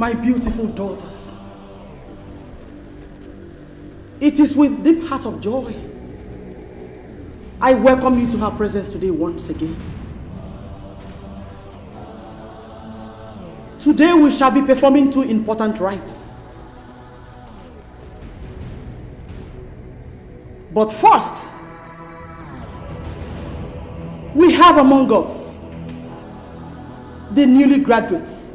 My beautiful daughters, it is with deep heart of joy I welcome you to her presence today once again. Today we shall be performing two important rites. But first, we have among us the newly graduates.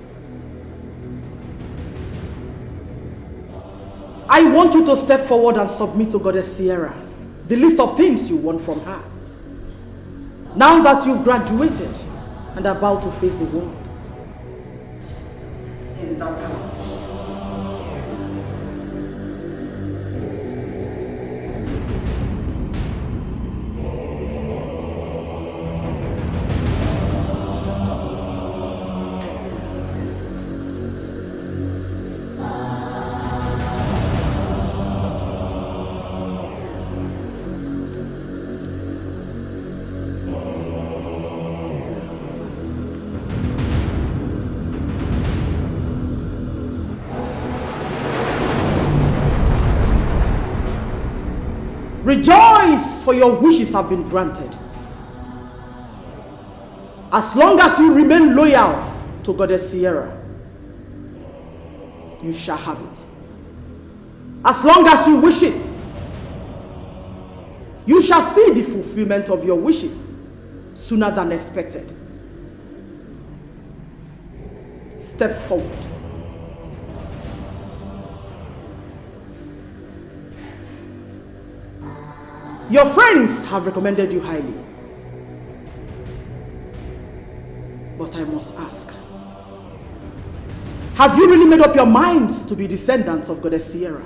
I want you to step forward and submit to Goddess Sierra the list of things you want from her. Now that you've graduated and are about to face the world in that kind of Rejoice, for your wishes have been granted. As long as you remain loyal to Goddess Sierra, you shall have it. As long as you wish it, you shall see the fulfillment of your wishes sooner than expected. Step forward. Your friends have recommended you highly. But I must ask, have you really made up your minds to be descendants of Goddess Sierra?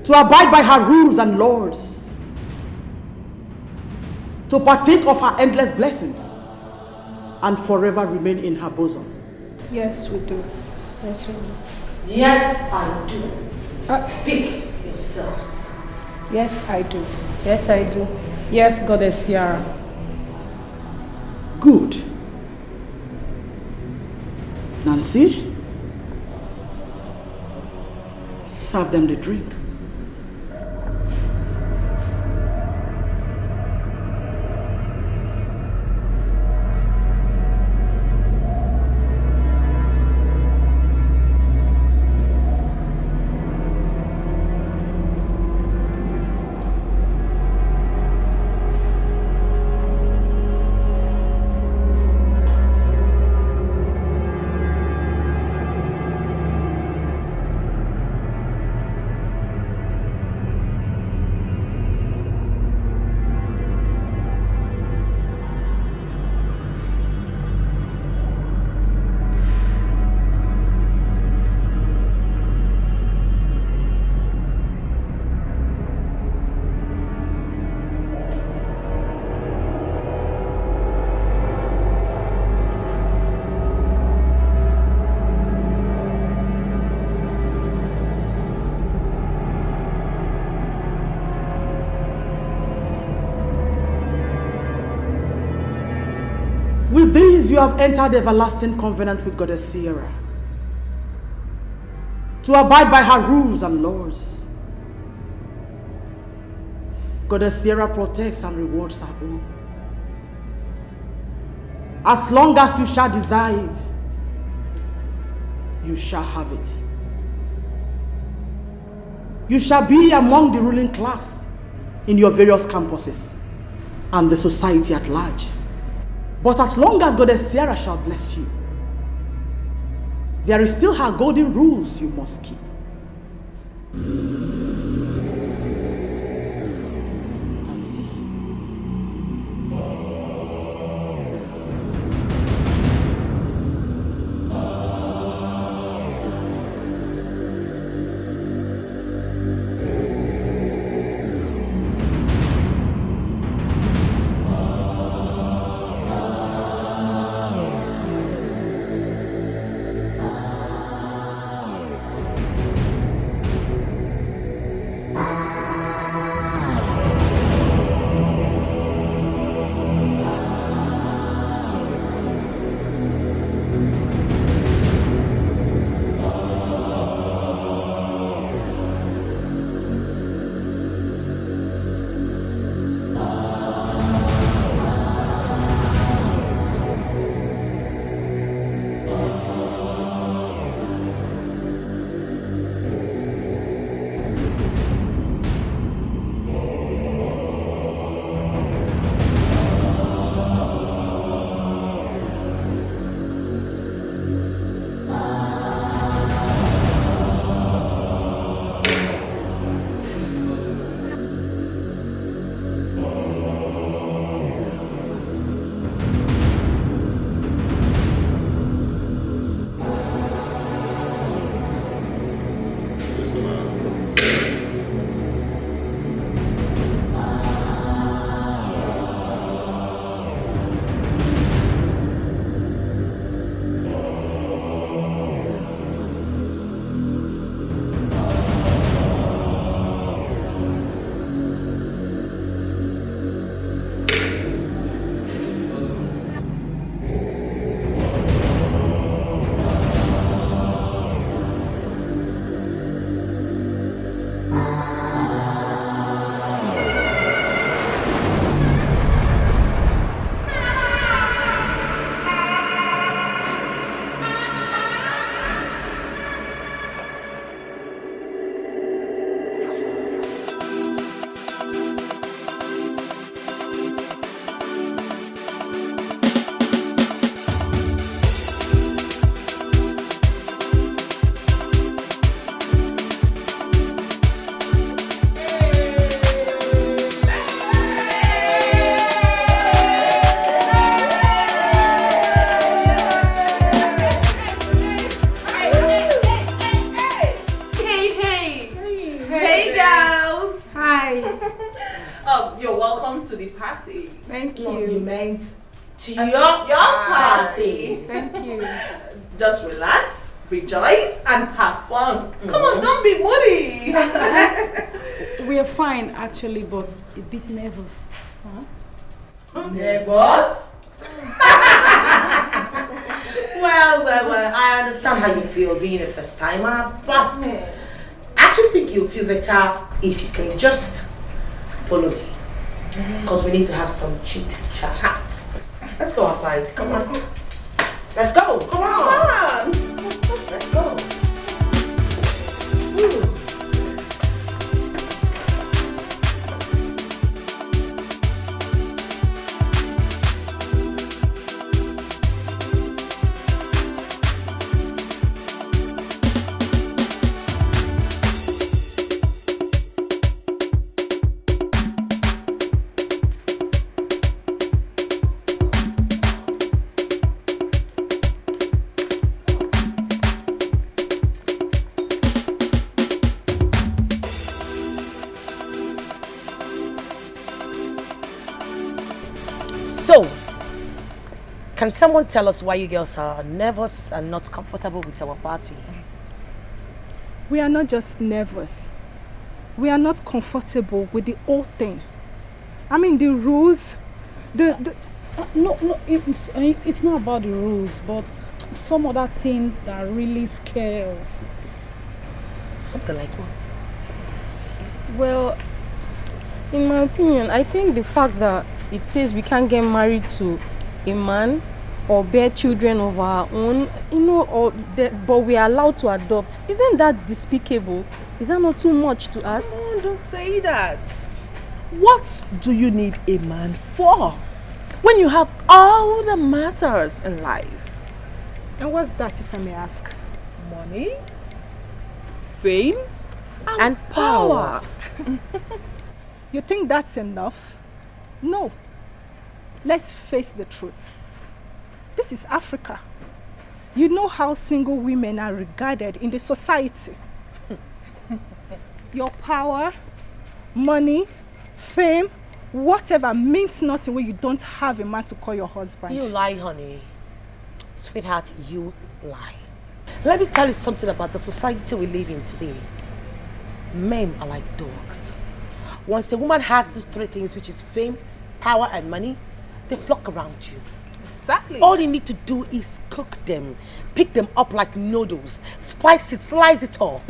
To abide by her rules and laws? To partake of her endless blessings and forever remain in her bosom? Yes, we do. Yes, we do. Yes, I do. Speak for yourselves. Yes, I do. Yes, I do. Yes, Goddess Sierra. Good. Nancy, serve them the drink. With these you have entered everlasting covenant with Goddess Sierra, to abide by her rules and laws. Goddess Sierra protects and rewards her own. As long as you shall desire it, you shall have it. You shall be among the ruling class in your various campuses and the society at large. But as long as Goddess Sierra shall bless you, there is still her golden rules you must keep. And see. Thank you. No, you meant to your party. Thank you. Just relax, rejoice, and have fun. Come on, don't be moody. We are fine actually, but a bit nervous. Nervous? well, I understand how you feel being a first timer, but I actually think you'll feel better if you can just follow me. Because we need to have some chit chat. Let's go outside. Come on. Let's go. Come on. Let's go. Woo. So, can someone tell us why you girls are nervous and not comfortable with our party? We are not just nervous. We are not comfortable with the whole thing. I mean, the rules, No, it's not about the rules, but some other thing that really scares. Something like what? Well, in my opinion, I think the fact that it says we can't get married to a man or bear children of our own, but we are allowed to adopt. Isn't that despicable? Is that not too much to ask? Oh, don't say that. What do you need a man for when you have all the matters in life? and what's that, if I may ask? Money, fame, and power. You think that's enough? No. Let's face the truth. This is Africa. You know how single women are regarded in the society. Your power, money, fame, whatever means nothing when you don't have a man to call your husband. You lie, honey. Sweetheart, you lie. Let me tell you something about the society we live in today. Men are like dogs. Once a woman has these three things, which is fame, power, and money, they flock around you. Exactly. All you need to do is cook them, pick them up like noodles, spice it, slice it up,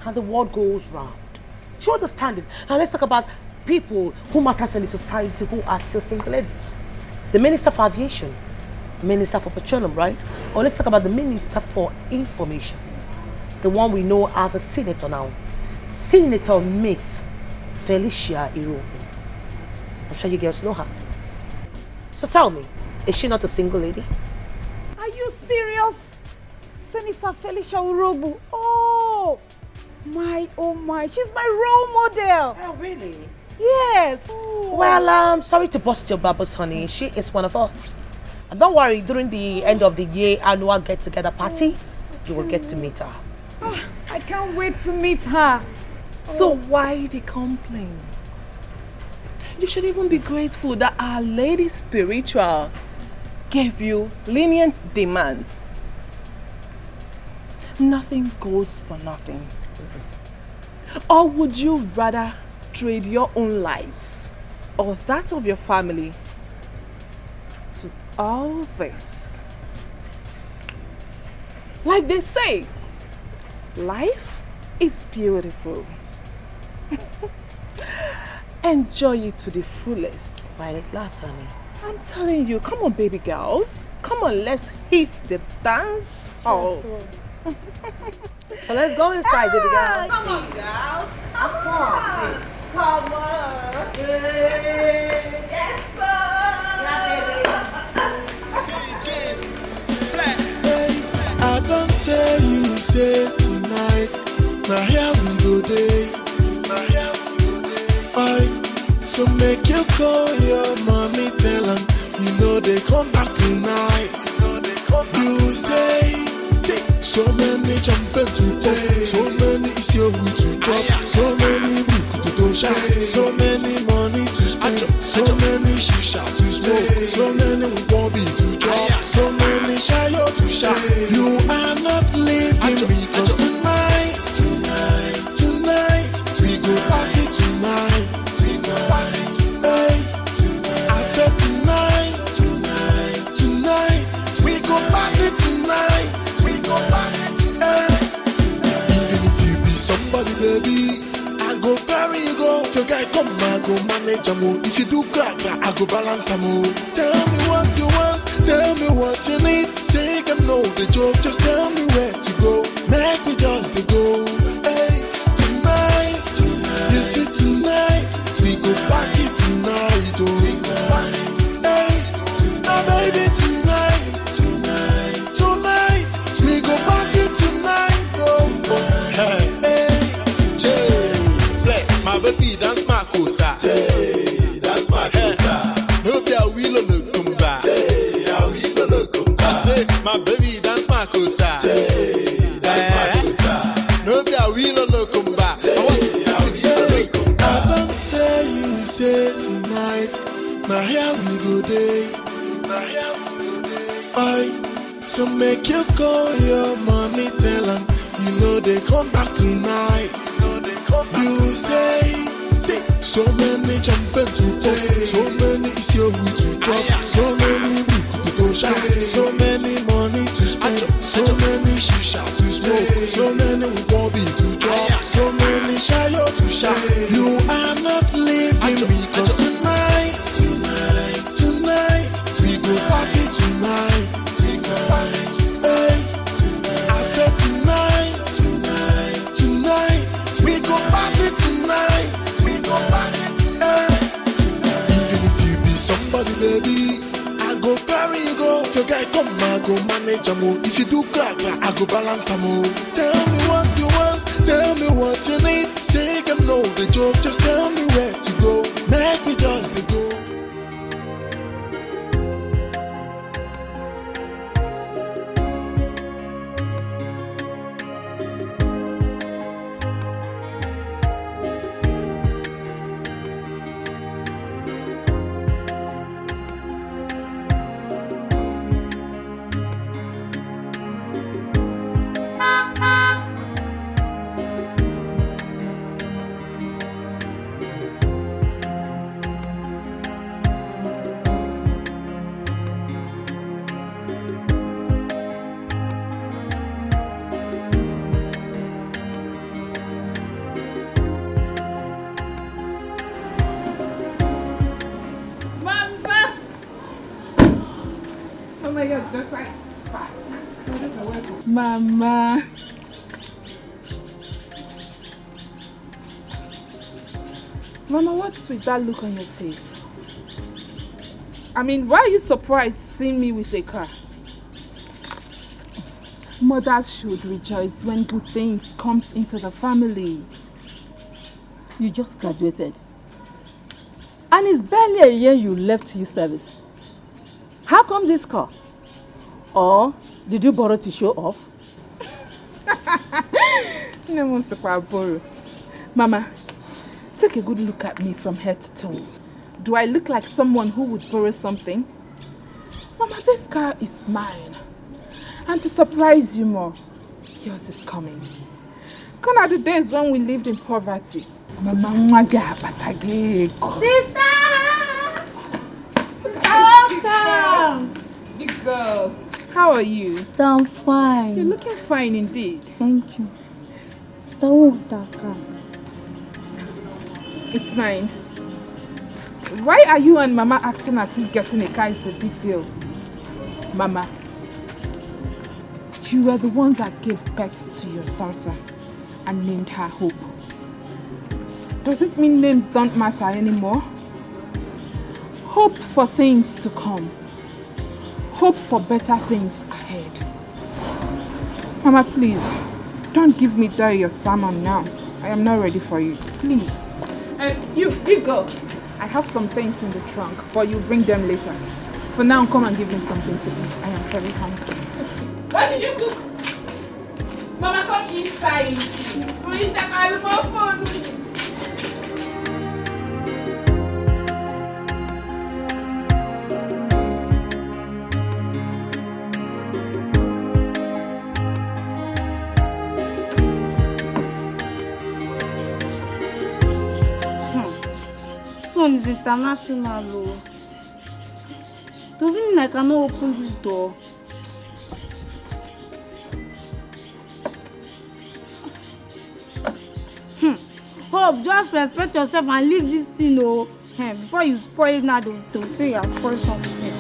and the world goes round. Do you understand it? Now let's talk about people who matters in the society who are still single ladies. The Minister for Aviation, Minister for Petroleum, right? Or let's talk about the Minister for Information, the one we know as a senator now, Senator Miss Felicia Irobo. I'm sure you girls know her. So tell me, is she not a single lady? Are you serious? Senator Felicia Urobu. Oh my, she's my role model. Oh, really? Yes. Well, sorry to bust your bubbles, honey. She is one of us. And don't worry, during the end of the year annual get-together party, you will get to meet her. I can't wait to meet her. So why the complaints? You should even be grateful that Our Lady Spiritual gave you lenient demands. Nothing goes for nothing. Or would you rather trade your own lives or that of your family to all this? Like they say, life is beautiful. Enjoy it to the fullest. While it lasts, honey. I'm telling you, come on, baby girls. Come on, let's hit the dance hall. So let's go inside, baby girl. Come on, girls. Have fun. Come on. Yes, I don't tell you, say tonight, now here we go day, so make you call your mommy, tell them, you know they come back tonight, you say, so many champions to play, so many is your way to drop, so many book to do shine, so many money to spend, so many shisha to spend. shout. You are not leaving me, cause tonight, we go party tonight. Hey, I said tonight, we go party tonight. Even if you be somebody, baby, I go carry you go. If your guy come, I go manage a move. If you do crack, I go balance a move. Tell me what you want, tell me what you need. Say you know the joke, just tell me where to go. Make me just to go. Hey, tonight, you see tonight, we go party tonight. Oh, hey, my baby tonight, we go party tonight. Oh, hey, my baby dance my cosa. Dance my cosa. No be a wheel on the kumba. I say my baby dance my cosa. Dance my cosa. No be a wheel on the kumba. I don't tell you say tonight. My hair we go day. Oi, so make you call your mommy, tell them you know they come back tonight. You say, so many champion to take, so many is your way to drop, so many to go shine, so many money to spend, so many shisha to smoke, so many bobby to drop, so many shayo to shine. You are not leaving me, cause tonight, we go party tonight. Hey, I said tonight, we go party tonight. Even if you be somebody, baby, I go carry you go. If your guy come, I go manage a move. If you do crack, I go balance a move. Tell me what you want, tell me what you need. Say you know the joke, just tell me where to go. Make me just to go. Mama. Mama, what's with that look on your face? I mean, why are you surprised seeing me with a car? Mothers should rejoice when good things comes into the family. You just graduated. And it's barely a year you left youth service. How come this car? Or did you borrow to show off? No one borrow. Mama, take a good look at me from head to toe. Do I look like someone who would borrow something? Mama, this car is mine. And to surprise you more, yours is coming. Gone are the days when we lived in poverty. Mama, Sister! Welcome! Big girl, how are you? Sister, I'm fine. You're looking fine indeed. Thank you. Sister, who's that car? It's mine. Why are you and Mama acting as if getting a car is a big deal? Mama, you were the one that gave birth to your daughter and named her Hope. Does it mean names don't matter anymore? Hope for things to come. Hope for better things ahead. Mama, please, don't give me that your sermon now. I am not ready for it. Please. You go. I have some things in the trunk, but you bring them later. For now, come and give me something to eat. I am very hungry. What did you cook? Mama, come inside. Who is the almost? one is international, though. Doesn't mean I cannot open this door. Hope, just respect yourself and leave this thing, oh. Before you spoil it now, don't say you have spoiled something.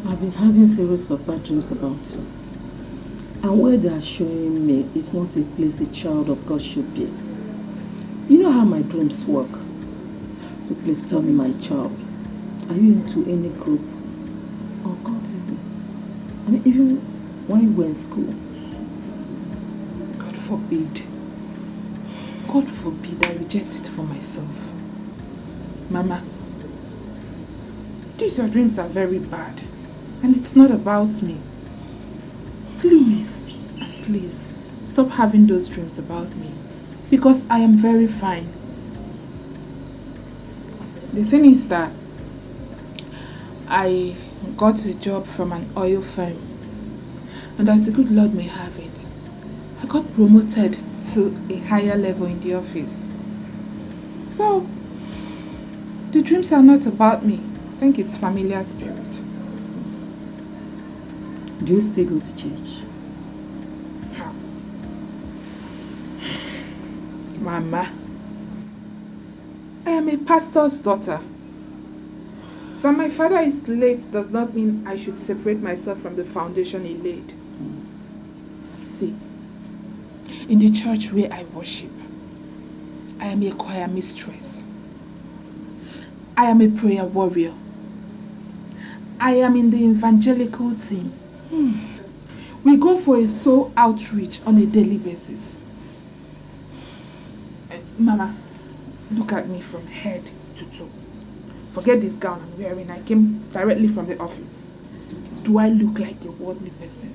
I've been having series of bad dreams about you. And where they are showing me is not a place a child of God should be. You know how my dreams work. So please tell me, my child, are you into any group or cultism? I mean, even when you were in school. God forbid. God forbid I reject it for myself. Mama, these your dreams are very bad. And it's not about me. Please, please, stop having those dreams about me. Because I am very fine. The thing is that I got a job from an oil firm. And as the good Lord may have it, I got promoted to a higher level in the office. So, the dreams are not about me. I think it's familiar spirit. Do you still go to church? Mama, I am a pastor's daughter. That my father is late does not mean I should separate myself from the foundation he laid. See, in the church where I worship, I am a choir mistress. I am a prayer warrior. I am in the evangelical team. We go for a soul outreach on a daily basis. Mama, look at me from head to toe. Forget this gown I'm wearing. I came directly from the office. Do I look like a worldly person?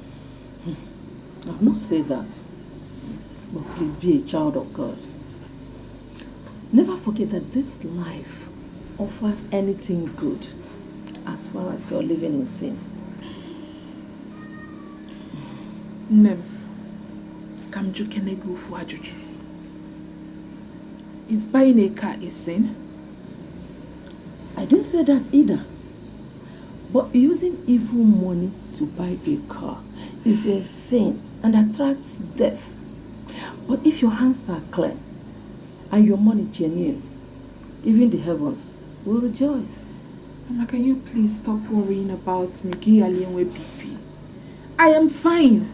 I've not said that. But please be a child of God. Never forget that this life offers anything good as far as you're living in sin. Nem, kamju kenegu fu ajuju. Is buying a car a sin? I didn't say that either. But using evil money to buy a car is a sin and attracts death. But if your hands are clean and your money genuine, even the heavens will rejoice. Mama, can you please stop worrying about me? BP? I am fine.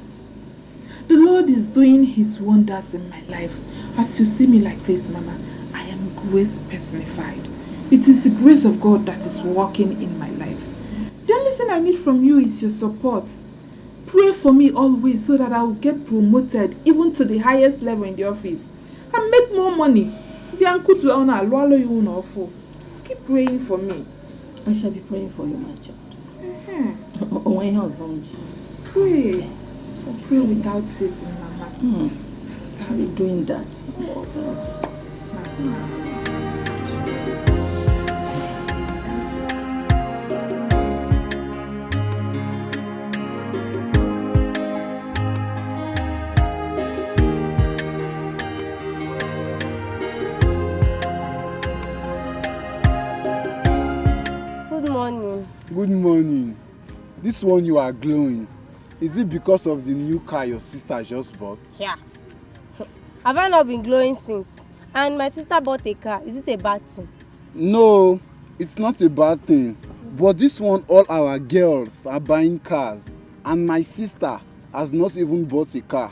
The Lord is doing His wonders in my life. As you see me like this, Mama, I am grace personified. It is the grace of God that is working in my life. The only thing I need from you is your support. Pray for me always so that I will get promoted even to the highest level in the office and make more money. Just keep praying for me. I shall be praying for you, my child. Pray. So pray without ceasing, Mama. I'll be doing that. Oh, that's... Good morning. Good morning. This one you are glowing. Is it because of the new car your sister just bought? Yeah. Have I not been glowing since? And my sister bought a car. Is it a bad thing? No, it's not a bad thing. But this one, all our girls are buying cars. And my sister has not even bought a car.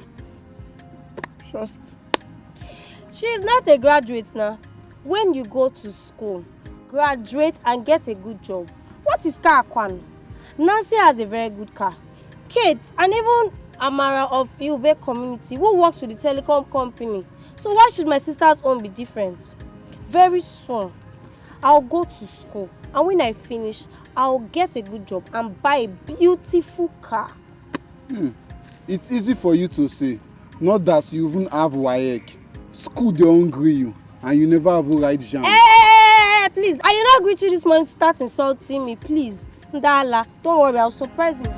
Just... She is not a graduate now. When you go to school, graduate and get a good job. What is car, Kwan? Nancy has a very good car. Kate and even Amara of Iube community who works with the telecom company. So why should my sister's own be different? Very soon, I'll go to school and when I finish, I'll get a good job and buy a beautiful car. It's easy for you to say. Not that you even have WAEC. School they hungry you and you never have a right jam. Hey, please. I did not greet you this morning to start insulting me, please. Ndala, don't worry, I'll surprise you.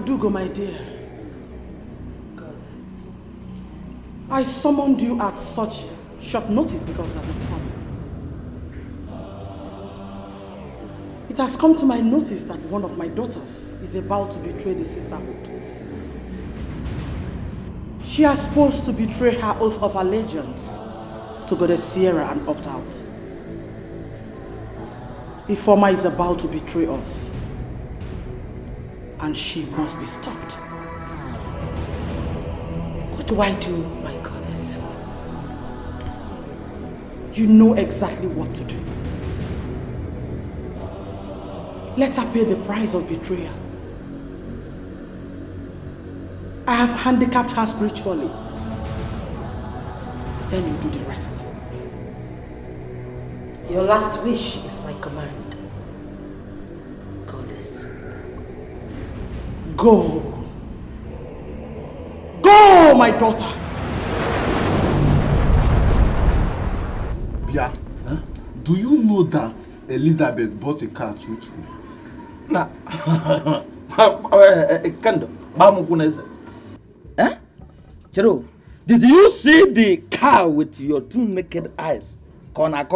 Adugo, my dear. I summoned you at such short notice because there's a problem. It has come to my notice that one of my daughters is about to betray the sisterhood. She is supposed to betray her oath of allegiance to Goddess Sierra and opt out. The former is about to betray us, and she must be stopped. What do I do, my goddess? You know exactly what to do. Let her pay the price of betrayal. I have handicapped her spiritually. Then you do the rest. Your last wish is my command, goddess. Go. Go, my daughter. Bia, do you know that Elizabeth bought a car truthfully? Nah. Kando, eh? Chero, did you see the car with your two naked eyes? Our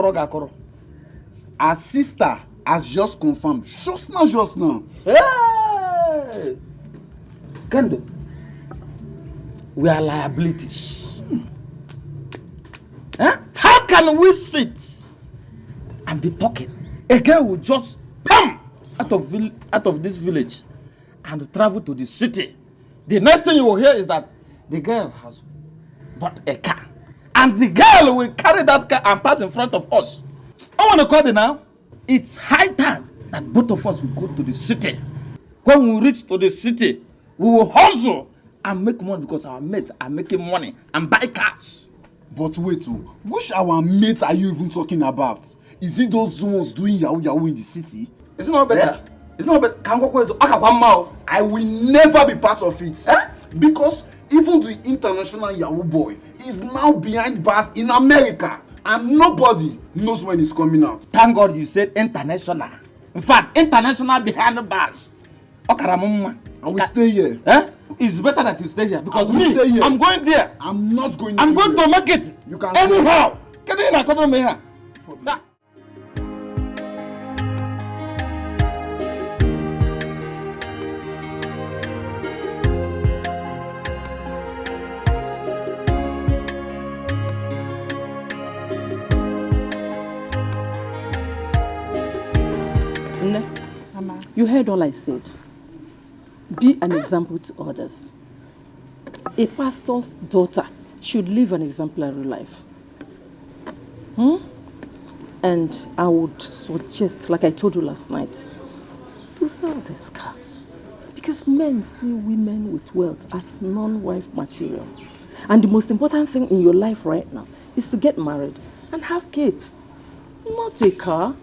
sister has just confirmed. Just now. Hey! Kando, we are liabilities. Eh? How can we sit and be talking? A girl will just come out of this village and travel to the city. The next thing you will hear is that the girl has bought a car. And the girl will carry that car and pass in front of us. I want to call it now. It's high time that both of us will go to the city. When we reach to the city, we will hustle and make money because our mates are making money and buy cars. But wait, which our mates are you even talking about? Is it those ones doing yahoo in the city? It's not better. Yeah. It's not better. I will never be part of it. Eh? Because even the international Yahoo boy is now behind bars in America and nobody knows when it's coming out. Thank God you said international. In fact, international behind bars. I will stay here. Eh? It's better that you stay here because me, I'm going there. I'm not going. I'm going to make it. You can anyhow. Can you not me here? Mama. You heard all I said. Be an example to others. A pastor's daughter should live an exemplary life. And I would suggest, like I told you last night, to sell this car. Because men see women with wealth as non-wife material. And the most important thing in your life right now is to get married and have kids, not a car.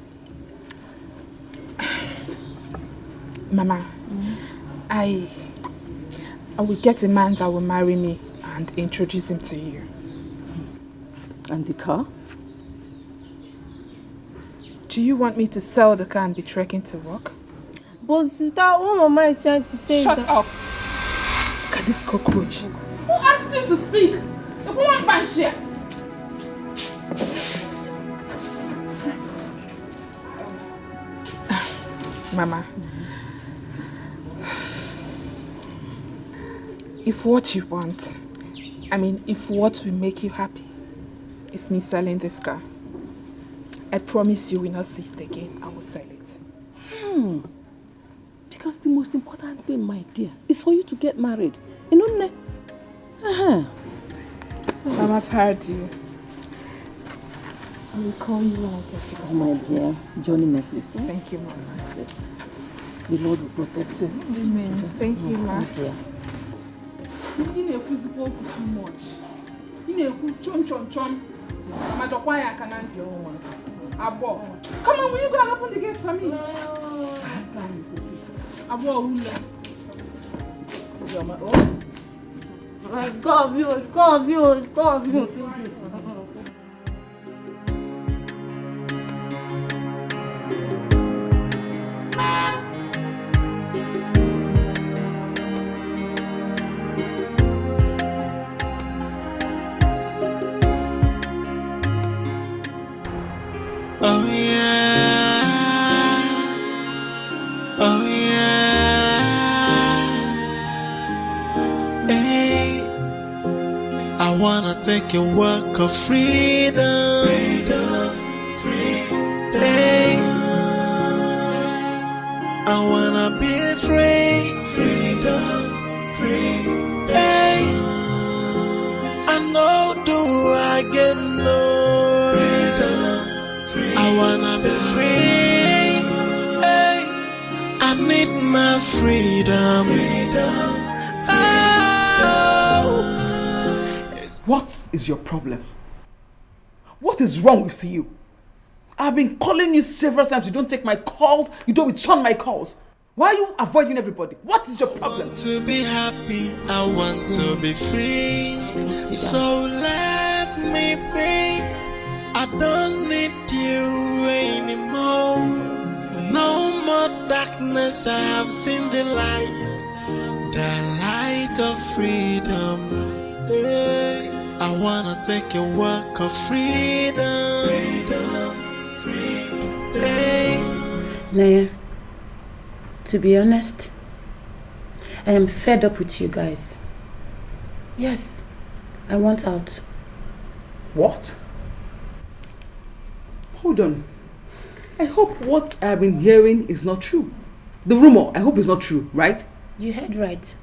Mama, I will get a man that will marry me and introduce him to you. And the car? Do you want me to sell the car and be trekking to work? But sister, what Mama is trying to say Shut is up! Look at this cockroach. Who asked you to speak? The woman find share. Mama, if what you want, if what will make you happy is me selling this car, I promise you will not see it again. I will sell it. Because the most important thing, my dear, is for you to get married. You know, Mama's heard you. I will call you when I get you. Oh, my dear, Johnny messes. Thank you, Mama. The Lord will protect you. Amen. Thank you, Ma. Dear. You know, physical too much. You know, chom. Matokwaya can't do one. Come on, will you go and open the gate for me? God, you. Hey, I wanna take a walk of freedom. Hey, I wanna be free. Hey, I know do I get no. I wanna be free. Hey, I need my freedom. Oh. What is your problem? What is wrong with you? I've been calling you several times. You don't take my calls. You don't return my calls. Why are you avoiding everybody? What is your problem? I want to be happy. I want to be free. So let me be. I don't need you anymore. No more darkness. I have seen the light of freedom. Hey, I wanna take a walk of freedom. Hey. Naya, to be honest, I am fed up with you guys. Yes, I want out. What? Hold on. I hope what I've been hearing is not true. The rumor, I hope it's not true, right? You heard right.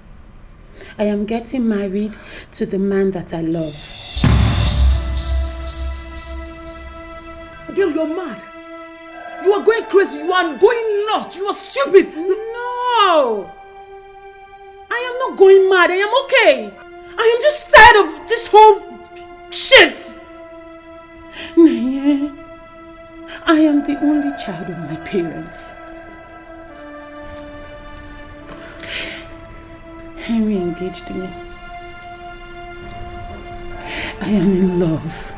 I am getting married to the man that I love. Girl, you're mad. You are going crazy. You are going nuts. You are stupid. No! I am not going mad. I am okay. I am just tired of this whole shit. Naya, I am the only child of my parents. Henry engaged me. I am in love.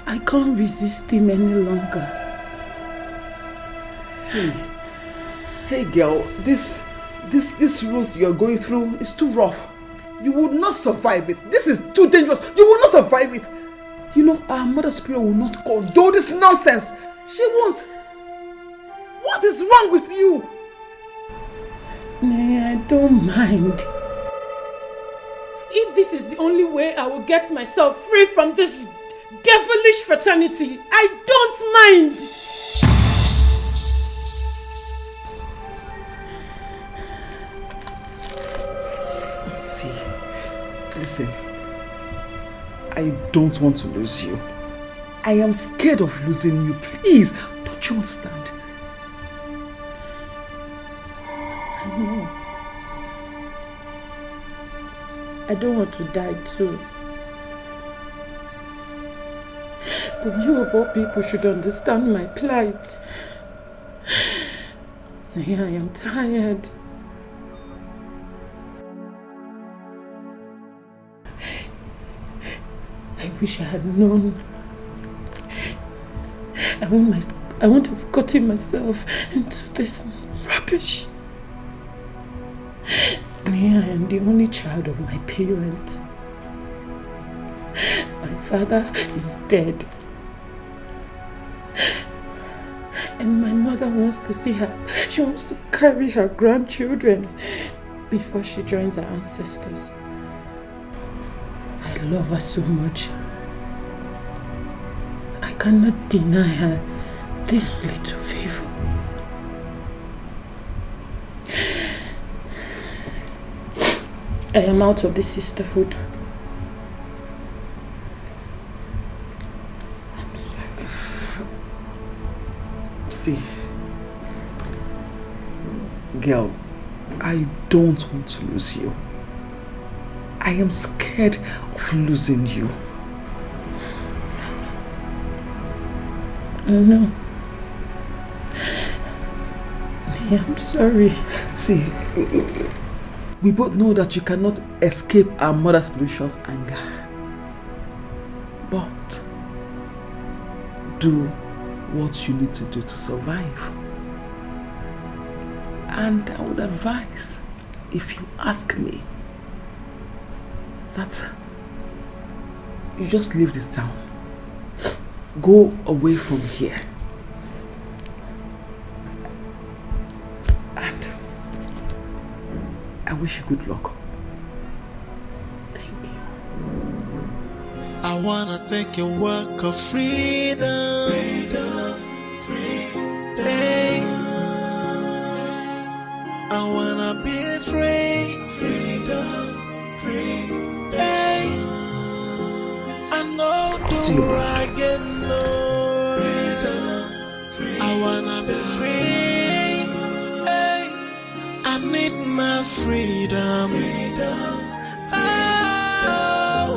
I can't resist him any longer. Hey girl, this route you're going through is too rough. You would not survive it. This is too dangerous. You will not survive it. You know, our mother spirit will not condone this nonsense. She won't. What is wrong with you? Nay, I don't mind. If this is the only way I will get myself free from this devilish fraternity, I don't mind. See, listen. I don't want to lose you. I am scared of losing you. Please, don't you understand? I know. I don't want to die too. But you of all people should understand my plight. I am tired. I wish I had known. I won't have gotten myself into this rubbish. I am the only child of my parent. My father is dead. And my mother wants to see her. She wants to carry her grandchildren before she joins her ancestors. I love her so much. I cannot deny her this little favor. I am out of the sisterhood. I'm sorry. See, girl, I don't want to lose you. I am scared of losing you. I know. I'm sorry. See, we both know that you cannot escape our mother's spiritual anger. But do what you need to do to survive. And I would advise, if you ask me, that you just leave this town. Go away from here. And I wish you good luck. Thank you. I wanna take a walk of freedom. Freedom, freedom. Hey. I wanna be free. Freedom, freedom. Hey. I know do I get no freedom. I wanna be free. Hey. I need my freedom. Freedom. Oh.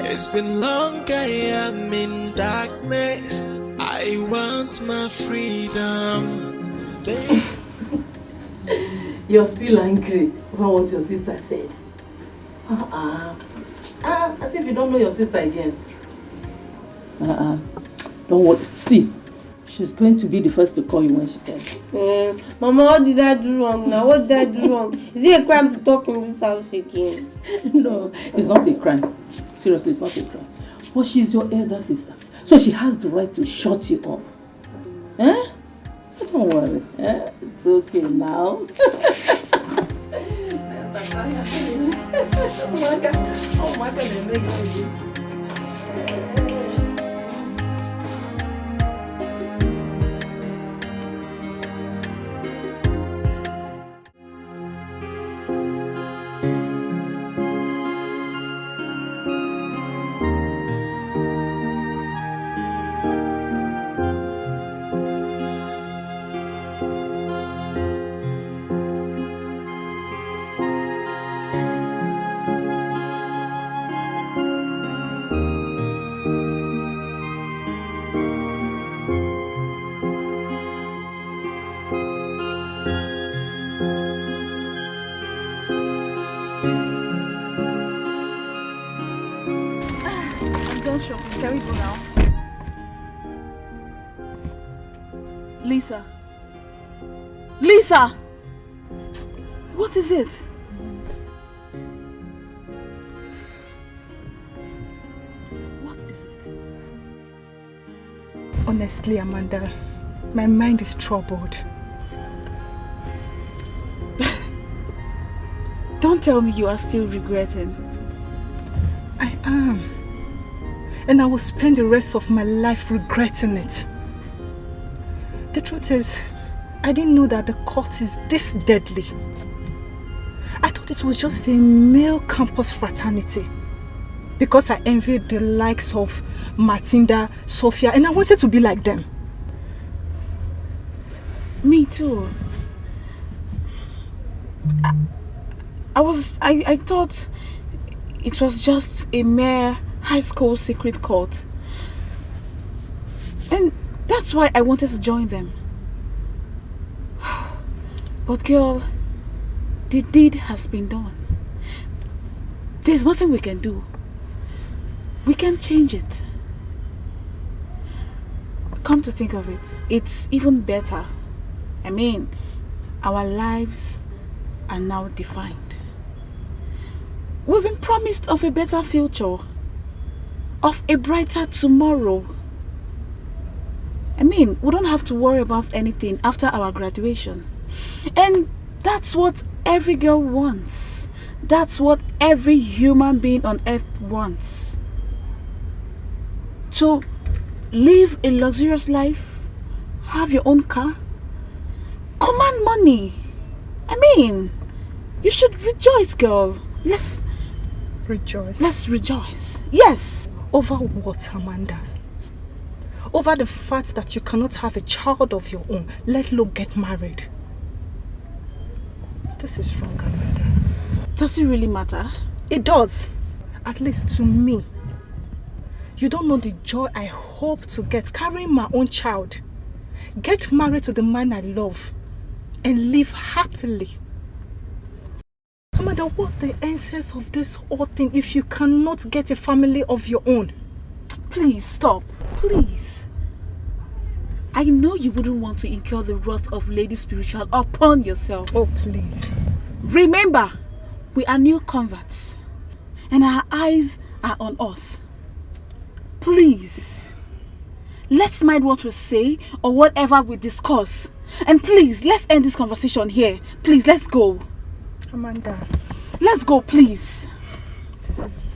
It's been long I am in darkness. I want my freedom. You're still angry over what your sister said. As if you don't know your sister again. Don't worry. See, she's going to be the first to call you when she can. Mama, what did I do wrong now? What did I do wrong? Is it a crime to talk in this house again? No, it's not a crime. Seriously, it's not a crime. But she's your elder sister. So she has the right to shut you up. Don't worry. It's okay now. Oh my God, Can we go now? Lisa. Lisa! What is it? What is it? Honestly, Amanda, my mind is troubled. Don't tell me you are still regretting. I am. And I will spend the rest of my life regretting it. The truth is, I didn't know that the cult is this deadly. I thought it was just a male campus fraternity. Because I envied the likes of Matilda, Sophia, and I wanted to be like them. Me too. I thought it was just a mere high school secret cult. And that's why I wanted to join them. But girl, the deed has been done. There's nothing we can do. We can't change it. Come to think of it, it's even better. I mean, our lives are now defined. We've been promised of a better future, of a brighter tomorrow. I mean, we don't have to worry about anything after our graduation. And that's what every girl wants. That's what every human being on earth wants. To live a luxurious life, have your own car, command money. I mean, you should rejoice, girl. Let's rejoice. Let's rejoice. Yes. Over what, Amanda? Over the fact that you cannot have a child of your own, let alone get married. This is wrong, Amanda. Does it really matter? It does. At least to me. You don't know the joy I hope to get carrying my own child. Get married to the man I love and live happily. Amanda, what's the essence of this whole thing if you cannot get a family of your own? Please stop. Please. I know you wouldn't want to incur the wrath of Lady Spiritual upon yourself. Oh, please. Remember, we are new converts and our eyes are on us. Please, let's mind what we say or whatever we discuss. And please, let's end this conversation here. Please, let's go. Amanda. Let's go, please. This is...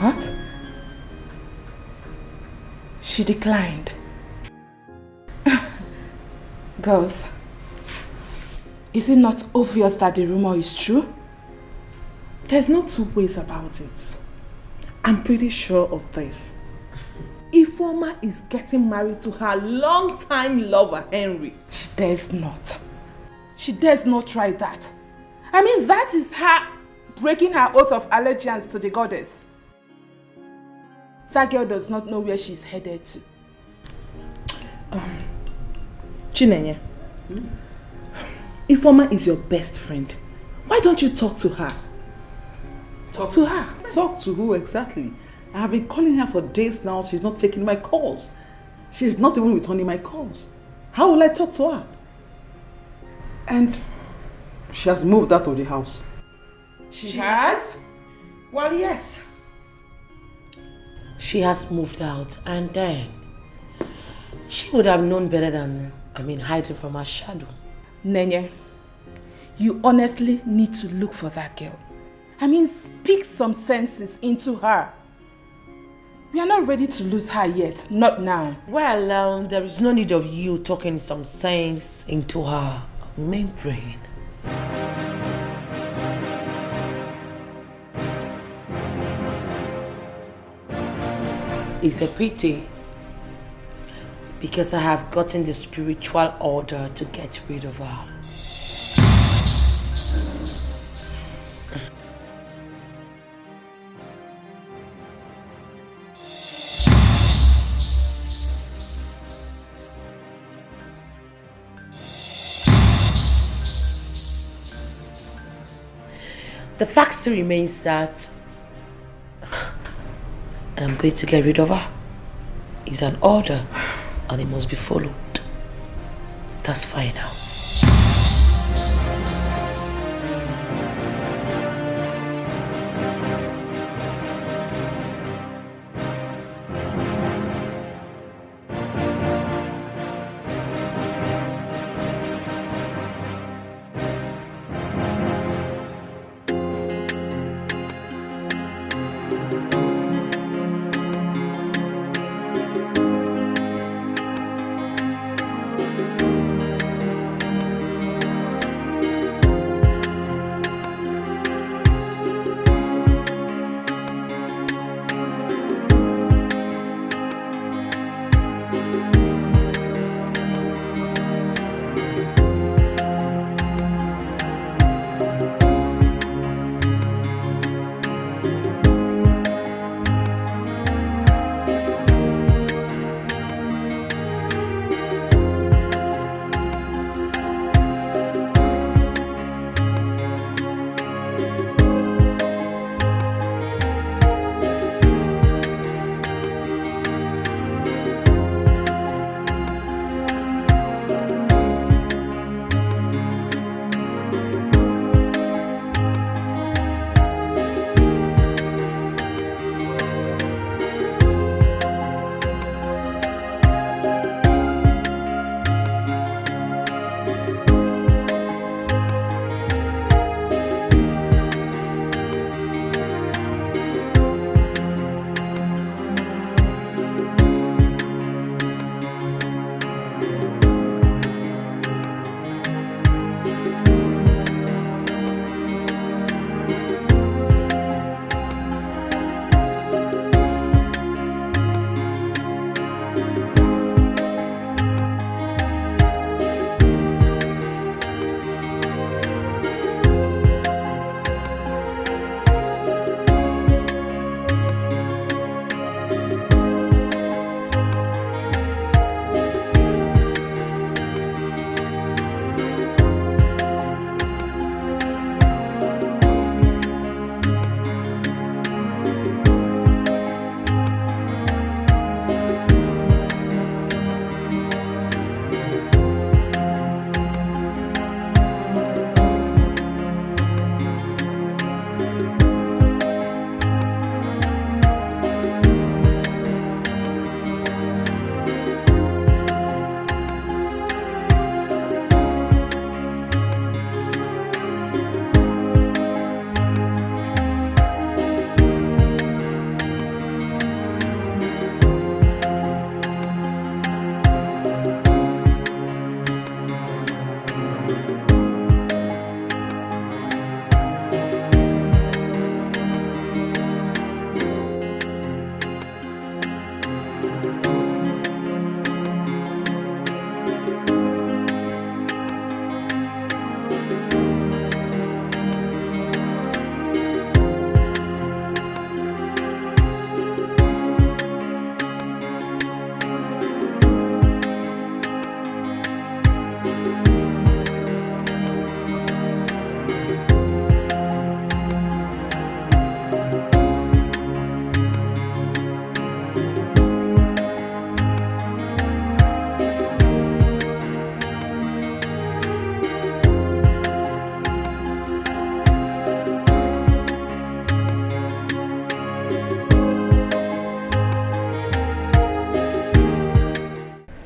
What? She declined. Girls, is it not obvious that the rumor is true? There's no two ways about it. I'm pretty sure of this. Ifeoma is getting married to her long-time lover, Henry. She dares not. She dares not try that. I mean, that is her breaking her oath of allegiance to the goddess. That girl does not know where she's headed to. Chinenye, Ifeoma is your best friend. Why don't you talk to her? Talk to her? Talk to who exactly? I have been calling her for days now. She's not taking my calls. She's not even returning my calls. How will I talk to her? And she has moved out of the house. She has? Well, yes. She has moved out, and then she would have known better than, hiding from her shadow. Nenye, you honestly need to look for that girl. Speak some senses into her. We are not ready to lose her yet, not now. Well, there is no need of you talking some sense into her main brain. It's a pity, because I have gotten the spiritual order to get rid of her. The fact still remains that I'm going to get rid of her. It's an order and it must be followed. That's fine now.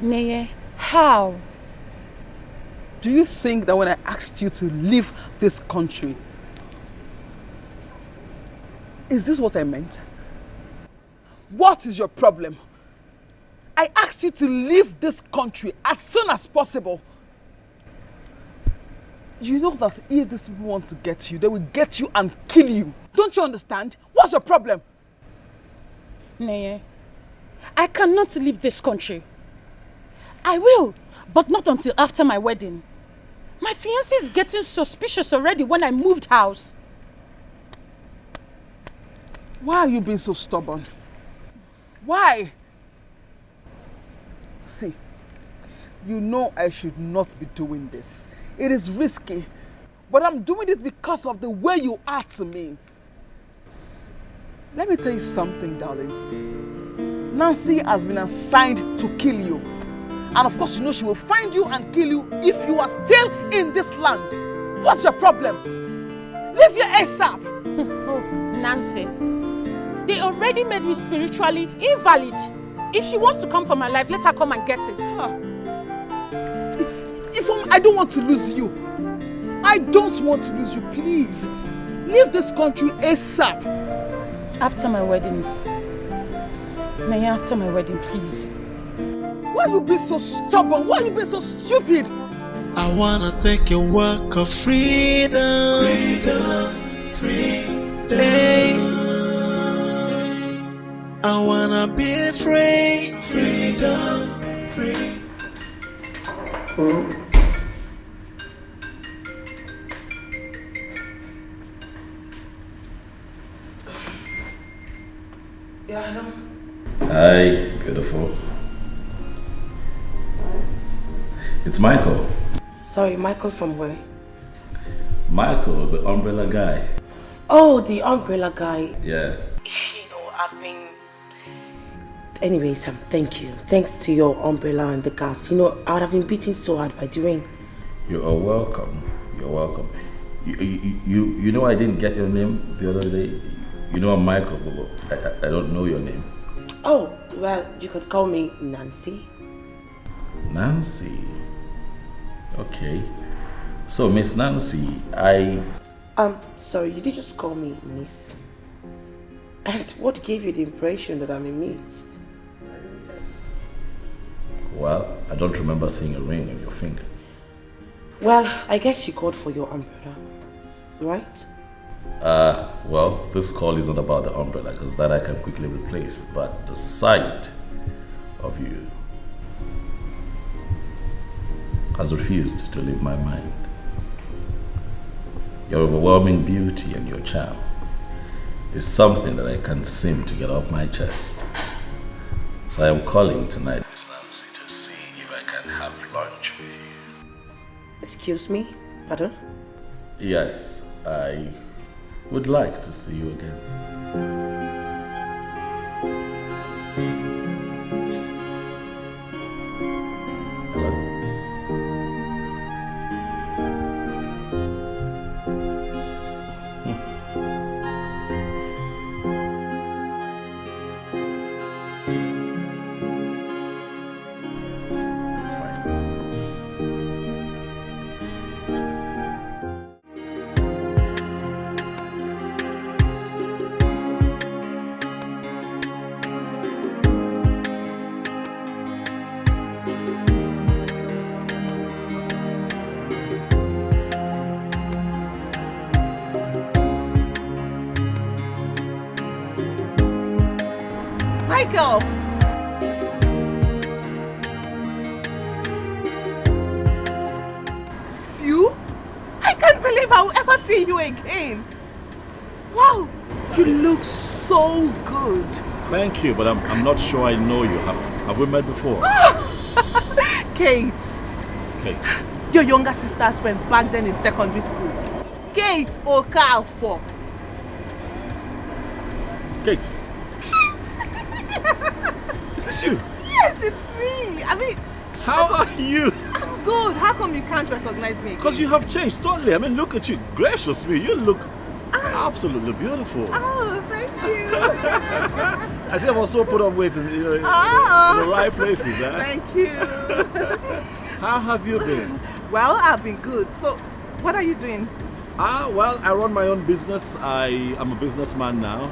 Neye, how? Do you think that when I asked you to leave this country, is this what I meant? What is your problem? I asked you to leave this country as soon as possible. You know that if these people want to get you, they will get you and kill you. Don't you understand? What's your problem? Neye, I cannot leave this country. I will, but not until after my wedding. My fiancé is getting suspicious already when I moved house. Why are you being so stubborn? Why? See, you know I should not be doing this. It is risky, but I'm doing this because of the way you are to me. Let me tell you something, darling. Nancy has been assigned to kill you. And of course, you know she will find you and kill you if you are still in this land. What's your problem? Leave here ASAP. Oh, Nancy. They already made me spiritually invalid. If she wants to come for my life, let her come and get it. If I don't want to lose you. I don't want to lose you, please. Leave this country ASAP. After my wedding. Naya, after my wedding, please. Why you be so stubborn? Why you be so stupid? I wanna take a walk of freedom. Freedom. I wanna be free. Freedom. Hi, beautiful. It's Michael. Sorry, Michael from where? Michael, the umbrella guy. Oh, the umbrella guy. Yes. You know, I've been... Anyways, thank you. Thanks to your umbrella and the gas. You know, I would have been beaten so hard by the rain. You are welcome. You're welcome. You know I didn't get your name the other day? You know I'm Michael, but I don't know your name. Oh, well, you can call me Nancy. Nancy? Okay. So, Miss Nancy, sorry, you did just call me Miss. And what gave you the impression that I'm a Miss? Well, I don't remember seeing a ring on your finger. Well, I guess you called for your umbrella, right? Well, this call isn't about the umbrella, because that I can quickly replace, but the sight of you has refused to leave my mind. Your overwhelming beauty and your charm is something that I can't seem to get off my chest. So I am calling tonight, Miss Nancy, to see if I can have lunch with you. Excuse me? Pardon? Yes, I would like to see you again. Michael! Is this you? I can't believe I will ever see you again. Wow, you look so good. Thank you, but I'm not sure I know you. Have we met before? Kate. Kate. Your younger sister's friend back then in secondary school. Kate Okafor. Kate. Is this you? Yes, it's me. I mean... How are you? I'm good. How come you can't recognize me? Because you have changed totally. I mean, look at you. Gracious me. You look absolutely beautiful. Oh, thank you. I see I've also put on weight in the right places. Huh? Thank you. How have you been? Well, I've been good. So, what are you doing? Well, I run my own business. I am a businessman now.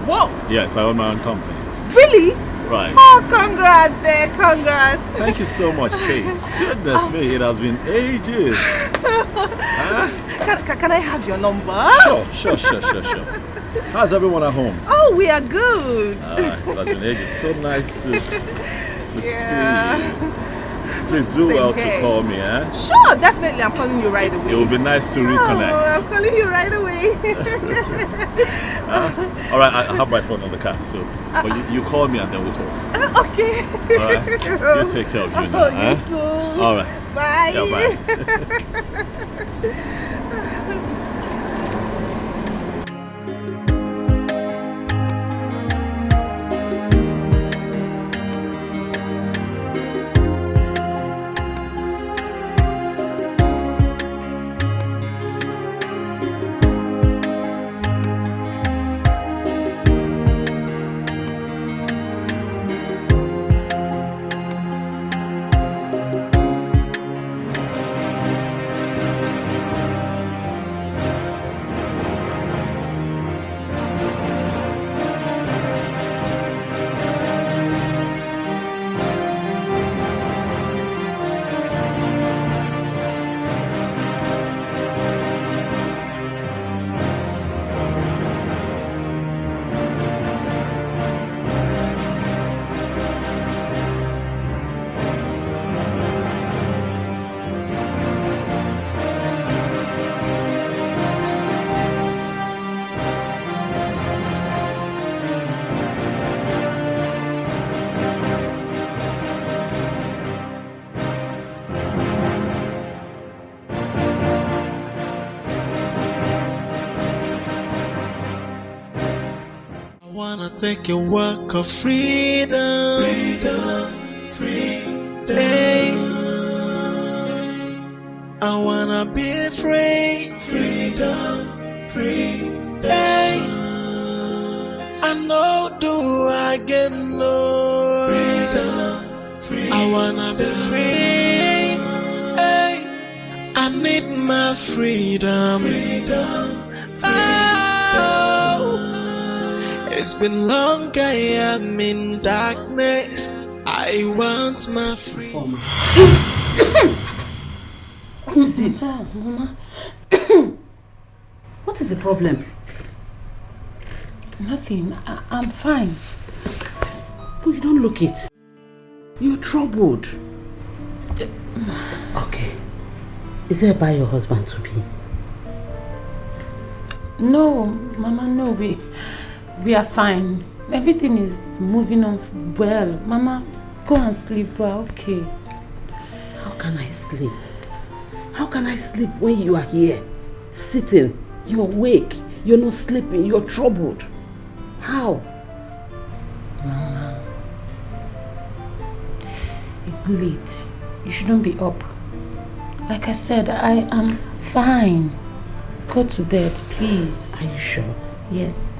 Whoa! Yes, I own my own company. Really? Right. Oh, congrats there, congrats. Thank you so much, Kate. Goodness me, it has been ages. Huh? Can I have your number? Sure. How's everyone at home? Oh, we are good. It has been ages. So nice to see you. Please do well to call me, eh? Sure, definitely. I'm calling you right away. It would be nice to reconnect. Oh, I'm calling you right away. All right, I have my phone on the car, so but you call me and then we'll talk. Okay. All right. You take care of you now. You too. All right. Bye. Yeah, bye. Wanna take a walk of freedom, freedom. I wanna be free, freedom. I know do I get no freedom. I wanna be free. I need my freedom. It's been long, I am in darkness. I want my freedom. What is it? Mama. What is the problem? Nothing. I'm fine. But you don't look it. You're troubled. Okay. Is there by your husband to be? No, Mama, no. We are fine. Everything is moving on well. Mama, go and sleep. We're okay. How can I sleep? How can I sleep when you are here? Sitting. You're awake. You're not sleeping. You're troubled. How? Mama, it's late. You shouldn't be up. Like I said, I am fine. Go to bed, please. Are you sure? Yes.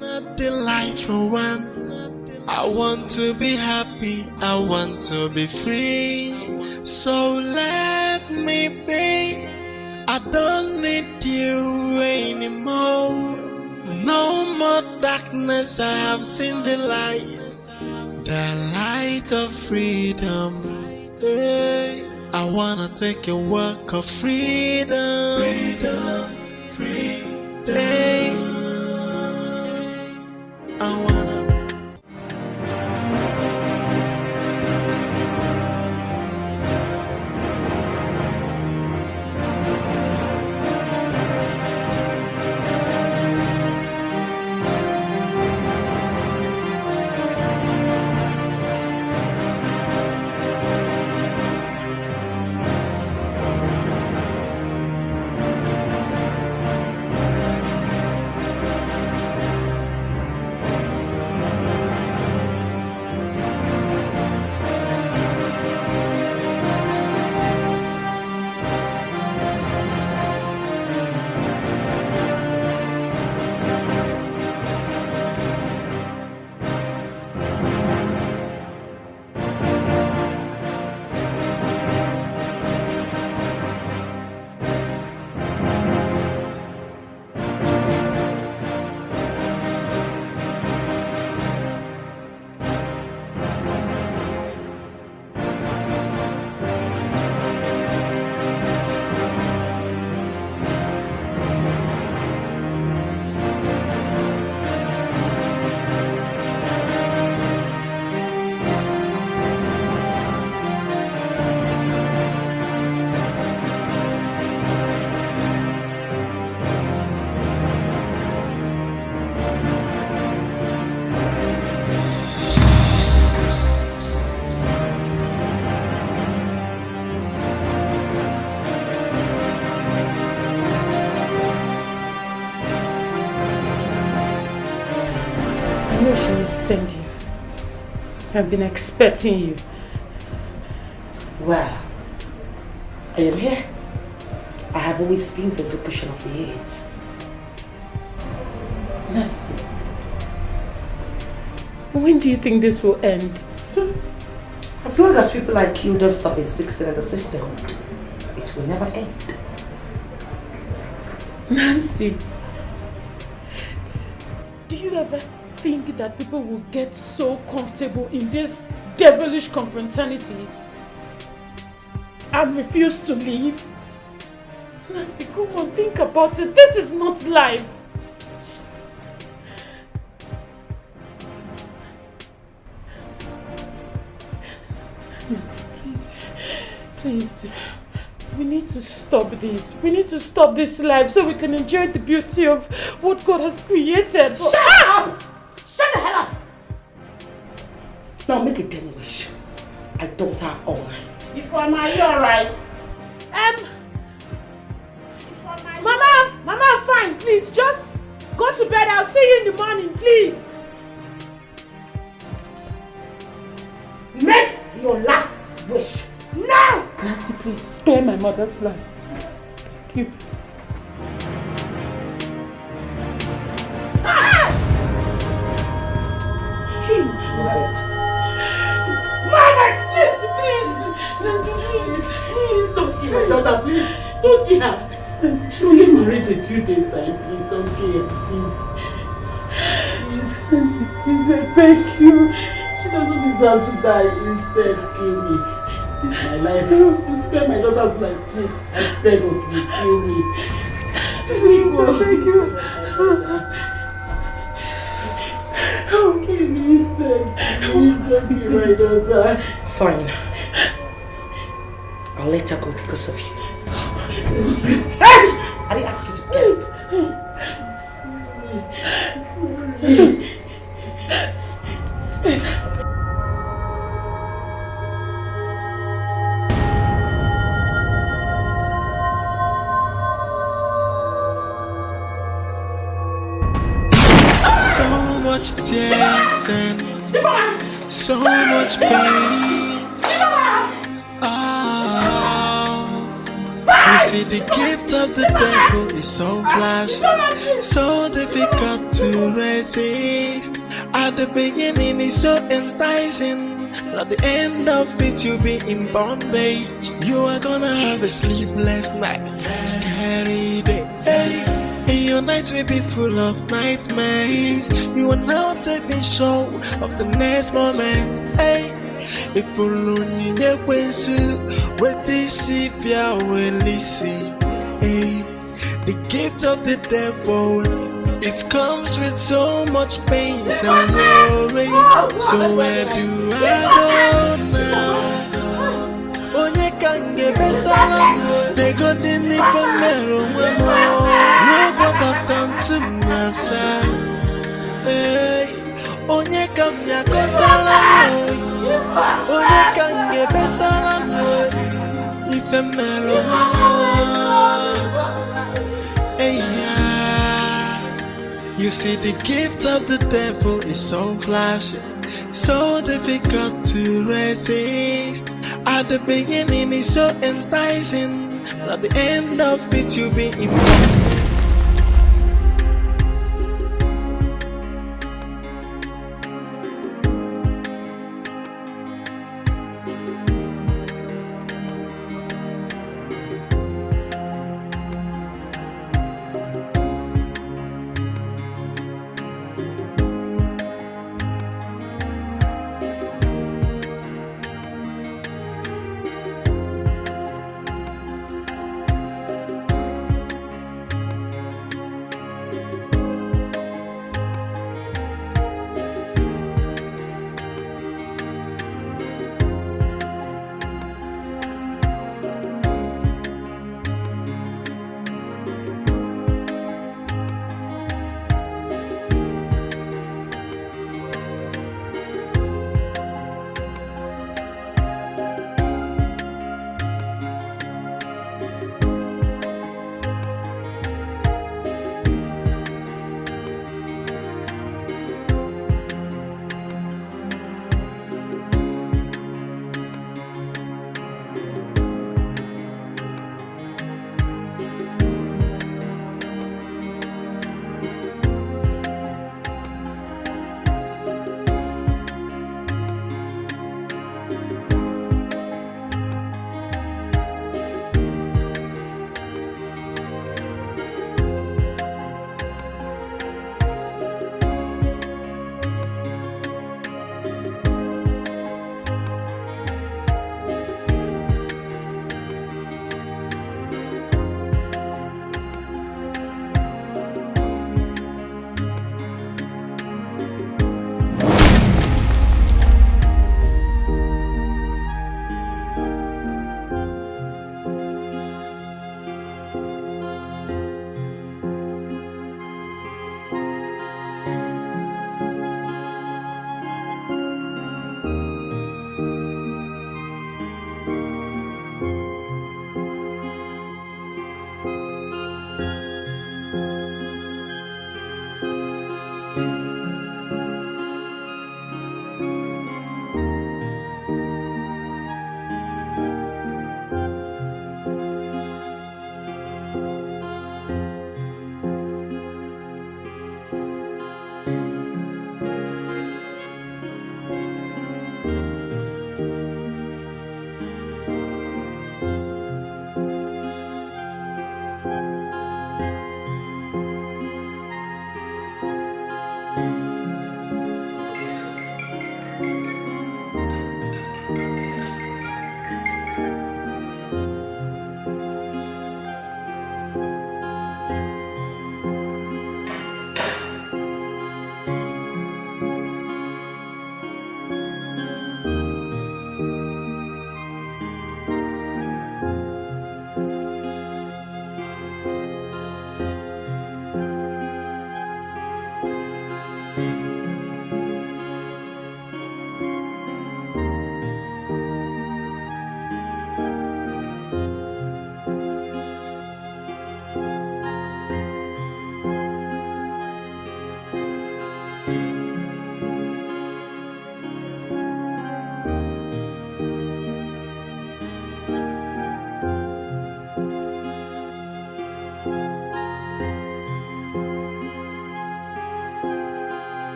Not the life I want. I want to be happy. I want to be free. So let me be. I don't need you anymore. No more darkness. I have seen the light of freedom. I wanna take a walk of freedom. I wanna. send you. I've been expecting you. Well, I am here. I have always been the execution of years. Nancy, when do you think this will end? As long as people like you don't stop existing in the system, it will never end. Nancy, do you ever think that people will get so comfortable in this devilish confraternity and refuse to leave? Nancy, come on, think about it. This is not life. Nancy, please, we need to stop this. We need to stop this life so we can enjoy the beauty of what God has created. Shut up! Shut the hell up! Now make a damn wish. I don't have all night. Ifeoma, are you alright? Mama, I'm fine. Please, just go to bed. I'll see you in the morning, please. Make your last wish now! Nancy, please, spare my mother's life. Please, thank you. Margaret, please, Nancy, please, don't kill my daughter, please, don't kill her. Nancy, she only married a few days time, please, don't kill her, please, Nancy, please, I beg you. She doesn't deserve to die. Instead, kill me. Take my life. Spare my daughter's life, please. I beg of you, kill me. Please, I beg you. Oh, kill me instead. Please don't kill my daughter. Fine. I'll let her go because of you. Yes! I didn't ask you to get up. So much tears and so much pain. You see, the gift of the devil is so flashy, so difficult to resist. At the beginning, it's so enticing. At the end of it, you'll be in bondage. You are gonna have a sleepless night, scary day. And your night will be full of nightmares. You are not even sure of the next moment. Hey, if only you what this will listen. Hey, the gift of the devil, it comes with so much pain and worry. So where do I go now? Onye kange besala, they got the need for me. Look what I've done to myself. Hey, onye kamya kosala, onye kange besala, if a mero. Hey, yeah. You see, the gift of the devil is so flashy, so difficult to resist. At the beginning, it's so enticing. At the end of it, you'll be in.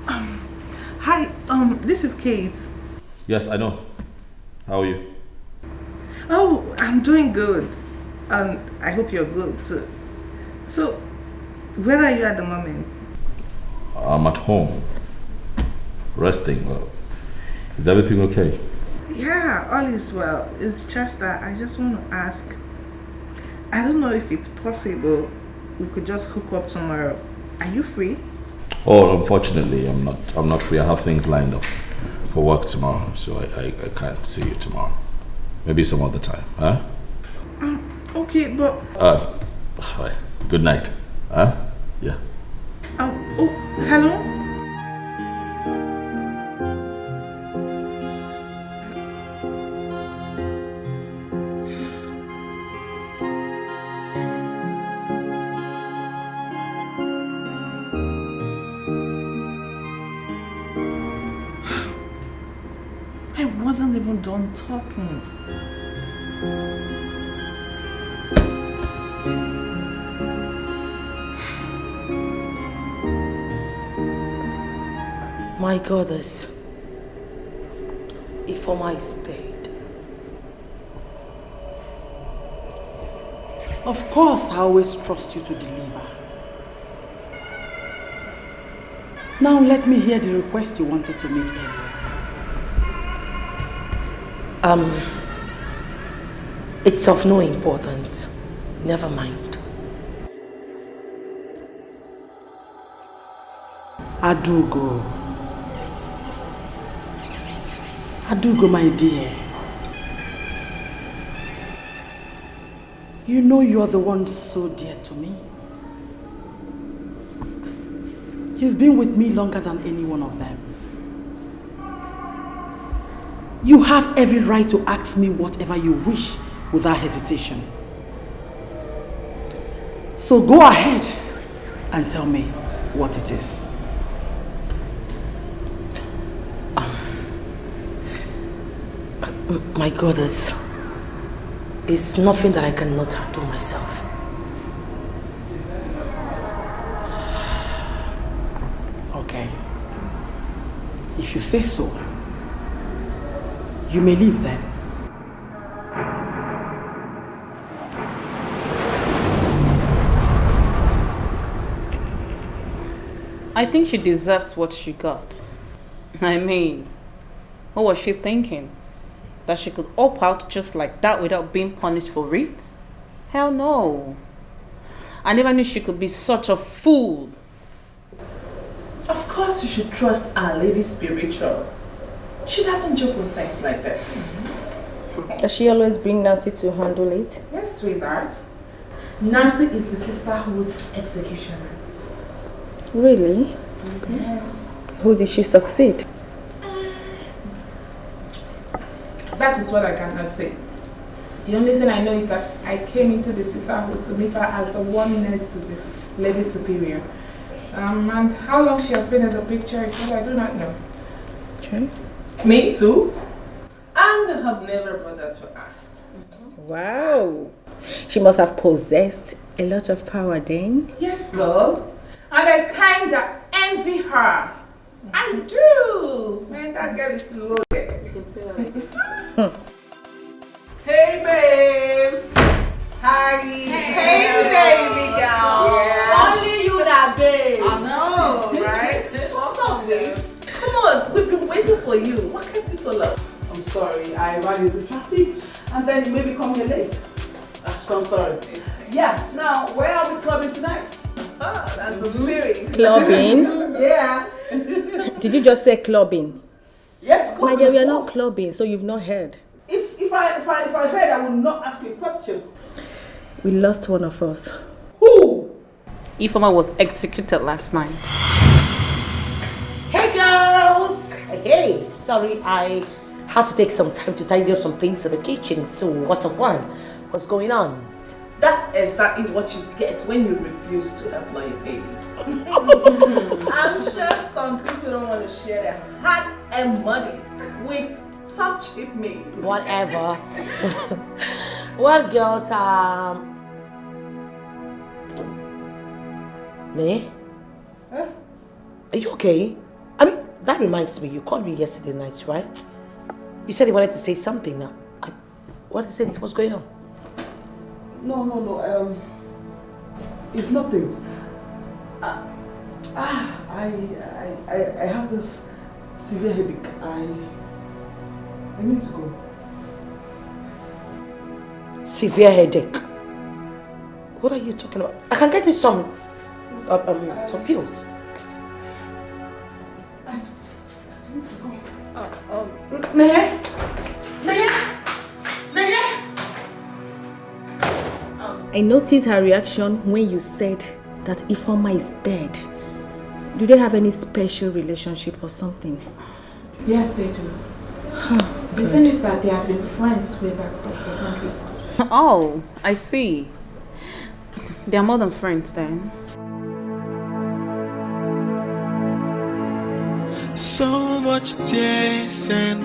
Hi, this is Kate. Yes, I know. How are you? Oh, I'm doing good. I hope you're good too. So, where are you at the moment? I'm at home. Resting. Well, is everything okay? Yeah, all is well. It's just that I just want to ask. I don't know if it's possible we could just hook up tomorrow. Are you free? Oh, unfortunately, I'm not free. I have things lined up for work tomorrow, so I can't see you tomorrow. Maybe some other time, huh? Okay, but... Hi. Good night. Huh? Yeah. Oh, hello? I wasn't even done talking. My goddess, if I stayed. Of course, I always trust you to deliver. Now let me hear the request you wanted to make earlier. It's of no importance. Never mind. Adugo, my dear. You know you are the one so dear to me. You've been with me longer than any one of them. You have every right to ask me whatever you wish without hesitation. So go ahead and tell me what it is. My goddess, it's nothing that I cannot handle myself. Okay. If you say so, you may leave then. I think she deserves what she got. I mean, what was she thinking? That she could opt out just like that without being punished for it? Hell no. I never knew she could be such a fool. Of course you should trust Our Lady Spiritual. She doesn't joke with things like this. Does she always bring Nancy to handle it? Yes, sweetheart. Nancy is the sisterhood's executioner. Really? Yes. Who did she succeed? That is what I cannot say. The only thing I know is that I came into the sisterhood to meet her as the one next to the Lady Superior. And how long she has been in the picture is what I do not know. Okay. Me too. And I have never bothered to ask. Wow. She must have possessed a lot of power then. Yes, girl. And I kinda envy her. I do. Man, that girl is loaded. Hey, babes. Hi. Hey, baby girl. Yeah. Only you that babe. I know, right? What's up, babes? Come on, we've been waiting for you. What kept you so long? I'm sorry, I ran into traffic and then you maybe come here late. So I'm sorry. Yeah, now where are we clubbing tonight? That's the spirit. Clubbing? Yeah. Did you just say clubbing? Yes, My clubbing. dear, we are not clubbing, so you've not heard. If I heard, I would not ask you a question. We lost one of us. Who? Ifeoma was executed last night. Hey girls! Hey, sorry, I had to take some time to tidy up some things in the kitchen. So what a one. What's going on? That's exactly what you get when you refuse to employ a baby. I'm sure some people don't want to share their hard-earned money with some cheap maid. Whatever. Well, girls, Me? Huh? Are you okay? That reminds me, you called me yesterday night, right? You said you wanted to say something now. What is it? What's going on? No. It's nothing. I have this severe headache. I need to go. Severe headache? What are you talking about? I can get you some pills. I need to go. Naya? I noticed her reaction when you said that Ifeoma is dead. Do they have any special relationship or something? Yes, they do. The thing is that they have been friends way back from secondary school. Oh, I see. They are more than friends then. So much tears and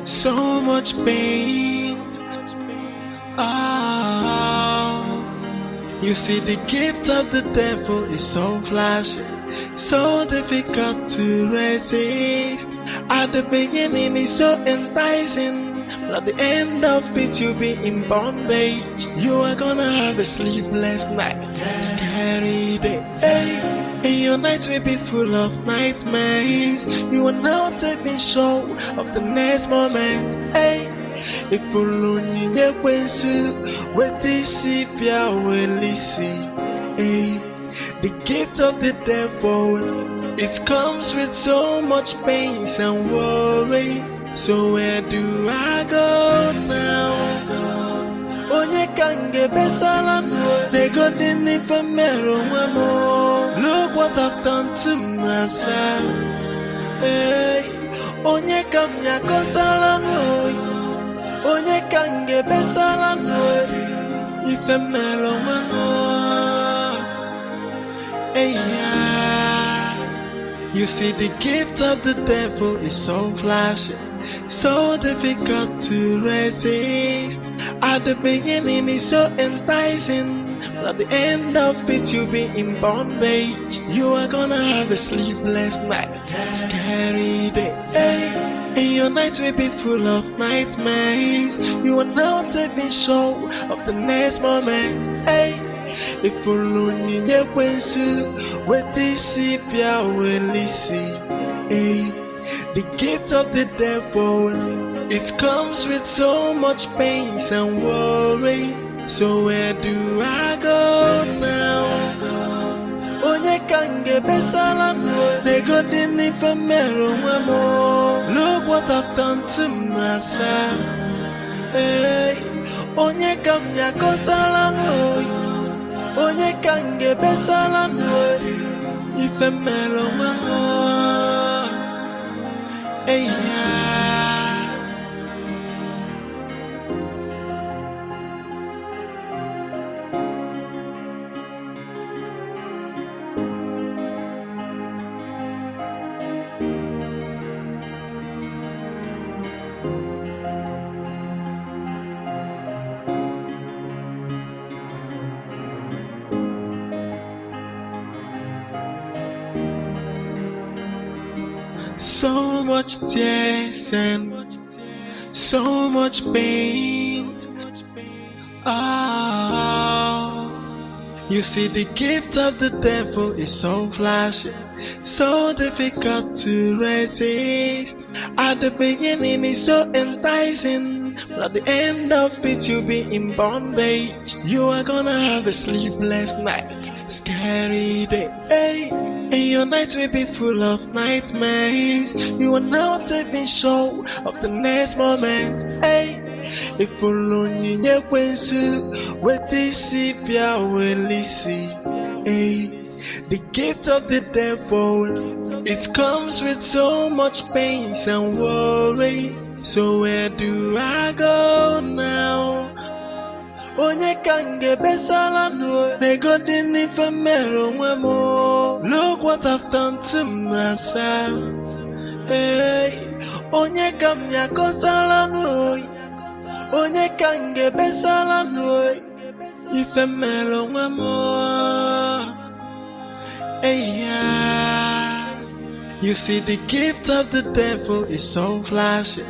so much pain. You see, the gift of the devil is so flashy, so difficult to resist. At the beginning it's so enticing, but at the end of it you'll be in bondage. You are gonna have a sleepless night, scary day, and your night will be full of nightmares. You are not even sure of the next moment. If only you with this will listen. The gift of the devil, it comes with so much pains and worries. So where do I go now? Onye kange besala, they got in if a mirror. Look what I've done to myself. Onye kamya kosala no. Onye kange besala no. If a mirror. You see, the gift of the devil is so flashy, so difficult to resist. At the beginning it's so enticing, but at the end of it you'll be in bondage. You are gonna have a sleepless night, scary day, and your night will be full of nightmares. You are not even sure of the next moment. If only you with this will listen. The gift of the devil, it comes with so much pains and worries. So where do I go now? Onye kange besala, they got in if a mirror. Look what I've done to myself. Onye kamya kosala no. Onye kange besala no. If a mellow so much tears and so much pain. You see, the gift of the devil is so flashy, so difficult to resist. At the beginning it's so enticing, but at the end of it you'll be in bondage. You are gonna have a sleepless night, scary day, and your night will be full of nightmares. You are not even sure of the next moment. If only you with this will listen. The gift of the devil, it comes with so much pains and worries. So where do I go now? Onye kange besala no. They got in if a mirror. Look what I've done to myself. Onye kamya kosala no. Onye kange besala no. If a mellow more. You see, the gift of the devil is so flashy,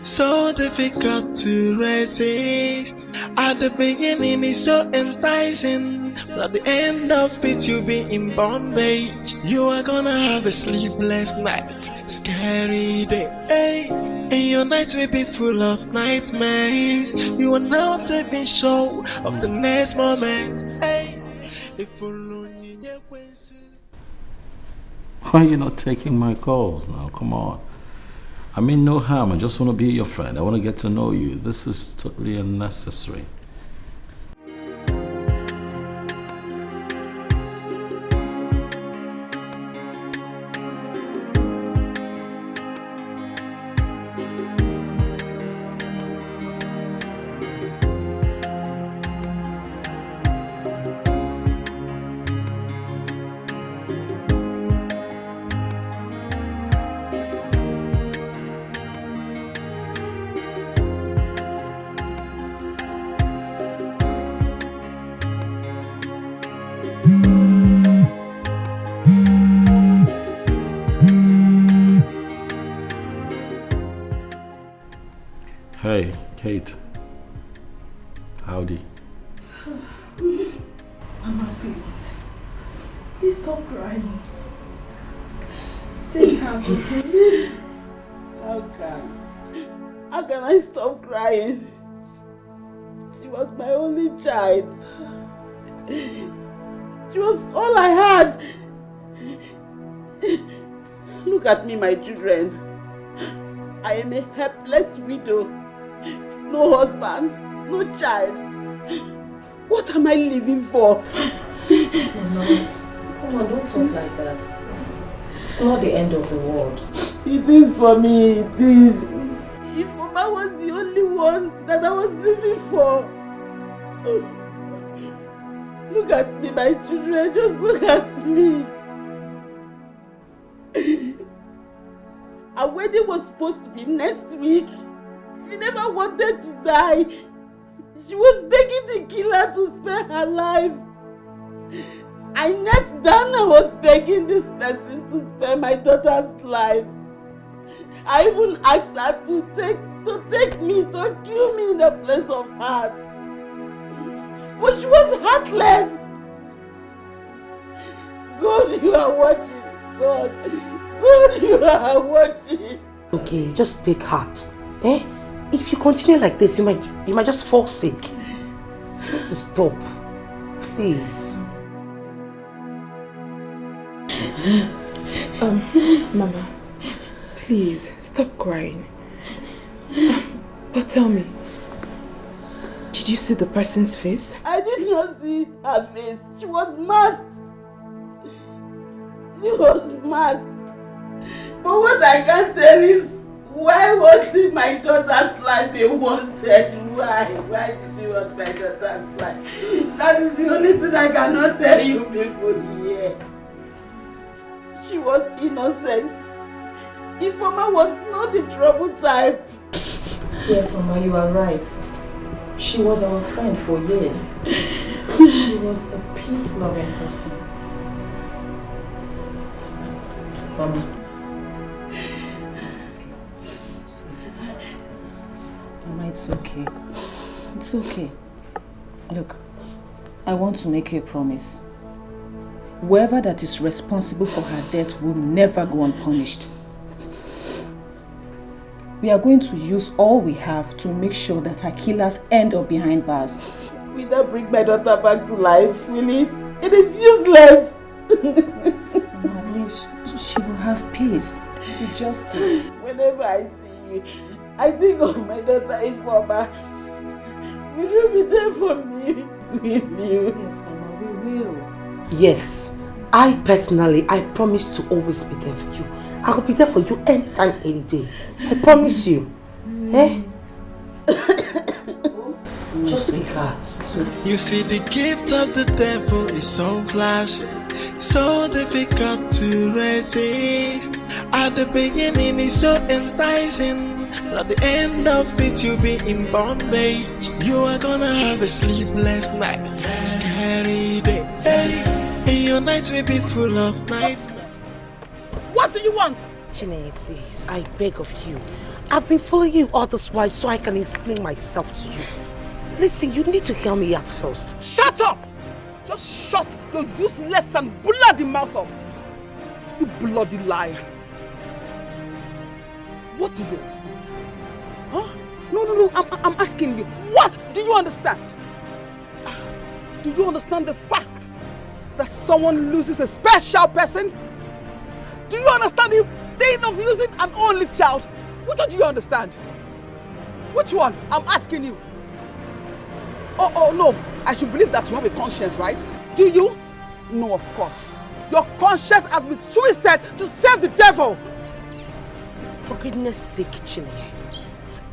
so difficult to resist. At the beginning, it's so enticing, but at the end of it, you'll be in bondage. You are gonna have a sleepless night, scary day, hey. And your night will be full of nightmares. You are not even sure of the next moment, hey. Why are you not taking my calls now? Come on. I mean no harm. I just want to be your friend. I want to get to know you. This is totally unnecessary. Hey, Kate. Howdy. Mama, please. Please stop crying. Take her, okay? How can I stop crying? She was my only child. She was all I had. Look at me, my children. I am a helpless widow. No husband, no child. What am I living for? No, come on, don't talk like that. It's not the end of the world. It is for me, it is. If Mama was the only one that I was living for. Look at me, my children, just look at me. Our wedding was supposed to be next week. She never wanted to die. She was begging the killer to spare her life. I knelt down and was begging this person to spare my daughter's life. I even asked her to take me, to kill me in the place of hers. But she was heartless. God, you are watching. God, you are watching. Okay, just take heart. Eh? If you continue like this, you might just fall sick. You need to stop. Please. Mama, please stop crying. But tell me, did you see the person's face? I did not see her face. She was masked. She was masked. But what I can tell is, why was it my daughter's life they wanted? Why? Why did you want my daughter's life? That is the only thing I cannot tell you people here. She was innocent. If Mama was not the trouble type. Yes, Mama, you are right. She was our friend for years. She was a peace-loving person. Mama. Mama, it's okay. It's okay. Look, I want to make you a promise. Whoever that is responsible for her death will never go unpunished. We are going to use all we have to make sure that her killers end up behind bars. Will that bring my daughter back to life? Will it? It is useless. Mama, at least she will have peace with justice. Whenever I see you, I think of my daughter Ifeoma. Will you be there for me? Will you? Yes, Mama, we will. Yes. I personally, I promise to always be there for you. I will be there for you anytime, any day. I promise you. Eh? Just take heart. You see, the gift of the devil is so flashy, so difficult to resist. At the beginning, it's so enticing. At the end of it, you'll be in bondage. You are gonna have a sleepless night, scary day. Hey. And your night will be full of nightmares. What do you want? Chinenye, please, I beg of you. I've been following you all this while so I can explain myself to you. Listen, you need to hear me out first. Shut up! Just shut your useless and bloody mouth up. You bloody liar. What do you understand? Huh? No, I'm asking you. What do you understand? Do you understand the fact that someone loses a special person? Do you understand the pain of losing an only child? Which one do you understand? Which one? I'm asking you. Oh no, I should believe that you have a conscience, right? Do you? No, of course. Your conscience has been twisted to serve the devil. For goodness sake, Chinenye,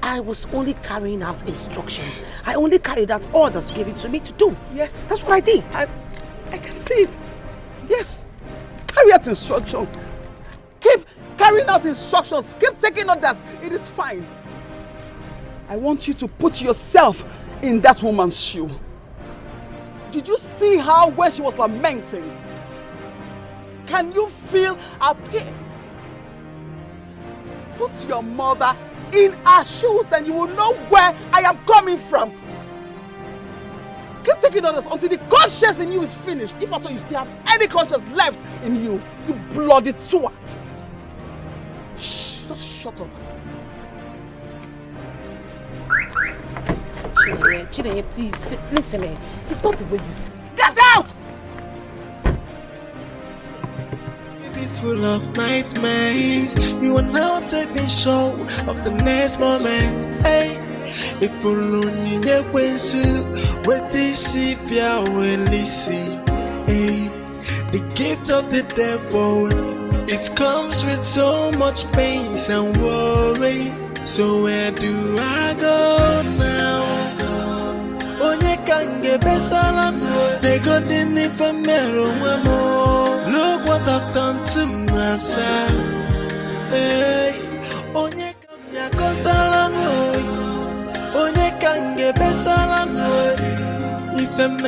I was only carrying out instructions. I only carried out orders given to me to do. Yes. That's what I did. I can see it. Yes. Carry out instructions. Keep carrying out instructions. Keep taking orders. It is fine. I want you to put yourself in that woman's shoe. Did you see how when she was lamenting? Can you feel her pain? Put your mother in her shoes, then you will know where I am coming from. Keep taking orders until the conscience in you is finished. If at all you still have any conscience left in you, you bloody twat. Shh, just shut up. Chinenye, please, listen, it's not the way you see. Get out! Be full of nightmares. You are now taking show of the next moment. Hey, if you lonely, you can see what this is. Hey, the gift of the devil. It comes with so much pain and worries. So where do I go now? Onye kange besala, they got in if I'm look what I've done to myself. Hey, onye kanya kosala no, onye kange besala no, if I'm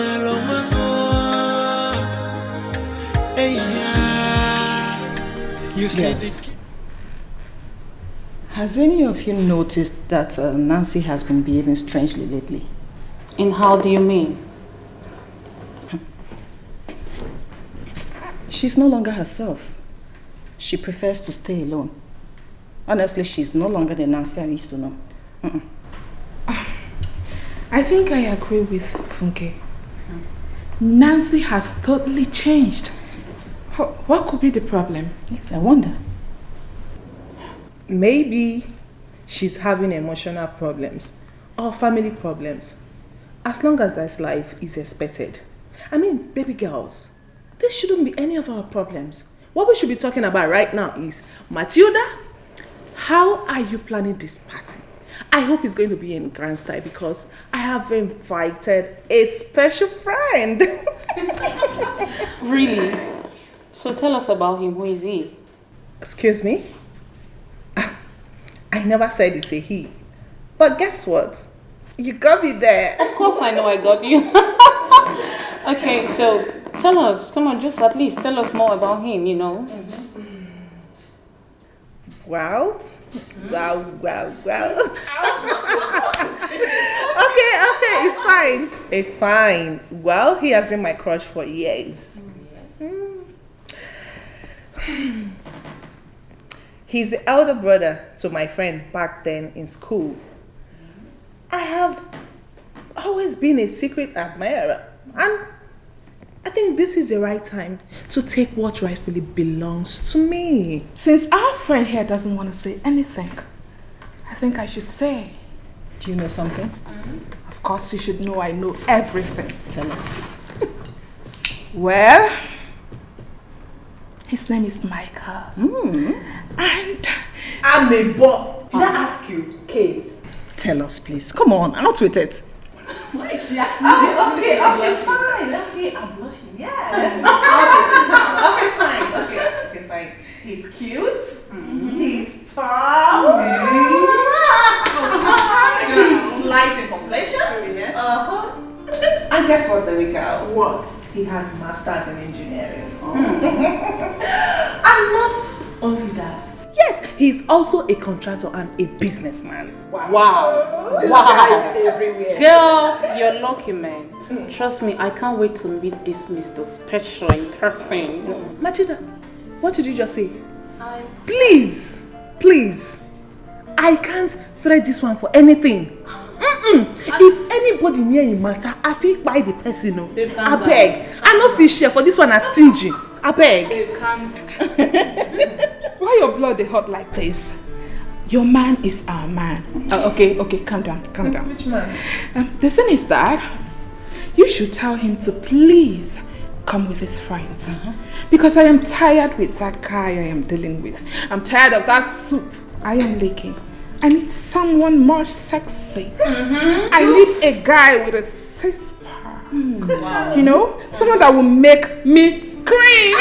hey, you see yes. Has any of you noticed that Nancy has been behaving strangely lately? And how do you mean? She's no longer herself. She prefers to stay alone. Honestly, she's no longer the Nancy I used to know. I think I agree with Funke. Nancy has totally changed. What could be the problem? Yes, I wonder. Maybe she's having emotional problems or family problems. As long as that's life is expected. I mean, baby girls, this shouldn't be any of our problems. What we should be talking about right now is, Matilda, how are you planning this party? I hope it's going to be in grand style because I have invited a special friend. Really? So tell us about him. Who is he? Excuse me? I never said it's a he. But guess what? You got me there. Of course I know I got you. Okay, so tell us. Come on, just at least tell us more about him, you know. Wow. Wow. Okay, it's fine. Well, he has been my crush for years. He's the elder brother to my friend back then in school. I have always been a secret admirer, and I think this is the right time to take what rightfully belongs to me. Since our friend here doesn't want to say anything, I think I should say. Do you know something? Of course you should know I know everything. Tell us. Well, his name is Michael. And I'm a boy. Did I ask you, Kate? Tell us, please. Come on, out with it. Why is she acting this? Okay, fine. Okay, I'm blushing. Yeah. Okay, fine. He's cute. He's tall. He's light in complexion. And guess what, Delika? What? He has masters in engineering. And not only he's also a contractor and a businessman. Wow. This guy is everywhere. Girl, you're lucky, man. Trust me, I can't wait to meet this Mr. Special in person. Machida, what did you just say? Please, please. I can't thread this one for anything. If anybody near him matter, I feel by the person. No. I beg. I no feel share for this one as stingy. I beg. Why your blood is hot like this? Your man is our man. Okay, calm down. Which man? The thing is that you should tell him to please come with his friends. Because I am tired with that guy I am dealing with. I'm tired of that soup I am licking. I need someone more sexy. I need a guy with a six-pack. Wow. You know? Someone that will make me scream.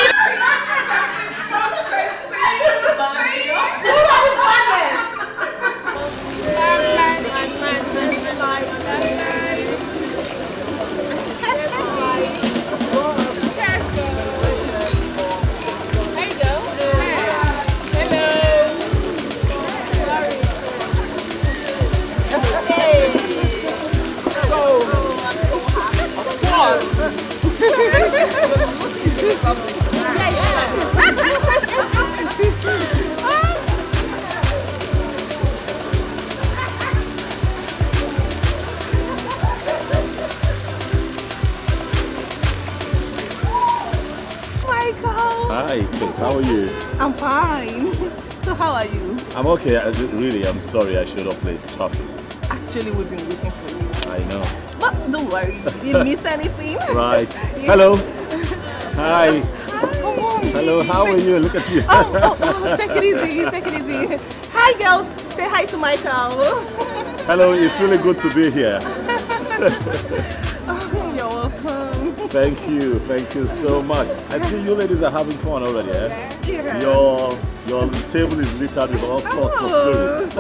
Hi, Chris. How are you? I'm fine. So how are you? I'm okay. I'm sorry. I should have played traffic. Actually, we've been waiting for you. I know. But don't worry, you didn't miss anything. Right. Yeah. Hello. Hi. Come on. Hello. How are you? Look at you. Take it easy. Take it easy. Hi, girls. Say hi to Michael. Hello. It's really good to be here. You're welcome. Thank you. Thank you so much. I see you ladies are having fun already, eh? Yeah. Your table is littered with all sorts of spirits.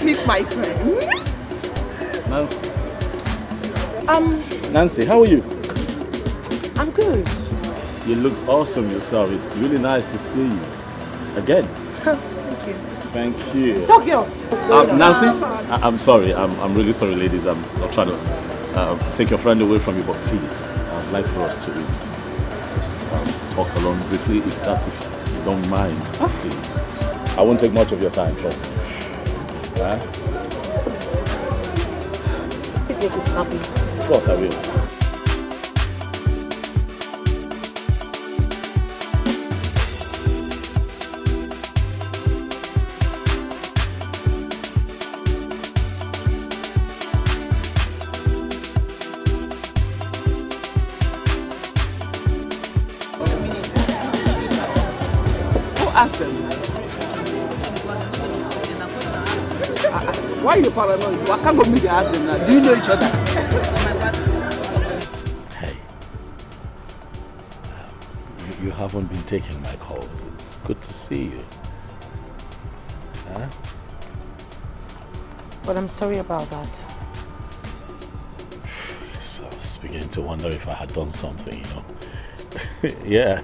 Meet my friend. Nancy. Nancy, how are you? I'm good. You look awesome yourself. It's really nice to see you again. Thank you. Thank you. So girls. Nancy, I'm sorry. I'm really sorry, ladies. I'm not trying to take your friend away from you, but please, I'd like for us to just talk alone briefly, if you don't mind, please. I won't take much of your time, trust me. Please make it snappy. Of course I will. Who asked them? Why are you paranoid? Why can't go meet and ask them now? Do you know each other? Hey, you haven't been taking my calls. It's good to see you. Huh? But I'm sorry about that. So I was beginning to wonder if I had done something, you know. Yeah,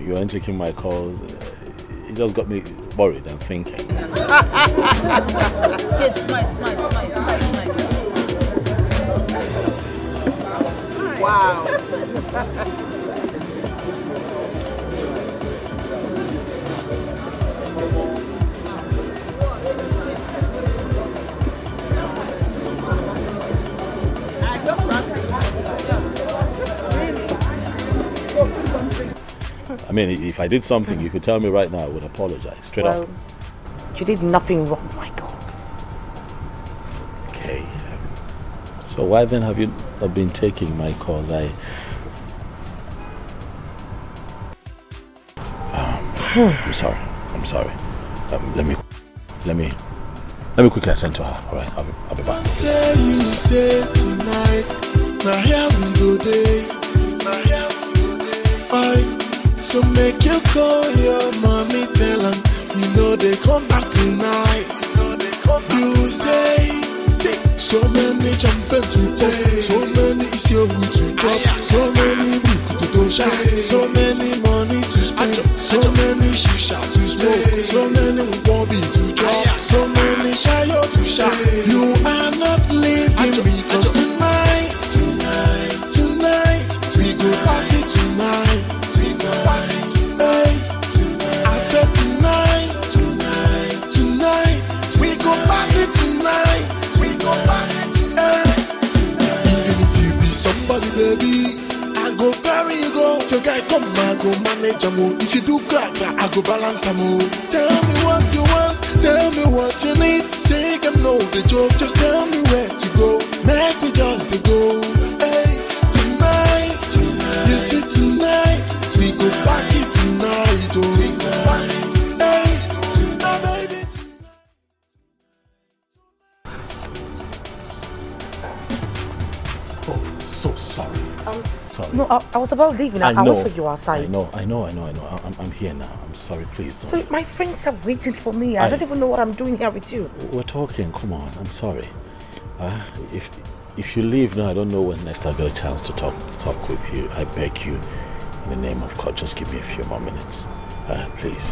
you weren't taking my calls. It just got me worried and thinking. Kid, smile. Wow. I mean, if I did something, you could tell me right now. I would apologize straight up. You did nothing wrong, Michael. Okay. So why then have you not been taking my calls? I'm sorry. Let me quickly attend to her. All right, I'll be back. Tell me, say tonight, now here we go day. So make you call your mommy, tell them, you know they come back tonight. You say, so many champion to play, so many is your way to drop, so many book to do shine, so many money to spend, so many shisha to smoke, so many bobby to drop, so many shayo to shine. You are not living because tonight, we go party tonight. Hey, I said tonight, we go party tonight. We go party tonight. Even if you be somebody, baby, I go carry you go. If your guy come, I go manage a move. If you do crack, I go balance a move. Tell me what you want, tell me what you need. Say them know the joke, just tell me where to go. Make me just to go. Hey, tonight, you see tonight, we go party tonight. Oh, we go party tonight. Hey, baby. So sorry. Sorry. No, I was about leaving. I wait for you outside. I know. I'm here now. I'm sorry, please. So my friends are waiting for me. I don't even know what I'm doing here with you. We're talking. Come on. I'm sorry. If you leave now, I don't know when next I'll get a chance to talk with you. I beg you, in the name of God, just give me a few more minutes. Please.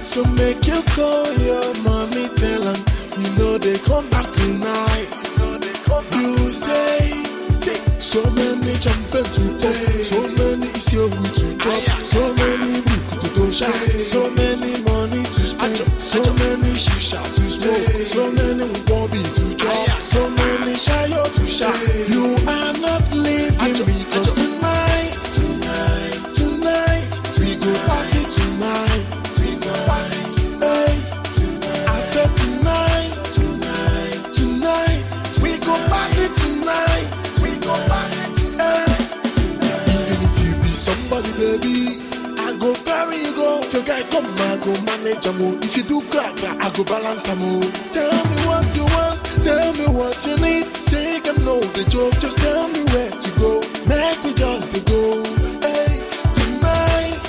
So make you call your mommy, tell them, you know they come back tonight. You say, so many champion to play, so many is your way to drop, so many book to do shine, so many money to spend, so many shisha to smoke, so many bobby to drop, so many shayo to shine. You are not living because tonight, we go party tonight. Hey, I said tonight, we go party tonight. We go party tonight. Even if you be somebody, baby, I go carry you go. If your guy come, I go manage a move. If you do crack, I go balance a move. Tell me what you want, tell me what you need. Say them know the joke, just tell me where to go. Make me just to go. Hey, tonight,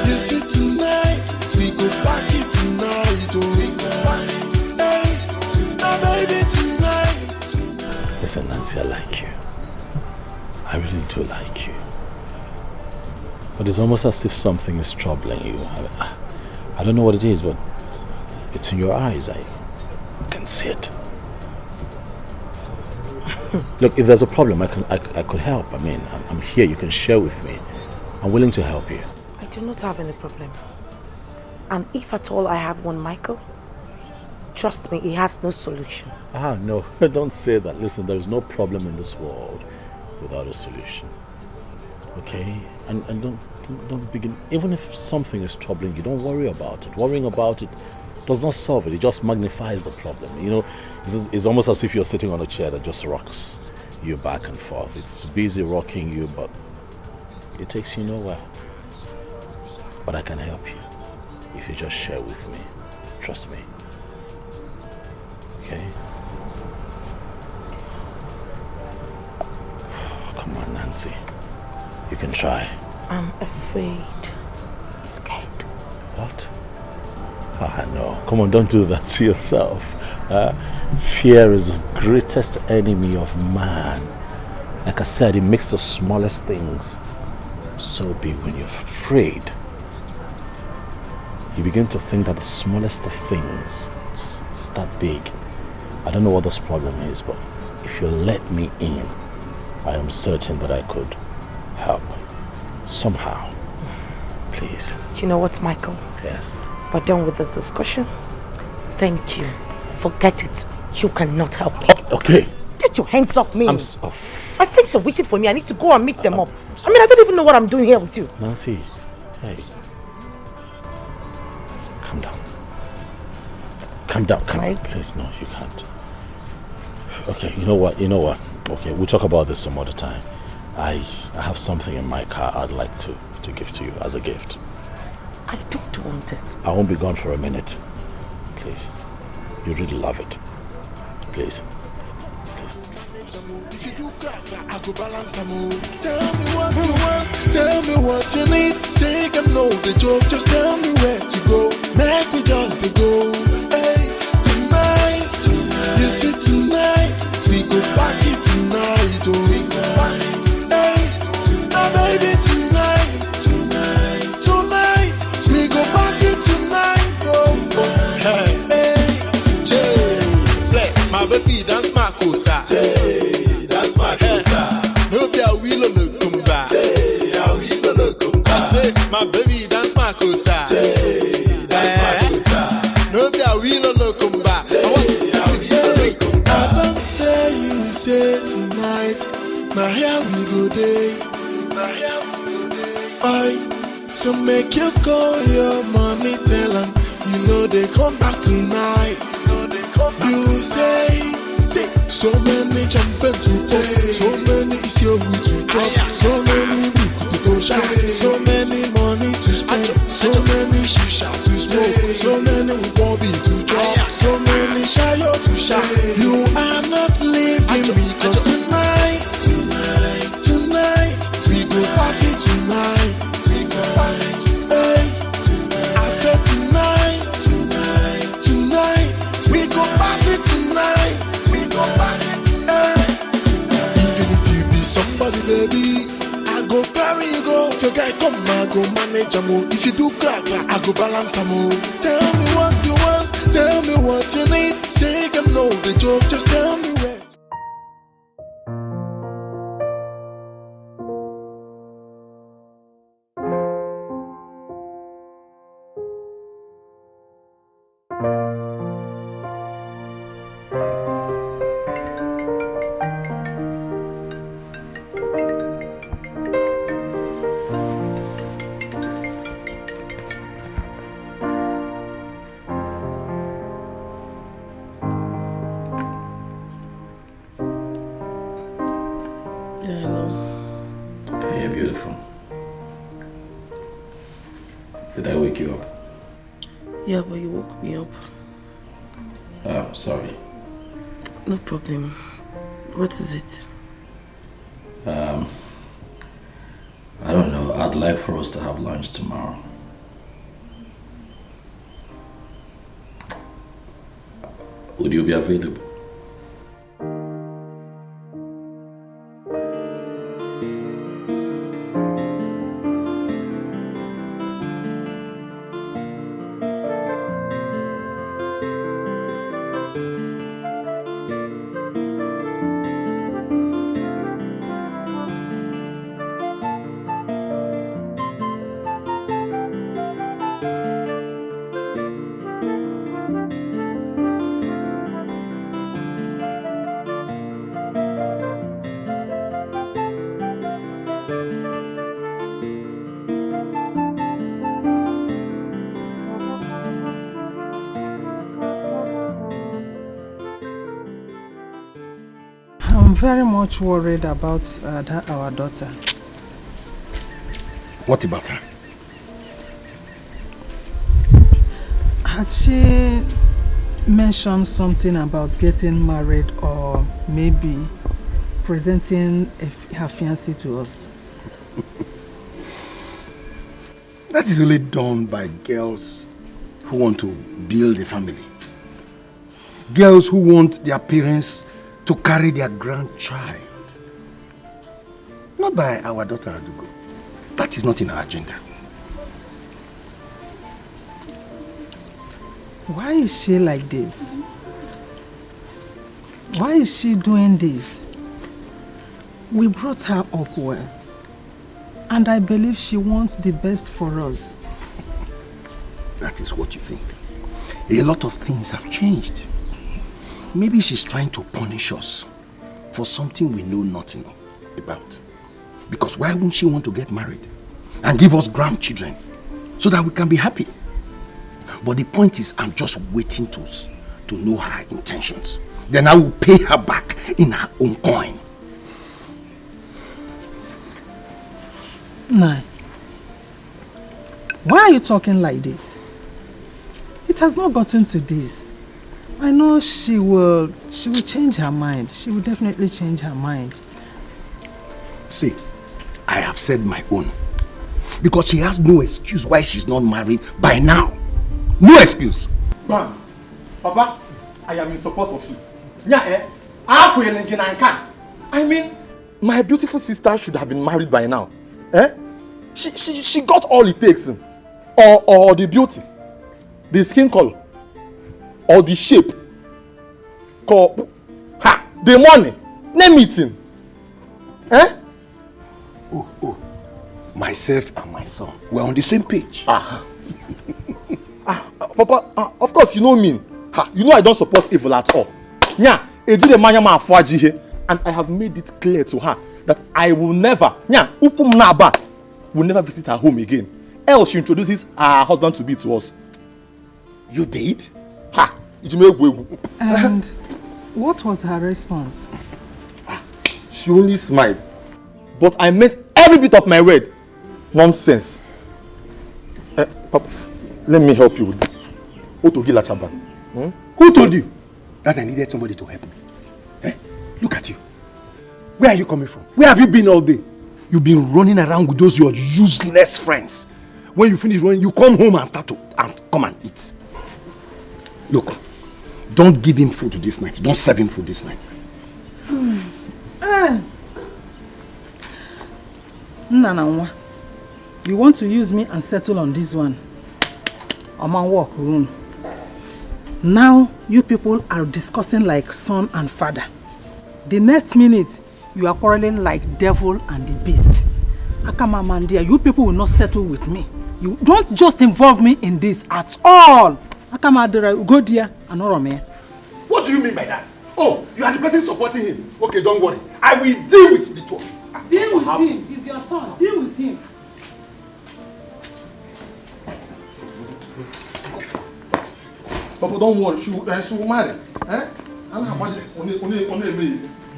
you see tonight, we go party tonight. Oh, we go party tonight. Hey, baby, tonight. Listen, Nancy, I like you. I really do like you. But it's almost as if something is troubling you. I don't know what it is, but it's in your eyes. I can see it. Look, if there's a problem, I could help. I mean, I'm here. You can share with me. I'm willing to help you. I do not have any problem. And if at all I have one, Michael, trust me, it has no solution. No, don't say that. Listen, there's no problem in this world without a solution. Okay? And don't begin. Even if something is troubling you, don't worry about it. Worrying about it does not solve it. It just magnifies the problem. You know, it's almost as if you're sitting on a chair that just rocks you back and forth. It's busy rocking you, but it takes you nowhere. But I can help you if you just share with me. Trust me. Okay? Come on, Nancy. You can try. I'm afraid. Scared. What? No. Come on, don't do that to yourself. Fear is the greatest enemy of man. Like I said, it makes the smallest things so big. When you're afraid, you begin to think that the smallest of things is that big. I don't know what this problem is, but if you let me in, I am certain that I could help. Somehow. Please. Do you know what, Michael? Yes. We're done with this discussion. Thank you. Forget it. You cannot help me. Okay. Get your hands off me. My friends are waiting for me. I need to go and meet them up. I mean, I don't even know what I'm doing here with you. Nancy, hey. Calm down. Calm down. Please, no, you can't. Okay, you know what? Okay, we'll talk about this some other time. I have something in my car I'd like to give to you as a gift. I don't want it. I won't be gone for a minute. Please. You really love it. Please. If you do crack, I go balance some more. Tell me what you want, tell me what you need. Say them know the joke, just tell me where to go. Make me just to go. Hey, tonight, you see tonight, we go party tonight, oh. Hey, my baby tonight, we go party tonight, oh. Hey, Jay, play, my baby dance my cosa. Jay, dance my cosa. No be a wheel on the kumba. Jay, a wheel on the kumba. I say, my baby dance my cosa. Jay, dance my cosa. No be a wheel on the kumba. I want to I don't tell you, say tonight, my hair we go day, my hair we go day. Oi, so make you call your mommy, tell them, you know they come back tonight. You say, so many champions to play, so many is your way to drop, so many people to shine, so many money to spend, so many shisha to smoke, so many bobby to drop, so many shayo to shine. You are not leaving because tonight, we go party tonight. Hey, I said tonight, we go party tonight. We go party tonight. Even if you be somebody, baby, I go carry you go. If your guy come, I go manage am. If you do crack, I go balance am. Tell me what you want, tell me what you need. Say them know the joke, just tell me where. Did I wake you up? Yeah, but you woke me up. Oh, sorry. No problem. What is it? I don't know. I'd like for us to have lunch tomorrow. Would you be available? I'm very much worried about our daughter. What about her? Had she mentioned something about getting married or maybe presenting her fiancé to us? That is only done by girls who want to build a family. Girls who want their parents to carry their grandchild. Not by our daughter Adugo. That is not in our agenda. Why is she like this? Why is she doing this? We brought her up well. And I believe she wants the best for us. That is what you think. A lot of things have changed. Maybe she's trying to punish us for something we know nothing about. Because why wouldn't she want to get married and give us grandchildren so that we can be happy? But the point is, I'm just waiting to know her intentions. Then I will pay her back in her own coin. Nai, why are you talking like this? It has not gotten to this. I know she will change her mind. She will definitely change her mind. See, I have said my own. Because she has no excuse why she's not married by now. No excuse. Bam. Papa, I am in support of you. I mean, my beautiful sister should have been married by now. She got all it takes. Or the beauty, the skin color, or the shape, the money, name it. Oh, myself and my son, we're on the same page. Papa, of course you know me. You know I don't support evil at all. And I have made it clear to her that I will never, will never visit her home again. Else she introduces her husband to be to us. You did? And what was her response? She only smiled. But I meant every bit of my word. Nonsense. Papa, let me help you with this. Who told you that I needed somebody to help me? Look at you. Where are you coming from? Where have you been all day? You've been running around with those your useless friends. When you finish running, you come home and come and eat. Look, don't give him food this night. Don't serve him food this night. Nana, you want to use me and settle on this one? I'm on work room. Now you people are discussing like son and father. The next minute, you are quarreling like devil and the beast. Akamamandia, you people will not settle with me. You don't just involve me in this at all. Akamadera, go there and Orome. What do you mean by that? Oh, you are the person supporting him. Okay, don't worry. I will deal with the two of you. Deal with him. He's your son. Deal with him. Papa, don't worry. She will marry.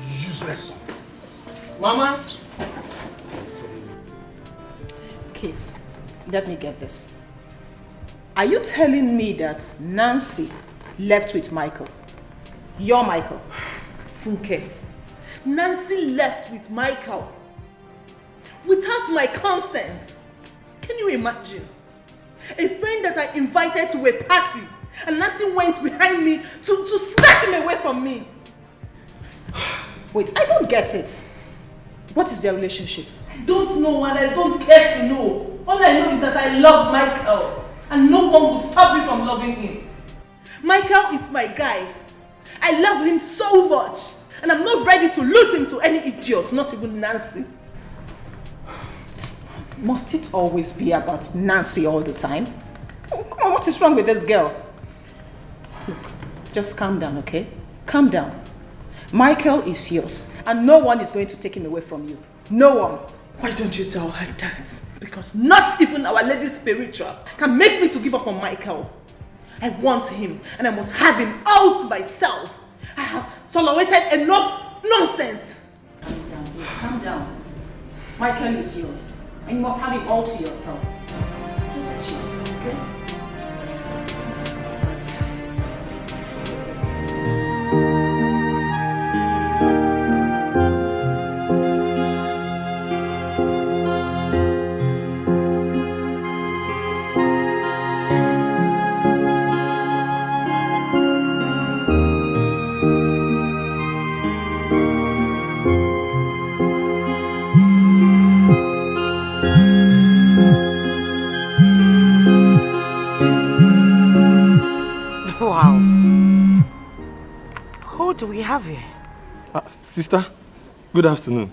Useless son. Mama. Kate, let me get this. Are you telling me that Nancy left with Michael? Your Michael? Funke. Nancy left with Michael without my consent. Can you imagine? A friend that I invited to a party and Nancy went behind me to snatch him away from me. Wait, I don't get it. What is their relationship? I don't know and I don't care to know. All I know is that I love Michael and no one will stop me from loving him. Michael is my guy. I love him so much and I'm not ready to lose him to any idiot, not even Nancy. Must it always be about Nancy all the time? Oh, come on, what is wrong with this girl? Look, just calm down, okay? Calm down. Michael is yours and no one is going to take him away from you. No one. Why don't you tell her that? Because not even Our Lady Spiritual can make me to give up on Michael. I want him and I must have him all to myself. I have tolerated enough nonsense. Calm down, dear. Calm down. Michael is yours and you must have him all to yourself. Just chill, okay? Wow. Who do we have here? Sister, good afternoon.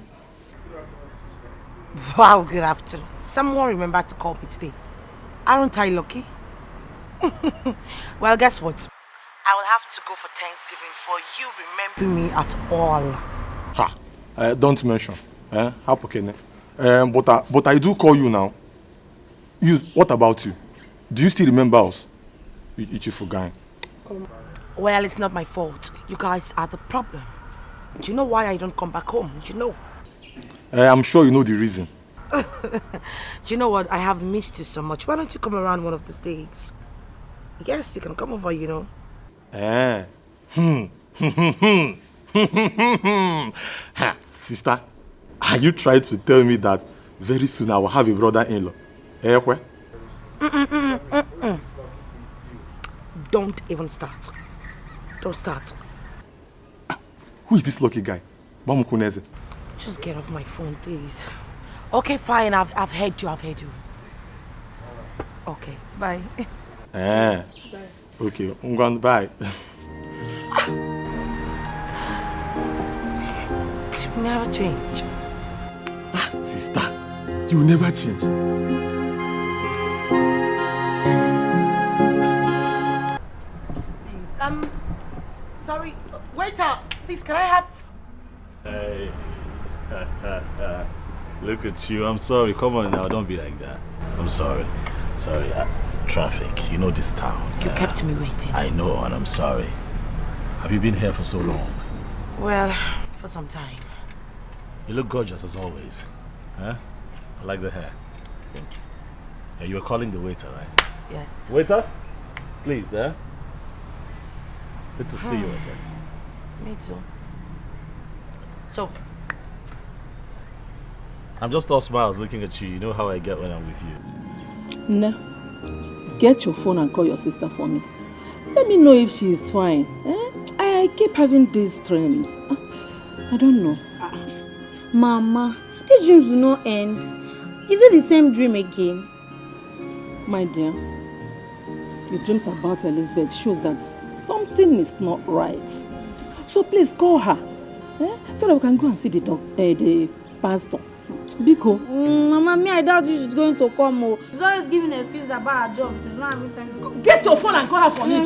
Wow, good afternoon. Someone remembered to call me today. Aren't I lucky? Well, guess what? I will have to go for Thanksgiving for you remembering me at all. Don't mention. How can but I do call you now. What about you? Do you still remember us? You guy. Well, it's not my fault. You guys are the problem. Do you know why I don't come back home? You know. I'm sure you know the reason. Do you know what? I have missed you so much. Why don't you come around one of these days? Yes, you can come over, you know. Ha, sister, are you trying to tell me that very soon I will have a brother-in-law? Where? Don't even start. Don't start. Who is this lucky guy? Bamukuneze. Just get off my phone, please. Okay, fine. I've heard you. Okay, bye. Bye. Okay, I'm going bye. You never change. Sister, you will never change. Please, sorry. Waiter, please, can I have... Hey. Look at you. I'm sorry. Come on now. Don't be like that. I'm sorry. Sorry. Traffic. You know this town. You kept me waiting. I know, and I'm sorry. Have you been here for so long? Well, for some time. You look gorgeous as always. Huh? I like the hair. Thank you. Yeah, you were calling the waiter, right? Yes. Waiter? Please, Good to see you again. Me too. So? I'm just all smiles looking at you. You know how I get when I'm with you. Nah. Get your phone and call your sister for me. Let me know if she is fine. I keep having these dreams. I don't know. Mama, these dreams do not end. Is it the same dream again? My dear, the dreams about Elizabeth shows that something is not right. So please call her, so that we can go and see the pastor. Biko. Mama, me, I doubt she's going to come. She's always giving excuses about her job. She's not having time. Get your phone and call her for me.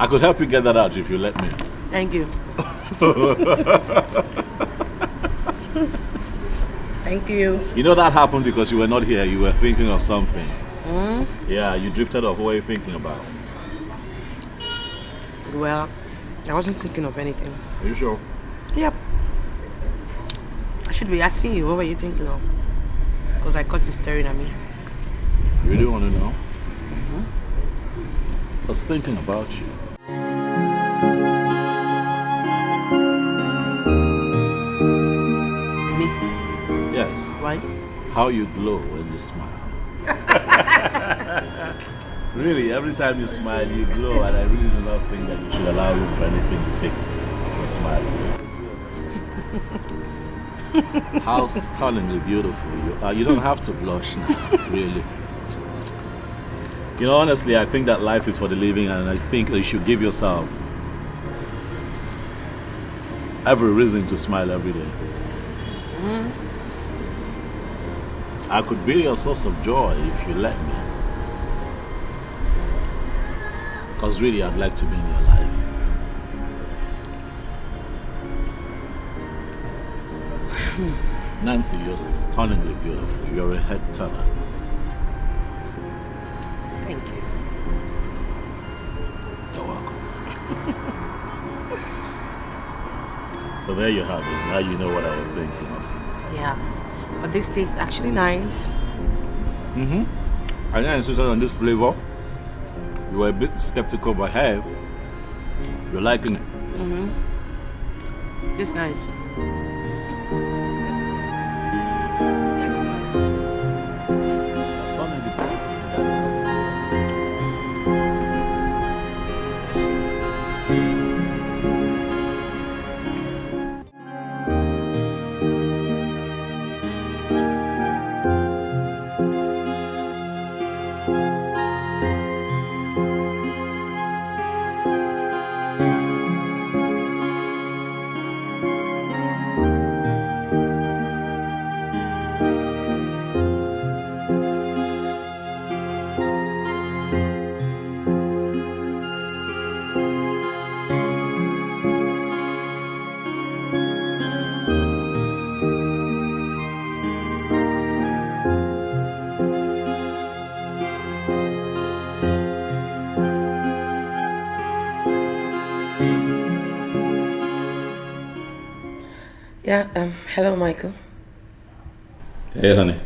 I could help you get that out if you let me. Thank you. Thank you. You know that happened because you were not here. You were thinking of something. Mm? Yeah, you drifted off. What were you thinking about? Well, I wasn't thinking of anything. Are you sure? Yep. I should be asking you, what were you thinking of? Because I caught you staring at me. You really want to know? Mm-hmm. I was thinking about you. Me? Yes. Why? How you glow when you smile. Really, every time you smile, you glow, and I really do not think that you should allow room for anything to take your smile away. How stunningly beautiful you are. You don't have to blush now, really. You know, honestly, I think that life is for the living, and I think that you should give yourself every reason to smile every day. Mm. I could be your source of joy if you let me. Because really, I'd like to be in your life. Nancy, you're stunningly beautiful. You're a head turner. Thank you. You're welcome. So there you have it. Now you know what I was thinking of. Yeah. But this tastes actually nice. Mm-hmm. I insisted on this flavor. You were a bit skeptical, but hey, you're liking it. This nice. Yeah, hello, Michael. Hey, honey.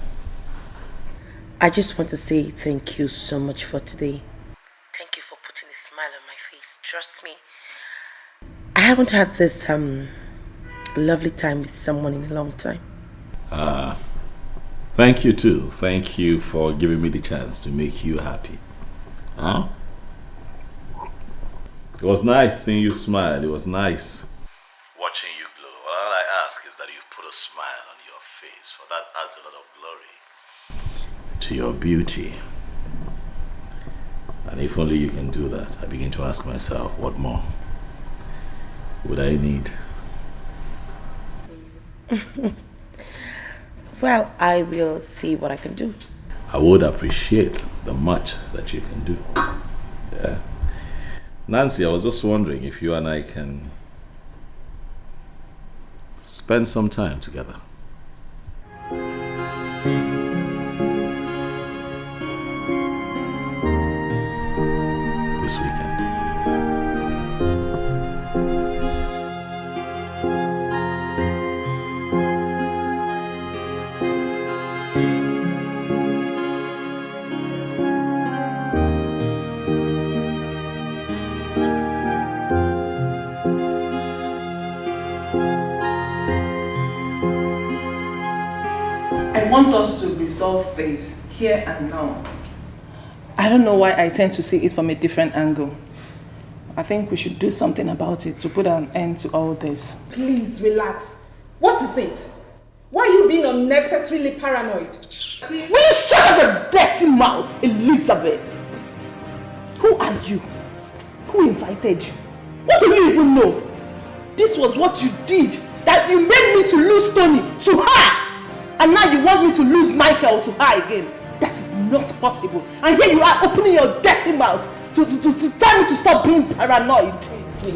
I just want to say thank you so much for today. Thank you for putting a smile on my face. Trust me, I haven't had this lovely time with someone in a long time. Thank you too. Thank you for giving me the chance to make you happy. Huh? It was nice seeing you smile. It was nice watching you glow. All I ask is that you put a smile on your face, for that adds a lot of glory to your beauty. And if only you can do that, I begin to ask myself, what more would I need? Well, I will see what I can do. I would appreciate the much that you can do. Yeah. Nancy, I was just wondering if you and I can spend some time together. This weekend. I want us to resolve this here and now. I don't know why I tend to see it from a different angle. I think we should do something about it to put an end to all this. Please relax. What is it? Why are you being unnecessarily paranoid? Will you shut up your dirty mouth, Elizabeth? Who are you? Who invited you? What do you even know? This was what you did, that you made me to lose Tony to her. And now you want me to lose Michael to her again. That is not possible. And here you are opening your dirty mouth to tell me to stop being paranoid. Wait,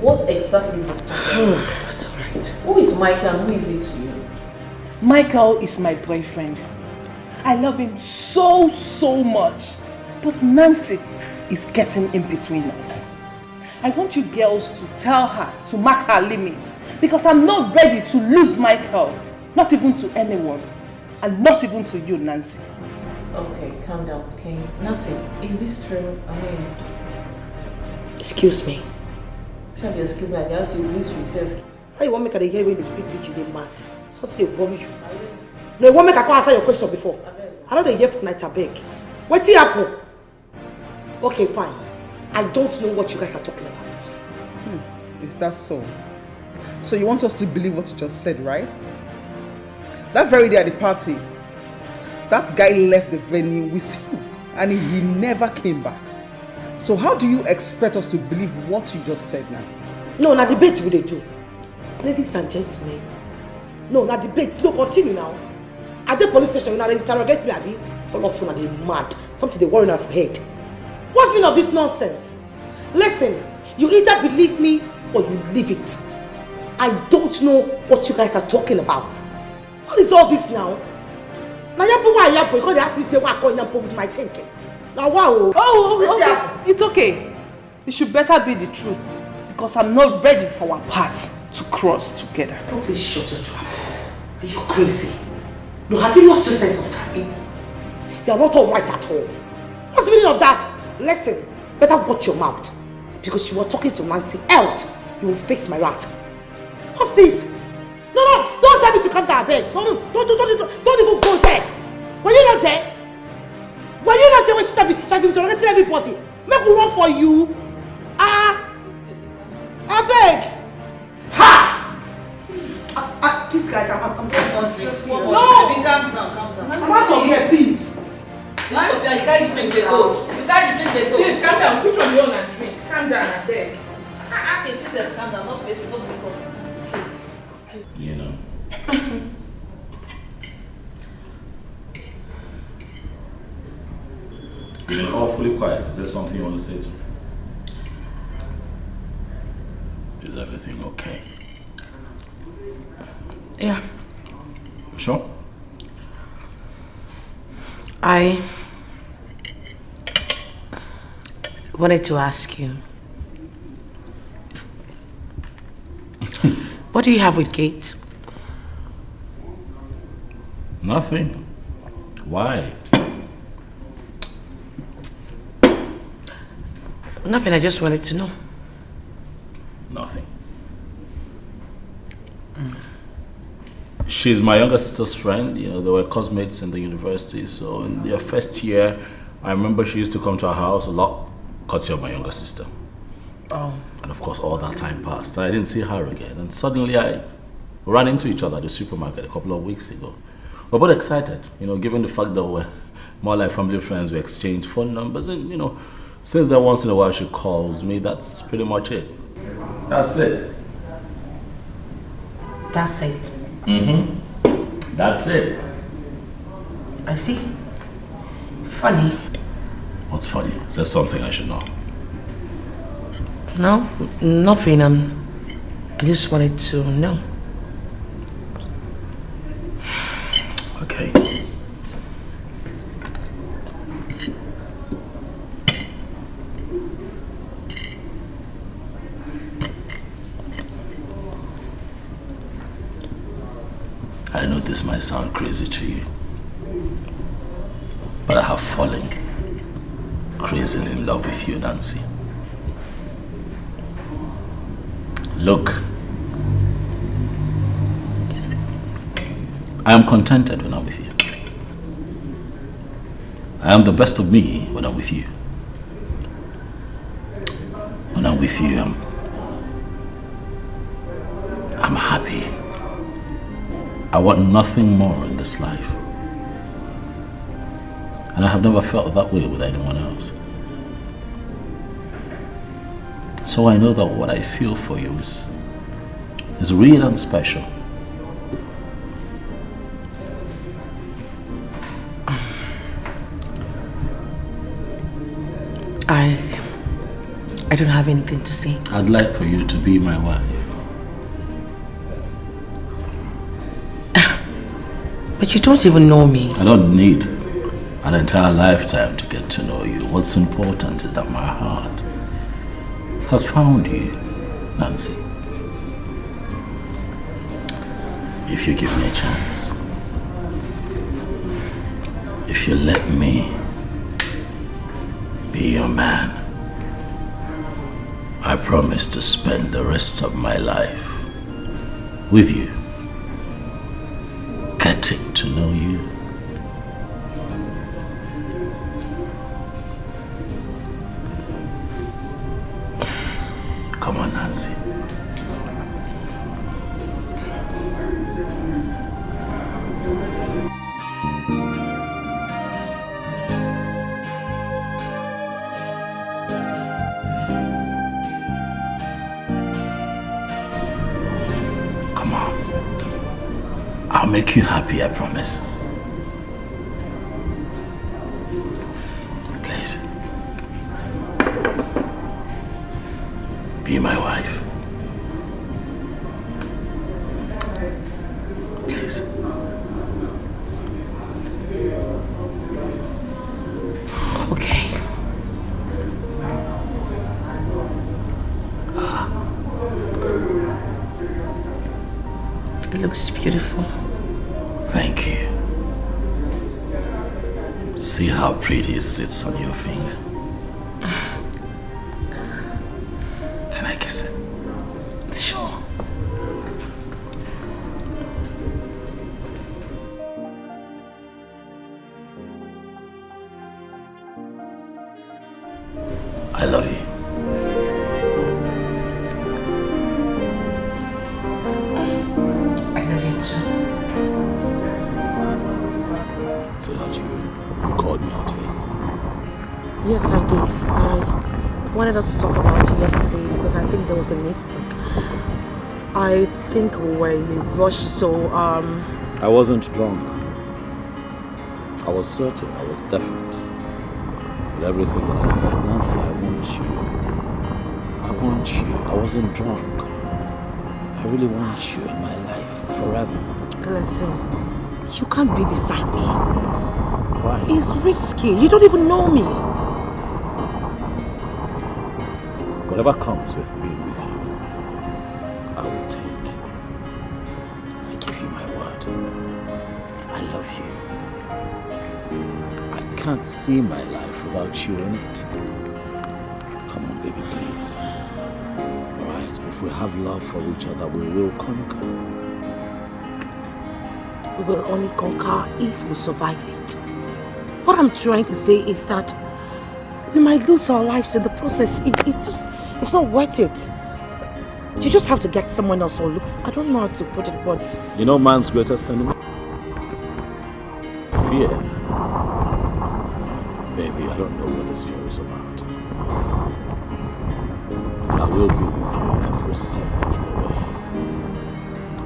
what exactly is it? It's alright. Who is Michael and who is it to you? Michael is my boyfriend. I love him so much. But Nancy is getting in between us. I want you girls to tell her to mark her limits, because I'm not ready to lose Michael. Not even to anyone. And not even to you, Nancy. Okay, calm down, okay? Nancy, is this true? I mean... Excuse me. Shall excuse me, I just use this true. Says... How you want me to hear when they speak bitch, they mad? Something they promise you. No, you want me to answer your question before? I know they hear for night, I beg. What's the apple? Okay, fine. I don't know what you guys are talking about. Is that so? So you want us to believe what you just said, right? That very day at the party, that guy left the venue with you and he never came back. So how do you expect us to believe what you just said now? No, now debate will they do. Ladies and gentlemen. No, now debate. No, continue now. At the police station, you now interrogate me, Abby. All of you are they mad. Something they worrying off head. What's the meaning of this nonsense? Listen, you either believe me or you leave it. I don't know what you guys are talking about. What is all this now? Now why you because they ask me say why I call Yampo with my thinking. Now wow. Oh, okay. It's okay. It should better be the truth, because I'm not ready for our paths to cross together. Oh, please shut your trap. Are you crazy? No, have you lost your sense of timing? You are not all right at all. What's the meaning of that? Listen, better watch your mouth, because you were talking to Nancy else you will face my wrath. What's this? No, don't tell me to come down, I beg. Don't even go there. Were you not there? Were you not there when she said be tolerating everybody? Make we run for you. I beg. Ha! Please guys, I'm going on. No! Baby, calm down. I'm out of here, please. You can't drink the goat. Babe, calm down. Put on your own and drink. Calm down, I beg. Okay, Jesus, calm down. Not face, not because kids. You know. You've been awfully quiet. Is there something you want to say to me? Is everything okay? Yeah. Sure? I wanted to ask you, what do you have with Gates? Nothing. Why? Nothing, I just wanted to know. Nothing. She's my younger sister's friend. You know, they were classmates in the university. So in their first year, I remember she used to come to our house a lot, courtesy of my younger sister. Oh. And of course, all that time passed. I didn't see her again. And suddenly I ran into each other at the supermarket a couple of weeks ago. We're both excited, you know, given the fact that we're more like family friends. We exchanged phone numbers. And, you know, since then, once in a while she calls me. That's pretty much it. That's it. That's it. Mm-hmm. That's it. I see. Funny. What's funny? Is there something I should know? No, nothing. I just wanted to know. Okay. I know this might sound crazy to you, but I have fallen crazily in love with you, Nancy. Look, I am contented when I'm with you. I am the best of me when I'm with you. When I'm with you, I'm happy. I want nothing more in this life. And I have never felt that way with anyone else. So I know that what I feel for you is real and special. I don't have anything to say. I'd like for you to be my wife. But you don't even know me. I don't need an entire lifetime to get to know you. What's important is that my heart has found you, Nancy. If you give me a chance, if you let me be your man, I promise to spend the rest of my life with you, getting to know you. Come on, Nancy. Come on. I'll make you happy, I promise. Please. Be my wife. Please. Okay. It looks beautiful. Thank you. See how pretty it sits on your finger. Can I kiss it? I love you. I love you too. So that you called me out here. Yes, I did. I wanted us to talk about it yesterday because I think there was a mistake. I think we were in a rush, so I wasn't drunk. I was certain, I was definite. With everything that I said, Nancy, I want you. I want you. I wasn't drunk. I really want you in my life forever. Listen, you can't be beside me. Why? It's risky. You don't even know me. Whatever comes with being with you, I will take. I give you my word. I love you. I can't see my life without you in it. Come on, baby, please. Alright, if we have love for each other, we will conquer. We will only conquer if we survive it. What I'm trying to say is that we might lose our lives in the process. It's not worth it. You just have to get someone else or look. I don't know how to put it, but You know man's greatest enemy? Fear. Baby, I don't know what this fear is about. But I will be with you every step of the way.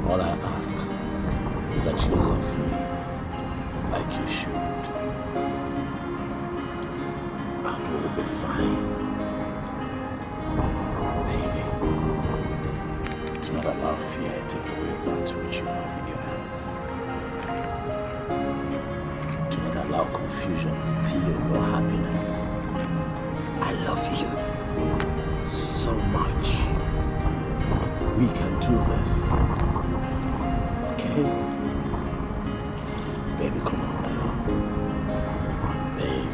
All I ask is that you love me like you should. And we'll be fine. Baby, do not allow fear to take away that which you have in your hands. Do not allow confusion steal your happiness. I love you so much. We can do this. Okay? Baby, come on now. Babe.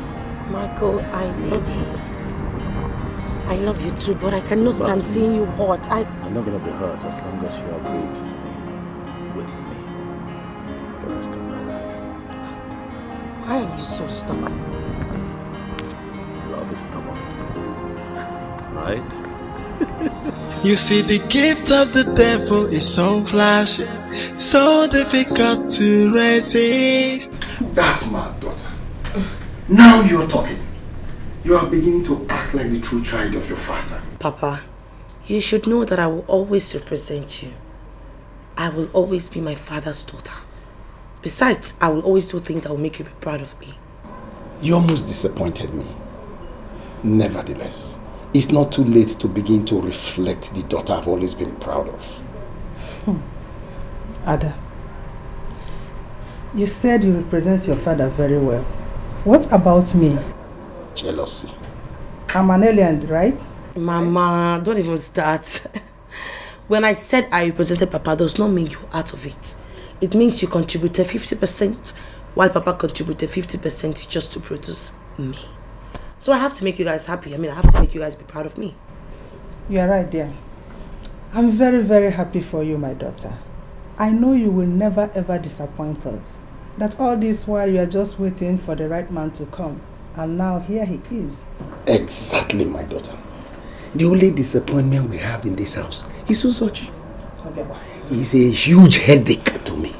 Michael, I love you. I love you too, but I cannot stand seeing you hurt. I'm not gonna be hurt as long as you agree to stay with me for the rest of my life. Why are you so stubborn? Love is stubborn. Right? You see, the gift of the devil is so flashy, so difficult to resist. That's my daughter. Now you're talking. You are beginning to act like the true child of your father. Papa, you should know that I will always represent you. I will always be my father's daughter. Besides, I will always do things that will make you be proud of me. You almost disappointed me. Nevertheless, it's not too late to begin to reflect the daughter I've always been proud of. Ada, you said you represent your father very well. What about me? Jealousy. I'm an alien, right? Mama, don't even start. When I said I represented Papa, does not mean you're out of it. It means you contributed 50%, while Papa contributed 50% just to produce me. So I have to make you guys happy. I have to make you guys be proud of me. You're right, dear. I'm very, very happy for you, my daughter. I know you will never ever disappoint us. That all this while you are just waiting for the right man to come. And now here he is. Exactly, my daughter. The only disappointment we have in this house is Uzochi. He's a huge headache to me.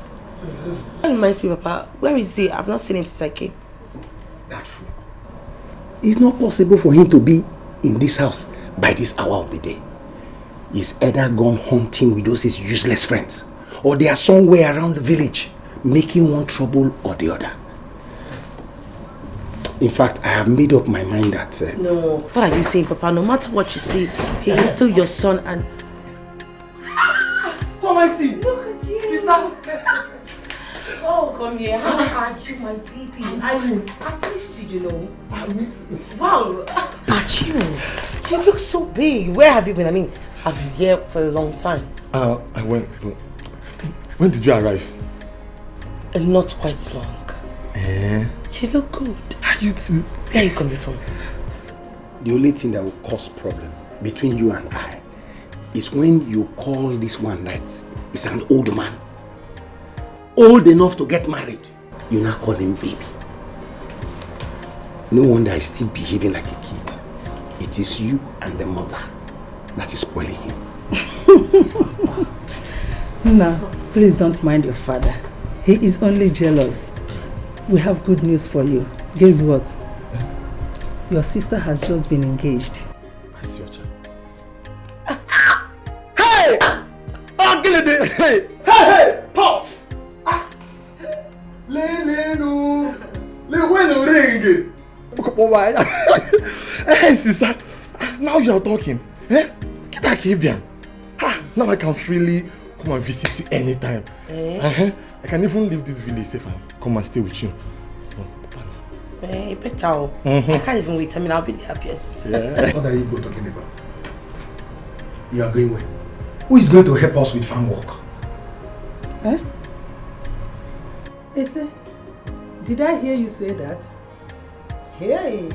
That reminds me, Papa, where is he? I've not seen him since I came. That fool. It's not possible for him to be in this house by this hour of the day. He's either gone hunting with those his useless friends, or they are somewhere around the village, making one trouble or the other. In fact, I have made up my mind that... No, what are you saying, Papa? No matter what you say, he is still your son and... Come and see! Look at you! Sister! Oh, come here. How are you, my baby? I've missed you, you know. I miss you. Wow! At you! You look so big. Where have you been? I've been here for a long time. I went... When did you arrive? Not quite long. Eh? You look good. You too. Where are you coming from? The only thing that will cause problem between you and I is when you call this one that is an old man. Old enough to get married. You now call him baby. No wonder he's still behaving like a kid. it is you and the mother that is spoiling him. No, please don't mind your father. He is only jealous. We have good news for you. Guess what? Your sister has just been engaged. I see your child. Hey! Hey! Hey! Puff! Le ring. Hey, sister. Now you are talking. Eh? Get that Caribbean. Now I can freely come and visit you anytime. I can even leave this village safe and come and stay with you. Better. I can't even wait. I mean, I'll be the happiest. Yeah. What are you both talking about? You are going where? Who is going to help us with farm work? Eh? Ese, did I hear you say that? Hey,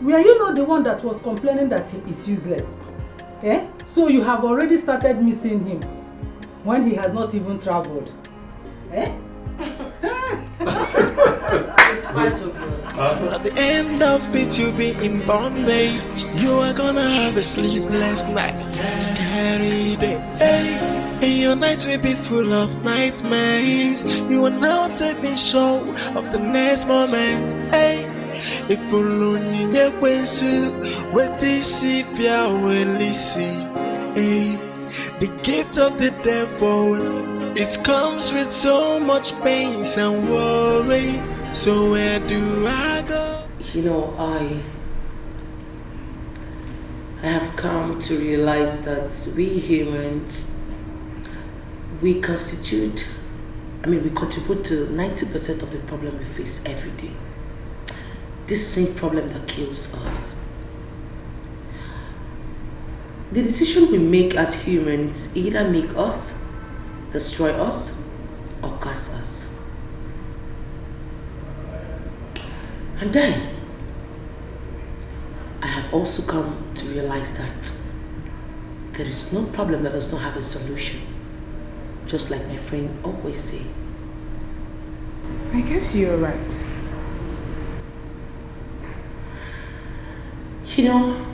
were you not the one that was complaining that he is useless? Eh? So you have already started missing him when he has not even traveled. Eh? At the end of it, you'll be in bondage. You are gonna have a sleepless night, scary day. Hey, and your night will be full of nightmares. You are now taking show of the next moment. Hey, if you learn your question, what this is, will listen. Hey, the gift of the devil. It comes with so much pain and worries. So where do I go? You know, I have come to realize that we humans, we contribute to 90% of the problem we face every day. This same problem that kills us. The decision we make as humans either make us, destroy us, or curse us. And then, I have also come to realize that there is no problem that does not have a solution. Just like my friend always say. I guess you're right. You know,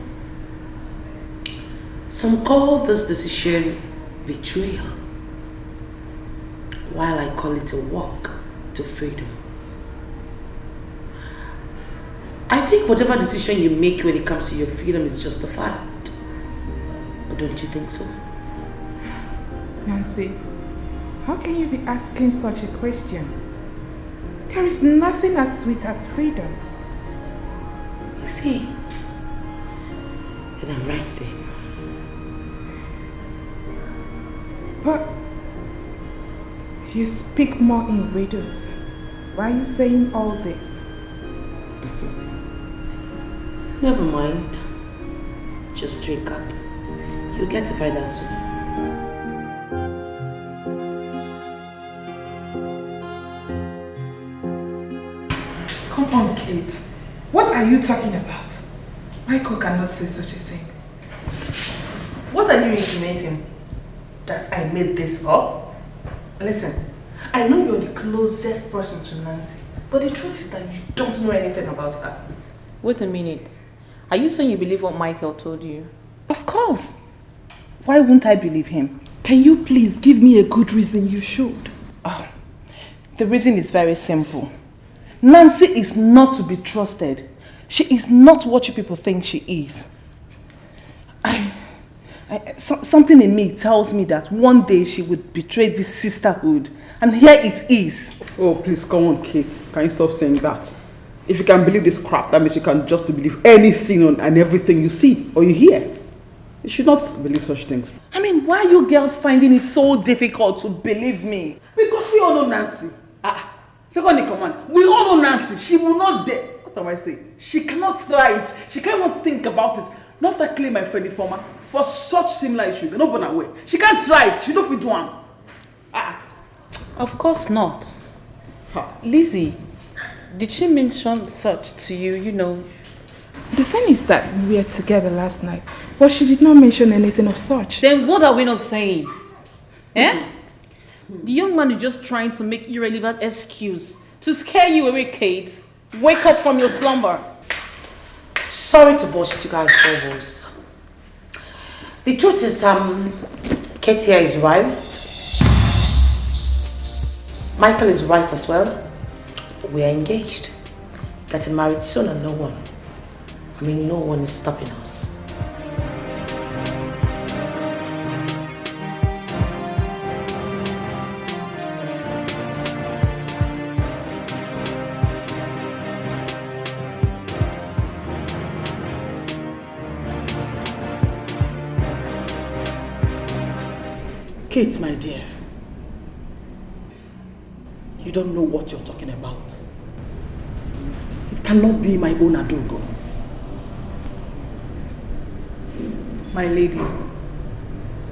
some call this decision betrayal, while I call it a walk to freedom. I think whatever decision you make when it comes to your freedom is justified. Or don't you think so? Nancy, how can you be asking such a question? There is nothing as sweet as freedom. You see, and I'm right there. But you speak more in riddles. Why are you saying all this? Never mind. Just drink up. You'll get to find out soon. Come on, Kate. What are you talking about? Michael cannot say such a thing. What are you insinuating? That I made this up? Listen, I know you're the closest person to Nancy, but the truth is that you don't know anything about her. Wait a minute. Are you saying you believe what Michael told you? Of course. Why wouldn't I believe him? Can you please give me a good reason you should? Oh, the reason is very simple. Nancy is not to be trusted. She is not what you people think she is. Something in me tells me that one day she would betray this sisterhood, and here it is. Oh, please, come on, Kate. Can you stop saying that? If you can believe this crap, that means you can just believe anything and everything you see or you hear. You should not believe such things. I mean, why are you girls finding it so difficult to believe me? Because we all know Nancy. Second in command, we all know Nancy. She will not dare. What am I saying? She cannot try it. She can't even think about it. Not after killing my friend Informer for such similar issues. They're not born away. She can't try it. She don't fit one. Of course not. Lizzie, did she mention such to you, you know? The thing is that we were together last night, but she did not mention anything of such. Then what are we not saying? Eh? The young man is just trying to make irrelevant excuse to scare you away, Kate. Wake up from your slumber. Sorry to burst you guys' bubbles. The truth is, Katia is right. Michael is right as well. We are engaged. Getting married soon and no one is stopping us. Kate, my dear, you don't know what you're talking about. It cannot be my own Adugo. My lady,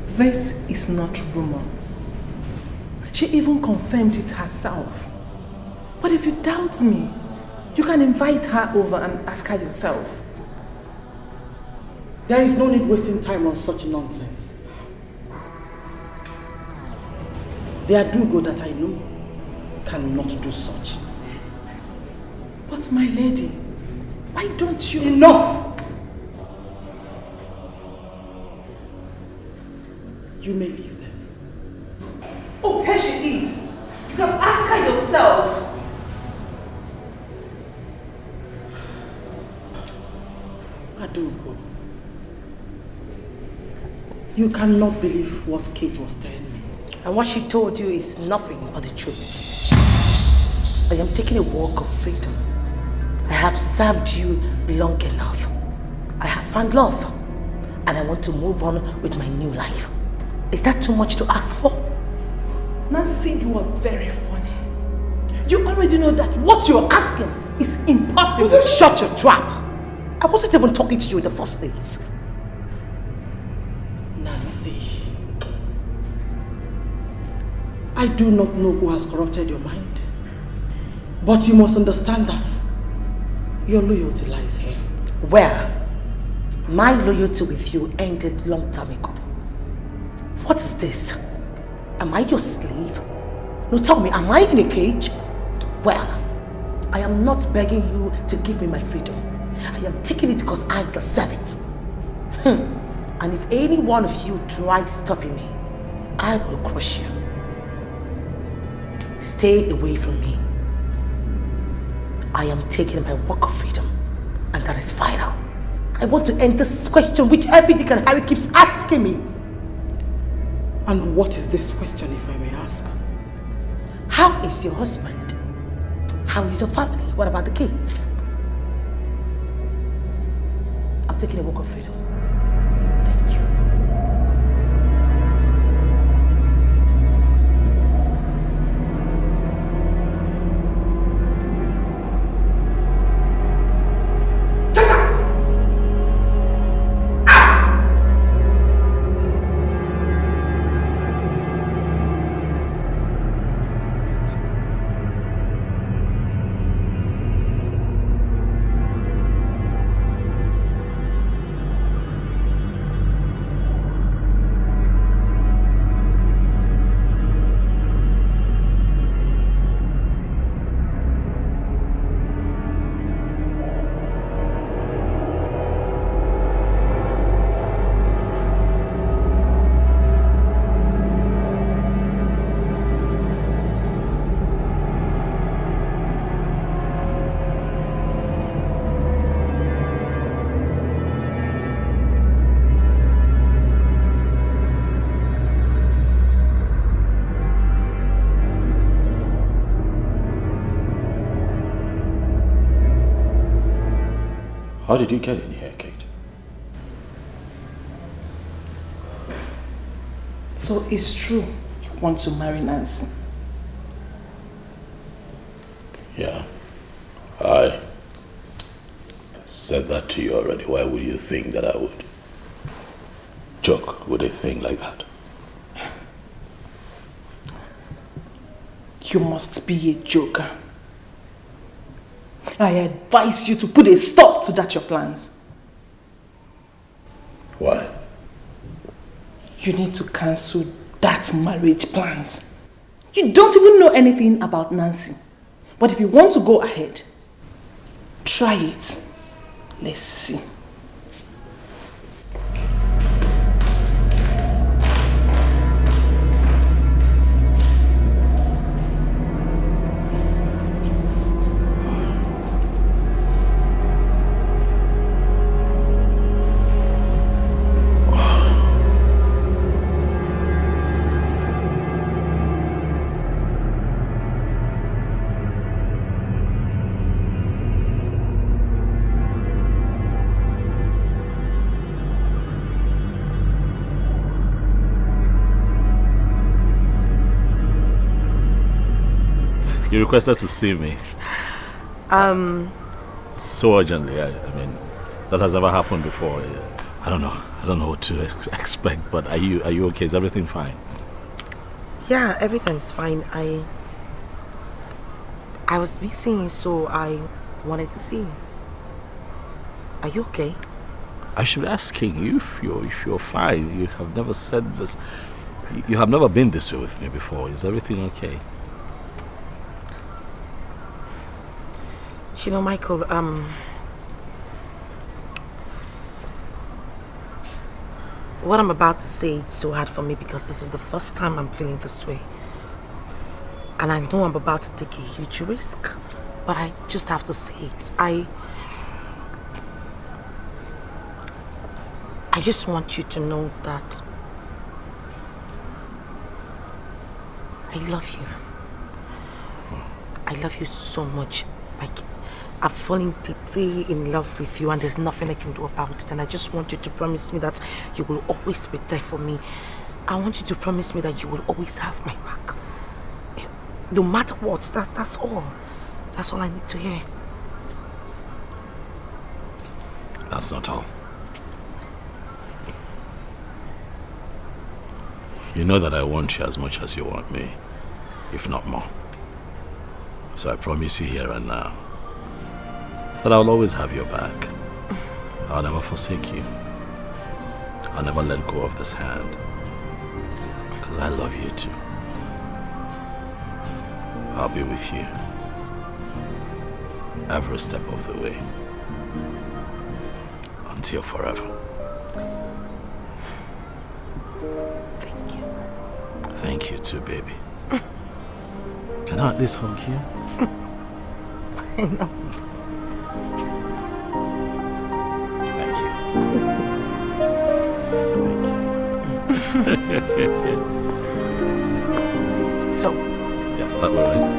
this is not rumor. She even confirmed it herself. But if you doubt me, you can invite her over and ask her yourself. There is no need wasting time on such nonsense. The Adugo that I know cannot do such. But my lady, why don't you... Enough! You may leave them. Oh, here she is. You can ask her yourself. Adugo, you cannot believe what Kate was telling me. And what she told you is nothing but the truth. I am taking a walk of freedom. I have served you long enough. I have found love. And I want to move on with my new life. Is that too much to ask for? Nancy, you are very funny. You already know that what you're asking is impossible. Will you shut your trap? I wasn't even talking to you in the first place. Nancy, I do not know who has corrupted your mind, but you must understand that your loyalty lies here. Well, my loyalty with you ended long time ago. What is this? Am I your slave? No, tell me, am I in a cage? Well, I am not begging you to give me my freedom. I am taking it because I deserve it. And if any one of you tries stopping me, I will crush you. Stay away from me. I am taking my walk of freedom, and that is final. I want to end this question which every Dick and Harry keeps asking me. And what is this question, if I may ask? How is your husband? How is your family? What about the kids? I'm taking a walk of freedom. How did you get in here, Kate? So it's true you want to marry Nancy? Yeah. I said that to you already. Why would you think that I would joke with a thing like that? You must be a joker. I advise you to put a stop to that your plans. Why? You need to cancel that marriage plans. You don't even know anything about Nancy. But if you want to go ahead, try it. Let's see. You requested to see me. So urgently. I mean, that has never happened before. I don't know what to expect. But are you okay? Is everything fine? Yeah, everything's fine. I was busy, so I wanted to see you. Are you okay? I should be asking you if you're fine. You have never said this. You have never been this way with me before. Is everything okay? You know, Michael, what I'm about to say is so hard for me because this is the first time I'm feeling this way. And I know I'm about to take a huge risk, but I just have to say it. I just want you to know that I love you. I love you so much. Like, I'm falling deeply in love with you and there's nothing I can do about it. And I just want you to promise me that you will always be there for me. I want you to promise me that you will always have my back. No matter what, that's all. That's all I need to hear. That's not all. You know that I want you as much as you want me, if not more. So I promise you here and now that I'll always have your back. I'll never forsake you. I'll never let go of this hand. Because I love you too. I'll be with you every step of the way. Until forever. Thank you. Thank you too, baby. Can I at least hug you? I know. So, yeah, that way, right?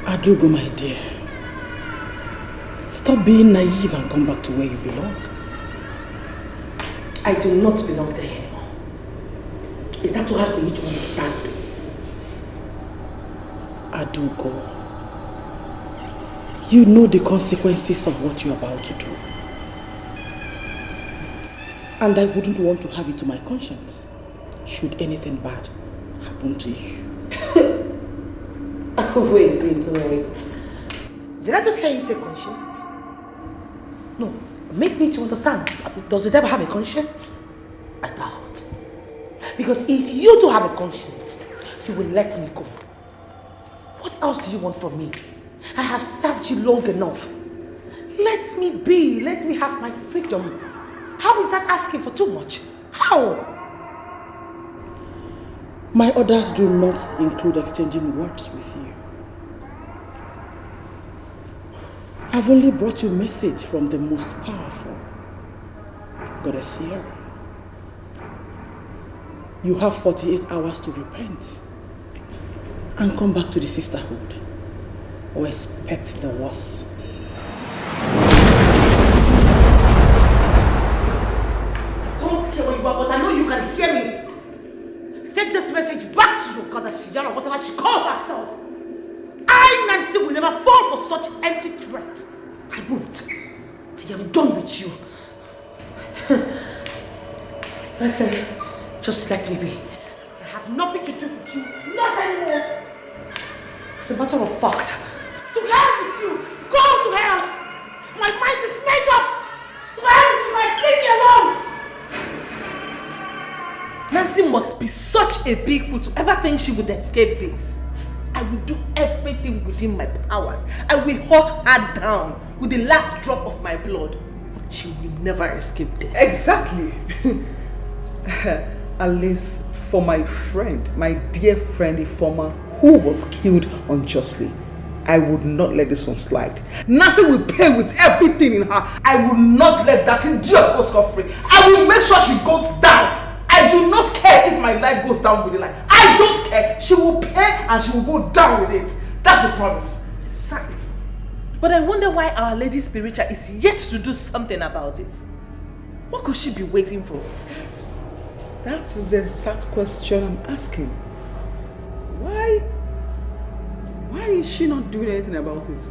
Adugo, my dear, stop being naive and come back to where you belong. I do not belong there anymore. Is that too hard for you to understand? Adugo, you know the consequences of what you're about to do. And I wouldn't want to have it to my conscience should anything bad happen to you. Wait. Did I just hear you say conscience? No, make me to understand. Does it ever have a conscience? I doubt. Because if you do have a conscience, you will let me go. What else do you want from me? I have served you long enough. Let me be. Let me have my freedom. How is that asking for too much? How? My orders do not include exchanging words with you. I've only brought you a message from the most powerful, Goddess Sierra. You have 48 hours to repent and come back to the sisterhood or expect the worst. Don't care where you are, but I know you can hear me. Take this message back to your Goddess Sierra, whatever she calls herself. I, Nancy, will never fall for such empty threats. I won't. I am done with you. Listen, just let me be. I have nothing to do with you. Not anymore. As a matter of fact, to hell with you. Go to hell. My mind is made up. To hell with you. Leave me alone. Nancy must be such a big fool to ever think she would escape this. I will do everything within my powers. I will hunt her down with the last drop of my blood. She will never escape this. Exactly. At least for my friend, my dear friend Ifoma, who was killed unjustly, I would not let this one slide. Nancy will pay with everything in her. I will not let that idiot go scot-free. I will make sure she goes down. I do not care if my life goes down with it. Like, I don't care. She will pay and she will go down with it. That's the promise. Exactly. But I wonder why Our Lady Spiritual is yet to do something about it. What could she be waiting for? That is the exact question I'm asking. Why is she not doing anything about it?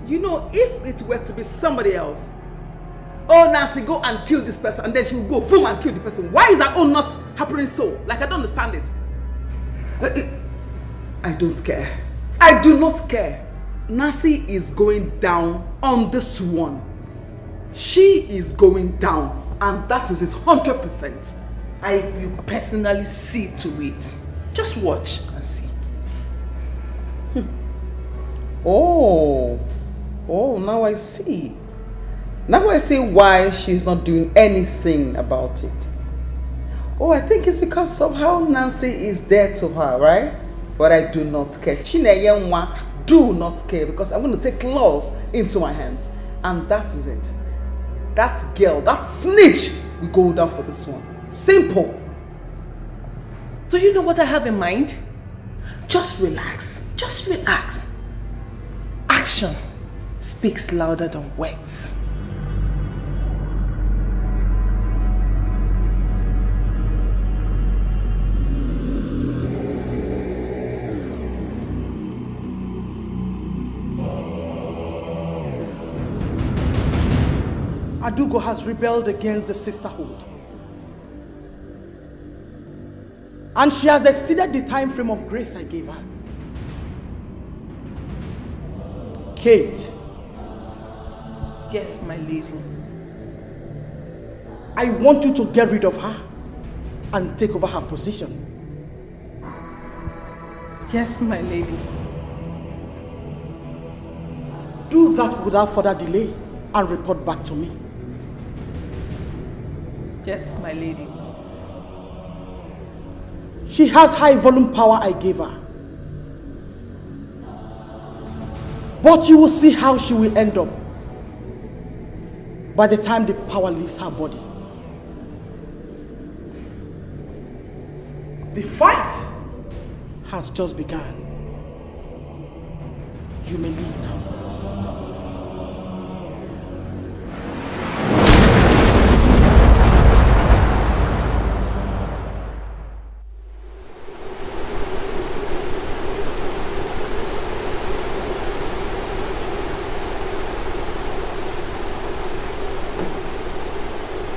You know, if it were to be somebody else, oh, Nancy, go and kill this person, and then she will go boom and kill the person. Why is that all not happening so? Like, I don't understand it. I don't care. I do not care. Nancy is going down on this one. She is going down, and that is it 100%. I will personally see to it. Just watch and see. Oh, now I see. Now I see why she's not doing anything about it. Oh, I think it's because somehow Nancy is dead to her, right? But I do not care. Chineyenwa do not care, because I'm going to take laws into my hands. And that is it. That girl, that snitch, will go down for this one. Simple. Do you know what I have in mind? Just relax. Just relax. Action speaks louder than words. Adugo has rebelled against the sisterhood. And she has exceeded the time frame of grace I gave her. Kate. Yes, my lady. I want you to get rid of her and take over her position. Yes, my lady. Do that without further delay and report back to me. Yes, my lady. She has high volume power I gave her. But you will see how she will end up by the time the power leaves her body. The fight has just begun. You may leave now.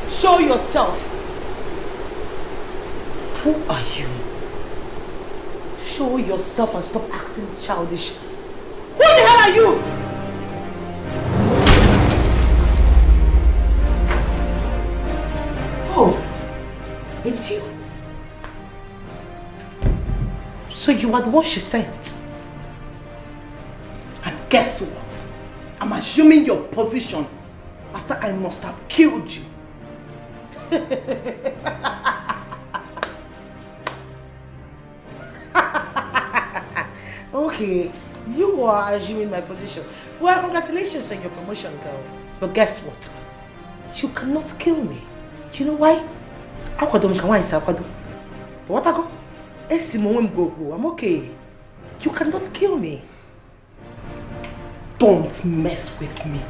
Show yourself. Who are you? Show yourself and stop acting childish. Who the hell are you? Oh, it's you. So you are the one she sent. And guess what? I'm assuming your position after I must have killed you. Okay, you are assuming my position. Well, congratulations on your promotion, girl. But guess what? You cannot kill me. You know why? What I go? I'm okay. You cannot kill me. Don't mess with me.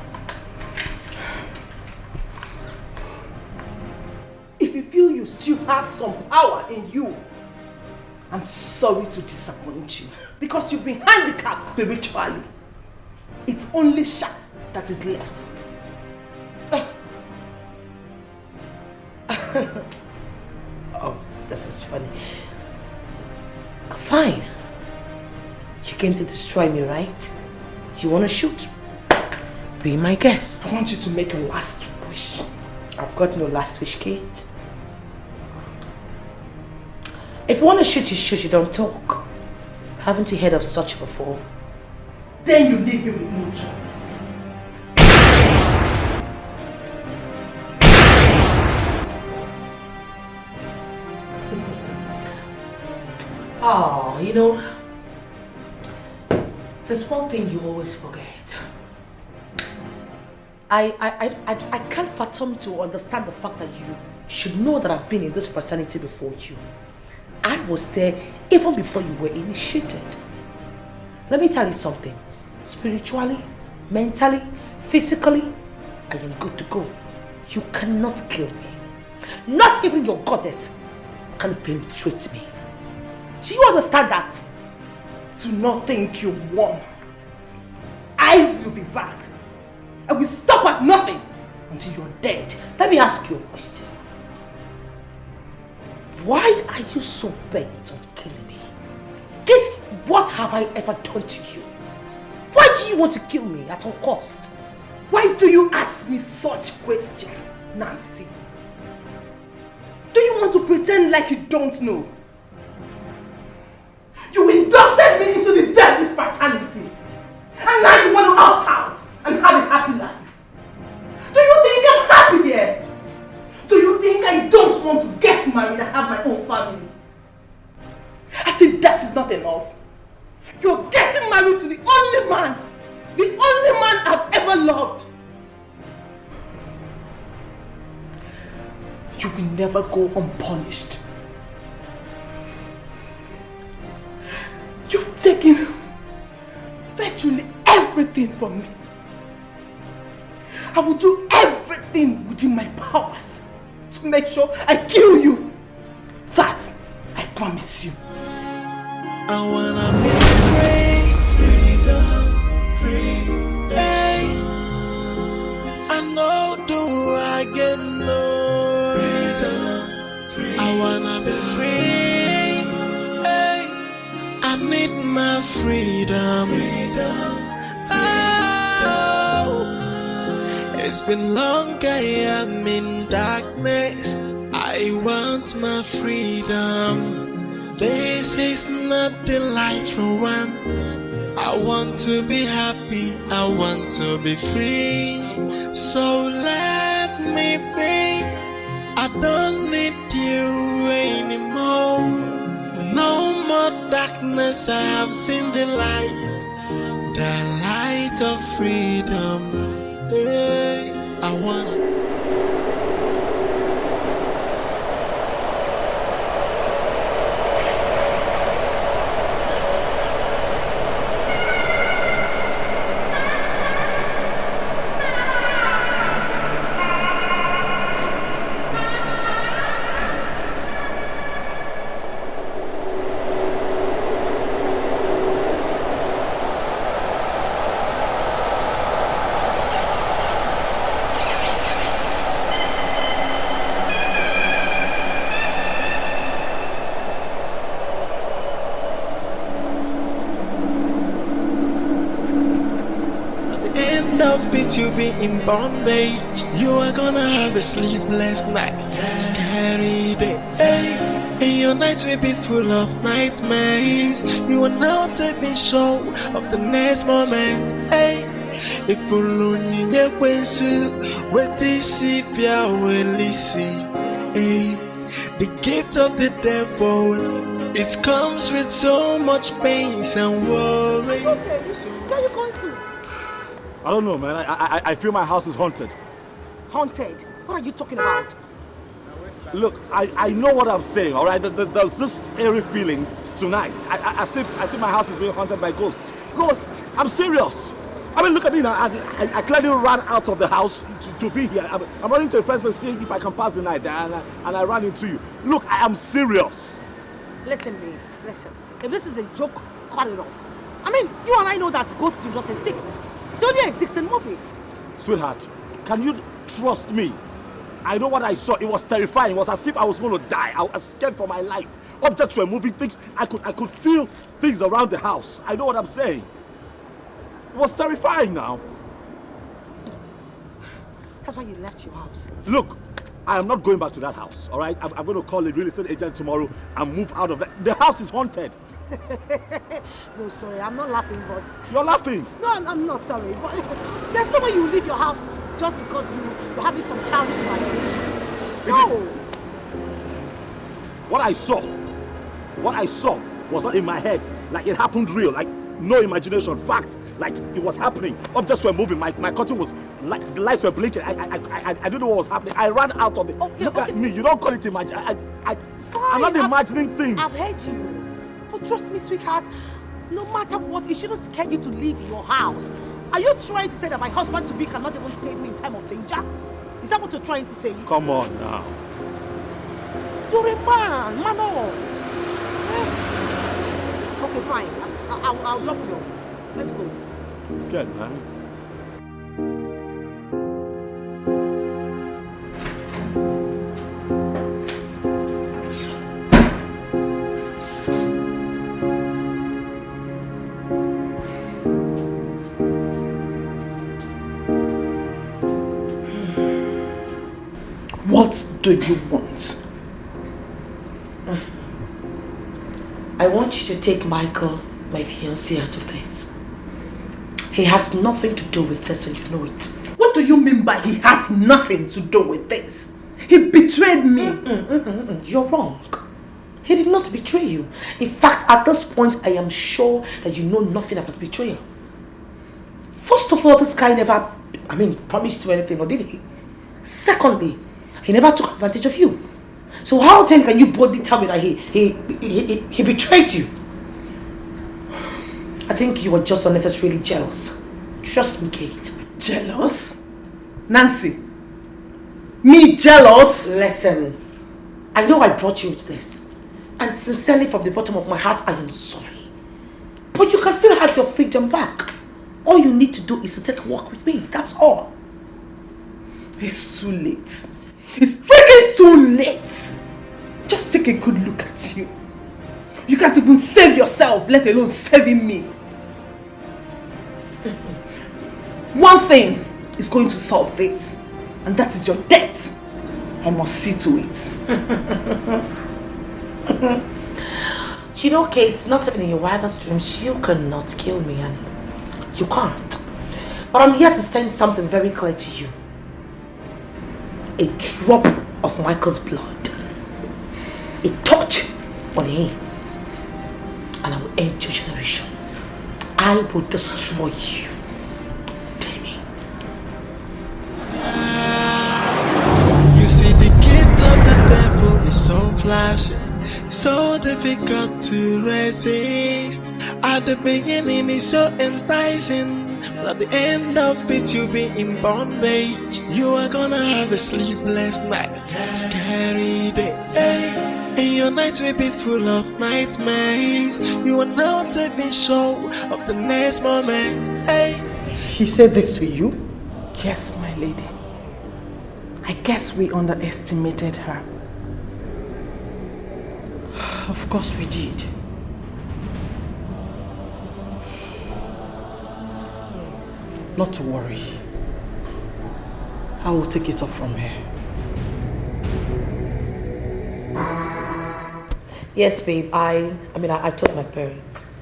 If you feel you still have some power in you, I'm sorry to disappoint you, because you've been handicapped spiritually. It's only shaft that is left. Oh, this is funny. Fine. You came to destroy me, right? You want to shoot? Be my guest. I want you to make a last wish. I've got no last wish, Kate. If you want to shoot, you don't talk. Haven't you heard of such before? Then you leave me with no choice. Oh, you know, there's one thing you always forget. I can't fathom to understand the fact that you should know that I've been in this fraternity before you. I was there even before you were initiated. Let me tell you something. Spiritually, mentally, physically, I am good to go. You cannot kill me. Not even your goddess can penetrate me. Do you understand that? Do not think you've won. I will be back. I will stop at nothing until you're dead. Let me ask you a question. Why are you so bent on killing me? Guess what have I ever done to you? Why do you want to kill me at all cost? Why do you ask me such question, Nancy? Do you want to pretend like you don't know? You inducted me into this devilish fraternity, and now you want to opt out and have a happy life. Do you think I'm happy here? Do you think I don't want to get married and have my own family? As if that is not enough. You're getting married to the only man I've ever loved. You will never go unpunished. You've taken virtually everything from me. I will do everything within my powers to make sure I kill you. That I promise you. I wanna be free, freedom, free. Hey, I know do I get no freedom, free. I wanna be free. Hey, I need my freedom. Oh, it's been long I am in darkness. I want my freedom. This is not the life I want. I want to be happy. I want to be free. So let me be. I don't need you anymore. No more darkness. I have seen the light of freedom. Hey, I want it. You be in bondage. You are gonna have a sleepless night, scary day. Hey, and your night will be full of nightmares. You will not be sure of the next moment. Hey, if you lonely, you with this will listen. Hey, the gift of the devil, it comes with so much pain and worry. Okay, where are you going to? I don't know, man. I feel my house is haunted. Haunted? What are you talking about? Look, I know what I'm saying, all right? There's this eerie feeling tonight. I see my house is being haunted by ghosts. Ghosts? I'm serious. I mean, look at me now. I clearly ran out of the house to be here. I'm running to a friend's place to see if I can pass the night, and I ran into you. Look, I am serious. Listen, babe, listen. If this is a joke, cut it off. I mean, you and I know that ghosts do not exist. They only exist in movies. Sweetheart, can you trust me? I know what I saw. It was terrifying. It was as if I was going to die. I was scared for my life. Objects were moving, things. I could feel things around the house. I know what I'm saying. It was terrifying now. That's why you left your house. Look, I am not going back to that house, all right? I'm going to call a real estate agent tomorrow and move out of that. The house is haunted. No, sorry, I'm not laughing, but... You're laughing? No, I'm not sorry, but there's no way you leave your house just because you're having some childish imaginations. No! What I saw was not in my head. Like it happened real, like no imagination, fact. Like it was happening. Objects were moving, my curtain was, like the lights were blinking. I didn't know what was happening. I ran out of it. Look at me, you don't call it imagine. I'm not imagining things. I've heard you. But trust me, sweetheart, no matter what, it shouldn't scare you to leave your house. Are you trying to say that my husband-to-be cannot even save me in time of danger? Is that what you're trying to say? Come on now. You're a man, Mano. Okay, fine. I'll drop you off. Let's go. I'm scared, man. What do you want? I want you to take Michael, my fiancé, out of this. He has nothing to do with this and you know it. What do you mean by he has nothing to do with this? He betrayed me. You're wrong. He did not betray you. In fact, at this point, I am sure that you know nothing about betrayal. First of all, this guy never, promised you anything, or did he? Secondly, he never took advantage of you. So how then can you boldly tell me that he betrayed you? I think you were just unnecessarily jealous. Trust me, Kate. Jealous? Nancy? Me jealous? Listen, I know I brought you to this. And sincerely from the bottom of my heart, I am sorry. But you can still have your freedom back. All you need to do is to take a walk with me. That's all. It's too late. It's freaking too late. Just take a good look at you. You can't even save yourself, let alone saving me. One thing is going to solve this, and that is your death. I must see to it. You know, Kate, not even in your wildest dreams, you cannot kill me, honey. You can't. But I'm here to send something very clear to you. A drop of Michael's blood, a touch on him, and I will end your generation. I will destroy you. Damien. You see, the gift of the devil is so flashy, so difficult to resist. At the beginning, it's so enticing. At the end of it, you'll be in bondage. You are gonna have a sleepless night, scary day, and your night will be full of nightmares. You are not even sure of the next moment. She said this to you? Yes, my lady. I guess we underestimated her. Of course we did. Not to worry. I will take it up from here. Yes, babe. I told my parents.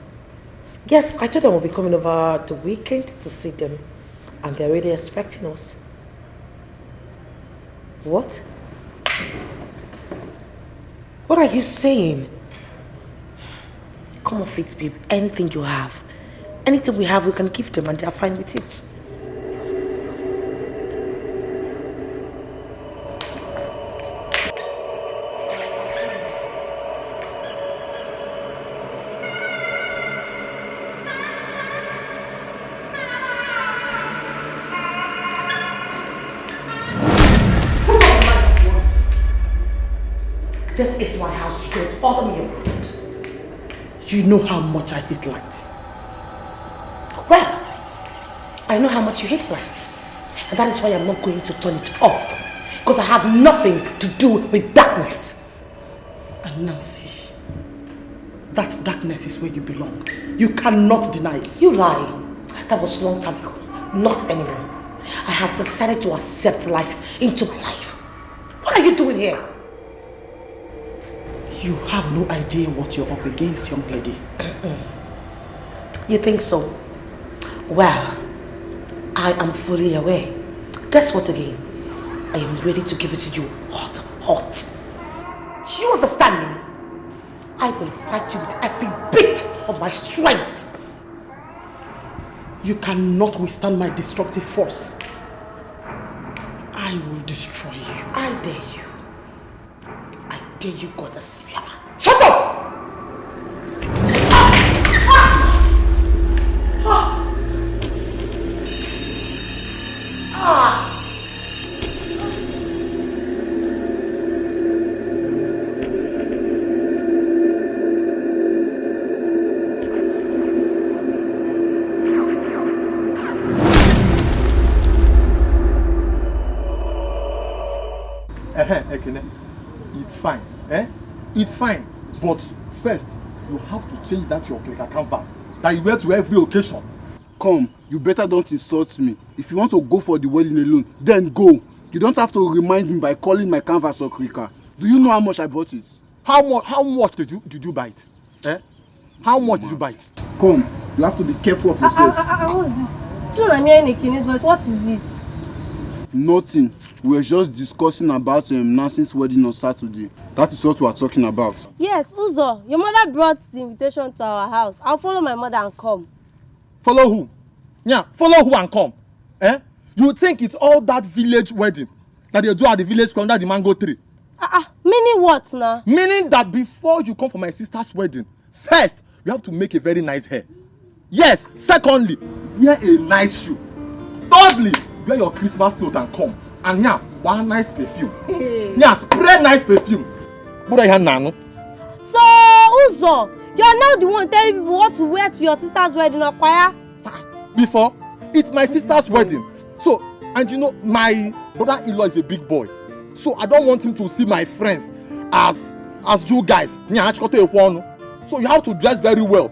Yes, I told them we'll be coming over the weekend to see them, and they're really expecting us. What? What are you saying? Come on, Fitz, babe. Anything you have. Anything we have, we can give them and they're fine with it. This is my house. You don't bother me around. You know how much I hate light. Well, I know how much you hate light. And that is why I'm not going to turn it off. Because I have nothing to do with darkness. And Nancy, that darkness is where you belong. You cannot deny it. You lie. That was a long time ago. Not anymore. I have decided to accept light into my life. What are you doing here? You have no idea what you're up against, young lady. You think so? Well, I am fully aware. Guess what again? I am ready to give it to you hot, hot. Do you understand me? I will fight you with every bit of my strength. You cannot withstand my destructive force. I will destroy you. I dare you. I dare you, goddess. Shut up! It's fine, It's fine, but first you have to change that your clicker canvas that you wear to every occasion. Come, you better don't insult me. If you want to go for the wedding alone, then go. You don't have to remind me by calling my canvas or clicker. Do you know how much I bought it? How much did you buy it? How much did you buy it? Come, you have to be careful of yourself. What's this? So I'm hearing a Kine's voice. What is it? Nothing. We were just discussing about Nancy's wedding on Saturday. That is what we are talking about. Yes, Uzo. Your mother brought the invitation to our house. I'll follow my mother and come. Follow who? Yeah, follow who and come? You think it's all that village wedding that they do at the village square under the mango tree? Meaning what now? Meaning that before you come for my sister's wedding, first, you have to make a very nice hair. Yes, secondly, wear a nice shoe. Thirdly, wear your Christmas clothes and come. And yeah, one nice perfume. Yeah, spray nice perfume. So, Uzo, you're now the one telling people what to wear to your sister's wedding or choir? Before, it's my sister's wedding. So, and you know, my brother-in-law is a big boy. So I don't want him to see my friends as you guys. So you have to dress very well.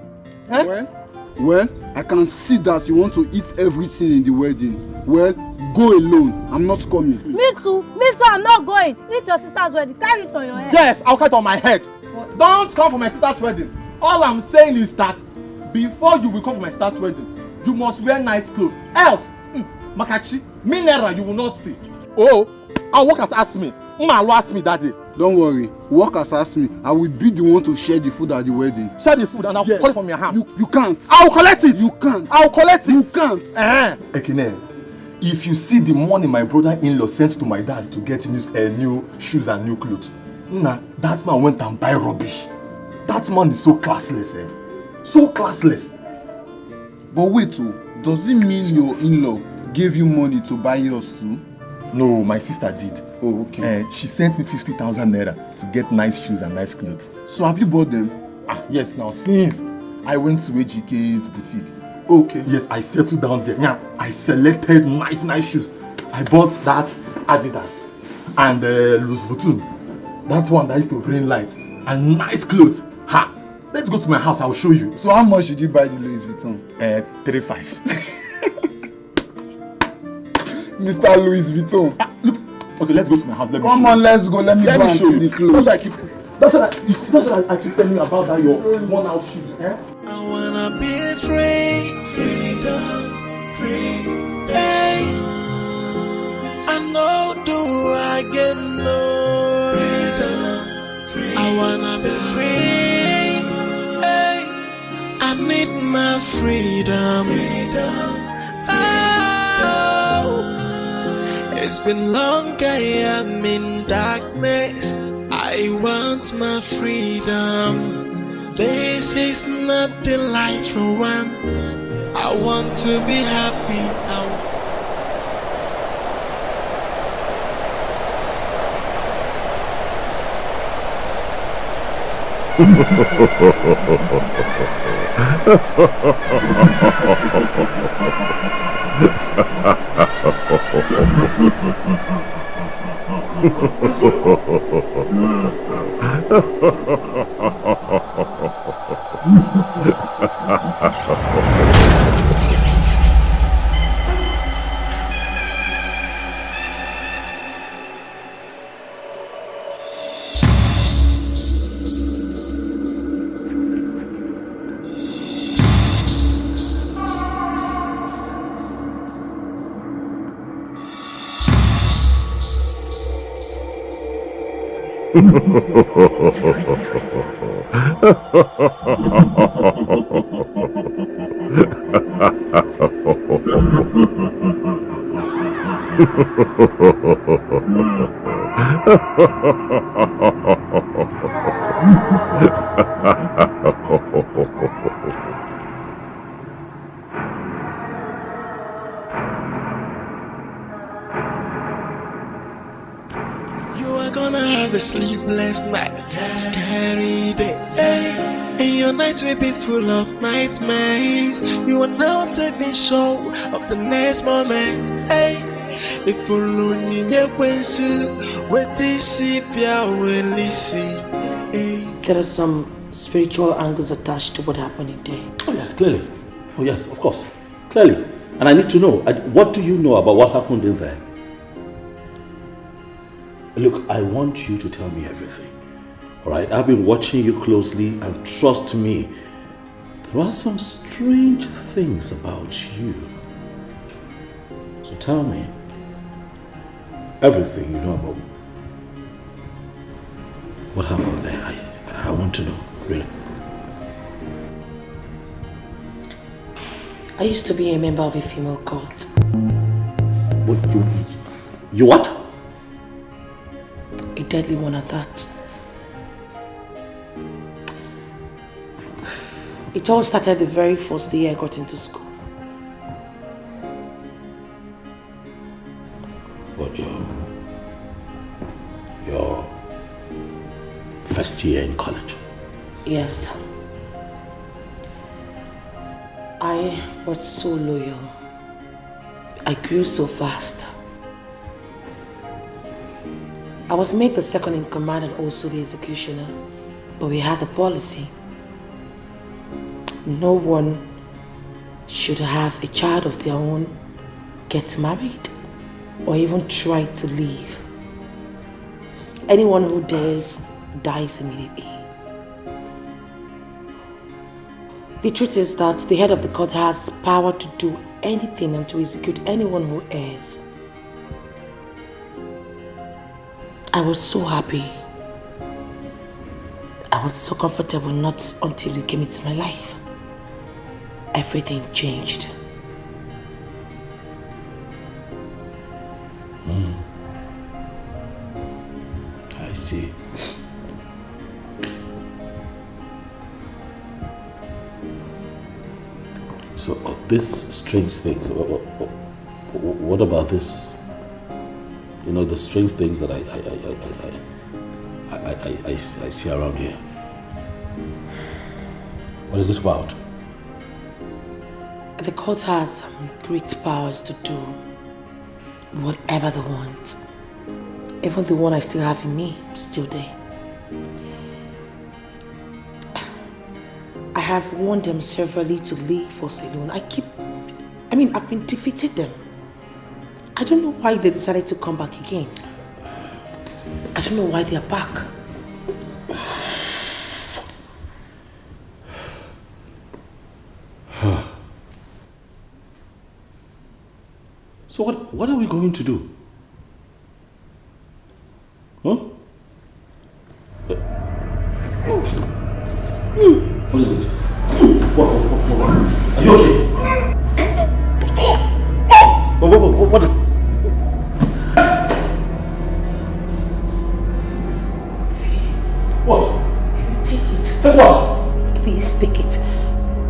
Well, I can see that you want to eat everything in the wedding. Well, go alone. I'm not coming. Me too, I'm not going. Eat your sister's wedding. Carry it on your head. Yes, I'll carry it on my head. What? Don't come for my sister's wedding. All I'm saying is that before you will come for my sister's wedding, you must wear nice clothes. Else, Makachi, mineral you will not see. Oh, our workers asked me. Mama asked me that day. Don't worry. Workers asked me. I will be the one to share the food at the wedding. Share the food and I'll collect it from your house. You can't. I'll collect it. You can't. I'll collect it. You can't. Ekene, if you see the money my brother-in-law sent to my dad to get new shoes and new clothes, that man went and buy rubbish. That man is so classless, So classless. But wait, does it mean your in-law gave you money to buy yours too? No, my sister did. Oh, okay. She sent me 50,000 naira to get nice shoes and nice clothes. So have you bought them? Yes, now since I went to AGK's boutique. Okay. Yes, I settled down there. Yeah, I selected nice shoes. I bought that Adidas and Louis Vuitton. That one that used to bring light and nice clothes. Let's go to my house, I'll show you. So how much did you buy the Louis Vuitton? 35. Mr. Louis Vuitton. Look, okay, let's go to my house. Come on, let's go. Let me go and see the clothes. That's what I keep telling you about that your worn-out shoes. I wanna be free, freedom, free. Hey, I know do I get no freedom, free. I wanna be free. Hey, I need my freedom. It's been long, I am in darkness. I want my freedom. This is not the life I want. I want to be happy. You are gonna have a sleepless night, scary day, and your night will be full of nightmares. You are not even sure of the next moment. If you lonely, There are some spiritual angles attached to what happened in there. Oh yeah, clearly. Oh yes, of course. Clearly. And I need to know, what do you know about what happened in there? Look, I want you to tell me everything. Alright, I've been watching you closely, and trust me, there are some strange things about you. So tell me everything you know about what happened there. I want to know, really. I used to be a member of a female cult. What, you what? A deadly one at that. It all started the very first day I got into school. What, your first year in college? Yes. I was so loyal. I grew so fast. I was made the second in command and also the executioner. But we had a policy. No one should have a child of their own get married or even try to leave. Anyone who dares dies immediately. The truth is that the head of the court has power to do anything and to execute anyone who errs. I was so happy. I was so comfortable, not until you came into my life. Everything changed. I see. So this strange things, what about this? You know, the strange things that I see around here. What is it about? The court has great powers to do whatever they want. Even the one I still have in me is still there. I have warned them severally to leave us alone. I've been defeated them. I don't know why they decided to come back again. I don't know why they are back. So what are we going to do? Huh? What is it? What? Are you okay? What? What? Take it. Take what? Please take it.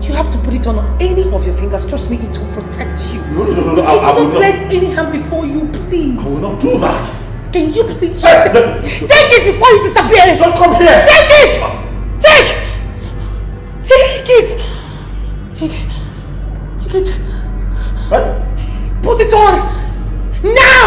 You have to put it on any of your fingers. Trust me, it will protect you. No. I will not let any harm befall you, please. I will not do that. Can you please just take it before it disappears? Don't come here. Take it! Take it! Take it. Put it on! Now!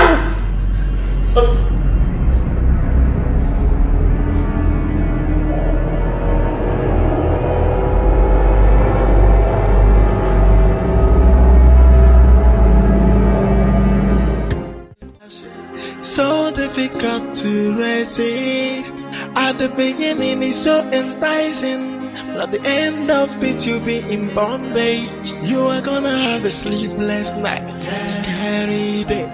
difficult to resist. At the beginning it's so enticing, but at the end of it you'll be in bondage. You are gonna have a sleepless night, scary day,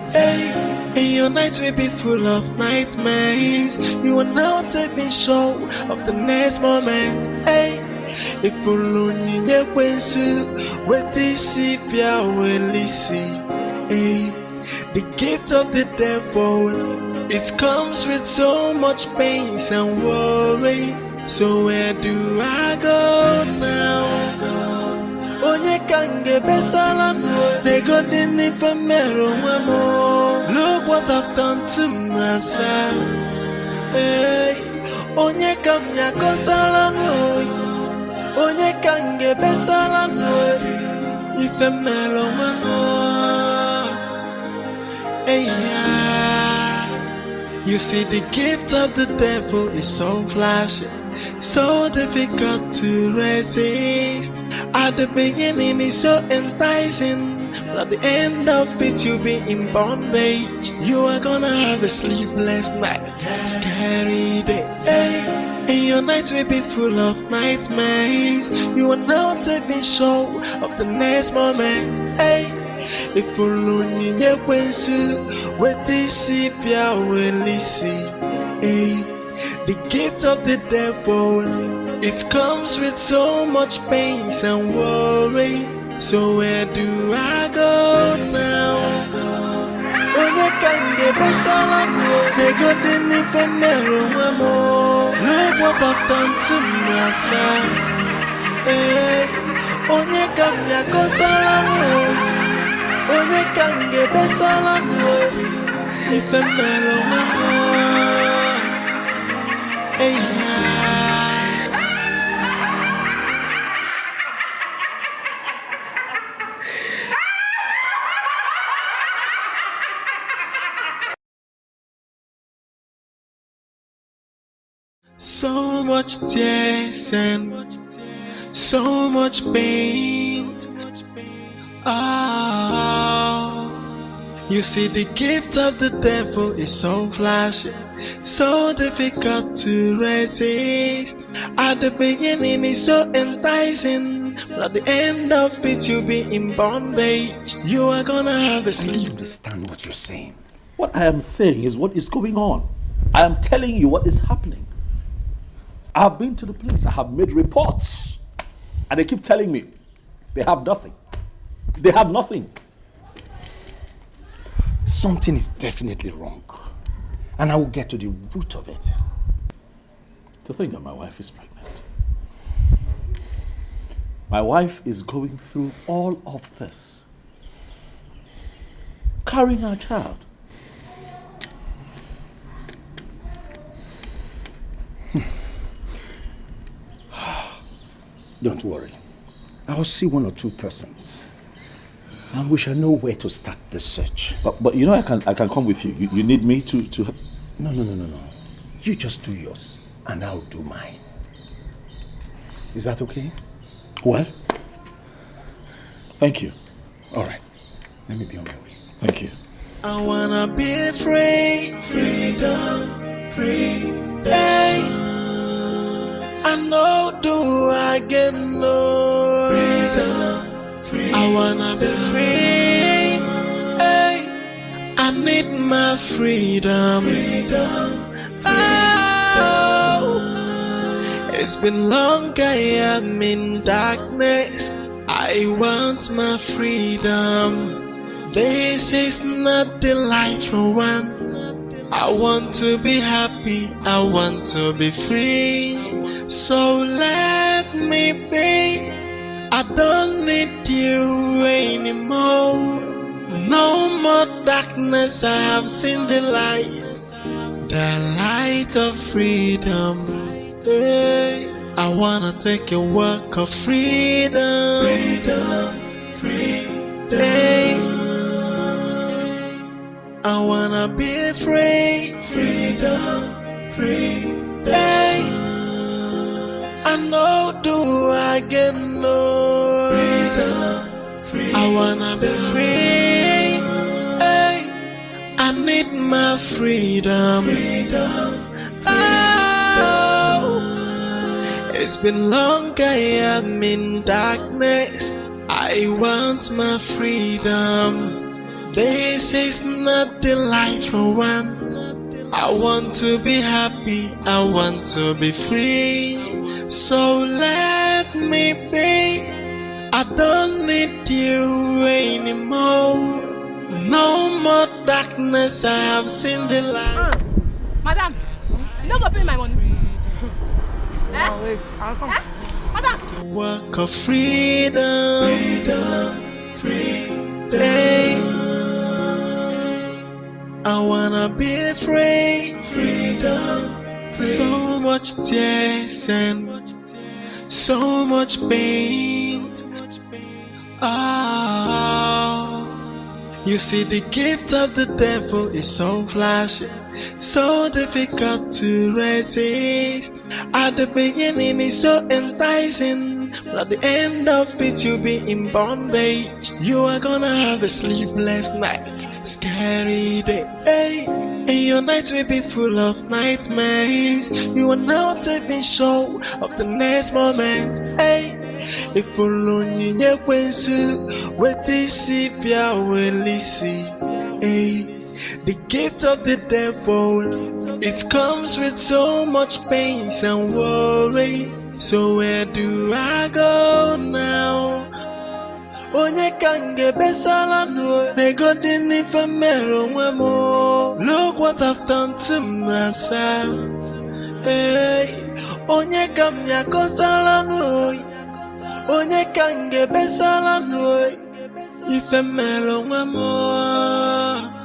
and your night will be full of nightmares. You are not even sure of the next moment. If alone you kwensu, what is it will listen. The gift of the devil, it comes with so much pains and worries. So where do I go now? Onye kange besala no, they got the nifamero mamo. Look what I've done to myself. Onye kamya kosala no, onye kange besala no, ifemero mamo. You see, the gift of the devil is so flashy, so difficult to resist. At the beginning it's so enticing, but at the end of it you'll be in bondage. You are gonna have a sleepless night, scary day, and your night will be full of nightmares. You are not even sure of the next moment. If alone you kwensu, what is it will listen. The gift of the devil, it comes with so much pains and worries. So where do I go now? Onye kange besala no, they got the nifamero mamo. Look what I've done to myself. Onye kamya kosala no, onye kange besala no, ifemelo mamo. So much tears and so much pain. You see, the gift of the devil is so flashy, so difficult to resist. At the beginning it's so enticing, but at the end of it you'll be in bondage. You are gonna have a sleep. I don't understand what you're saying. What I am saying is what is going on. I am telling you what is happening. I have been to the police, I have made reports, and they keep telling me they have nothing. They have nothing. Something is definitely wrong, and I will get to the root of it. To think that my wife is pregnant. My wife is going through all of this, carrying our child. Don't worry. I'll see one or two persons, and we shall know where to start the search. But you know, I can come with you. You need me to. No. You just do yours, and I'll do mine. Is that okay? Well, thank you. All right. Let me be on my way. Thank you. I wanna be free, freedom, free. Hey, I know do I get no freedom, free. I wanna be free. Hey, I need my freedom. Oh, it's been long I am in darkness. I want my freedom. This is not the life I want. I want to be happy, I want to be free. So let me be. I don't need you anymore. No more darkness, I have seen the light of freedom. Hey, I wanna take a walk of freedom. Hey, I wanna be free. Hey, I know do I get no freedom. I wanna be free. Hey, I need need my freedom. Oh, it's been long I am in darkness. I want my freedom. This is not the life I want. I want to be happy, I want to be free. So let me be. I don't need you anymore. No more darkness, I have seen the light. Madam, you don't go pay my money. Wait, I'll come. Madam! Work of freedom. Freedom. Hey. I wanna be free. Freedom. So much tears and so much pain. Oh, you see, the gift of the devil is so flashy, so difficult to resist. At the beginning it's so enticing, but at the end of it you'll be in bondage. You are gonna have a sleepless night, scary day, hey. And your night will be full of nightmares. You are not even sure of the next moment, hey. If only you kwensu, what is it, will see, hey. The gift of the devil, it comes with so much pain and worries. So where do I go now? Onye kange besala no, they got in infamero wemo. Look what I've done to myself. Hey, onye kamya kosala no, onye kange besala no, infamero wemo.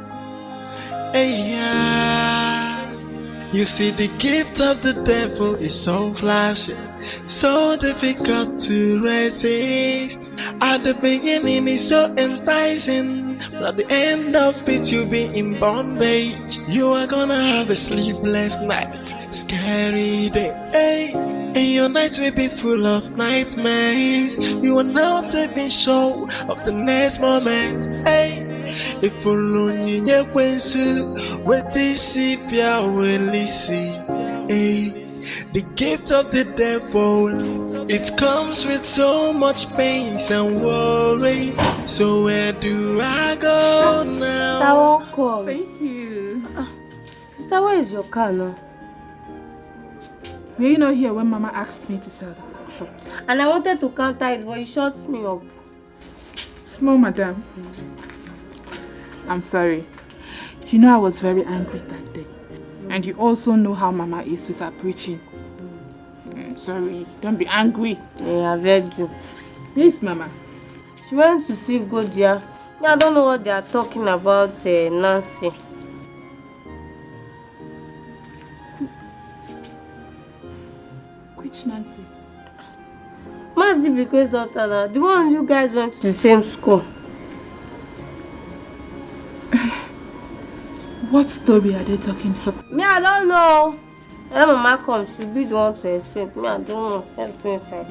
Hey, yeah. You see, the gift of the devil is so flashy, so difficult to resist. At the beginning it's so enticing, but at the end of it you'll be in bondage. You are gonna have a sleepless night, scary day, hey. And your night will be full of nightmares. You are not even sure of the next moment, hey. If only you kwensu, what is it, will see, hey. The gift of the devil, it comes with so much pain and worry. So where do I go now? Sister, welcome. Thank you. Sister, where is your car now? Were you not here when Mama asked me to sell the car? And I wanted to counter it, but you shut me up. Small madam. I'm sorry. You know I was very angry that day. And you also know how Mama is with her preaching. Sorry, don't be angry. Yeah, I've heard you. Yes, Mama. She went to see Godia. I don't know what they are talking about, Nancy. Which Nancy? Mazi Bikwe's daughter, the one you guys went to the same school. What story are they talking about? Me, I don't know. When Mama comes, she'll be the one to explain. Me, I don't know. Let's go inside.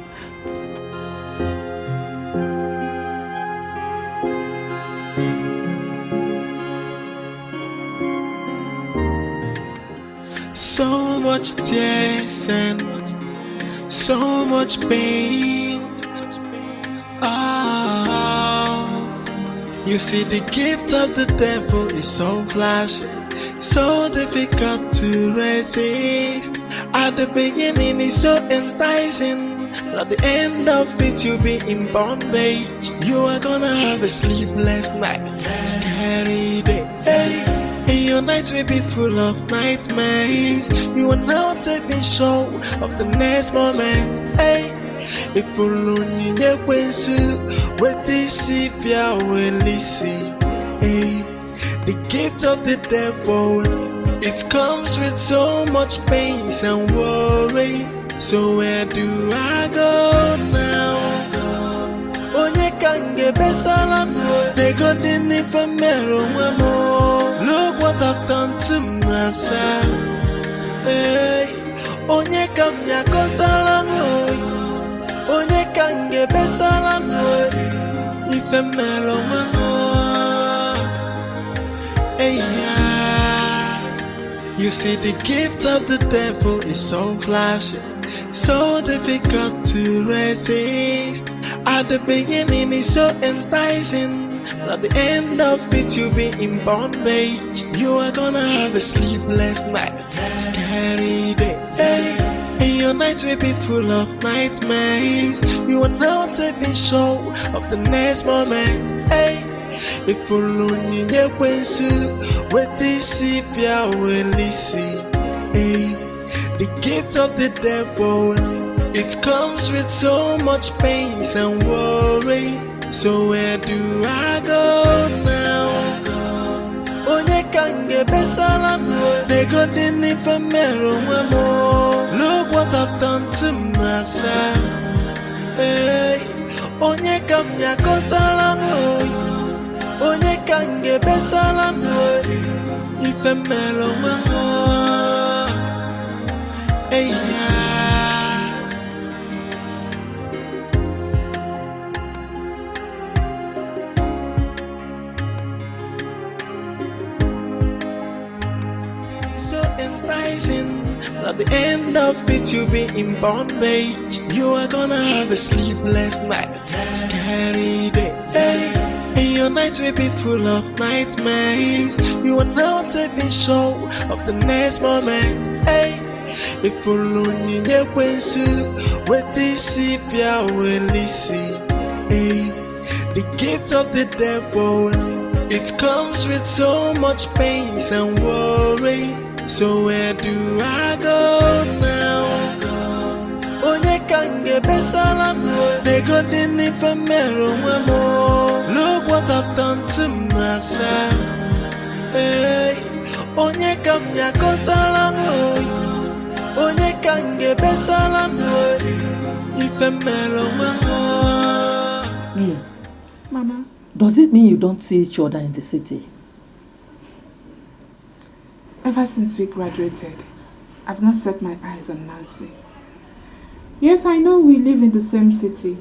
So much tears and so much pain. Oh, you see, the gift of the devil is so flashy, so difficult to resist. At the beginning it's so enticing, but at the end of it you'll be in bondage. You are gonna have a sleepless night, scary day, hey. And your night will be full of nightmares. You are not even sure of the next moment, hey. If only you kwensu, what is it, will see, hey. The gift of the devil, it comes with so much pain and worries. So where do I go now? Onye kange besala no, they got in infamero wemo. Look what I've done to myself, hey. Onye kamya kosala no, onye kange besala no, infamero wemo. Hey, yeah. You see, the gift of the devil is so flashy, so difficult to resist. At the beginning, it's so enticing. At the end of it, you'll be in bondage. You are gonna have a sleepless night, scary day. Hey. And your night will be full of nightmares. You are not even sure of the next moment. Hey. If alone you with this sepia will listen. Hey. The gift of the devil, it comes with so much pains and worries. So where do I go now? Onye kange besala no, they got the infamero more. Look what I've done to myself. Hey, onye kamya kosala no, onye kange besala no, infamero more. Hey, yeah. At the end of it, you'll be in bondage. You are gonna have a sleepless night, scary day. Hey. And your night will be full of nightmares. You are not even sure of the next moment. Hey. If alone you with this sepia will listen. Hey. The gift of the devil, it comes with so much pains and worries. So where do I go now? Onye kange besala no, they got the infamero more. Look what I've done to myself. Hey, onye kamya kosala no, onye kange besala no, infamero more. Mama. Does it mean you don't see each other in the city? Ever since we graduated, I've not set my eyes on Nancy. Yes, I know we live in the same city,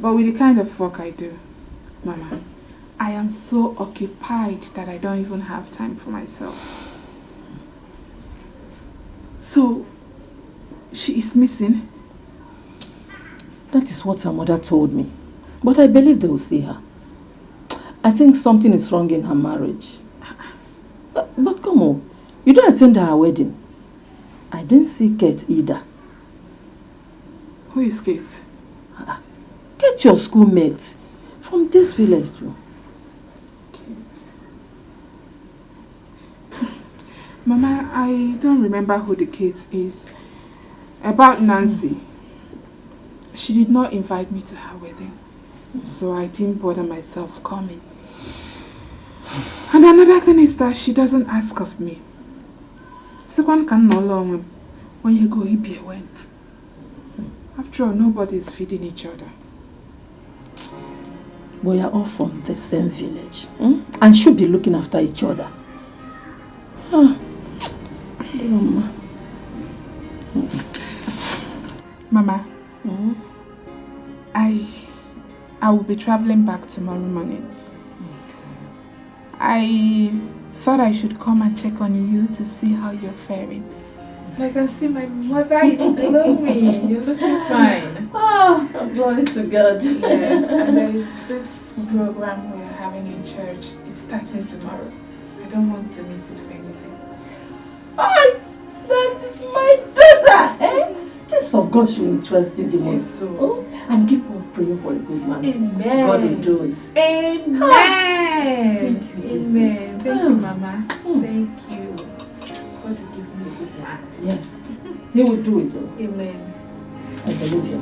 but with the kind of work I do, Mama, I am so occupied that I don't even have time for myself. So, she is missing? That is what her mother told me, but I believe they will see her. I think something is wrong in her marriage. But come on, you don't attend her wedding. I didn't see Kate either. Who is Kate? Kate, your schoolmate from this village too. Mama, I don't remember who the Kate is. About Nancy, she did not invite me to her wedding, so I didn't bother myself coming. And another thing is that she doesn't ask of me. Second can no long when you go, he be went. After all, nobody is feeding each other. We are all from the same village, and should be looking after each other. Mama. Mama, I will be traveling back tomorrow morning. I thought I should come and check on you to see how you're faring. I can see my mother is glowing. You're looking fine. Oh, glory to God. Yes, and there is this program we're having in church. It's starting tomorrow. I don't want to miss it for anything. Oh, that is my daughter, eh? This of God should interest you the most. Yes, so. Oh, and keep on praying for a good man. Amen. God will do it. Amen. Thank you, Jesus. Amen. Thank you, Mama. Thank you. God will give me a good man. Yes. He will do it. Oh. Amen. I believe you.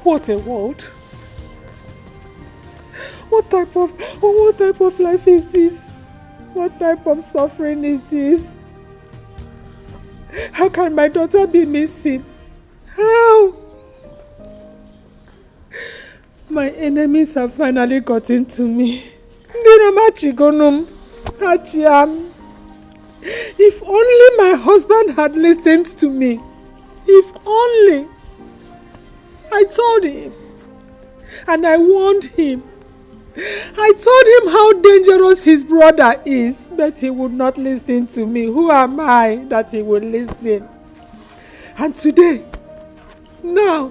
What a world. What type of life is this? What type of suffering is this? How can my daughter be missing? How? My enemies have finally gotten to me. If only my husband had listened to me. If only. I told him. And I warned him. I told him how dangerous his brother is, but he would not listen to me. Who am I that he would listen? And today, now,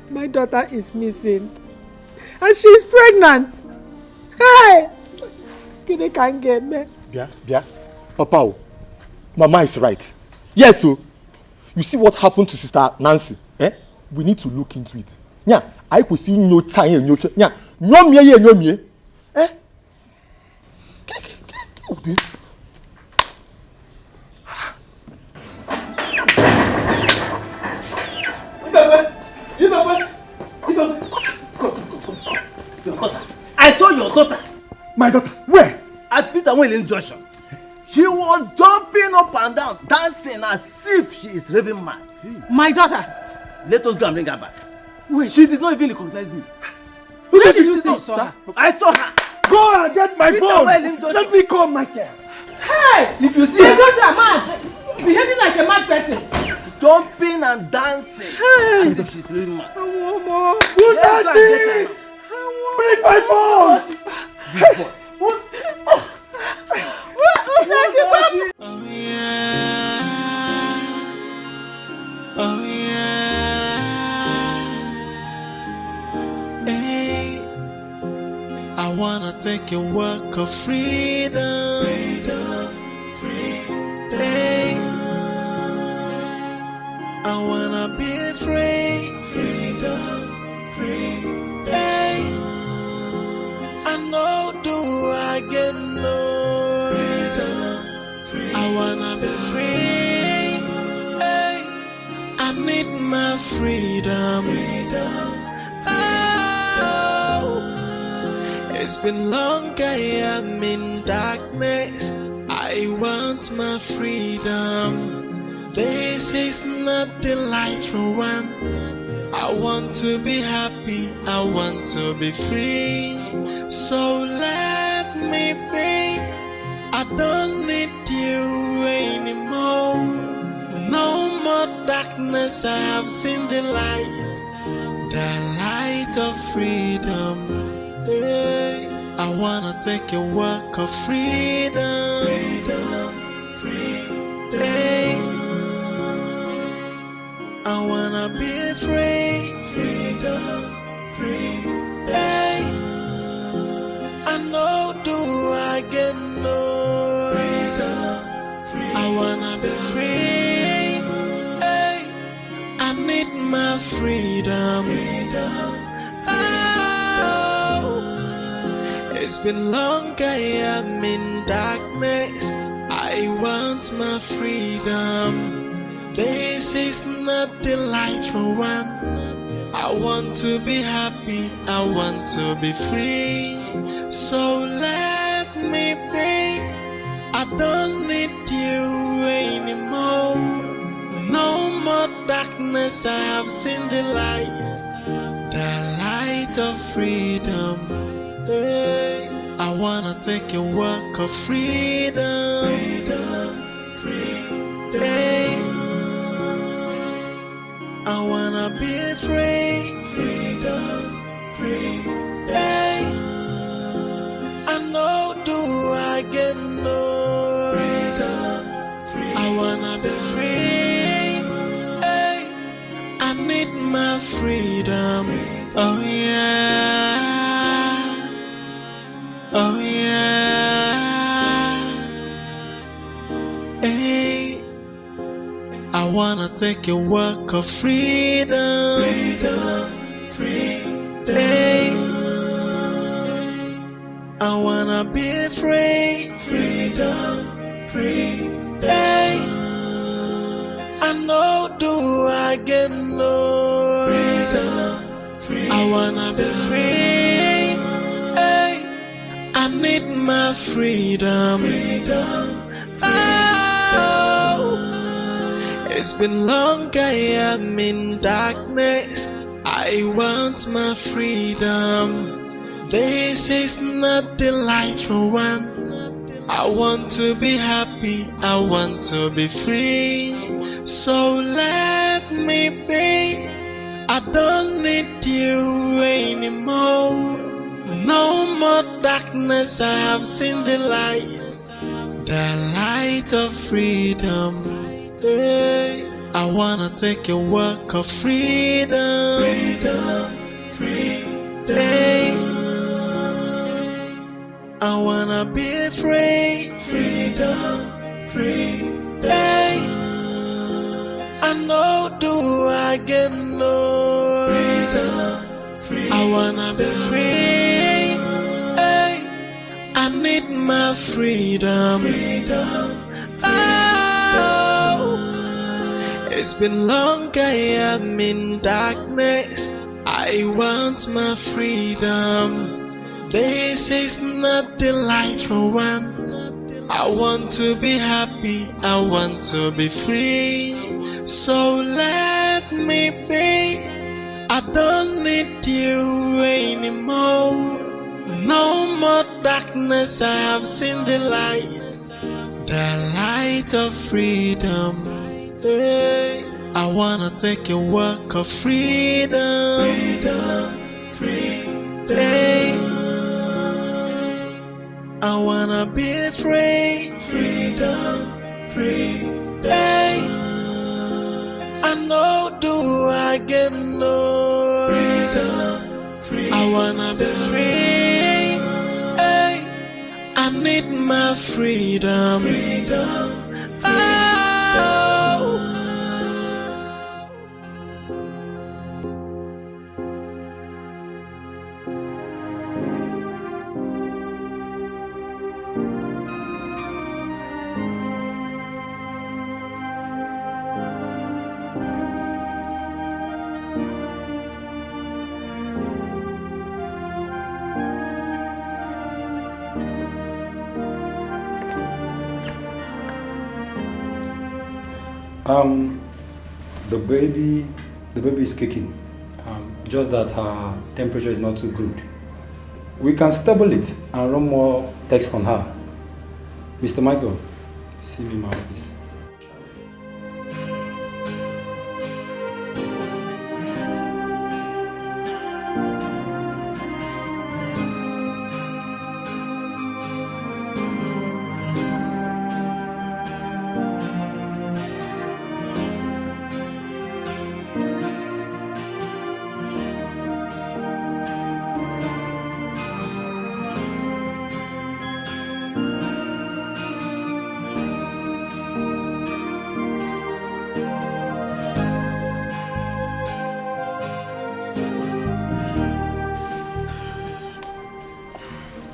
my daughter is missing. And she's pregnant. Hey! You can't get me. Bia. Papa, Mama is right. Yes, so. You see what happened to Sister Nancy? We need to look into it. Yeah, I could see no time, no time. Yeah, no me. I saw your daughter. My daughter? Where? At Peter Wheeling Junction. She was jumping up and down, dancing as if she is raving mad. My daughter? Let us go and bring her back. Wait. She did not even recognize me. Where did you say you saw her? I saw her. Go and get my Peter phone. Wheeling Junction. Let me call Michael. Hey! If you see my her, daughter mad, behaving like a mad person. Jumping and dancing as if she's raving mad. Who's that thing? Bring my phone. This boy. What? Oh yeah. Hey, I wanna take a walk of freedom. Hey, I wanna be free. Hey, I know do I get no. I wanna be free. Hey, I need my freedom. Oh, it's been long I am in darkness. I want my freedom. This is not the life I want. I want to be happy. I want to be free. So let me be. I don't need you anymore. No more darkness, I have seen the light of freedom. Hey, I wanna take a walk of freedom. Hey, I wanna be free. Hey, I know do I get no. I wanna be free. Hey, I need my freedom. Oh, it's been long I am in darkness. I want my freedom. This is not the life I want. I want to be happy. I want to be free. So let me be. I don't need you anymore. No more darkness, I have seen the light of freedom. Hey, I wanna take a walk of freedom. Hey, I wanna be free. Hey, I know do I get no. I wanna be free. Hey, I need my freedom. Oh yeah. Oh yeah. Hey, I wanna take a walk of freedom. Hey, I wanna be free. Hey, I know do I get no. wanna be free. Hey, I need my freedom. Oh, it's been long I am in darkness. I want my freedom. This is not the life I want. I want to be happy. I want to be free. So let me be. I don't need you anymore. No more darkness. I have seen the light of freedom. Hey, I wanna take a walk of freedom. Hey, I wanna be free. Hey, I know do I get no. I wanna be free. Hey, I need my freedom. Oh, it's been long I am in darkness. I want my freedom. This is not the life I want. I want to be happy. I want to be free. So let me be. I don't need you anymore. No more darkness. I have seen the light of freedom. Hey, I wanna take a walk of freedom. Hey, I wanna be free. Hey, I know do I get no. I wanna be free. Hey, I need my freedom. Oh. The baby is kicking. Just that her temperature is not too good. We can stable it and run more text on her. Mr. Michael, see me in my office.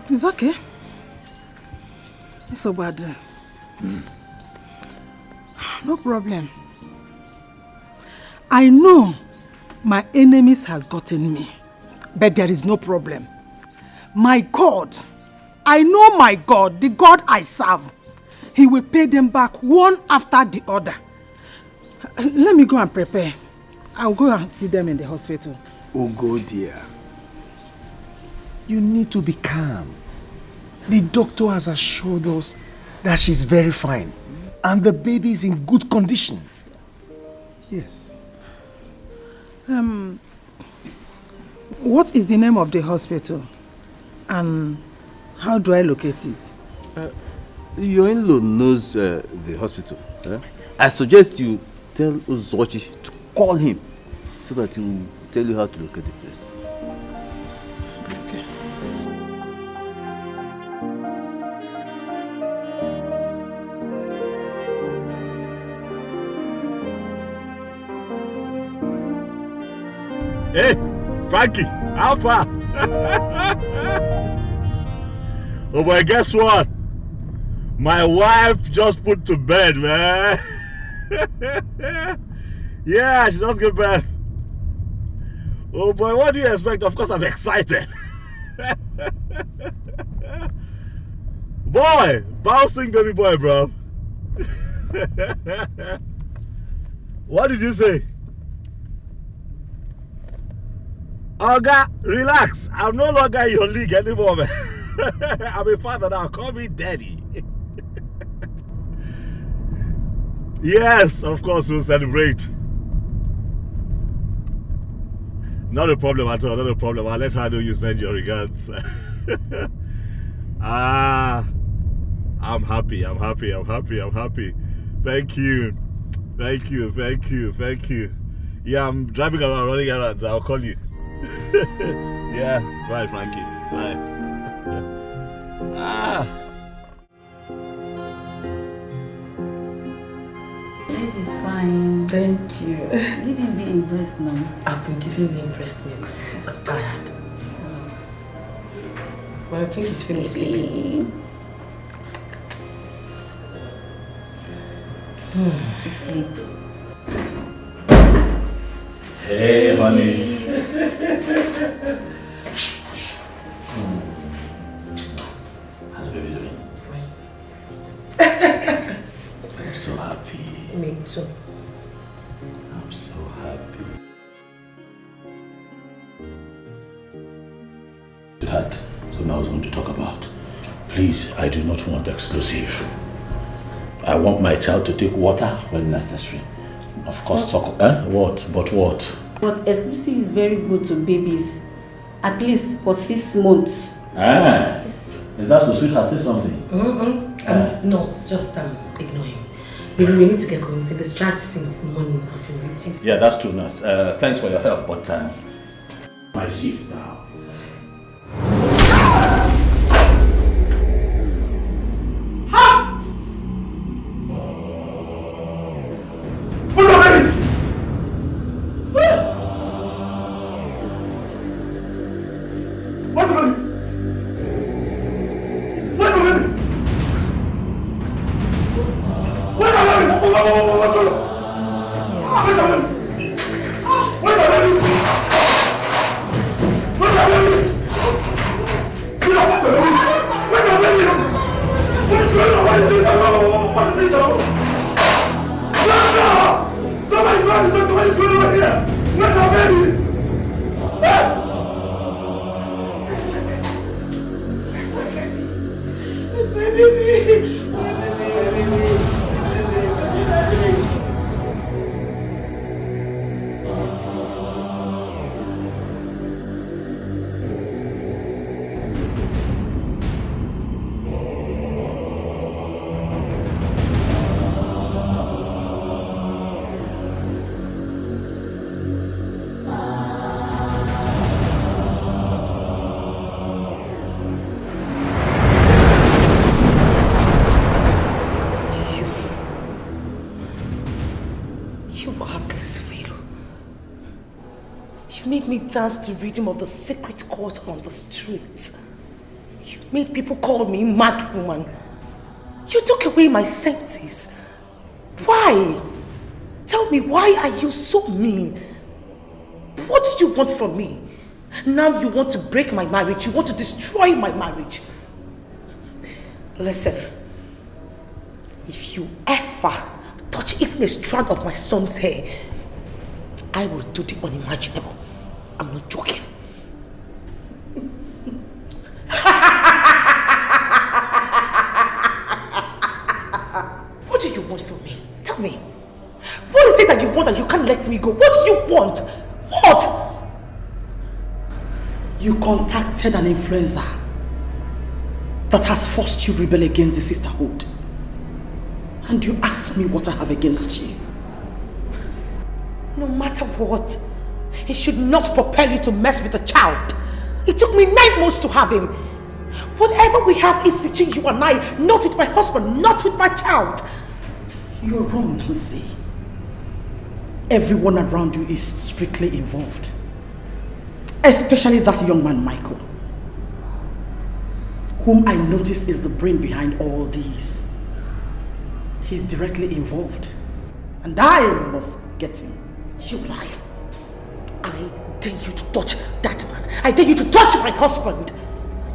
It's okay. It's so bad. No problem. I know my enemies has gotten me, but there is no problem. My God, I know my God, the God I serve, He will pay them back one after the other. Let me go and prepare. I'll go and see them in the hospital. Oh, go dear. You need to be calm. The doctor has assured us that she's very fine and the baby is in good condition. Yes. What is the name of the hospital? And how do I locate it? Your in-law knows the hospital. I suggest you tell Uzochi to call him so that he will tell you how to locate the place. Hey, Frankie, how far? Oh boy, guess what? My wife just put to bed, man. Yeah, she just got bed. Oh boy, what do you expect? Of course I'm excited. Boy, bouncing baby boy, bro. What did you say? Oga, relax. I'm no longer in your league anymore, man. I'm a father now. Call me daddy. Yes, of course we'll celebrate. Not a problem at all, not a problem. I'll let her know you send your regards. I'm happy. Thank you. Yeah, I'm driving around, running errands. I'll call you. Yeah, bye, Frankie. Bye. It's fine. Thank you. Leave him be impressed now. I've been giving him breast milk since I'm tired. But I think he's feeling sleepy. To sleep. Hey, honey. How's baby doing? Fine. I'm so happy. Me too. I'm so happy. That something I was going to talk about. Please, I do not want exclusive. I want my child to take water when necessary. Of course, suck. What? But what? But exclusive is very good to babies. At least for 6 months. Yes. Is that so, sweetheart? Say something. No, just ignore him. Baby, we need to get going. We've been discharged since morning. I've been waiting. Yeah, that's true, nurse. Thanks for your help, but my shift now. Dance to rhythm of the secret court on the streets. You made people call me mad woman. You took away my senses. Why? Tell me, why are you so mean? What do you want from me? Now you want to break my marriage. You want to destroy my marriage. Listen, if you ever touch even a strand of my son's hair, I will do the unimaginable. I'm not joking. What do you want from me? Tell me. What is it that you want that you can't let me go? What do you want? What? You contacted an influencer that has forced you to rebel against the sisterhood. And you asked me what I have against you. No matter what, it should not propel you to mess with a child. It took me 9 months to have him. Whatever we have is between you and I, not with my husband, not with my child. You're wrong, Nancy. Everyone around you is strictly involved. Especially that young man, Michael, whom I notice is the brain behind all these. He's directly involved. And I must get him. You lie. I dare you to touch that man. I dare you to touch my husband.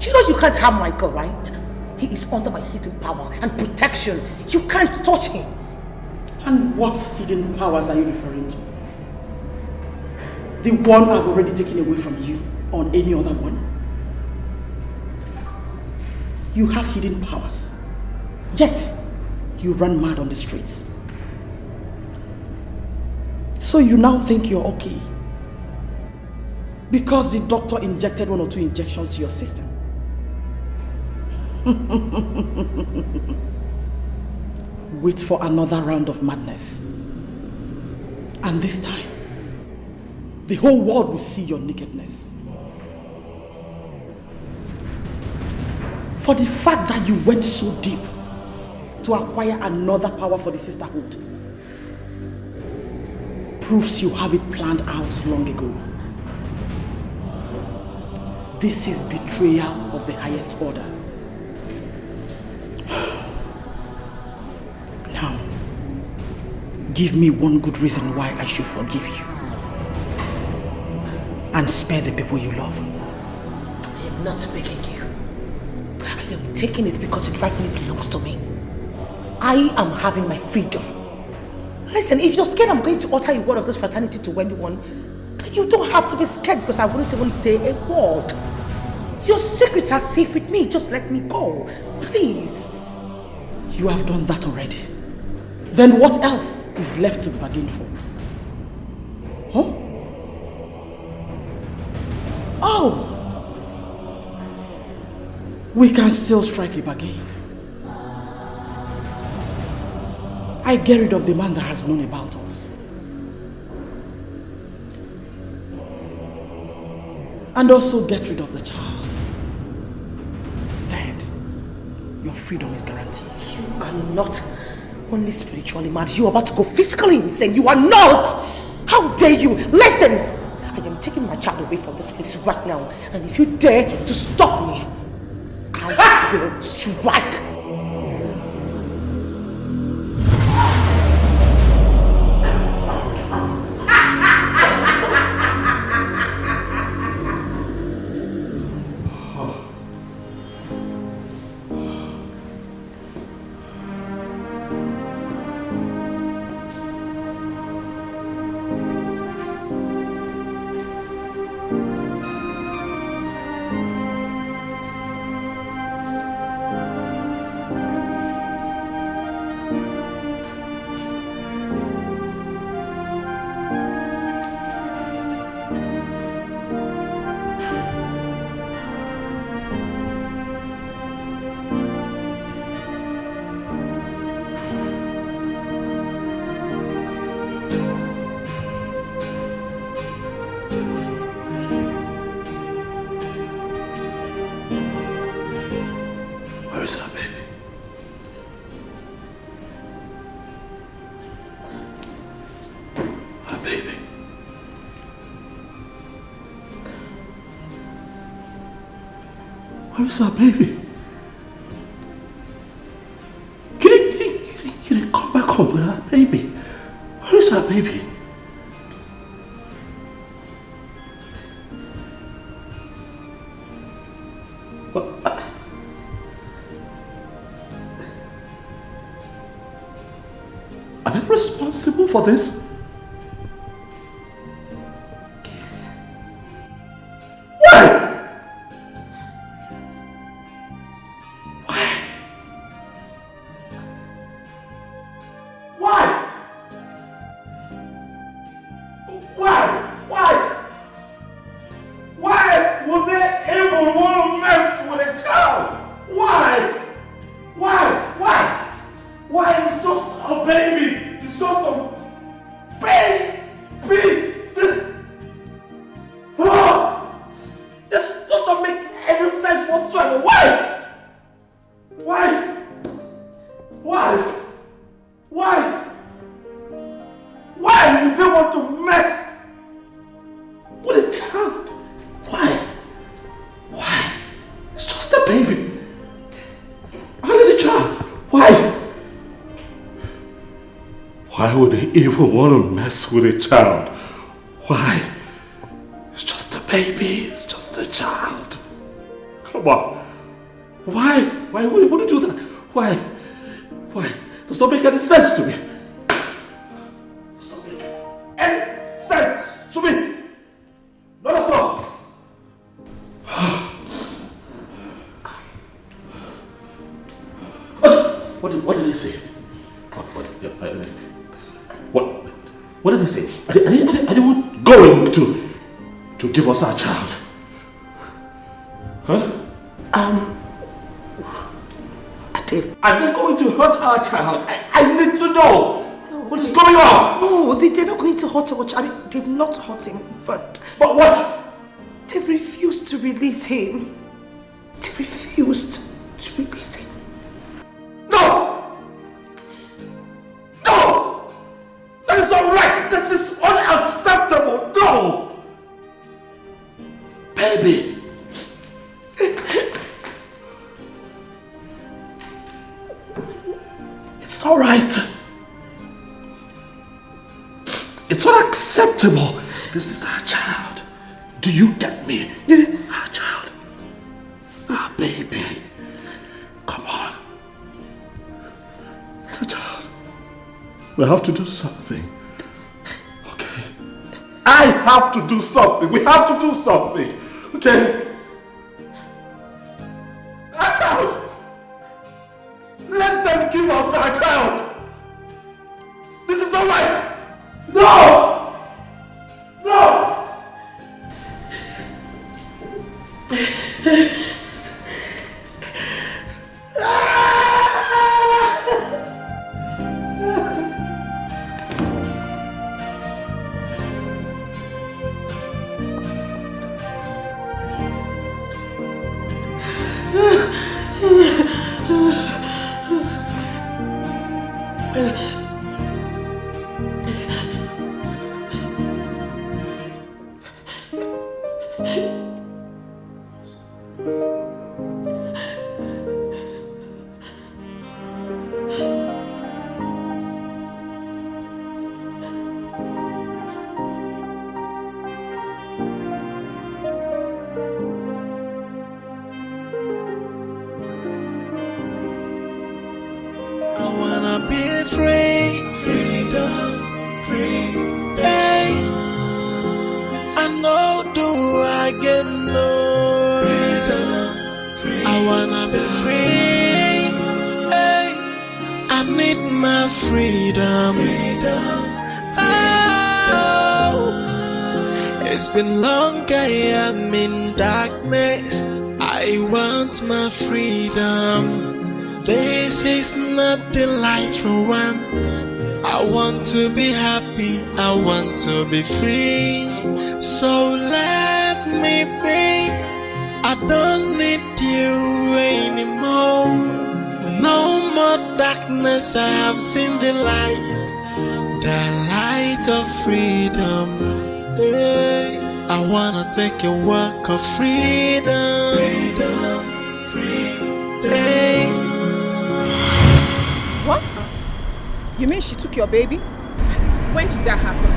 You know you can't harm Michael, right? He is under my hidden power and protection. You can't touch him. And what hidden powers are you referring to? The one I've already taken away from you, or any other one? You have hidden powers, yet you run mad on the streets. So you now think you're okay because the doctor injected 1 or 2 injections to your system. Wait for another round of madness. And this time, the whole world will see your nakedness. For the fact that you went so deep to acquire another power for the sisterhood proves you have it planned out long ago. This is betrayal of the highest order. Now, give me one good reason why I should forgive you and spare the people you love. I am not begging you. I am taking it because it rightfully belongs to me. I am having my freedom. Listen, if you're scared I'm going to utter a word of this fraternity to anyone, then you don't have to be scared because I wouldn't even say a word. Your secrets are safe with me. Just let me go. Please. You have done that already. Then what else is left to bargain for? Huh? Oh! We can still strike a bargain. I get rid of the man that has known about us. And also get rid of the child. Then, your freedom is guaranteed. You are not only spiritually mad, you are about to go physically insane. You are not! How dare you! Listen! I am taking my child away from this place right now. And if you dare to stop me, I will strike. Where's our baby? Can you come back home with our baby? Where is our baby? Are they responsible for this? Why would they even want to mess with a child? Why? It's baby is just a child. Come on. Why? Why would you do that? Why? Why? Does not make any sense to me. Does not make any sense to me. Not at all. What did he say? What did he say? Are they going to give us our child? Huh? Are they going to hurt our child? I need to know. What is going on? No, they're not going to hurt him. I mean, they've not hurt him, but... But what? They've refused to release him. They refused to release him. No! No! That is not right! This is unacceptable! No! Baby! It's not right. It's unacceptable. This is our child. Do you get me? Our child. Our baby. Come on. It's a child. We have to do something. Okay? I have to do something. We have to do something. Okay? Our child. Let them give us our child. This is not right. No! No! It's been long, I am in darkness. I want my freedom. This is not the life I want. I want to be happy, I want to be free. So let me be. I don't need you anymore. No more darkness, I have seen the light of freedom. Hey, I wanna take a walk of freedom. Hey. What? You mean she took your baby? When did that happen?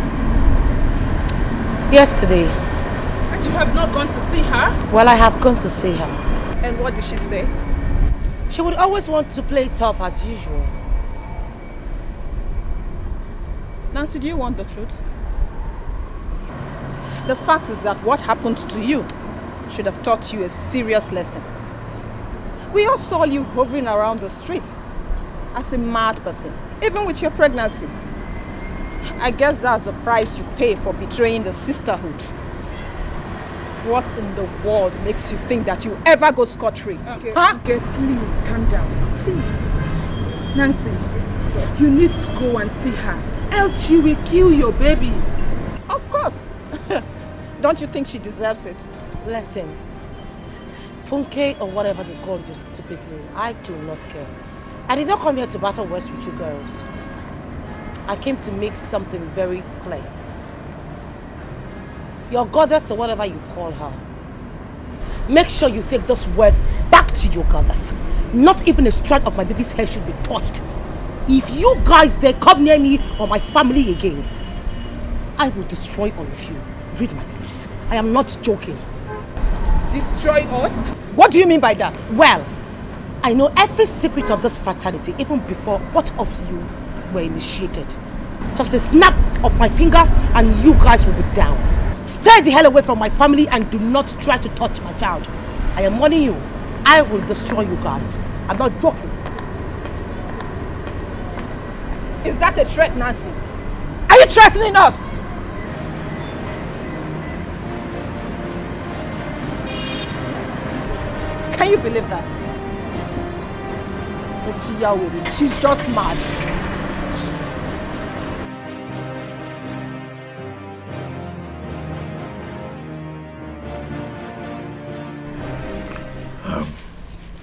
Yesterday. And you have not gone to see her? Well, I have gone to see her. And what did she say? She would always want to play tough as usual. Nancy, do you want the truth? The fact is that what happened to you should have taught you a serious lesson. We all saw you hovering around the streets as a mad person, even with your pregnancy. I guess that's the price you pay for betraying the sisterhood. What in the world makes you think that you ever go scot-free? Okay, huh? Okay, please, calm down. Please. Nancy, you need to go and see her, else she will kill your baby. Of course. Don't you think she deserves it? Listen, Funke or whatever they call your stupid name, I do not care. I did not come here to battle words with you girls. I came to make something very clear. Your goddess or whatever you call her, make sure you take this word back to your goddess. Not even a strand of my baby's hair should be touched. If you guys dare come near me or my family again, I will destroy all of you read my lips. I am not joking. Destroy us? What do you mean by that? Well, I know every secret of this fraternity even before both of you were initiated. Just a snap of my finger and you guys will be down. Stay the hell away from my family and do not try to touch my child. I am warning you. I will destroy you guys. I'm not joking. Is that a threat, Nancy? Are you threatening us? Can you believe that? She's just mad.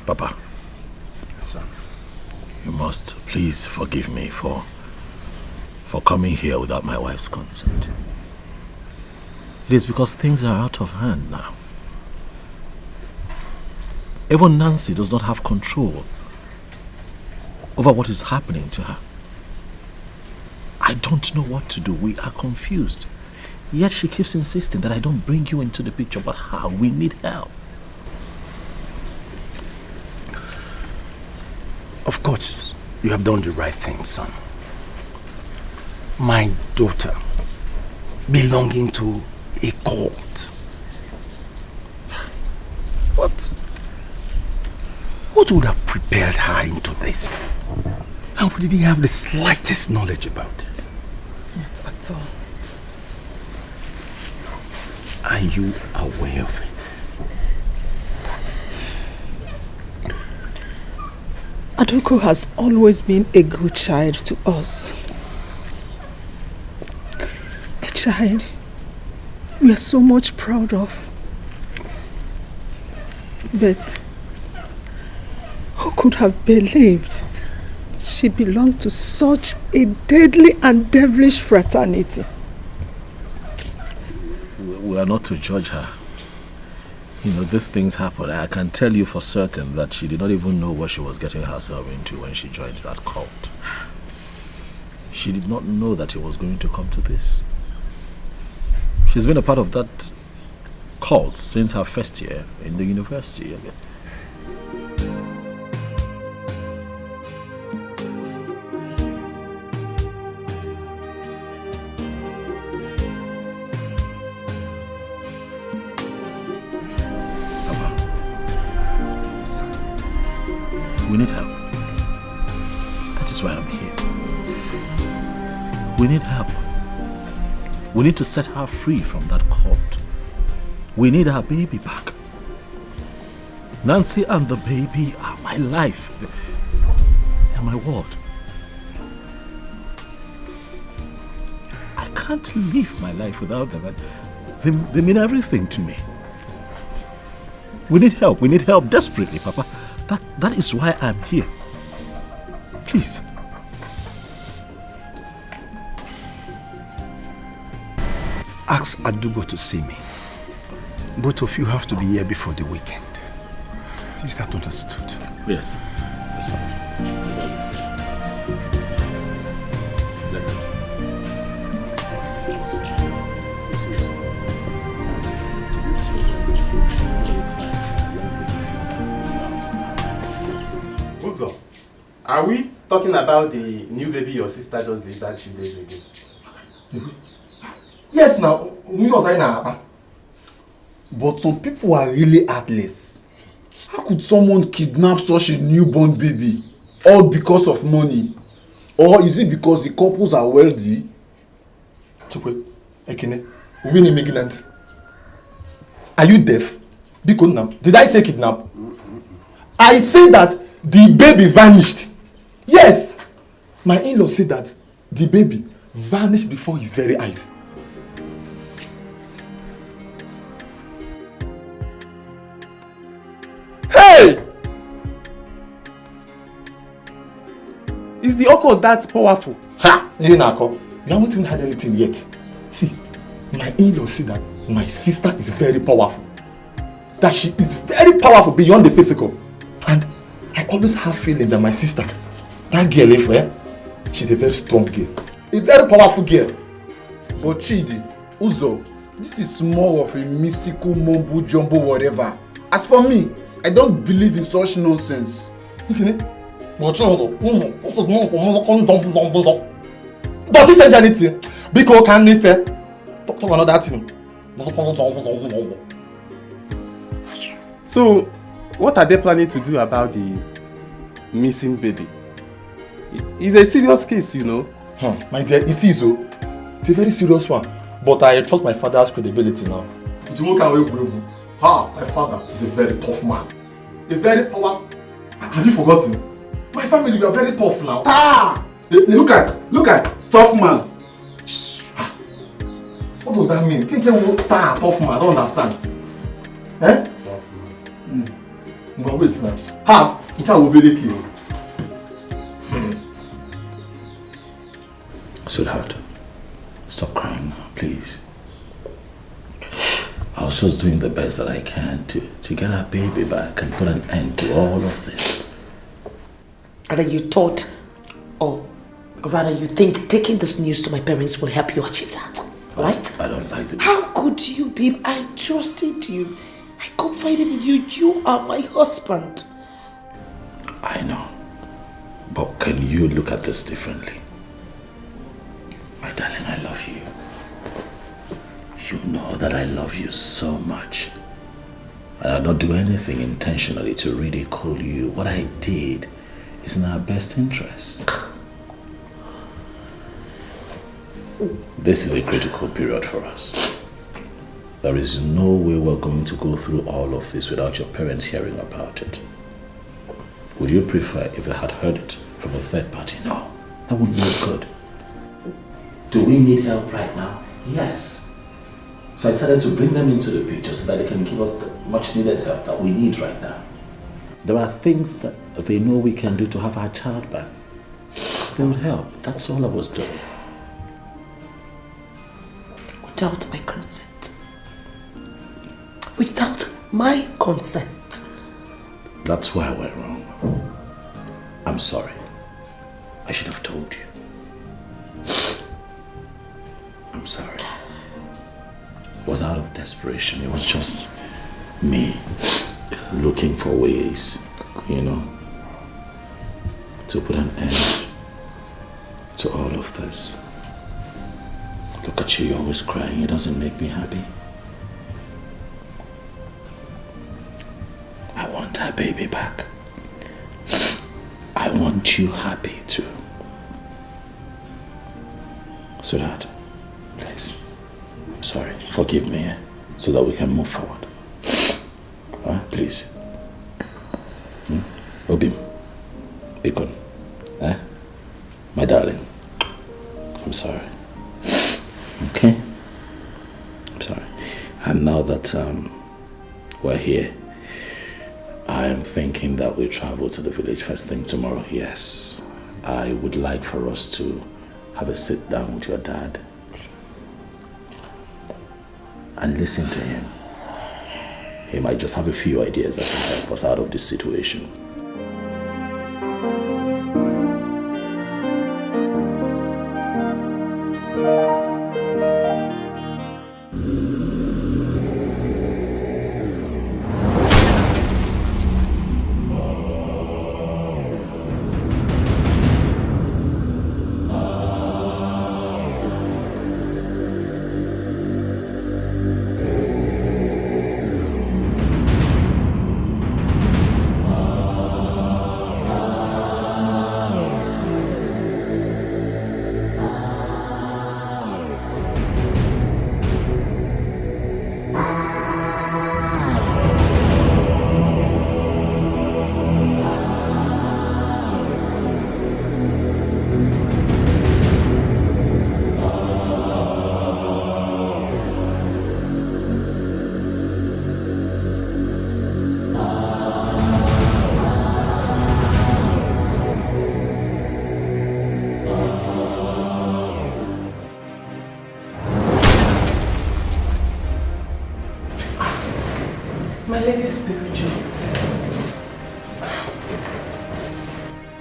Papa, son, you must please forgive me for coming here without my wife's consent. It is because things are out of hand now. Even Nancy does not have control over what is happening to her. I don't know what to do. We are confused. Yet she keeps insisting that I don't bring you into the picture. But how? We need help. Of course, you have done the right thing, son. My daughter, belonging to a cult. What would have prepared her into this? And did he have the slightest knowledge about it? Not at all. Are you aware of it? Aduko has always been a good child to us. A child we are so much proud of. But who could have believed she belonged to such a deadly and devilish fraternity? We are not to judge her. You know, these things happen. I can tell you for certain that she did not even know what she was getting herself into when she joined that cult. She did not know that it was going to come to this. She's been a part of that cult since her first year in the university. We need help. That is why I'm here. We need help. We need to set her free from that cult. We need our baby back. Nancy and the baby are my life. They're my world. I can't live my life without them. They mean everything to me. We need help. We need help desperately, Papa. That is why I'm here. Please. Ask Adugo to see me. Both of you have to be here before the weekend. Is that understood? Yes. Uzo, are we talking about the new baby your sister just delivered 2 days ago? Yes, now, but some people are really heartless. How could someone kidnap such a newborn baby all because of money? Or is it because the couples are wealthy? Are you deaf? Did I say kidnap? I say that the baby vanished. Yes, my in-law said that the baby vanished before his very eyes. Hey! Is the occult that powerful? Ha! You haven't even had anything yet. See, my in-law said that my sister is very powerful. That she is very powerful beyond the physical. And I always have feeling that my sister, that girl, she's a very strong girl. A very powerful girl. But Chidi, Uzo, This is more of a mystical mumbo jumbo whatever. As for me, I don't believe in such nonsense. Does it change anything? Because can me fair? Talk another thing. So, what are they planning to do about the missing baby? It's a serious case, you know. My dear, it is. It's a very serious one. But I trust my father's credibility now. My father is a very tough man. A very powerful. Have you forgotten? My family, we are very tough now. Look at tough man. What does that mean? Tough man, I don't understand. Tough man. But wait now. You can't obey the case. Sweetheart, stop crying now, please. I was just doing the best that I can to get our baby back and put an end to all of this. And then you thought, or rather you think taking this news to my parents will help you achieve that, right? I don't like the... How could you, babe? I trusted you. I confided in you. You are my husband. I know. But can you look at this differently? My darling, I love you. You know that I love you so much. And I'll not do anything intentionally to ridicule you. What I did is in our best interest. This is a critical period for us. There is no way we're going to go through all of this without your parents hearing about it. Would you prefer if they had heard it from a third party? No, that wouldn't look good. Do we need help right now? Yes. So I decided to bring them into the picture so that they can give us the much needed help that we need right now. There are things that they know we can do to have our child back. They would help. That's all I was doing. Without my consent. Without my consent. That's why I went wrong. I'm sorry. I should have told you. I'm sorry. It was out of desperation. It was just me looking for ways, you know, to put an end to all of this. Look at you, you're always crying. It doesn't make me happy. I want our baby back. I want you happy too. Sweetheart, please. I'm sorry. Forgive me, so that we can move forward. Please. Obim. Be good. My darling. I'm sorry. Okay? I'm sorry. And now that we're here, I am thinking that we travel to the village first thing tomorrow. Yes. I would like for us to have a sit down with your dad and listen to him. He might just have a few ideas that can help us out of this situation. My lady spiritual.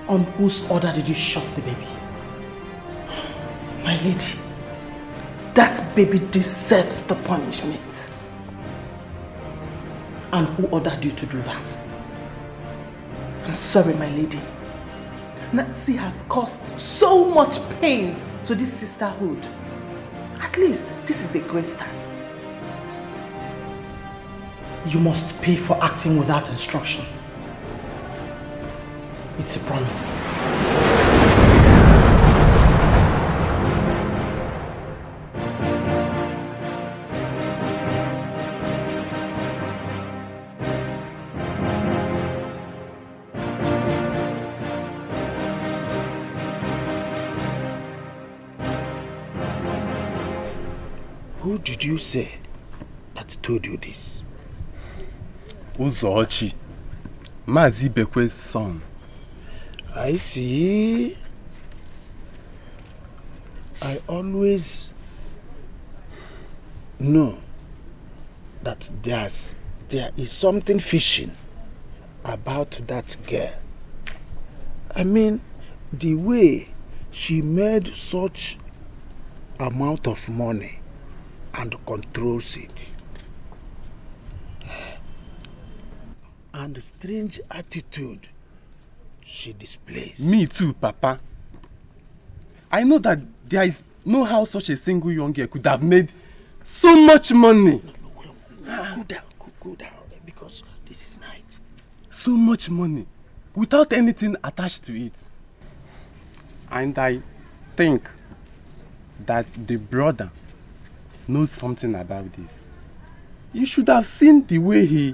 On whose order did you shot the baby? My lady, That baby deserves the punishment. And who ordered you to do that? I'm sorry, my lady. Nancy has caused so much pains to this sisterhood. At least, this is a great start. You must pay for acting without instruction. It's a promise. Who did you say that told you this? Uzochi, Mazi Bekwe's son. I see. I always know that there is something fishy about that girl. I mean, the way she made such amount of money and controls it. And the strange attitude she displays. Me too, Papa. I know that there is no how such a single young girl could have made so much money. Cool down, because this is night. So much money, without anything attached to it. And I think that the brother knows something about this. You should have seen the way he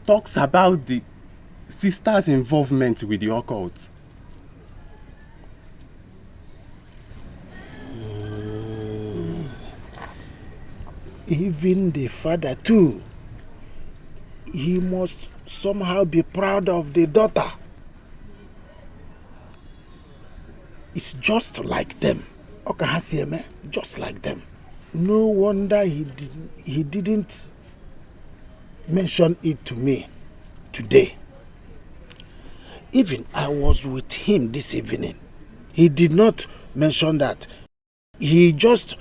talks about the sister's involvement with the occult. Even the father too. He must somehow be proud of the daughter. It's just like them. Just like them. No wonder he didn't mention it to me today. Even I was with him this evening. He did not mention that. He just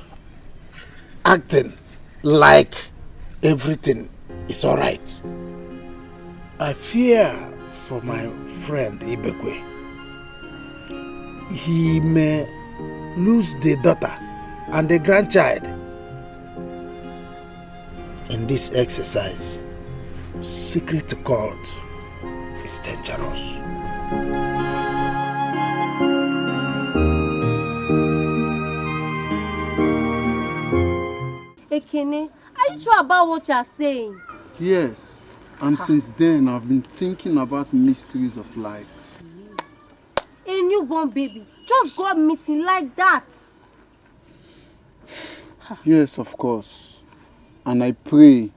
acting like everything is alright. I fear for my friend Ibekwe. He may lose the daughter and the grandchild in this exercise. Secret cult is dangerous. Ekene, are you sure about what you are saying? Yes, and since then I've been thinking about mysteries of life. A newborn baby just got missing like that. Yes, of course. And I pray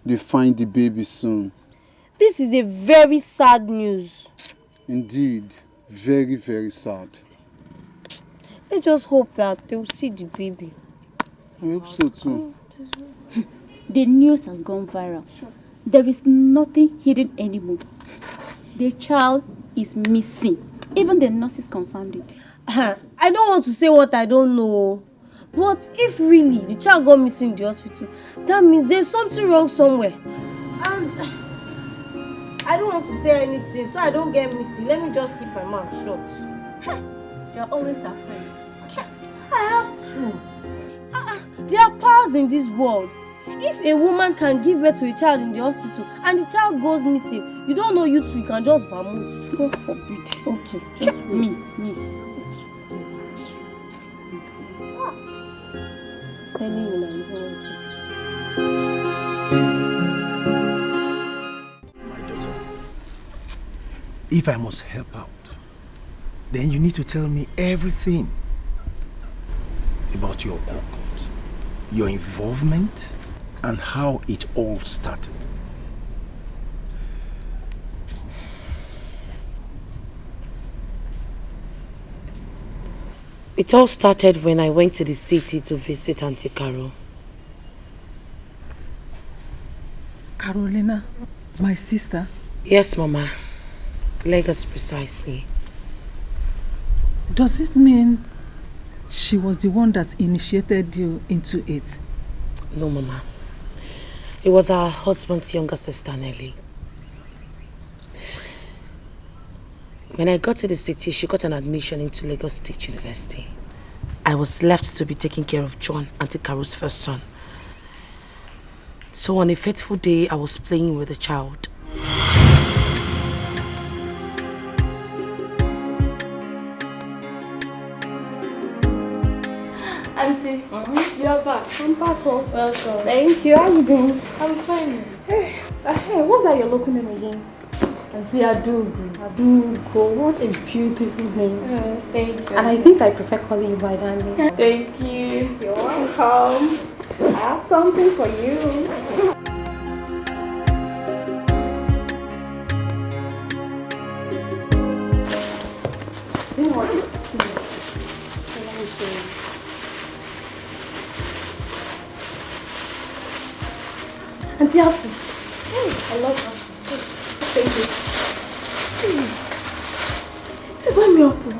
they find the baby soon. This is a very sad news. Indeed, very, very sad. Let's just hope that they will see the baby. I hope so too. The news has gone viral. There is nothing hidden anymore. The child is missing. Even the nurses confirmed it. I don't want to say what I don't know. But if really the child got missing in the hospital, that means there's something wrong somewhere. And I don't want to say anything so I don't get missing. Let me just keep my mouth shut. You're always afraid. I have to. There are powers in this world. If a woman can give birth to a child in the hospital and the child goes missing, you don't know you two, you can just vamose. God forbid. Okay, just miss. Telling you now, you don't want to. My daughter, if I must help out, then you need to tell me everything about your occult, your involvement, and how it all started. It all started when I went to the city to visit Auntie Carol. Carolina, my sister? Yes, Mama. Lagos precisely. Does it mean she was the one that initiated you into it? No, Mama. It was her husband's younger sister, Nelly. When I got to the city, she got an admission into Lagos State University. I was left to be taking care of John, Auntie Carol's first son. So on a fateful day, I was playing with a child. Auntie, you're back. I'm back home. Welcome. Thank you. How you doing? I'm fine. Hey, what's that your local name again? Auntie Adugu. Adugu. What a beautiful name. Thank you. And I think I prefer calling you by that name. Thank you. You're welcome. I have something for you. You know what? So let me show you. Auntie Apple. I love Apple. Thank you. Take buy me Apple.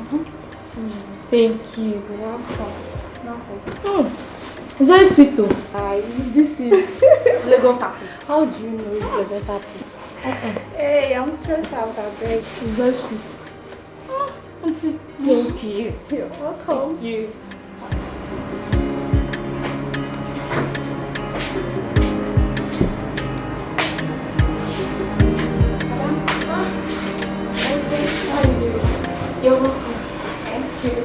Thank you. You're welcome. It's very sweet though. This is Lagos Apple. How do you know it's Lagos Apple? Hey, I'm stressed out, I beg. It's very sweet. Auntie, thank you. You're welcome. Thank you. You're welcome. Thank you.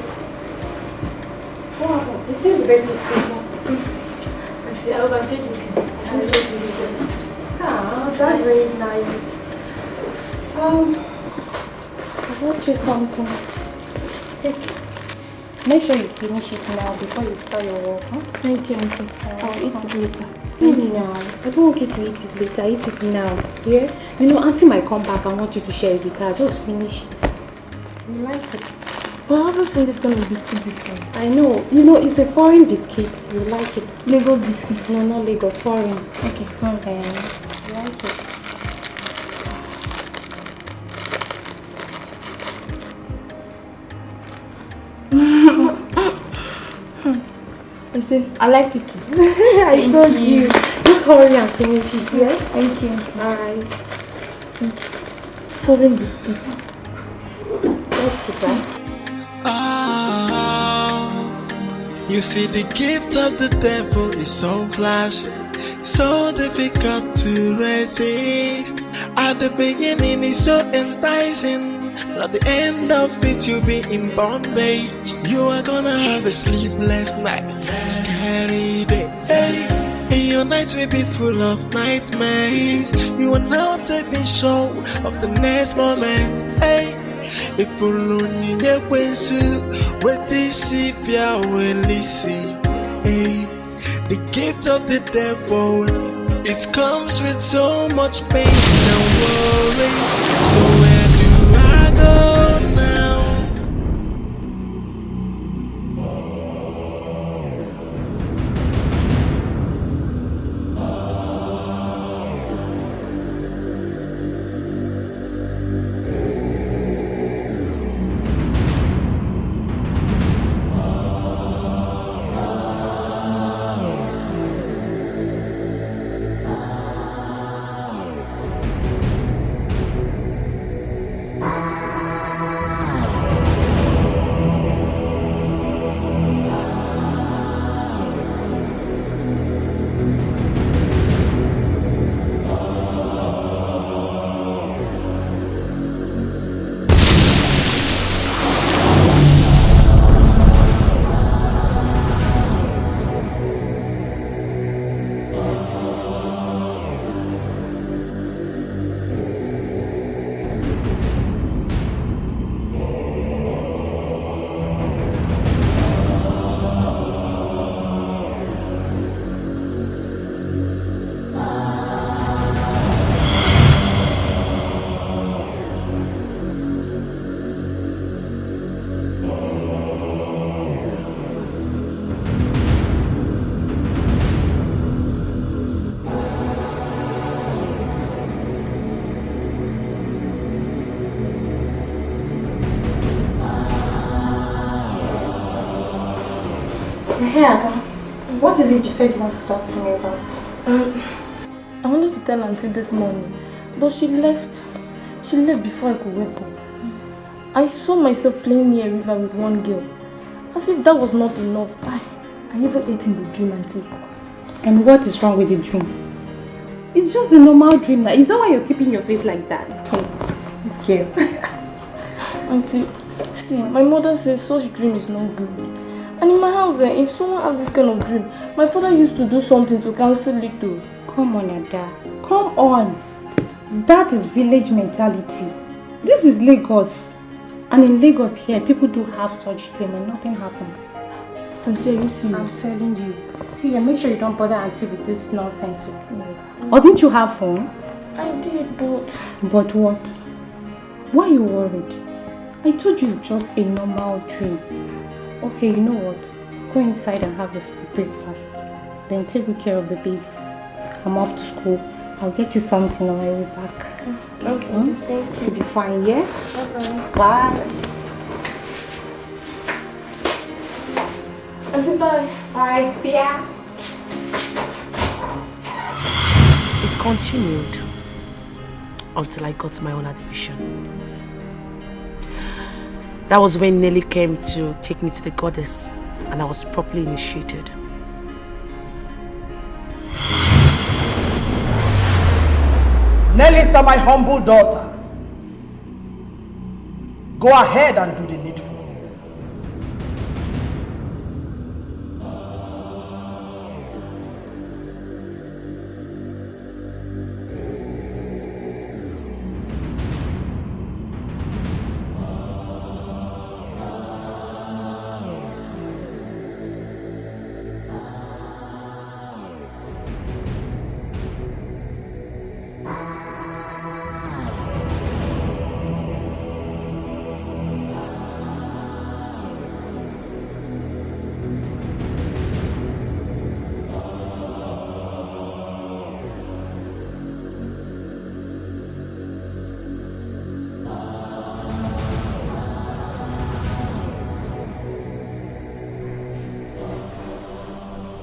Wow, it seems very stable. Auntie, I overfed with you. I'm just distressed. Ah, that's very nice. I brought you something. Make sure you finish it now before you start your work. Huh? Thank you, Auntie. I'll eat it later. Maybe now. I don't want you to eat it later. Eat it now. Yeah? You know, Auntie might come back and want you to share it with her. Just finish it. You like it? But I haven't seen this kind of biscuit before. I know. You know, it's a foreign biscuit. You like it. Lagos biscuit? No, not Lagos. Foreign. Okay, foreign. You like it. Auntie, I like it. I told you. Just hurry and finish it, yeah? Thank you. Alright. Foreign biscuit. Let's keep that. You see, the gift of the devil is so flashy, so difficult to resist. At the beginning, it's so enticing. At the end of it, you'll be in bondage. You are gonna have a sleepless night, scary day. Hey. And your night will be full of nightmares. You are not even sure of the next moment. Hey. If only you what this Sipia will listen. Hey. The gift of the devil, it comes with so much pain and worry. So where do I go now? Hey, Ada, what is it you said you want to talk to me about? I wanted to tell Auntie this morning, but she left. She left before I could wake up. I saw myself playing near a river with one girl. As if that was not enough. I even ate in the dream, Auntie. And what is wrong with the dream? It's just a normal dream. Is that why you're keeping your face like that? Hey, this girl. Auntie, see, my mother says such dream is not good. And in my house, if someone has this kind of dream, my father used to do something to cancel it too. Come on, Ada. Come on. That is village mentality. This is Lagos. And in Lagos here, people do have such dream and nothing happens. Auntie, are you serious? I'm telling you. See, make sure you don't bother Auntie with this nonsense. Or didn't you have fun? I did, but... But what? Why are you worried? I told you it's just a normal dream. Okay, you know what? Go inside and have your breakfast. Then take good care of the baby. I'm off to school. I'll get you something on my way back. Okay, thank you. You'll be fine, yeah? Bye-bye. Bye. Auntie, bye. Bye, see ya. It continued until I got my own admission. That was when Nelly came to take me to the goddess and I was properly initiated. Nellista, my humble daughter, go ahead and do the needful.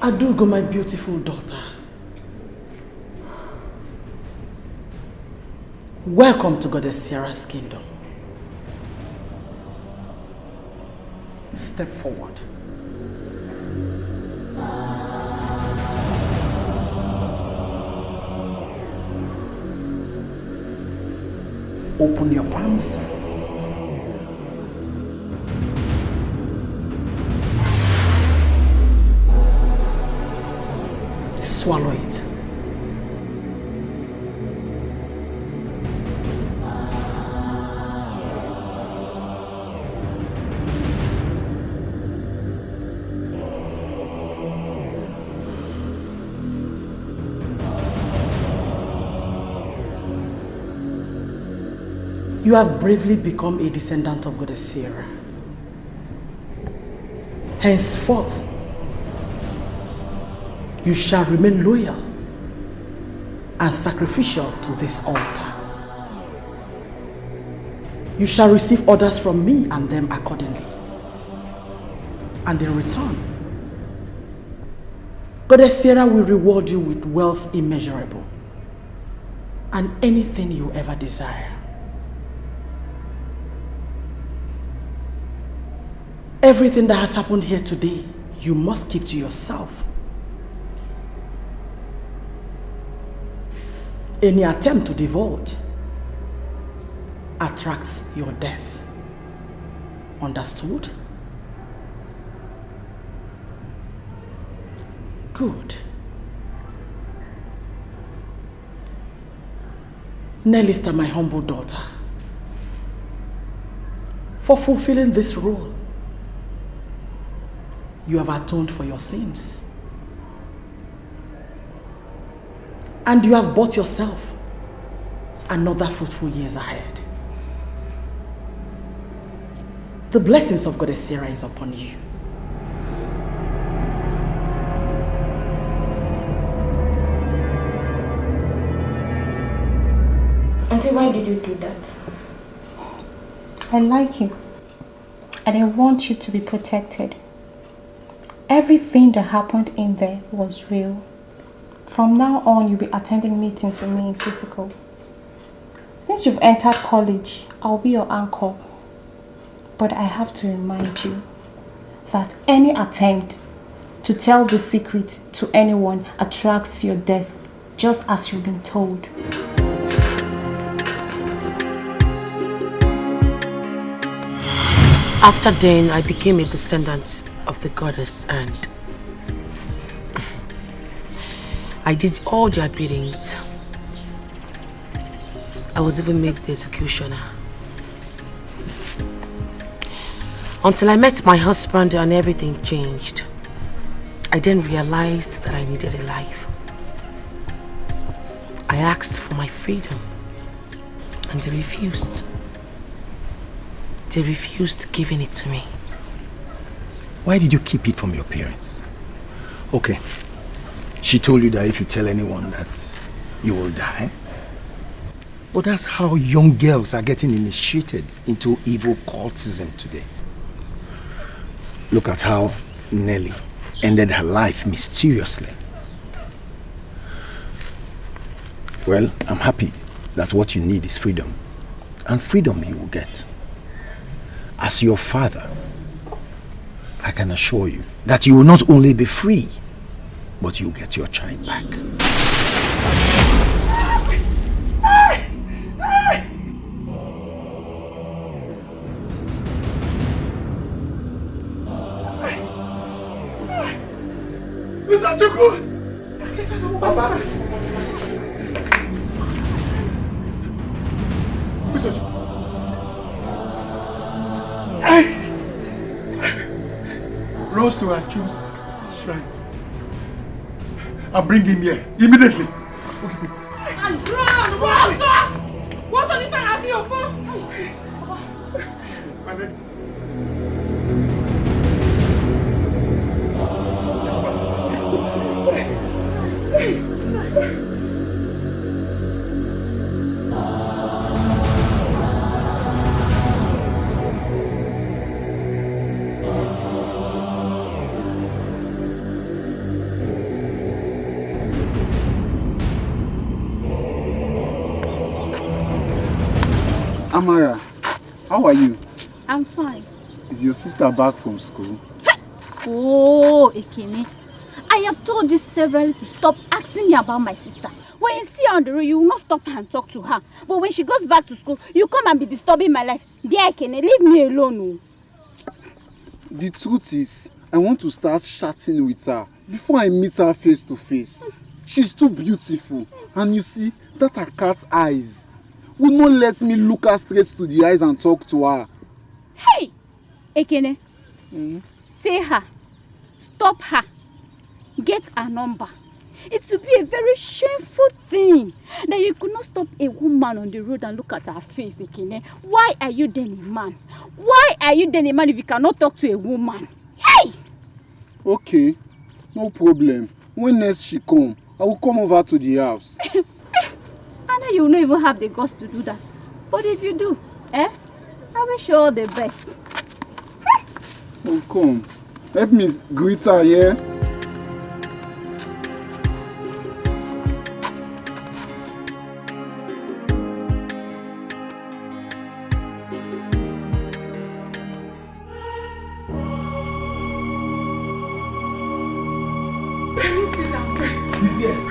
Adugo, my beautiful daughter. Welcome to Goddess Sierra's kingdom. Step forward. Open your palms. Swallow it. You have bravely become a descendant of Goddess Sierra. Henceforth, you shall remain loyal and sacrificial to this altar. You shall receive orders from me and them accordingly. And in return, Goddess Sierra will reward you with wealth immeasurable and anything you ever desire. Everything that has happened here today, you must keep to yourself. Any attempt to divulge attracts your death. Understood? Good. Nellista, my humble daughter, for fulfilling this role, you have atoned for your sins. And you have bought yourself another fruitful years ahead. The blessings of Goddess Sierra is upon you. Auntie, why did you do that? I like you. And I want you to be protected. everything that happened in there was real. From now on, you'll be attending meetings with me in physical. Since you've entered college, I'll be your anchor. But I have to remind you that any attempt to tell the secret to anyone attracts your death, just as you've been told. After then, I became a descendant of the goddess and I did all their biddings. I was even made the executioner. Until I met my husband and everything changed. I then realized that I needed a life. I asked for my freedom and they refused. They refused giving it to me. Why did you keep it from your parents? Okay, she told you that if you tell anyone that you will die. But that's how young girls are getting initiated into evil cultism today. Look at how Nelly ended her life mysteriously. Well, I'm happy that what you need is freedom. And freedom you will get. As your father, I can assure you that you will not only be free, but you'll get your child back. Mr. Chuku! Papa! Mr. Chuku! Rose to Achum's shrine. I'll bring him here immediately. Run! What's on the phone? Have your phone? Amara, how are you? I'm fine. Is your sister back from school? Oh, Ekene. I have told you severally to stop asking me about my sister. When you see her on the road, you will not stop her and talk to her. But when she goes back to school, you come and be disturbing my life. Dear Ekene, leave me alone. The truth is, I want to start chatting with her before I meet her face to face. She's too beautiful. And you see, that her cat's eyes would not let me look her straight to the eyes and talk to her. Hey! Ekene, say her. Stop her. Get her number. It would be a very shameful thing that you could not stop a woman on the road and look at her face, Ekene. Why are you then a man? Why are you then a man if you cannot talk to a woman? Hey! Okay, no problem. When next she come, I will come over to the house. I know you will not even have the guts to do that. But if you do, I wish you all the best. Oh, come. Help me greet her, yeah? He's here.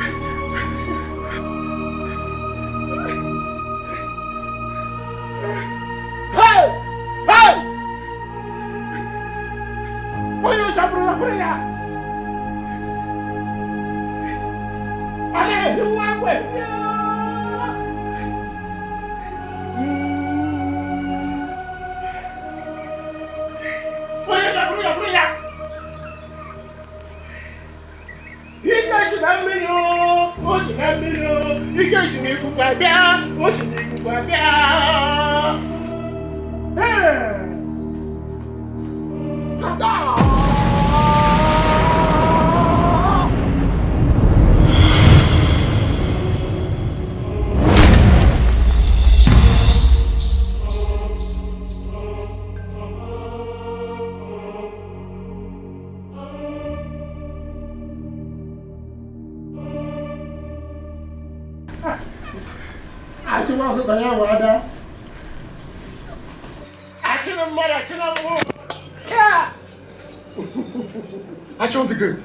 Action be great.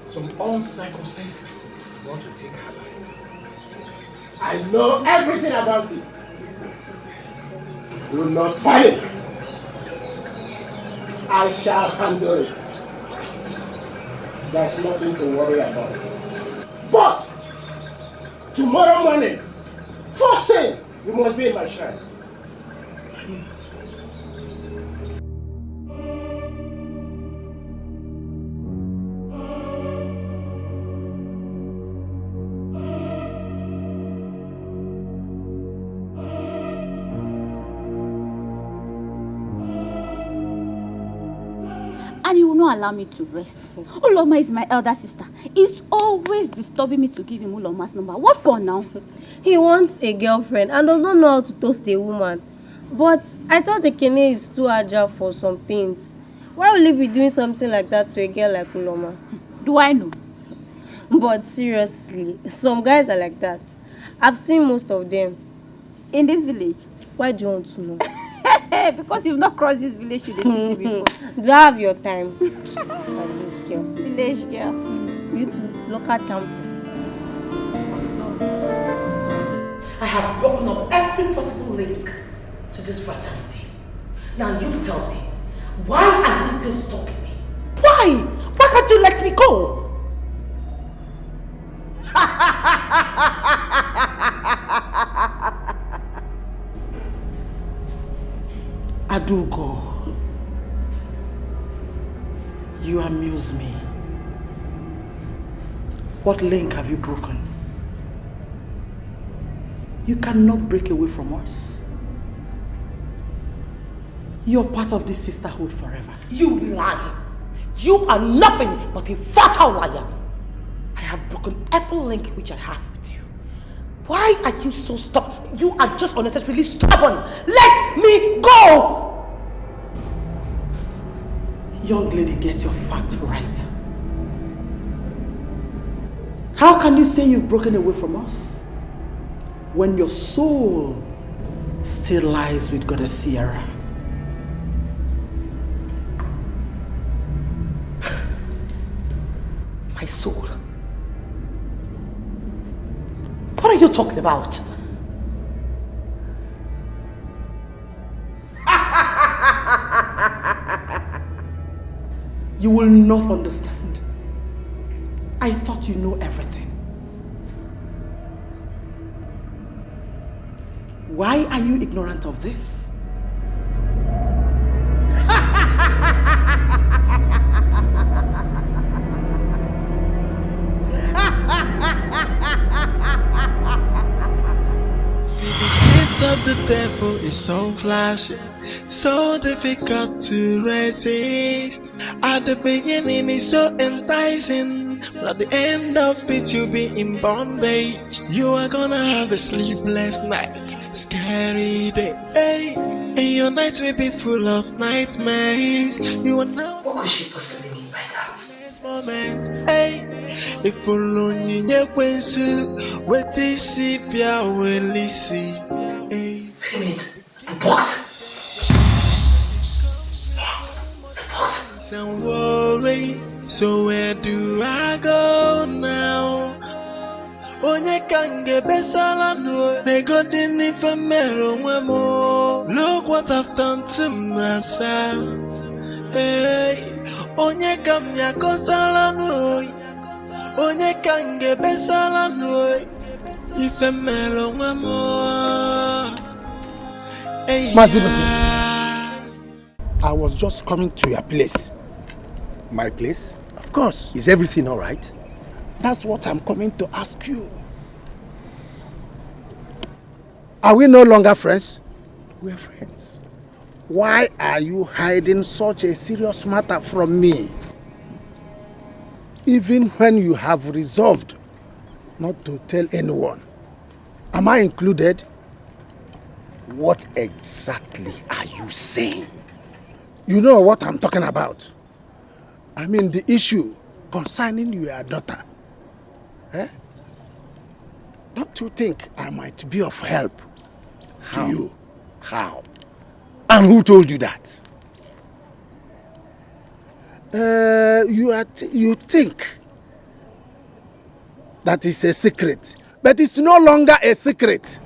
Some uncircumcised want to take her life. I know everything about this. Do not panic. I shall handle it. There's nothing to worry about. But tomorrow morning, first thing, you must be in my shrine. And he will not allow me to rest. Uloma is my elder sister. He's always disturbing me to give him Uloma's number. What for now? He wants a girlfriend and does not know how to toast a woman. But I thought Ekene is too agile for some things. Why will he be doing something like that to a girl like Uloma? Do I know? But seriously, some guys are like that. I've seen most of them. In this village? Why do you want to know? Because you've not crossed this village to the city before. Do I have your time? This girl. Village girl. You too, local champion. I have broken up every possible link to this fraternity. Now you tell me, why are you still stalking me? Why? Why can't you let me go? Adugo, you amuse me. What link have you broken? You cannot break away from us. You're part of this sisterhood forever. You lie. You are nothing but a fatal liar. I have broken every link which I have with you. Why are you so stubborn? You are just unnecessarily stubborn. Let me go! Young lady, get your facts right. How can you say you've broken away from us when your soul still lies with Goddess Sierra? My soul? What are you talking about? You will not understand. I thought you know everything. Why are you ignorant of this? See, the gift of the devil is so flashy, so difficult to resist. At the beginning it's so enticing, but at the end of it you'll be in bondage. You are gonna have a sleepless night, scary day, hey, and your night will be full of nightmares. You are now. What could she possibly mean by that? This moment, hey, if only you knew what this is, will see. Wait a minute. The box. And worries, so where do I go now? Onye kange besala no, they got in if I'm more. Look what I've done to myself. Hey, onye kamya kosala no, onye kange besala no, if I'm more. Hey, I was just coming to your place. My place? Of course. Is everything all right? That's what I'm coming to ask you. Are we no longer friends? We're friends. Why are you hiding such a serious matter from me? Even when you have resolved not to tell anyone. Am I included? What exactly are you saying? You know what I'm talking about. I mean the issue concerning your daughter. Don't you think I might be of help to you? How? And who told you that? You think that is a secret, but it's no longer a secret.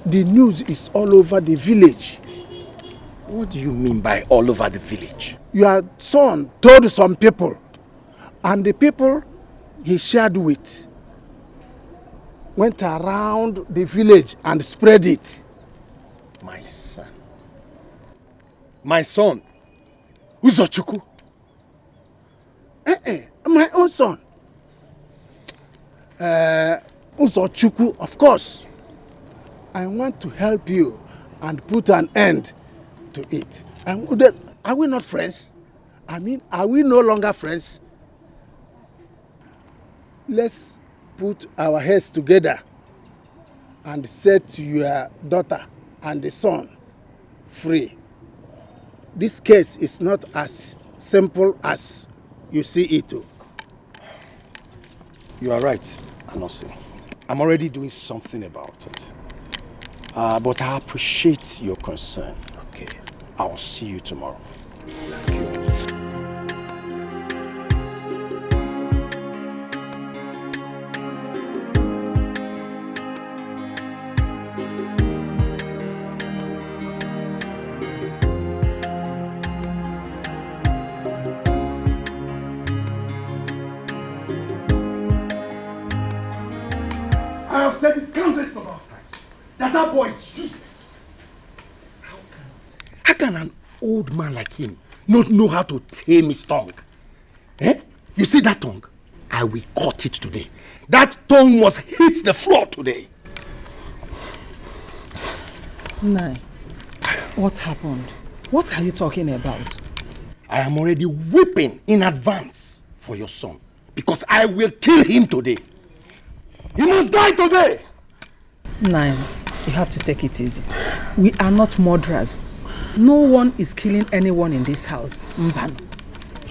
The news is all over the village. What do you mean by all over the village? Your son told some people, and the people he shared with went around the village and spread it. My son. My son? Uzochukwu? My own son. Uzochukwu, of course. I want to help you and put an end to it. Are we not friends? I mean, are we no longer friends? Let's put our heads together and set your daughter and the son free. This case is not as simple as you see it. You are right, Anosi. I'm already doing something about it. But I appreciate your concern. Okay. I'll see you tomorrow. Thank you. I have said it countless number of times that boy is useless. How can an old man like him not know how to tame his tongue? Eh? You see that tongue? I will cut it today. That tongue must hit the floor today. Nai, what happened? What are you talking about? I am already weeping in advance for your son because I will kill him today. He must die today! Nai, you have to take it easy. We are not murderers. No one is killing anyone in this house. Mban.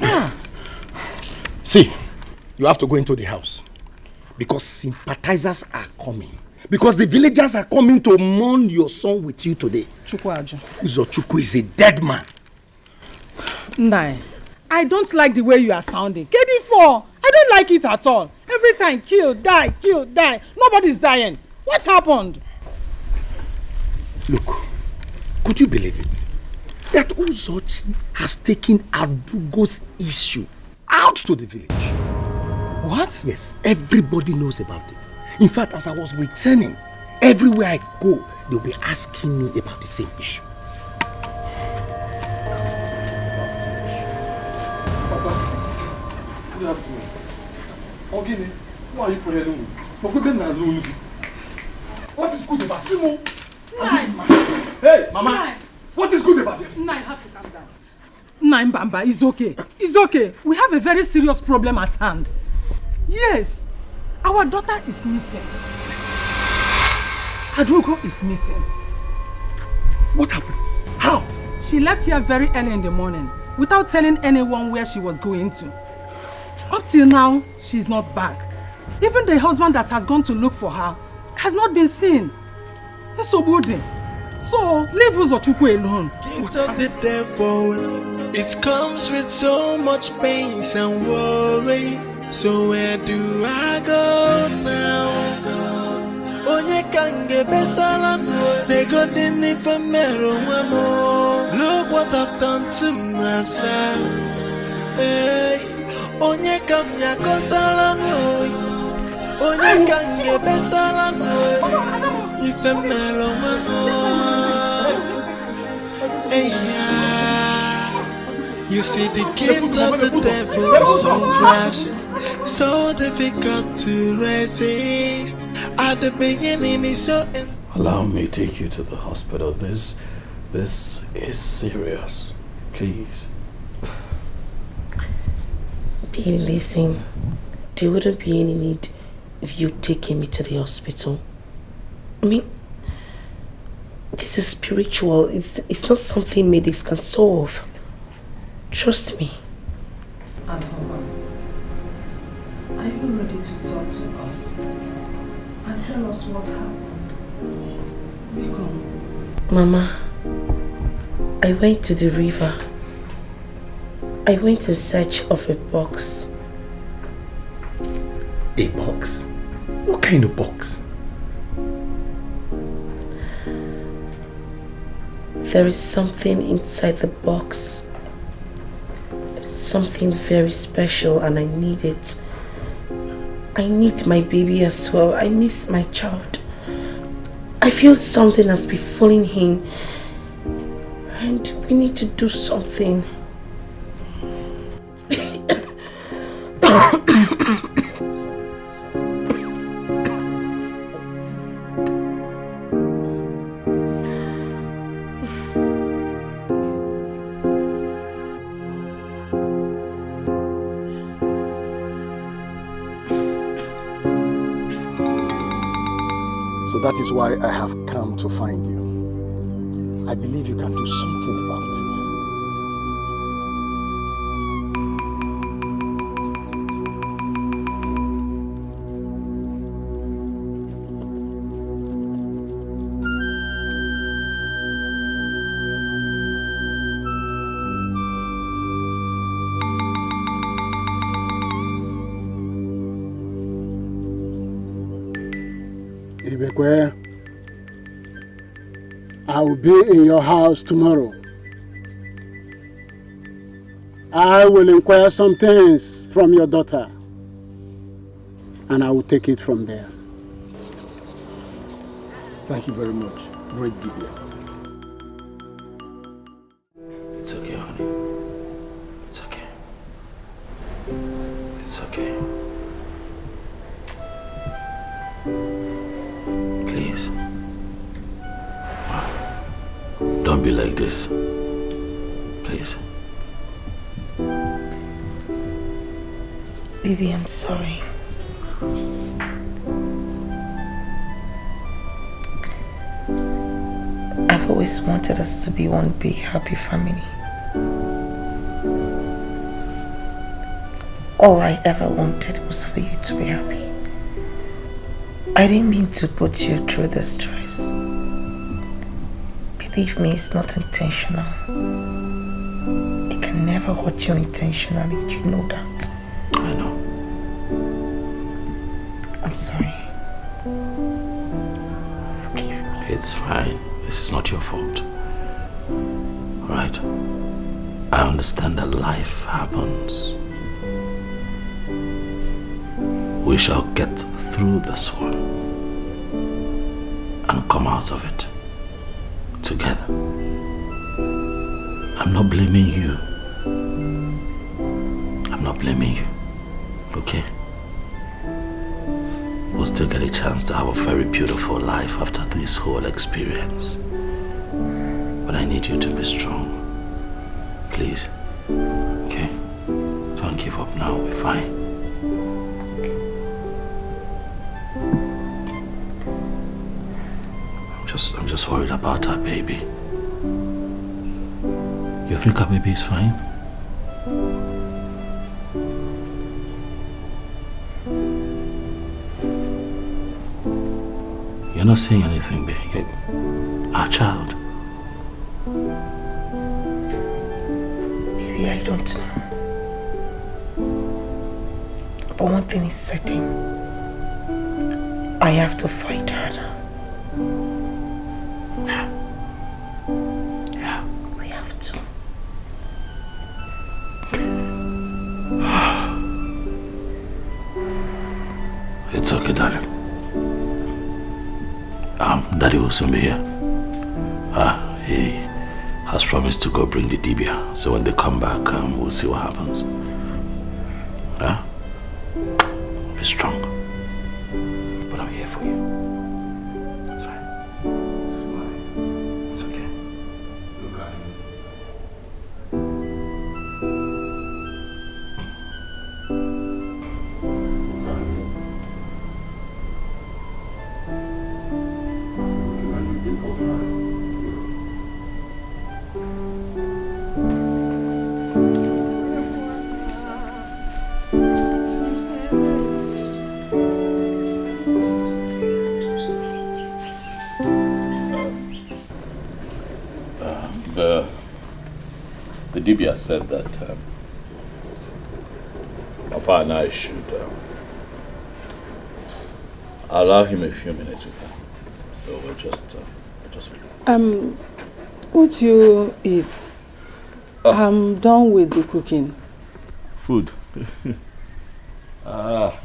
Ah. See, you have to go into the house because sympathizers are coming. Because the villagers are coming to mourn your son with you today. Chukwaju. Uzochukwu is a dead man. Nai, I don't like the way you are sounding. KD4, I don't like it at all. Every time, kill, die, nobody's dying. What happened? Look, could you believe it? That Uzochi has taken Adugo's issue out to the village. What? Yes, everybody knows about it. In fact, as I was returning, everywhere I go, they'll be asking me about the same issue. Good afternoon. Ogini, why are you putting me? What is good about Simo? Hey, Mama. Nai. What is good about it? Nai, you have to calm down. Nai Mbamba, it's okay. It's okay. We have a very serious problem at hand. Yes, our daughter is missing. Adugo is missing. What happened? How? She left here very early in the morning without telling anyone where she was going to. Up till now, she's not back. Even the husband that has gone to look for her has not been seen. So leave Uzochukwu alone. Gift of the devil, it comes with so much pain and worries. So where do I go now? Onye kange besala, they got in ifemero wemo. Look what I've done to myself. Hey, onye kamya kosala no. Onye kange besala no. Ifemero wemo. Hey, yeah. You see the gift of the devil is so flashing, so difficult to resist. At the beginning it's so... Allow me to take you to the hospital. This is serious. Please. Baby, listen. There wouldn't be any need if you taking me to the hospital. I mean, this is spiritual. It's not something medics can solve. Trust me. Adhoma, are you ready to talk to us? and tell us what happened. Mama, I went to the river. I went in search of a box. A box? What kind of box? There is something inside the box. Something very special and I need it. I need my baby as well. I miss my child. I feel something has befallen him and we need to do something. So that is why I have come to find you. I believe you can do something about it. Ibekwe, I will be in your house tomorrow. I will inquire some things from your daughter and I will take it from there. Thank you very much. Great Dibia. It's okay, honey. It's okay. It's okay. Please. Don't be like this. Please. Baby, I'm sorry. I've always wanted us to be one big happy family. All I ever wanted was for you to be happy. I didn't mean to put you through the stress. Believe me, it's not intentional. It can never hurt you intentionally, you know that. I know. I'm sorry. Forgive me. It's fine. This is not your fault. Alright? I understand that life happens. We shall get through this one and come out of it together. I'm not blaming you. I'm not blaming you. Okay? We'll still get a chance to have a very beautiful life after this whole experience. But I need you to be strong. Please. Okay? Don't give up now. We'll be fine. I'm just worried about our baby. You think our baby is fine? You're not saying anything, baby. Our child. Maybe I don't know. But one thing is certain. I have to fight harder. Yeah. We have to. It's okay, darling. Daddy will soon be here. He has promised to go bring the dibia. So when they come back, we'll see what happens. Be strong. But I'm here for you. That's fine. It's okay. Look at him. The Dibia said that Papa and I should allow him a few minutes with her. So we'll just Won't you eat? I'm done with the cooking. Food. Mama,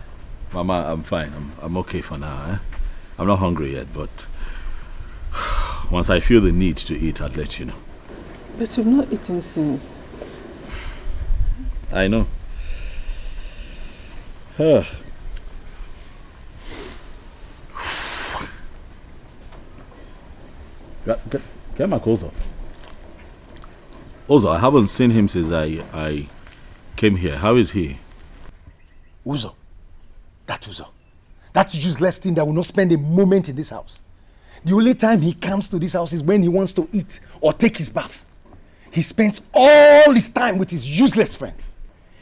I'm fine. I'm okay for now. Eh? I'm not hungry yet, but once I feel the need to eat, I'll let you know. But you've not eaten since. I know. Get my clothes up. Also, I haven't seen him since I came here. How is he? Uzo. That useless thing that will not spend a moment in this house. The only time he comes to this house is when he wants to eat or take his bath. He spends all his time with his useless friends.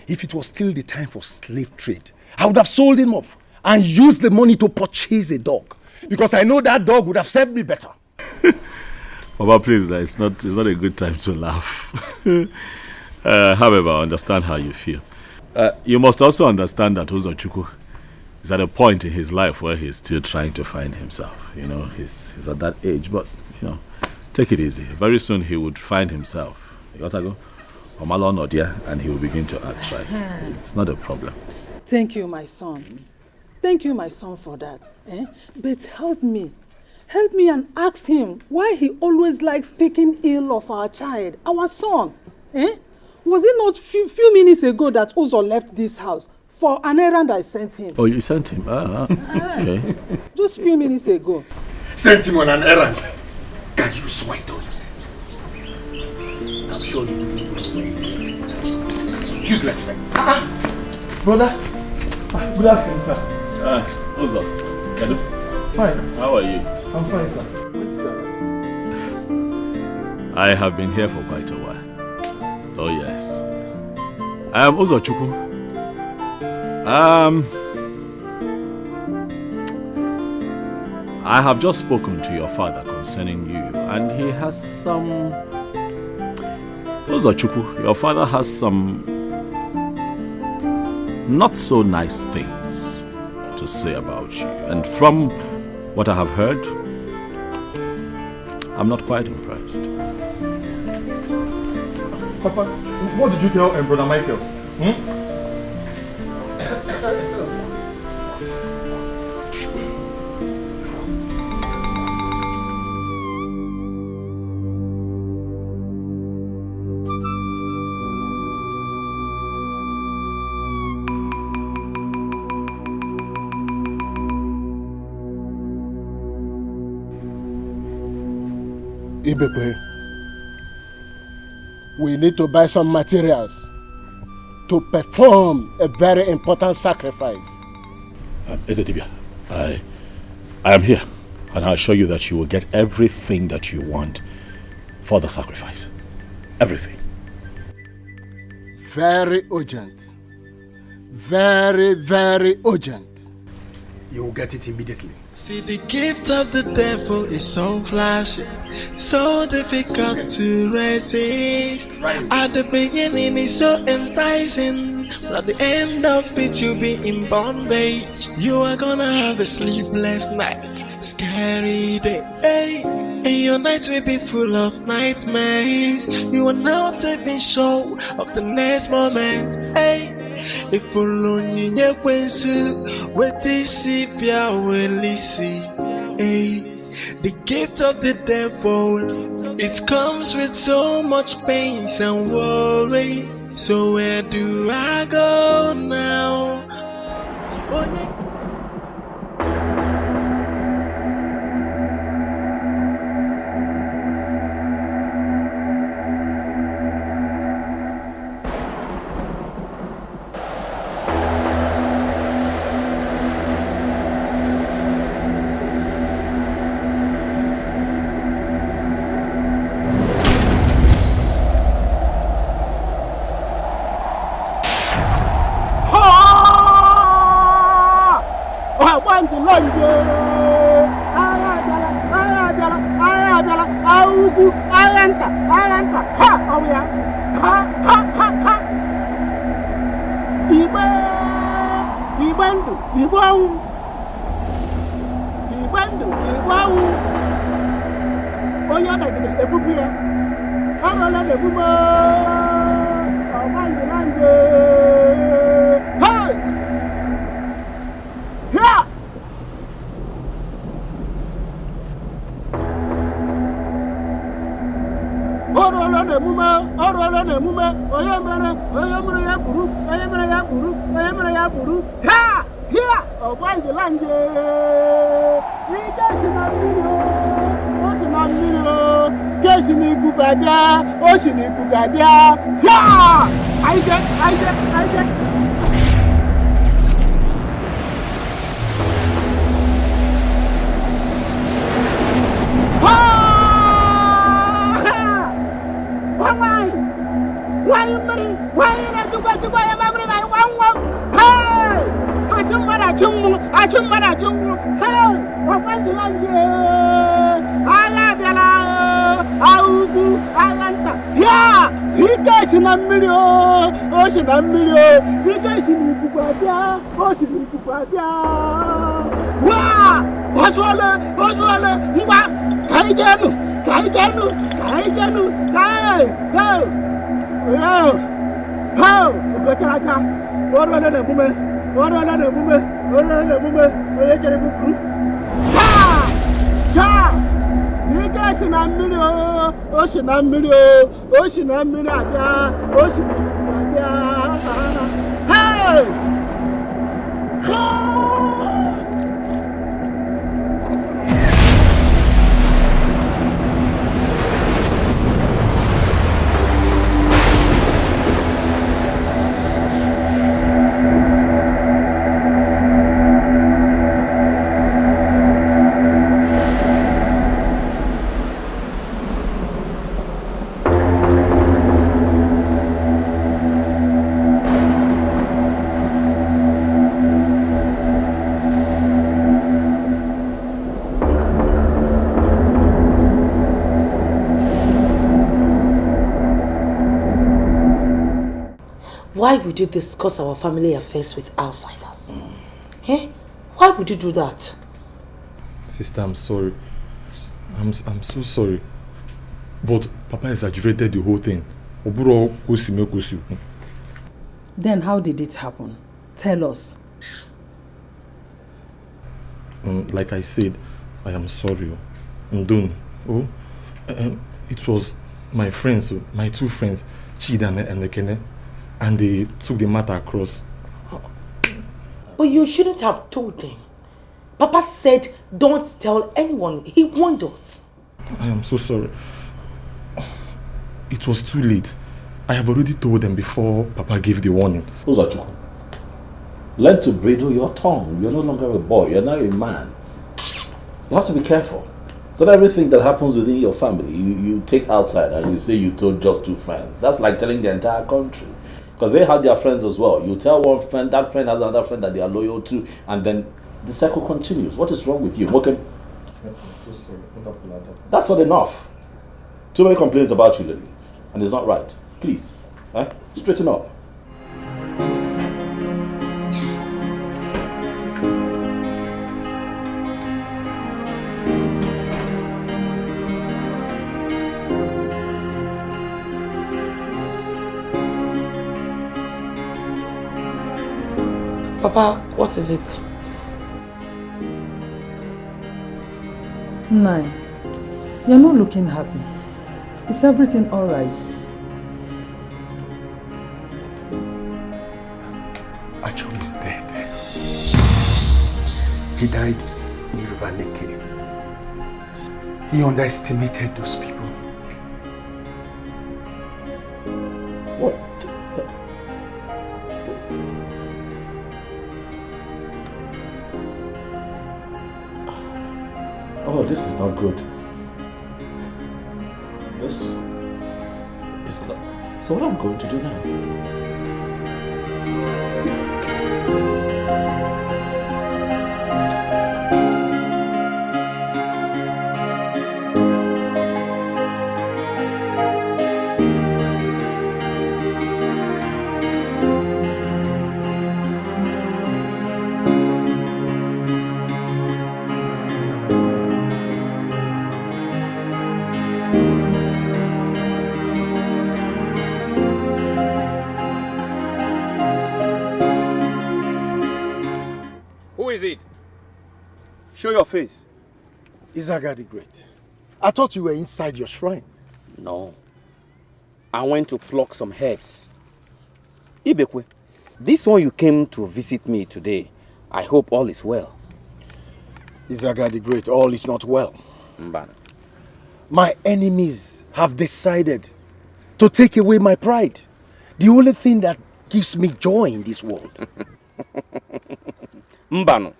If it was still the time for slave trade, I would have sold him off and used the money to purchase a dog. Because I know that dog would have served me better. Papa, please, it's not a good time to laugh. However, I understand how you feel. You must also understand that Uzochukwu is at a point in his life where he's still trying to find himself. You know, he's at that age, but, you know, take it easy. Very soon he would find himself. You got to go. Omalo Nodia, and he will begin to act right. It's not a problem. Thank you, my son. Thank you, my son, for that. But help me. Help me and ask him why he always likes speaking ill of our child, our son. Was it not few minutes ago that Uzo left this house for an errand I sent him? Oh, you sent him? Okay. Just few minutes ago. Sent him on an errand? Can you swear to it? I'm sure you do not know. Useless friends. Brother, good afternoon, sir. Uzo, Kedu? Fine. How are you? I'm fine, sir. When did you arrive? I have been here for quite a while. Oh, yes. I am Uzochukwu. I have just spoken to your father concerning you, and he has some... Uzochukwu, your father has some not so nice things to say about you. And from what I have heard, I'm not quite impressed. Papa, what did you tell Brother Michael? Ibekwe, we need to buy some materials to perform a very important sacrifice. Ezedibia, I am here, and I assure you that you will get everything that you want for the sacrifice. Everything. Very urgent. Very, very urgent. You will get it immediately. See, the gift of the devil is so flashy, so difficult to resist. At the beginning it's so enticing, but at the end of it you'll be in bondage. You are gonna have a sleepless night, scary day, hey. And your night will be full of nightmares. You are not even sure of the next moment, hey. If only you kwensu with this pia welisi, hey. The gift of the devil, it comes with so much pains and worries. So where do I go now? Aganta, ha, oh yeah, ha. Ibandu, Oya na gidi ebubu ya. Ara la ebubu. Ọmọdé lanje. Hey! Yeah! Ọ̀rọ̀ la emume, Oya mere ya buru, Ha! Here! Ọmọdé lanje. Ike sinamiro. Kesi ni bugabia, osi ni bugabia. Ya! Aije. Ha! Why na juga ya mamri na wan. Hey! Achum. Hey! Wapanjilanje. Ala biala. Augu alanta. Ya! Ike sinamiro. Ike sinibugabia. Osi ni bugabia. Wa! Oswale. Ngwa. Kaijenu. Kai. How? Gotaracha. Oro le mume. Oye jere bukuru. Ja! Ike sinamiri abia. Hey! Why would you discuss our family affairs with outsiders? Eh? Why would you do that? Sister, I'm sorry. I'm so sorry. But Papa exaggerated the whole thing. Then how did it happen? Tell us. Like I said, I am sorry. I'm done. It was my friends, my two friends, Chida and Nekene, and they took the matter across. But you shouldn't have told them. Papa said, don't tell anyone. He warned us. I am so sorry. It was too late. I have already told them before Papa gave the warning. Uzachuku, learn to bridle your tongue. You're no longer a boy. You're now a man. You have to be careful. So that everything that happens within your family, you take outside and you say you told just two friends. That's like telling the entire country. Because they have their friends as well. You tell one friend, that friend has another friend that they are loyal to, and then the cycle continues. What is wrong with you? Okay. I'm so sorry. That's not enough. Too many complaints about you, Lily. And it's not right. Please, straighten up. Papa, what is it? Nine, you're not looking happy. Is everything all right? Acho is dead. He died in River Nike. He underestimated those people. What? Oh, this is not good. This is not... So what am I going to do now? Show your face. Izaga the Great, I thought you were inside your shrine. No. I went to pluck some herbs. Ibekwe, this one you came to visit me today. I hope all is well. Izaga the Great, all is not well. Mbana. My enemies have decided to take away my pride. The only thing that gives me joy in this world. Mbano.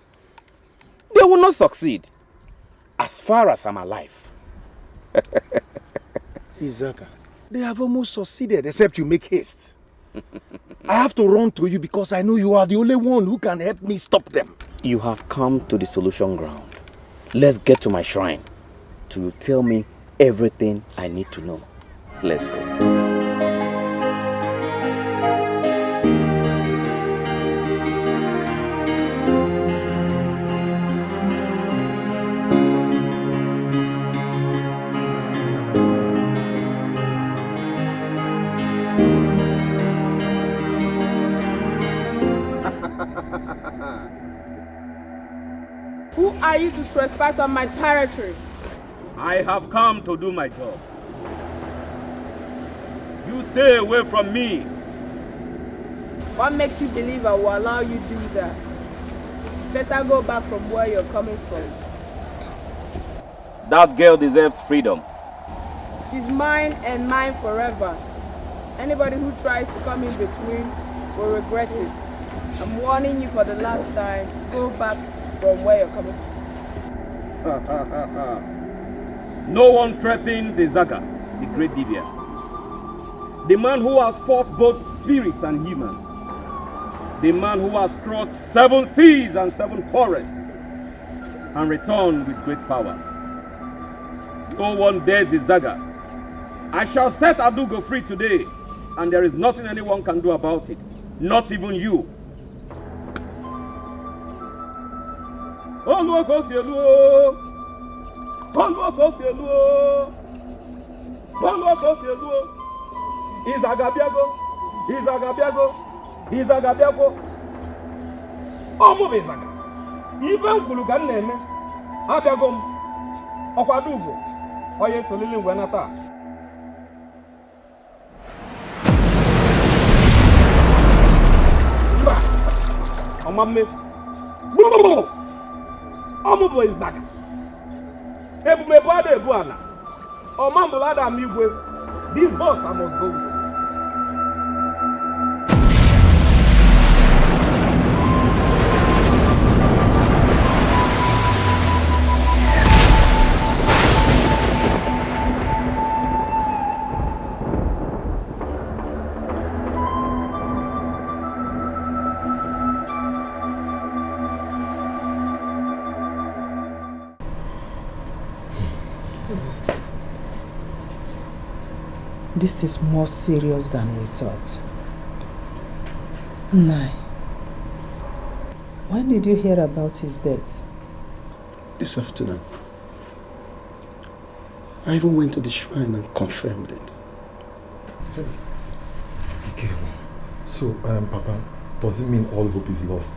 They will not succeed. As far as I'm alive. Izaga, they have almost succeeded except you make haste. I have to run to you because I know you are the only one who can help me stop them. You have come to the solution ground. Let's get to my shrine to tell me everything I need to know. Let's go. Who are you to trespass on my territory? I have come to do my job. You stay away from me. What makes you believe I will allow you to do that? Better go back from where you're coming from. That girl deserves freedom. She's mine and mine forever. Anybody who tries to come in between will regret it. I'm warning you for the last time. Go back from where you're coming from. No one threatens Izaga, the great Divya. The man who has fought both spirits and humans. The man who has crossed 7 seas and 7 forests and returned with great powers. No one dares Izaga. I shall set Adugo free today, and there is nothing anyone can do about it. Not even you. Izagabiago. Omo Izaga. Even Kuluga neme. Abiagom. Okwadugo. Oye solili wenata. Omame. Omo Izaga. Ebume bade ebuana. Omambulada amigwe. This boss I must go. This is more serious than we thought. Nai, when did you hear about his death? This afternoon. I even went to the shrine and confirmed it. Okay. So, Papa, does it mean all hope is lost?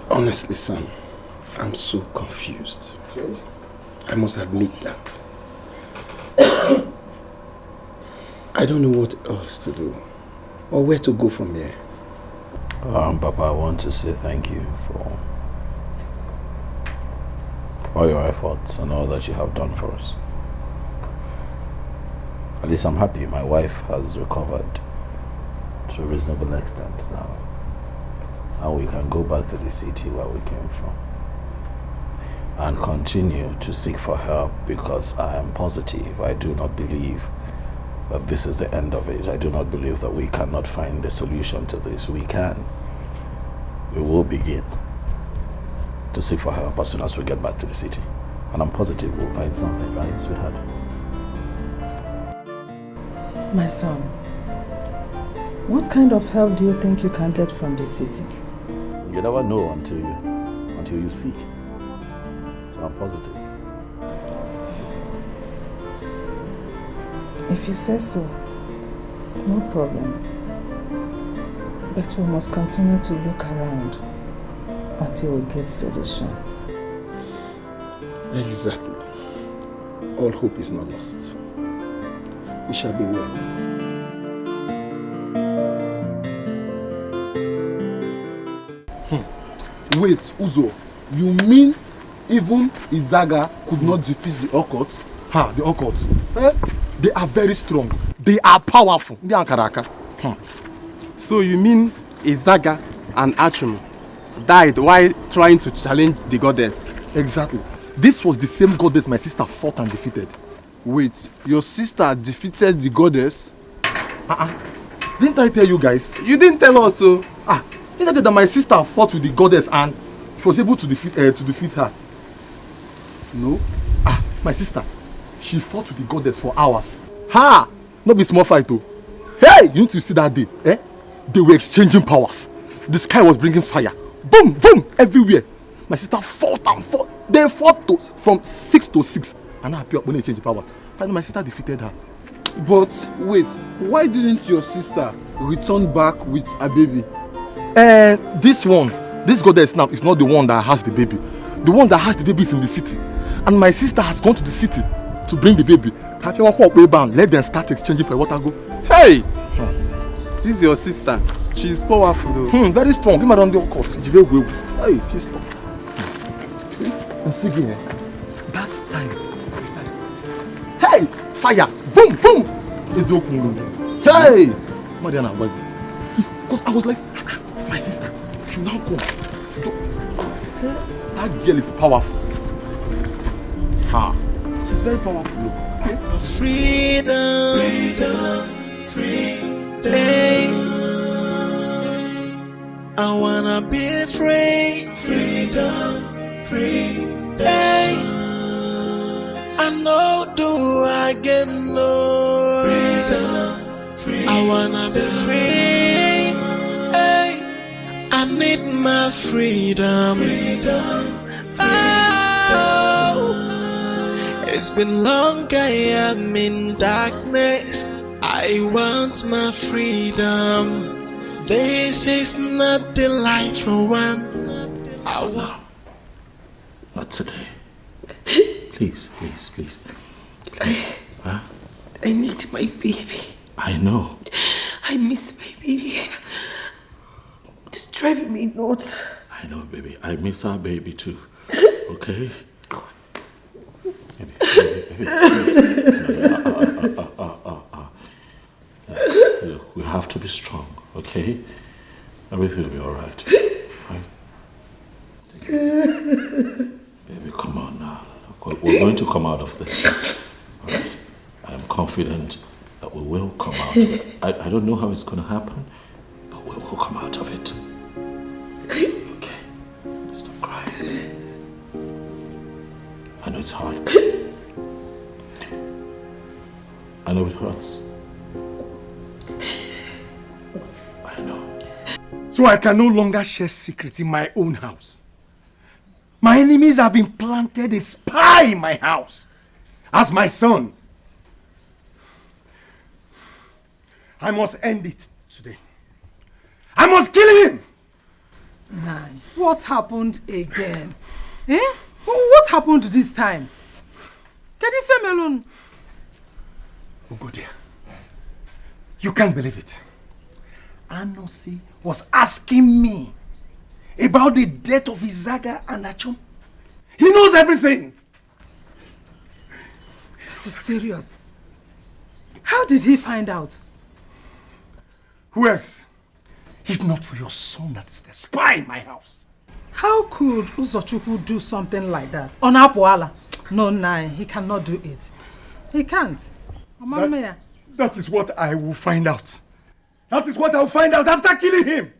Honestly, son, I'm so confused. I must admit that. I don't know what else to do or where to go from here. Papa, I want to say thank you for all your efforts and all that you have done for us. At least I'm happy my wife has recovered to a reasonable extent now. And we can go back to the city where we came from and continue to seek for help, because I am positive. I do not believe that this is the end of it. I do not believe that we cannot find the solution to this. We can. We will begin to seek for help as soon as we get back to the city. And I'm positive we'll find something, right, sweetheart? My son, what kind of help do you think you can get from the city? You never know until you seek. So I'm positive. If you say so, no problem. But we must continue to look around. until we get solution. Exactly. All hope is not lost. We shall be well. Wait, Uzo, you mean even Izaga could not defeat the occult? The occult. They are very strong. They are powerful. They are Karaka. So you mean Izaga and Achum died while trying to challenge the goddess? Exactly. This was the same goddess my sister fought and defeated. Wait, your sister defeated the goddess? Didn't I tell you guys? You didn't tell us so. Didn't I tell you that my sister fought with the goddess and she was able to defeat her? No. My sister, she fought with the goddess for hours. Not be small fight though. Hey, you need to see that day. They were exchanging powers. The sky was bringing fire. Boom, boom, everywhere. My sister fought and fought. They fought from 6 to 6. And I appear when they changed power. Finally, my sister defeated her. But wait, why didn't your sister return back with a baby? This goddess now is not the one that has the baby. The one that has the baby is in the city. And my sister has gone to the city to bring the baby. Let them start exchanging for water go. Hey! This is your sister. She's powerful though. Very strong. Give me around the occult. Hey, she's strong. And see again, that time, hey, fire, boom, boom. Hey, Mariana, because I was like, my sister, she now come. That girl is powerful. She's very powerful. Okay? Freedom, freedom, I wanna be free. Freedom, free. I know do I get no freedom, free. I wanna be free. I need my freedom. It's been long I am in darkness. I want my freedom. This is not the life I want. Not today. Please. Huh? I need my baby. I know. I miss my baby. It's driving me nuts. I know, baby. I miss our baby too. Okay? Baby. Look, we have to be strong, okay? Everything will be alright. Right? Take it easy. Baby, come on now. Look, we're going to come out of this. Alright? I am confident that we will come out of it. I don't know how it's going to happen, but we will come out of it. Okay? Stop crying. I know it's hard. I know it hurts. I know. So I can no longer share secrets in my own house. My enemies have implanted a spy in my house as my son. I must end it today. I must kill him! Nine. What happened again? What happened this time? Can you leave him alone? Ugodia, you can't believe it. Anosi was asking me about the death of Izaga and Achum. He knows everything. This is serious. How did he find out? Who else? If not for your son that's the spy in my house. How could Uzochukwu do something like that? On Apuala? No, Nai, he cannot do it. He can't. That is what I will find out. That is what I will find out after killing him.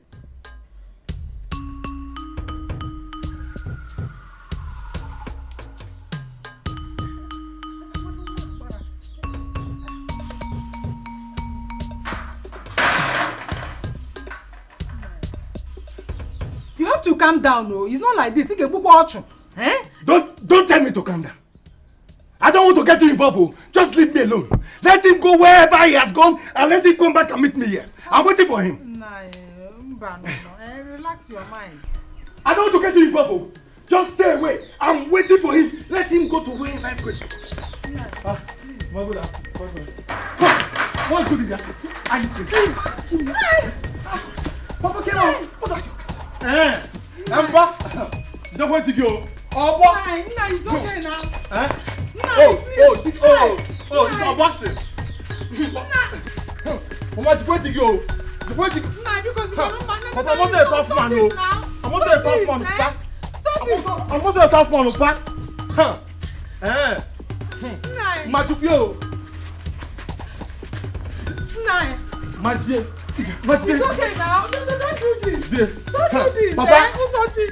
You have to calm down, no. It's not like this. He can book watch. Don't tell me to calm down. I don't want to get involved. Oh. Just leave me alone. Let him go wherever he has gone and let him come back and meet me here. I'm waiting for him. Relax your mind. I don't want to get you involved. Just stay away. I'm waiting for him. Let him go to wherever he's going. My brother. What's good in that? Are you crazy? Papa came out. Papa. Don't want to go. Oh, what? Nah, it's okay now. It's a boxing. Mama, you going to go? You going to go? Nah, because you don't man. Papa, I'm not a tough man, no. I'm not a tough man, Papa. I'm not a tough man, Papa. Majupio. Nah. Majie. It's okay now. Don't do this. Don't do this. Papa.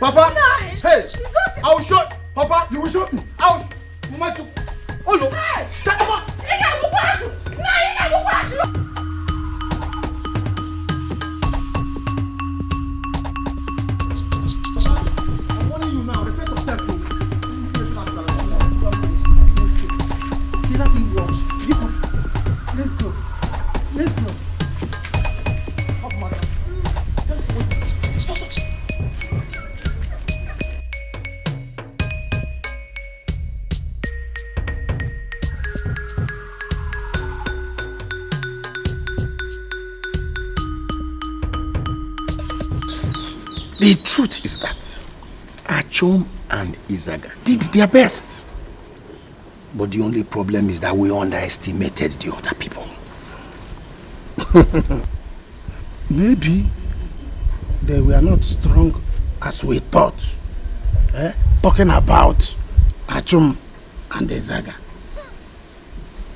Papa. Nah. Hey. It's okay. I'll show. Papa, you will show me. I'll. Maju. Oh no. Shut up. I'm warning you now. Respect yourself. Let me watch. Let's go. Let's go. The truth is that Achom and Izaga did their best. But the only problem is that we underestimated the other people. Maybe they were not strong as we thought. Talking about Achom and Izaga.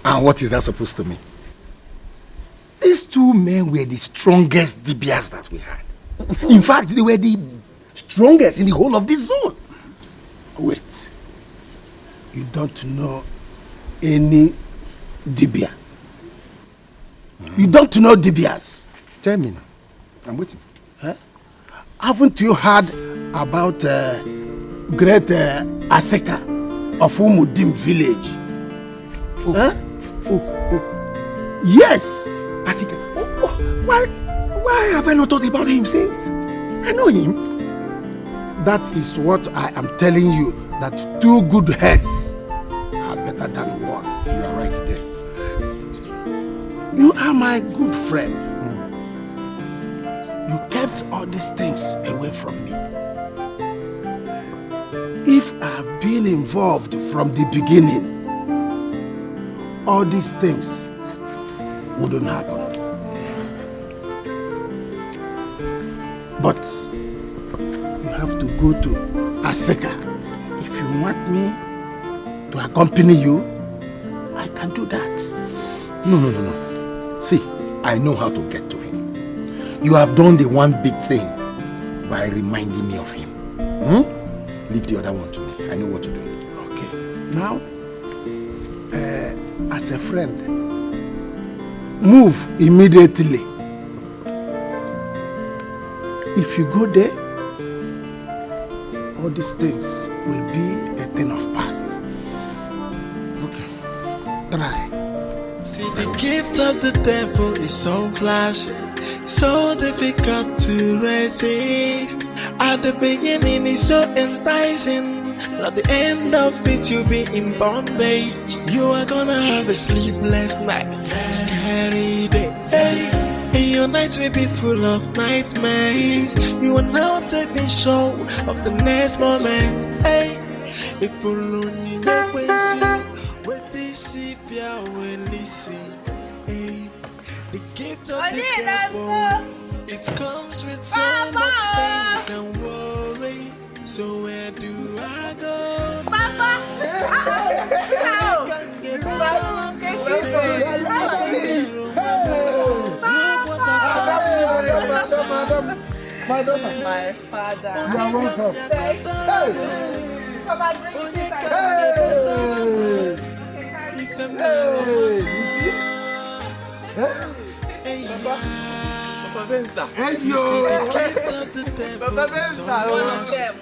And what is that supposed to mean? These two men were the strongest DBS that we had. In fact, they were the strongest in the whole of this zone. Wait. You don't know any Dibia? You don't know Dibias? Tell me now. I'm waiting. Haven't you heard about great Aseka of Umudim village? Yes. Aseka. Why have I not thought about him since? I know him. That is what I am telling you, that two good heads are better than one. You are right there. You are my good friend. You kept all these things away from me. If I have been involved from the beginning, all these things wouldn't happen. But you have to go to Aseka. If you want me to accompany you, I can do that. No. See, I know how to get to him. You have done the one big thing by reminding me of him. Leave the other one to me. I know what to do. Okay. Now, as a friend, move immediately. If you go there, all these things will be a thing of past. Okay. Try. See, the gift of the devil is so flashy, so difficult to resist. At the beginning, it's so enticing. At the end of it, you'll be in bondage. You are gonna have a sleepless night, scary day. Hey. And your night will be full of nightmares. You are now taking show of the next moment. Hey, if you only know when you what this sepia will listen. Hey, the gift of the devil, it comes with so much pains and worries. So where do I go? Papa! Madam. My father. You are welcome. Papa, drink this. Hey, you see? Papa Benza. Hey, yo. Papa Benza.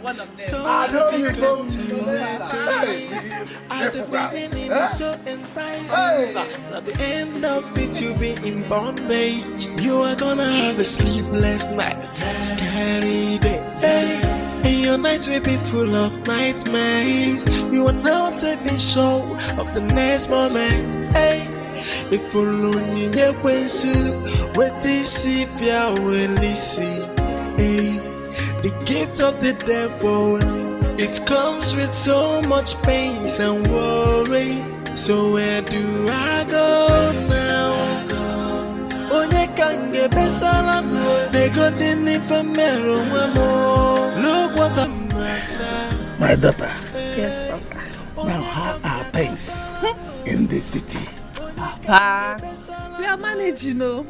One of them. I know you come to At the beginning, it's so enticing. At the end of it, you'll be in bondage. You are gonna have a sleepless night, scary day. Hey. And your night will be full of nightmares. You are now taking show of the next moment. Hey, if you lonely, you can see what this pia will listen. Hey, the gift of the devil, it comes with so much pains and worries. So where do I go now? Onye kange besala, they got in infamero. Look what I'm myself. My daughter. Yes, Papa. Now, how are things in the city? Papa, we are managing, You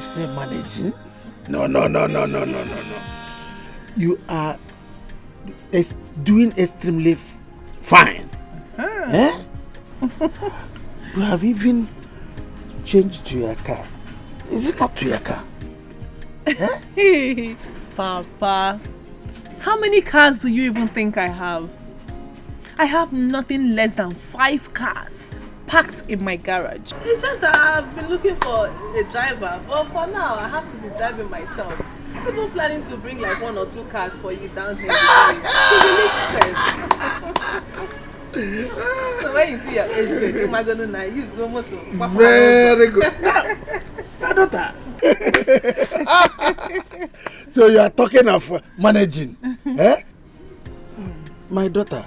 say managing? No. You are doing extremely fine. Eh? You have even changed to your car. Is it not to your car? Hey, Papa, how many cars do you even think I have? I have nothing less than 5 cars parked in my garage. It's just that I've been looking for a driver, but for now I have to be driving myself. I'm even planning to bring like 1 or 2 cars for you down here to relieve stress. So when you see your age grade, you might gonna now use so much. Very good. My daughter. So you are talking of managing, eh? My daughter,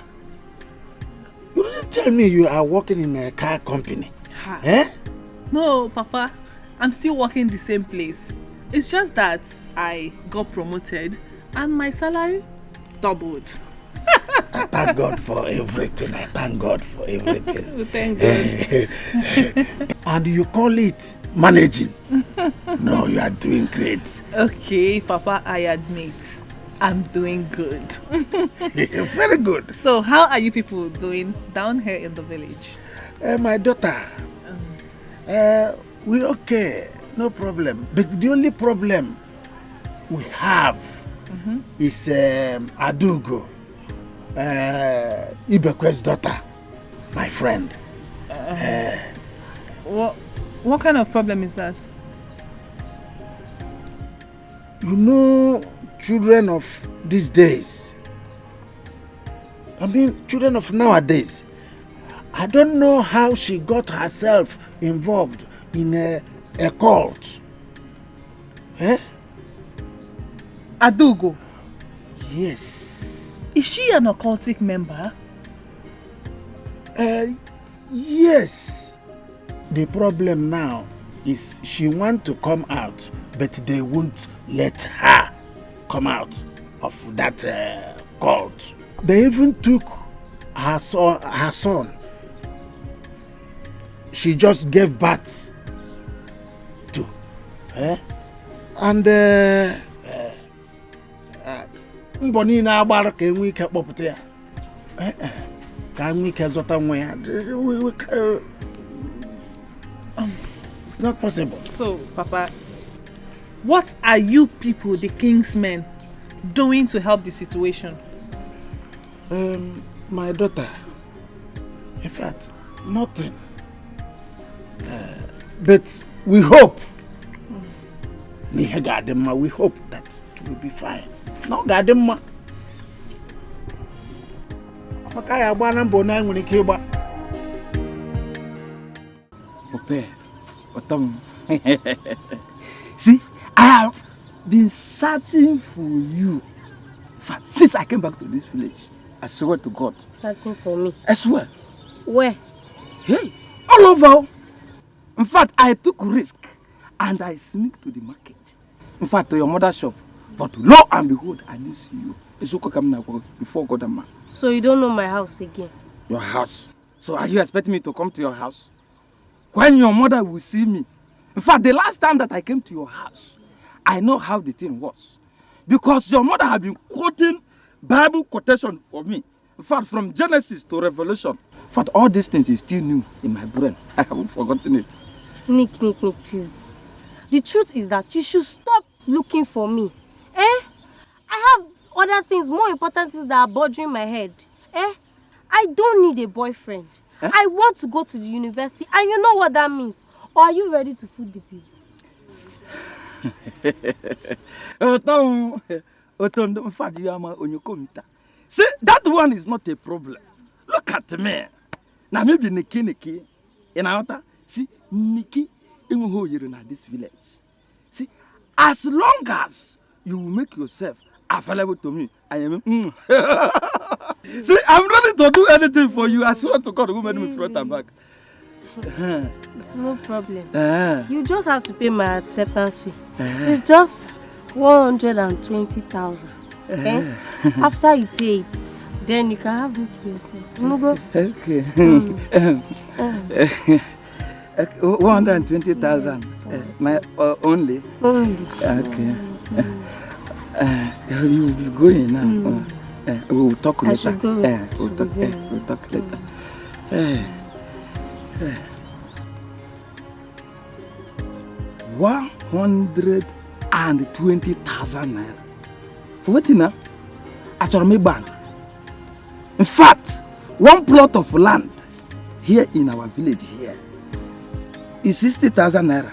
you didn't tell me you are working in a car company, eh? No, Papa, I'm still working the same place. It's just that I got promoted and my salary doubled. I thank God for everything. Thank God. Thank God. And you call it managing? No, you are doing great. Okay, Papa, I admit, I'm doing good. Very good. So, how are you people doing down here in the village? My daughter, we're okay, no problem. But the only problem we have is Adugo, Ibekwe's daughter, my friend. What kind of problem is that? You know, children of these days, I mean children of nowadays, I don't know how she got herself involved in a cult. Eh? Adugo? Yes. Is she an occultic member? Yes. The problem now is she wants to come out, but they won't let her come out of that cult. They even took her son. She just gave birth to. And mboni na agbara ka enwe ike kpọpụta ya. Ka enwe ike zọta nwa ya. It's not possible. So, Papa, what are you people, the king's men, doing to help the situation? My daughter, in fact, nothing. But we hope, we hope that it will be fine. No, Gadema. Makaya bwana mbona nguni kiba. See, I have been searching for you since I came back to this village. I swear to God. Searching for me? I swear. Where? Hey, all over. In fact, I took risk and I sneaked to the market. In fact, to your mother's shop. But lo and behold, I didn't see you. It's okay, come now before God and man. So you don't know my house again? Your house? So are you expecting me to come to your house? When your mother will see me. In fact, the last time that I came to your house, I know how the thing was. Because your mother have been quoting Bible quotation for me. In fact, from Genesis to Revelation. In fact, all these things is still new in my brain. I haven't forgotten it. Nick, please. The truth is that you should stop looking for me. I have other things, more important things that are bothering my head. I don't need a boyfriend. I want to go to the university, and you know what that means. Or are you ready to food the bill? Otondo, in fact, you are my onyokomita. See, that one is not a problem. Look at me. Now maybe Niki. In our see, Niki in this village. See, as long as you make yourself available to me, I am. See, I'm ready to do anything for you. I swear to God, who made me front and back. No problem. You just have to pay my acceptance fee. It's just 120,000. Okay? After you pay it, then you can have it to yourself. Go. Okay. 120,000. My only. Only. Okay. You will go in now. We'll talk later. I should go. We'll talk later. 120,000 naira. For what now? I shall make ban. In fact, one plot of land here in our village here is 60,000 naira.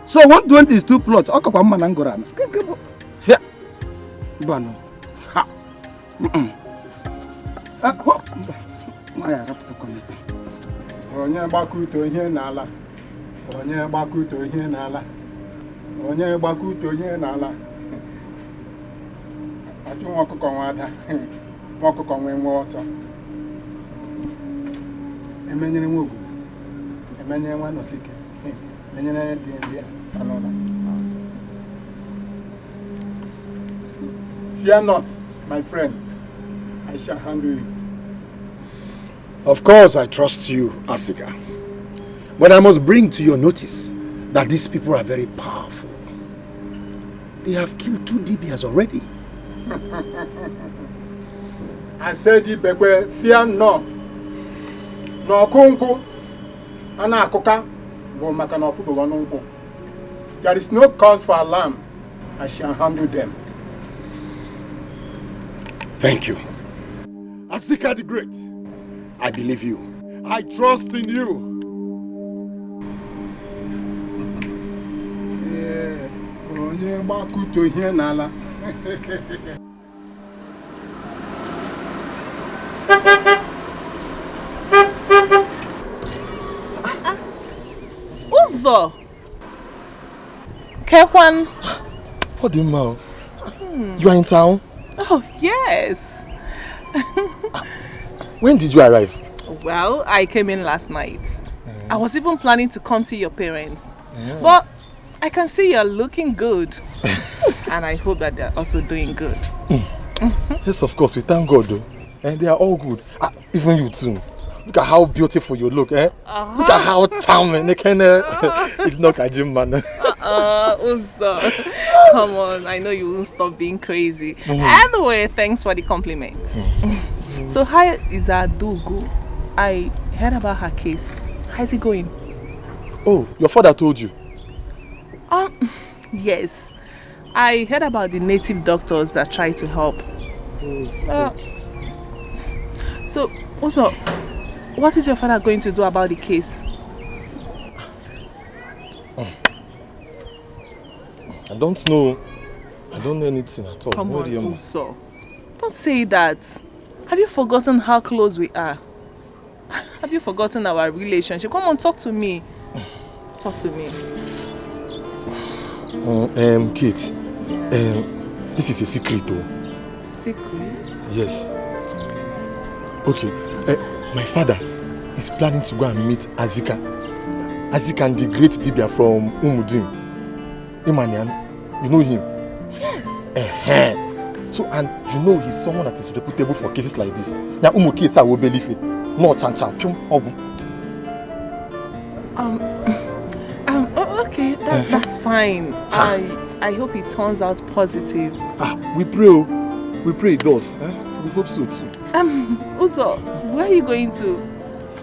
So 120 is 2 plots. Okay, come on, Angora. Here, Bano. Ha. Onye gbakuto ihe n'ala. Onye gbakuto ihe n'ala. Onye gbakuto ihe n'ala. Achụ nwa ọkụkọ nwa ada. Nwa ọkụkọ nwe ọsọ. Emenyere nwa ogu. Emenyere nwa nosike. Emenyere dị anọla. Fear not, my friend. I shall handle it. Of course, I trust you, Asika. But I must bring to your notice that these people are very powerful. They have killed 2 DBs already. I said, Ibekwe, fear not. No kunku, ana akoka, go makanofu bogonunku. There is no cause for alarm. I shall handle them. Thank you. Asika the Great, I believe you. I trust in you. Onye gbakuto ihe n'ala. Uzo. Kekwan. What do you mean? You are in town? Oh, yes. When did you arrive? Well, I came in last night. I was even planning to come see your parents. But I can see you're looking good. And I hope that they're also doing good. Yes, of course. We thank God, though. And they are all good. Even you too. Look at how beautiful you look, eh? Look at how charming. They can ignore Gateman. Uzo. Come on, I know you won't stop being crazy. Anyway, thanks for the compliment. So how is Adugu? I heard about her case. How's it going? Oh, your father told you? Yes. I heard about the native doctors that try to help. So, also, what is your father going to do about the case? I don't know. I don't know anything at all. Come on, Uzo. Don't say that. Have you forgotten how close we are? Have you forgotten our relationship? Come on, talk to me. Talk to me. Kate, this is a secret, though. Secret? Yes. Okay, my father is planning to go and meet Azika. Azika and the great Dibia from Umudim. Imanian, you know him? Yes. So, and you know he's someone that is reputable for cases like this. Now, Umukesa will believe it. No chan-chan, okay, that's fine. I hope it turns out positive. We pray. We pray it does. We hope so too. Uzo, where are you going to?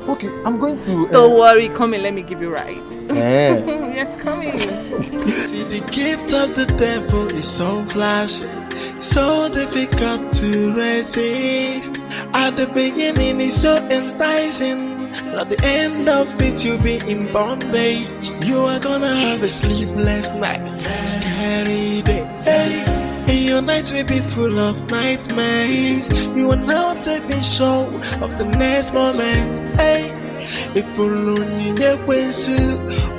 Okay, I'm going to... Don't worry, come in, let me give you a ride. Yes, come in. See, the gift of the devil is so flashy, so difficult to resist. At the beginning it's so enticing, at the end of it you'll be in bondage. You are gonna have a sleepless night, scary day. Hey, Your night will be full of nightmares. You will now take me show of the next moment. Hey, if you learn your ways,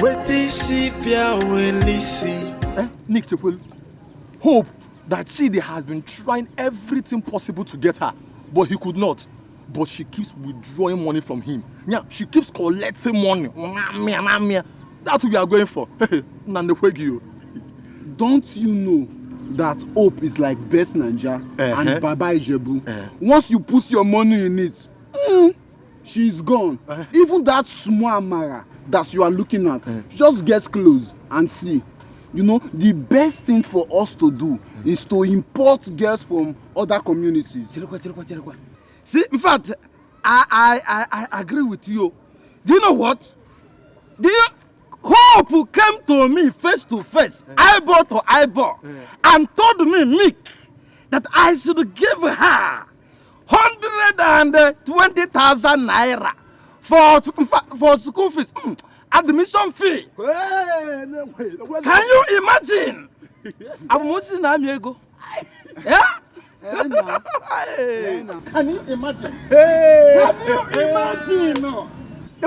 what this is will listen. Nick Chapel, hope that Chidi has been trying everything possible to get her, but he could not. But she keeps withdrawing money from him. Yeah, she keeps collecting money. That's what we are going for. Don't you know that Hope is like Best Nanja and Baba Ijebu? Once you put your money in it, she's gone. Even that small Amara that you are looking at, just get close and see. You know, the best thing for us to do is to import girls from other communities. See, in fact, I agree with you. Do you know what? Do you Hope who came to me face to face, eyeball to eyeball, and told me, Mick, that I should give her 120,000 naira for school fees, admission fee. Can you imagine? I'm watching Amiego. Yeah? Can you imagine? Can you imagine?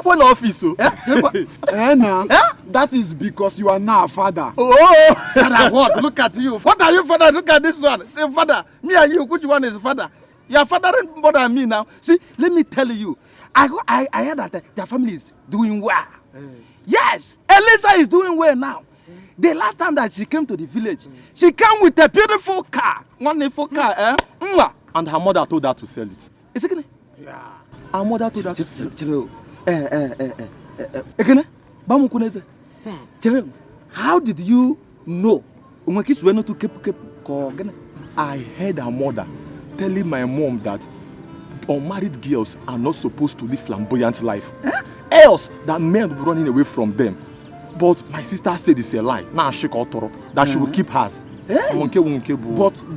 One office, that is because you are now a father. Oh, father, what? Look at you. What are you, father? Look at this one. Say, father, me and you, which one is father? You are fathering more than me now. See, let me tell you. I heard that their family is doing well. Yes, Elisa is doing well now. The last time that she came to the village, she came with a beautiful car. Wonderful car, And her mother told her to sell it. Is it? Yeah. Her mother told her to sell it. How did you know? I heard her mother telling my mom that unmarried girls are not supposed to live flamboyant life. Else, that men will be running away from them. But my sister said it's a lie. Now she called Toro that she will keep hers. But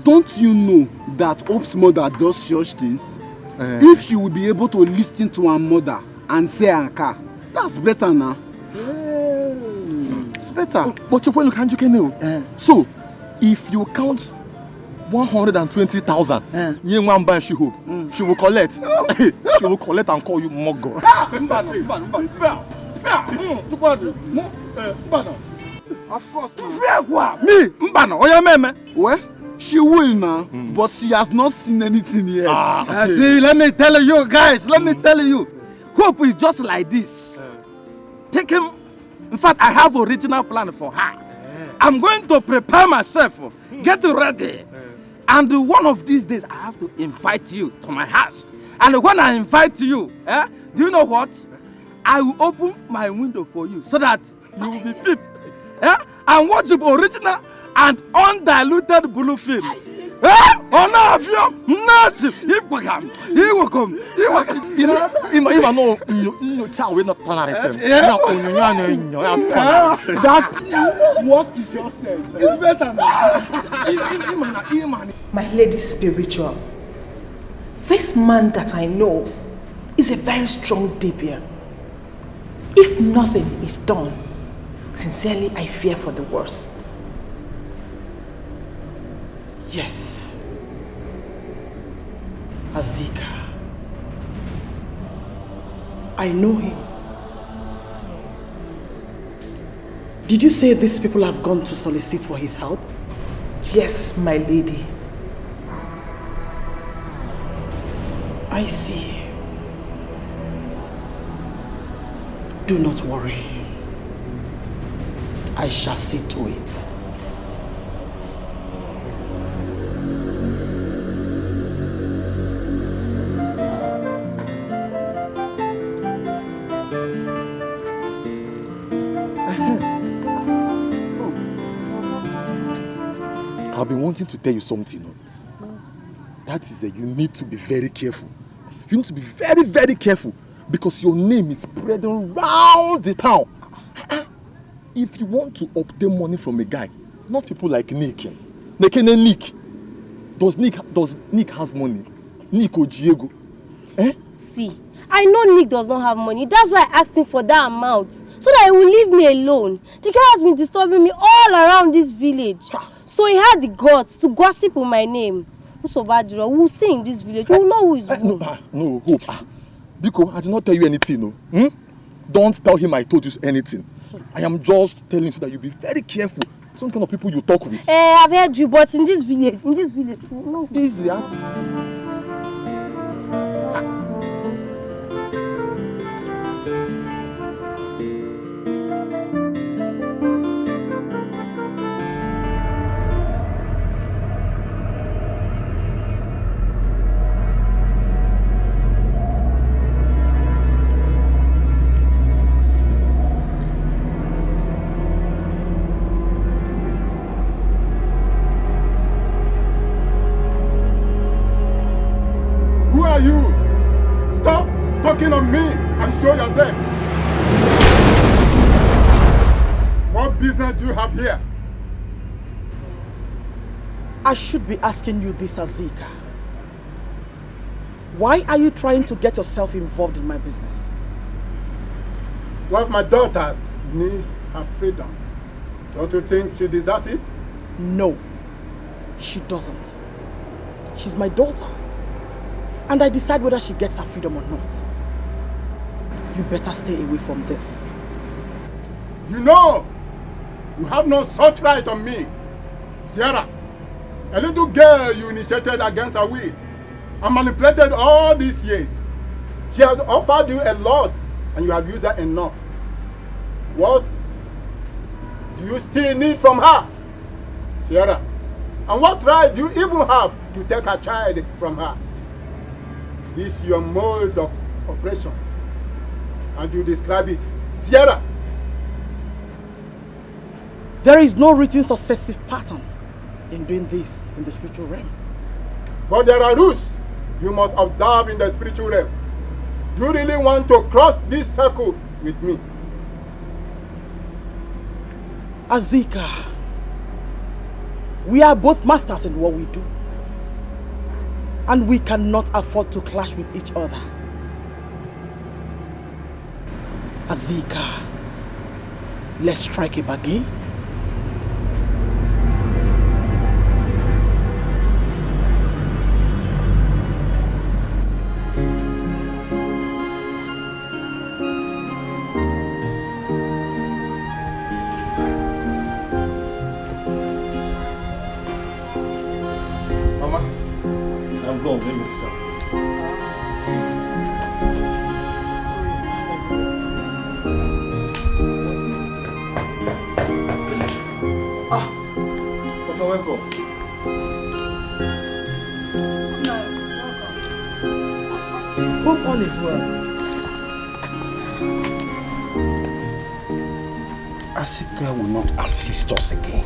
don't you know that Hope's mother does such things? If she would be able to listen to her mother and say Anka, that's better now. It's better. But you know. So, if you count 120,000, she will collect. She will collect and call you Mogo. Of course, me, well, she will now, but she has not seen anything yet. See, let me tell you guys, Hope is just like this. Take him. In fact, I have an original plan for her. I'm going to prepare myself, get ready. And one of these days, I have to invite you to my house. And when I invite you, do you know what? I will open my window for you so that you will be peep. And watch the original and undiluted blue film. That's what you just said. It's better now. My lady spiritual, this man that I know is a very strong debia. If nothing is done, sincerely I fear for the worst. Yes, Azika. I know him. Did you say these people have gone to solicit for his help? Yes, my lady. I see. Do not worry. I shall see to it. I've been wanting to tell you something. That is that you need to be very careful. You need to be very, very careful because your name is spreading around the town. If you want to obtain money from a guy, not people like Nick. Nick. Does Nick has money? Nick or Diego? See, I know Nick does not have money. That's why I asked him for that amount. So that he will leave me alone. The guy has been disturbing me all around this village. So he had the guts to gossip on my name. Usobadiro, we'll see in this village. We'll know who is who. No, Hope. Biko, I did not tell you anything, no. Don't tell him I told you anything. I am just telling you so that you be very careful. Some kind of people you talk with. I've heard you, but in this village, no. Easy, huh? Who are you? Stop talking on me and show yourself. What business do you have here? I should be asking you this, Azika. Why are you trying to get yourself involved in my business? One of my daughters needs her freedom. Don't you think she deserves it? No, she doesn't. She's my daughter. And I decide whether she gets her freedom or not. You better stay away from this. You know, you have no such right on me. Sierra, a little girl you initiated against her will and manipulated all these years. She has offered you a lot and you have used her enough. What do you still need from her, Sierra? And what right do you even have to take her child from her? This is your mode of operation. And you describe it. Sierra! There is no written successive pattern in doing this in the spiritual realm. But there are rules you must observe in the spiritual realm. Do you really want to cross this circle with me? Azika, we are both masters in what we do. And we cannot afford to clash with each other. Azika, let's strike a bargain. Hope all is well. Asika will not assist us again.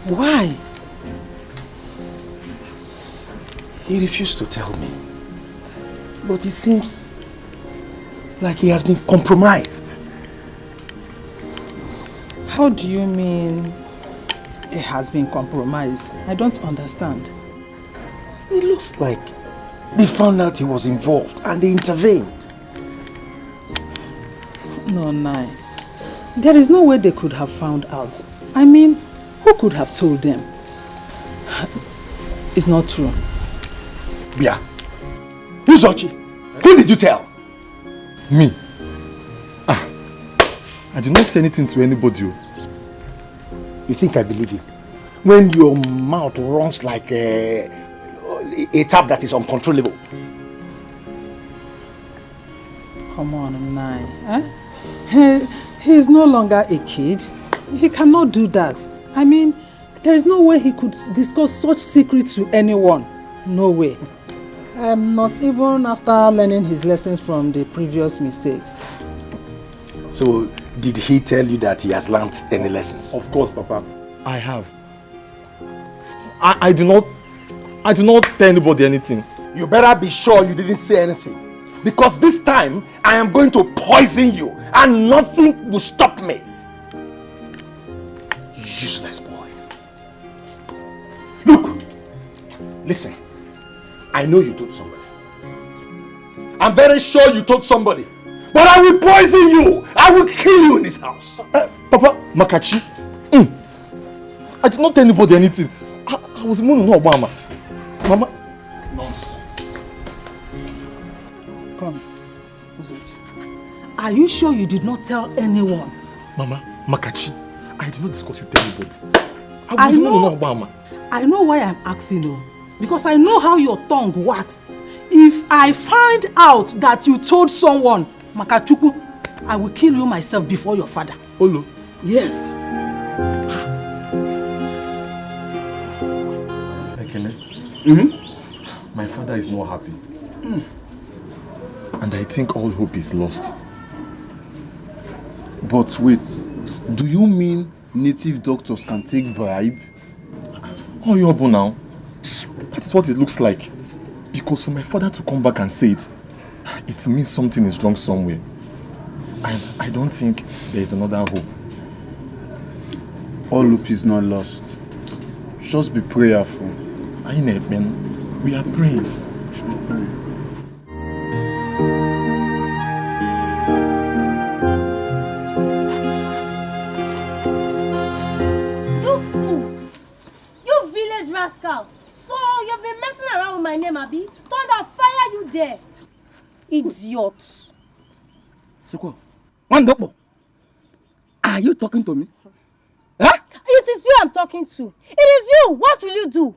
Why? He refused to tell me. But it seems like he has been compromised. How do you mean it has been compromised? I don't understand. It looks like they found out he was involved and they intervened. No, Nai. There is no way they could have found out. I mean, who could have told them? It's not true. Bia, Uzochi, who did you tell? Me? I did not say anything to anybody. You think I believe you? When your mouth runs like a tap that is uncontrollable. Come on, Nai. He is no longer a kid. He cannot do that. I mean, there is no way he could discuss such secrets to anyone. No way. Not even after learning his lessons from the previous mistakes. So, did he tell you that he has learned any lessons? Of course, Papa. I have. I do not tell anybody anything. You better be sure you didn't say anything. Because this time, I am going to poison you and nothing will stop me. Useless boy. Look, listen. I know you told somebody. I'm very sure you told somebody. But I will poison you. I will kill you in this house. Papa, Makachi. I did not tell anybody anything. I was mourning no Obama. Mama. Nonsense. Come, Uzochi. Are you sure you did not tell anyone? Mama, Makachi, I did not discuss with anybody. I was mourning no Obama. I know why I'm asking you. Because I know how your tongue works. If I find out that you told someone, Makachuku, I will kill you myself before your father. Olo? Yes. My father is not happy. And I think all hope is lost. But wait, do you mean native doctors can take bribe? Oh, you're able now. That's what it looks like. Because for my father to come back and say it, it means something is wrong somewhere. And I don't think there is another hope. All hope is not lost. Just be prayerful. I know, man. We are praying. Should we pray? You fool! You village rascal! So you've been messing around with my name, Abi? Thunder fire you there! Idiot! Seko, Wandopo, are you talking to me? Huh? It is you I'm talking to. It is you. What will you do?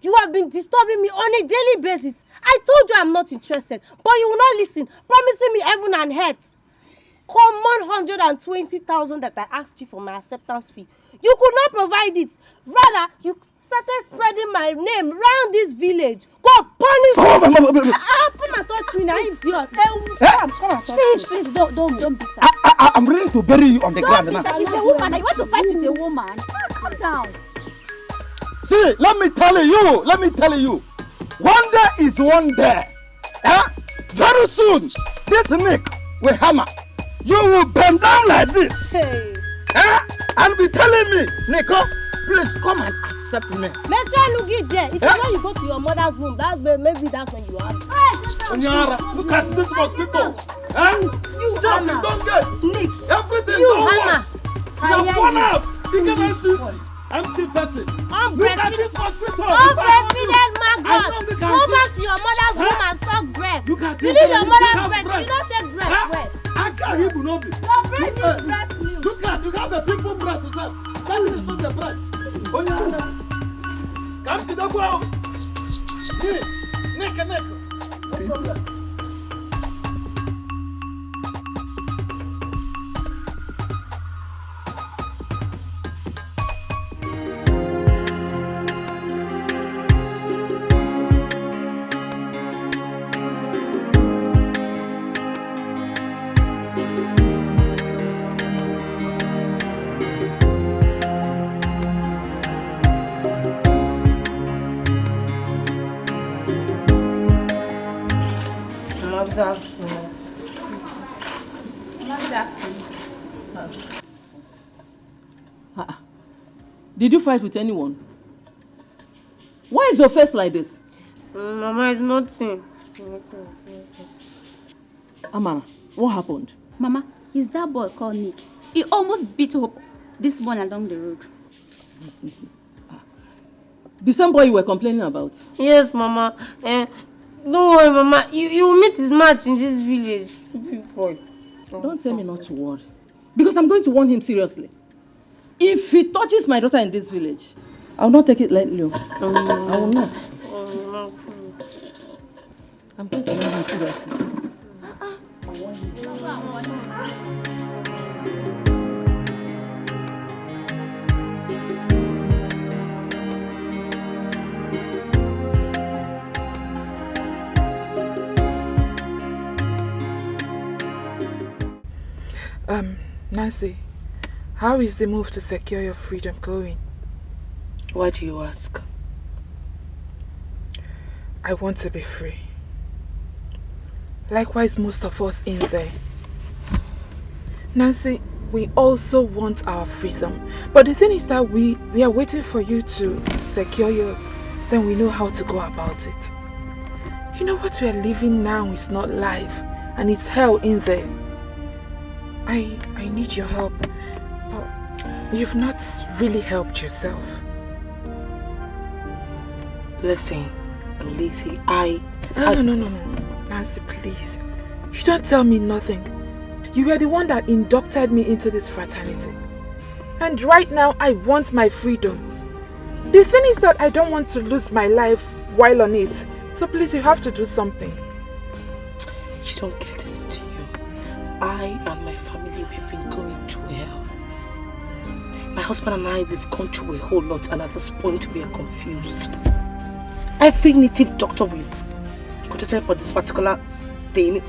You have been disturbing me on a daily basis. I told you I'm not interested, but you will not listen, promising me heaven and earth. Common 120,000 that I asked you for my acceptance fee. You could not provide it. Rather, you started spreading my name round this village. Go punish me. Come and touch me now, idiot. Come and touch me. Please, don't beat her. I'm ready to bury you on the ground now. She's a woman. You want to fight with a woman? Calm down. See, let me tell you. One day is one day. Very soon, this Nick will hammer. You will bend down like this. Hey. And be telling me, Nico, please come and accept me. Make sure you get there. If you know you go to your mother's room, maybe that's when you are. Onyara, look at this mosquito. You don't get. Nick. Everything You don't hammer. work. You have gone out. You cannot see. Empty person. Look at this mosquito. Unbreastfeeded maggot. Go back to your mother's room and suck breast. Look at you this. need your mother's breast. You don't take breast. Where? I can't hear you, Nobi. Your breast is breast milk. Look at, you have the people breast yourself. That is not the breast. Come to the ground. Neck. No problem. Good afternoon. Good afternoon. Did you fight with anyone? Why is your face like this? Mama, it's nothing. Amara, what happened? Mama, is that boy called Nick? He almost beat up this one along the road. The same boy you were complaining about? Yes, Mama. Don't worry, Mama. You will meet his match in this village. Stupid boy. Don't tell me not to worry. Because I'm going to warn him seriously. If he touches my daughter in this village, I will not take it lightly. I will not. I'm going to warn him seriously. Nancy, how is the move to secure your freedom going? Why do you ask? I want to be free. Likewise, most of us in there. Nancy, we also want our freedom. But the thing is that we are waiting for you to secure yours. Then we know how to go about it. You know what we are living now is not life. And it's hell in there. I need your help. You've not really helped yourself. Listen, Lizzie, No. Nancy, please. You don't tell me nothing. You were the one that inducted me into this fraternity. And right now, I want my freedom. The thing is that I don't want to lose my life while on it. So please, you have to do something. You don't get it, do you? I and my family, we've been going through hell. My husband and I, we've gone through a whole lot, and at this point, we are confused. Every native doctor we've consulted for this particular thing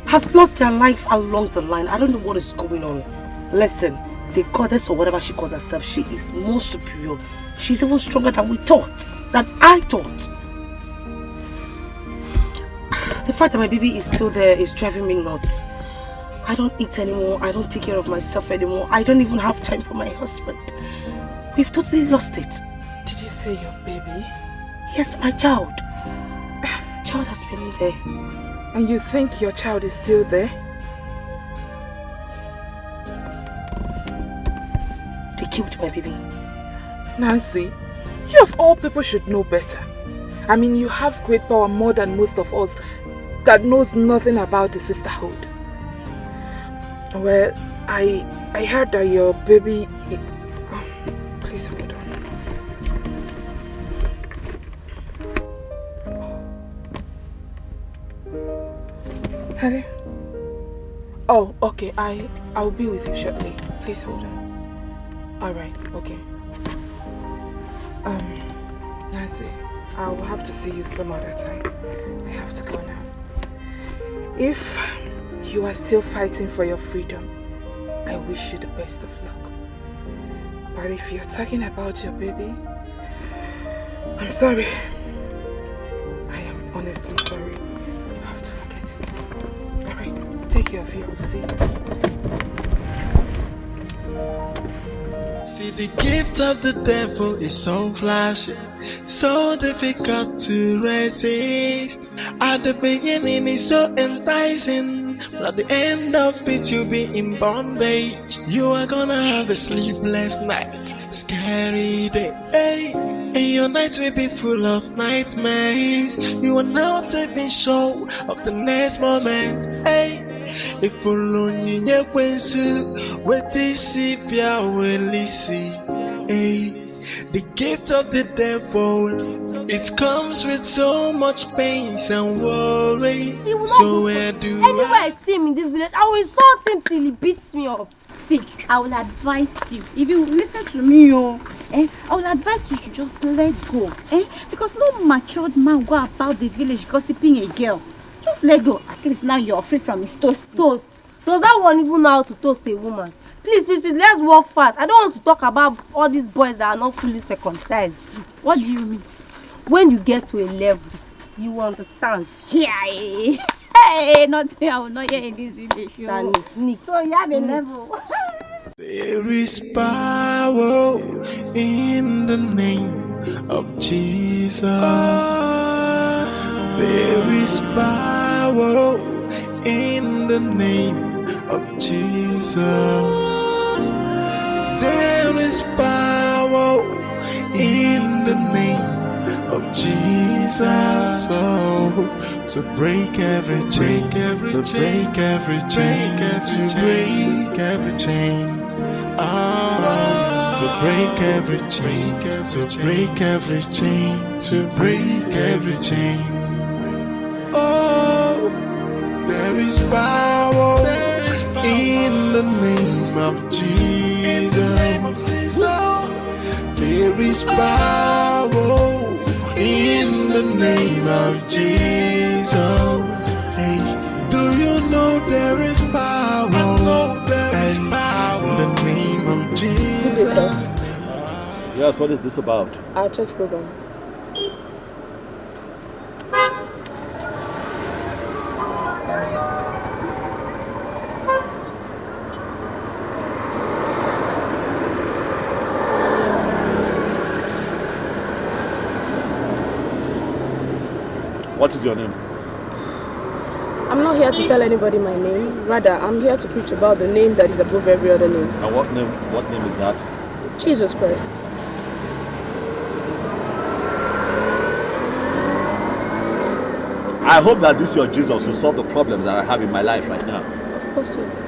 has lost their life along the line. I don't know what is going on. Listen, the goddess or whatever she calls herself, she is more superior. She's even stronger than we thought, than I thought. The fact that my baby is still there is driving me nuts. I don't eat anymore. I don't take care of myself anymore. I don't even have time for my husband. We've totally lost it. Did you say your baby? Yes, my child. Child has been in there. And you think your child is still there? They killed my baby. Nancy, you of all people should know better. I mean, you have great power more than most of us that knows nothing about the sisterhood. Well, I heard that your baby... Please hold on. Hello? Oh, okay. I'll be with you shortly. Please hold on. Alright, okay. Nancy, I'll have to see you some other time. I have to go now. If you are still fighting for your freedom, I wish you the best of luck. But if you're talking about your baby, I'm sorry. I am honestly sorry. You have to forget it. Alright, take care of you. I'll see you. See, the gift of the devil is so flashy, so difficult to resist. At the beginning it's so enticing, but at the end of it you'll be in bondage. You are gonna have a sleepless night, scary day, hey. And your night will be full of nightmares. You are not even sure of the next moment, hey. If only you with this the gift of the devil, it comes with so much pain and worries. So where do anywhere I see him in this village, I will insult him till he beats me up. See, I will advise you, if you listen to me, I will advise you to just let go, because no matured man go about the village gossiping a girl. Just let go. At least now you're free from his toast. Toast? Does that one even know how to toast a woman? Please, let's walk fast. I don't want to talk about all these boys that are not fully circumcised. What do you mean? When you get to a level, you will understand. Yeah. Hey, nothing I will not hear in this village. So you have a level. There is power in the name of Jesus. There is power in the name of Jesus. There is power in the name of Jesus. Oh, to break every chain, to break every chain, to break every chain. Oh, to break every chain, to break every chain, to break every chain. Oh, there is power in the name of Jesus. There is power in the name of Jesus. Hey, do you know there is power? There is power in the name of Jesus. Yes, what is this about? Our church program. What is your name? I'm not here to tell anybody my name. Rather, I'm here to preach about the name that is above every other name. And what name is that? Jesus Christ. I hope that this your Jesus will solve the problems that I have in my life right now. Of course, yes.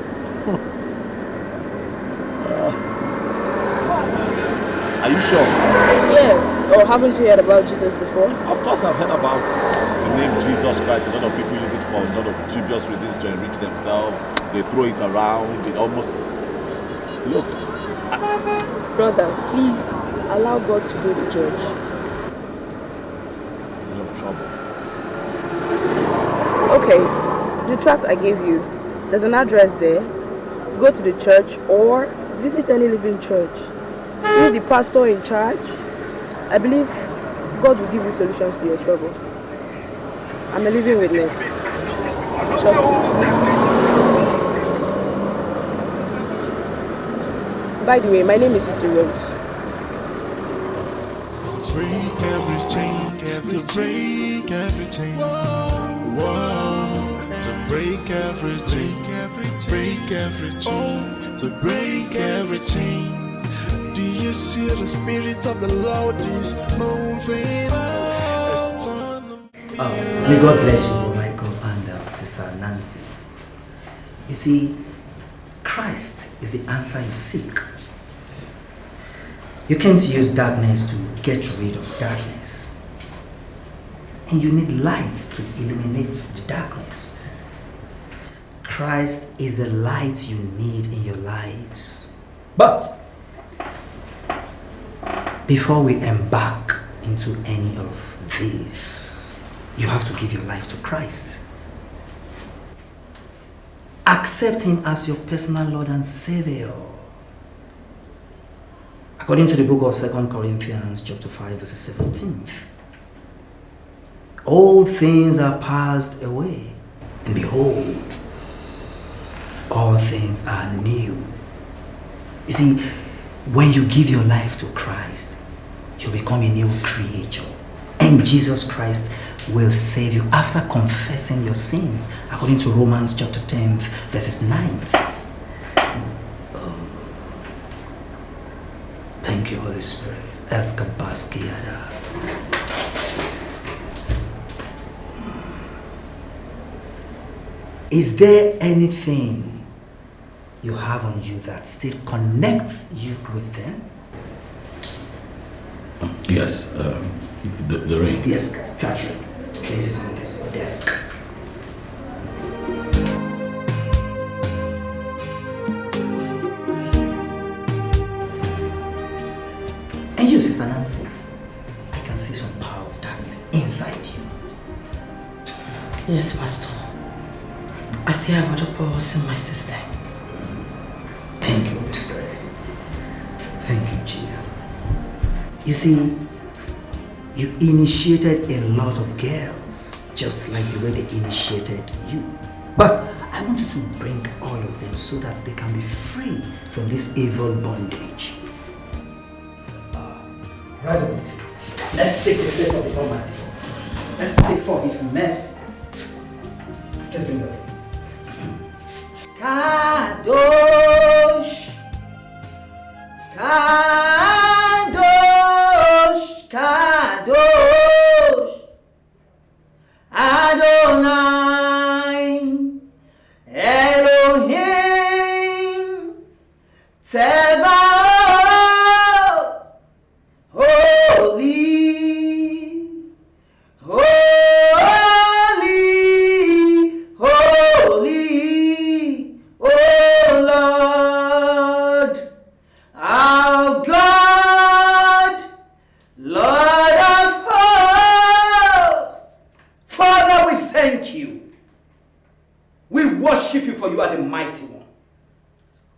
Are you sure? Yes. Or haven't you heard about Jesus before? Of course I've heard about the name Jesus Christ. A lot of people use it for a lot of dubious reasons to enrich themselves. They throw it around. It almost... Look. Brother, please allow God to be the judge. I'm in trouble. Okay, the tract I gave you, there's an address there. Go to the church or visit any living church. Meet the pastor in charge. I believe God will give you solutions to your trouble. I'm a living witness. Trust me. By the way, my name is Sister Rose. Break every chain, to break every chain. Whoa, to break every chain, break every chain, to break every chain. Do you see the spirit of the Lord is moving? May God bless you, Michael and Sister Nancy. You see, Christ is the answer you seek. You can't use darkness to get rid of darkness. And you need light to illuminate the darkness. Christ is the light you need in your lives. But before we embark into any of these, you have to give your life to Christ. Accept Him as your personal Lord and Savior. According to the book of 2 Corinthians chapter 5 verse 17, all things are passed away, and behold, all things are new. You see, when you give your life to Christ, you become a new creature, and Jesus Christ will save you after confessing your sins, according to Romans chapter 10 verses 9. Thank you, Holy Spirit. Is there anything you have on you that still connects you with them? Yes, the ring. Yes, that ring. Place it on this desk. And you, Sister Nancy, I can see some power of darkness inside you. Yes, Pastor. I still have other powers in my system. Thank you, Holy Spirit. Thank you, Jesus. You see, you initiated a lot of girls, just like the way they initiated you. But I want you to bring all of them so that they can be free from this evil bondage. Rise up on your feet. Let's seek the face of the Almighty. Let's seek for His mercy. Just bring your hands. Kadosh, Kadosh, Kadosh, Adonai, Elohim, Tevaot, holy, holy, holy, oh Lord, our God, Lord of hosts. Father, we thank you. We worship you, for you are the mighty one.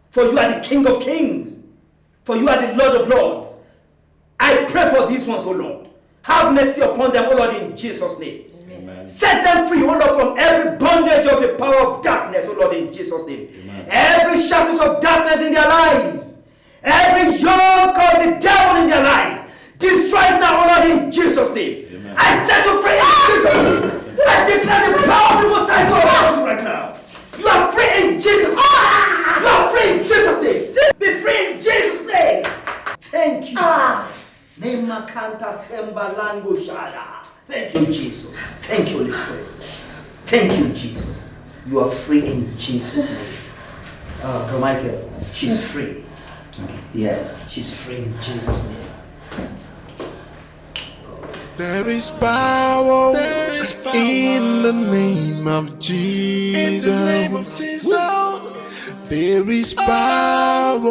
For you are the King of kings. For you are the Lord of lords. I pray for these ones, O Lord. Have mercy upon them, O Lord, in Jesus' name. Amen. Set them free, O Lord, from every bondage of the power of darkness, O Lord, in Jesus' name. Amen. Every shadows of darkness in their lives. Every yoke of the devil in their lives. Destroy it now, O Lord, in Jesus' name. Amen. I set you free in Jesus' name. I declare the power of the Most High God on you right now. You are free in Jesus' name. You are free in Jesus' name. Be free in Jesus' name. Balango Shada. Thank you, Jesus. Thank you, Holy Spirit. Thank you, Jesus. You are free in Jesus' name. Michael, she's free. Yes, she's free in Jesus' name. There is power in the name of Jesus. There is power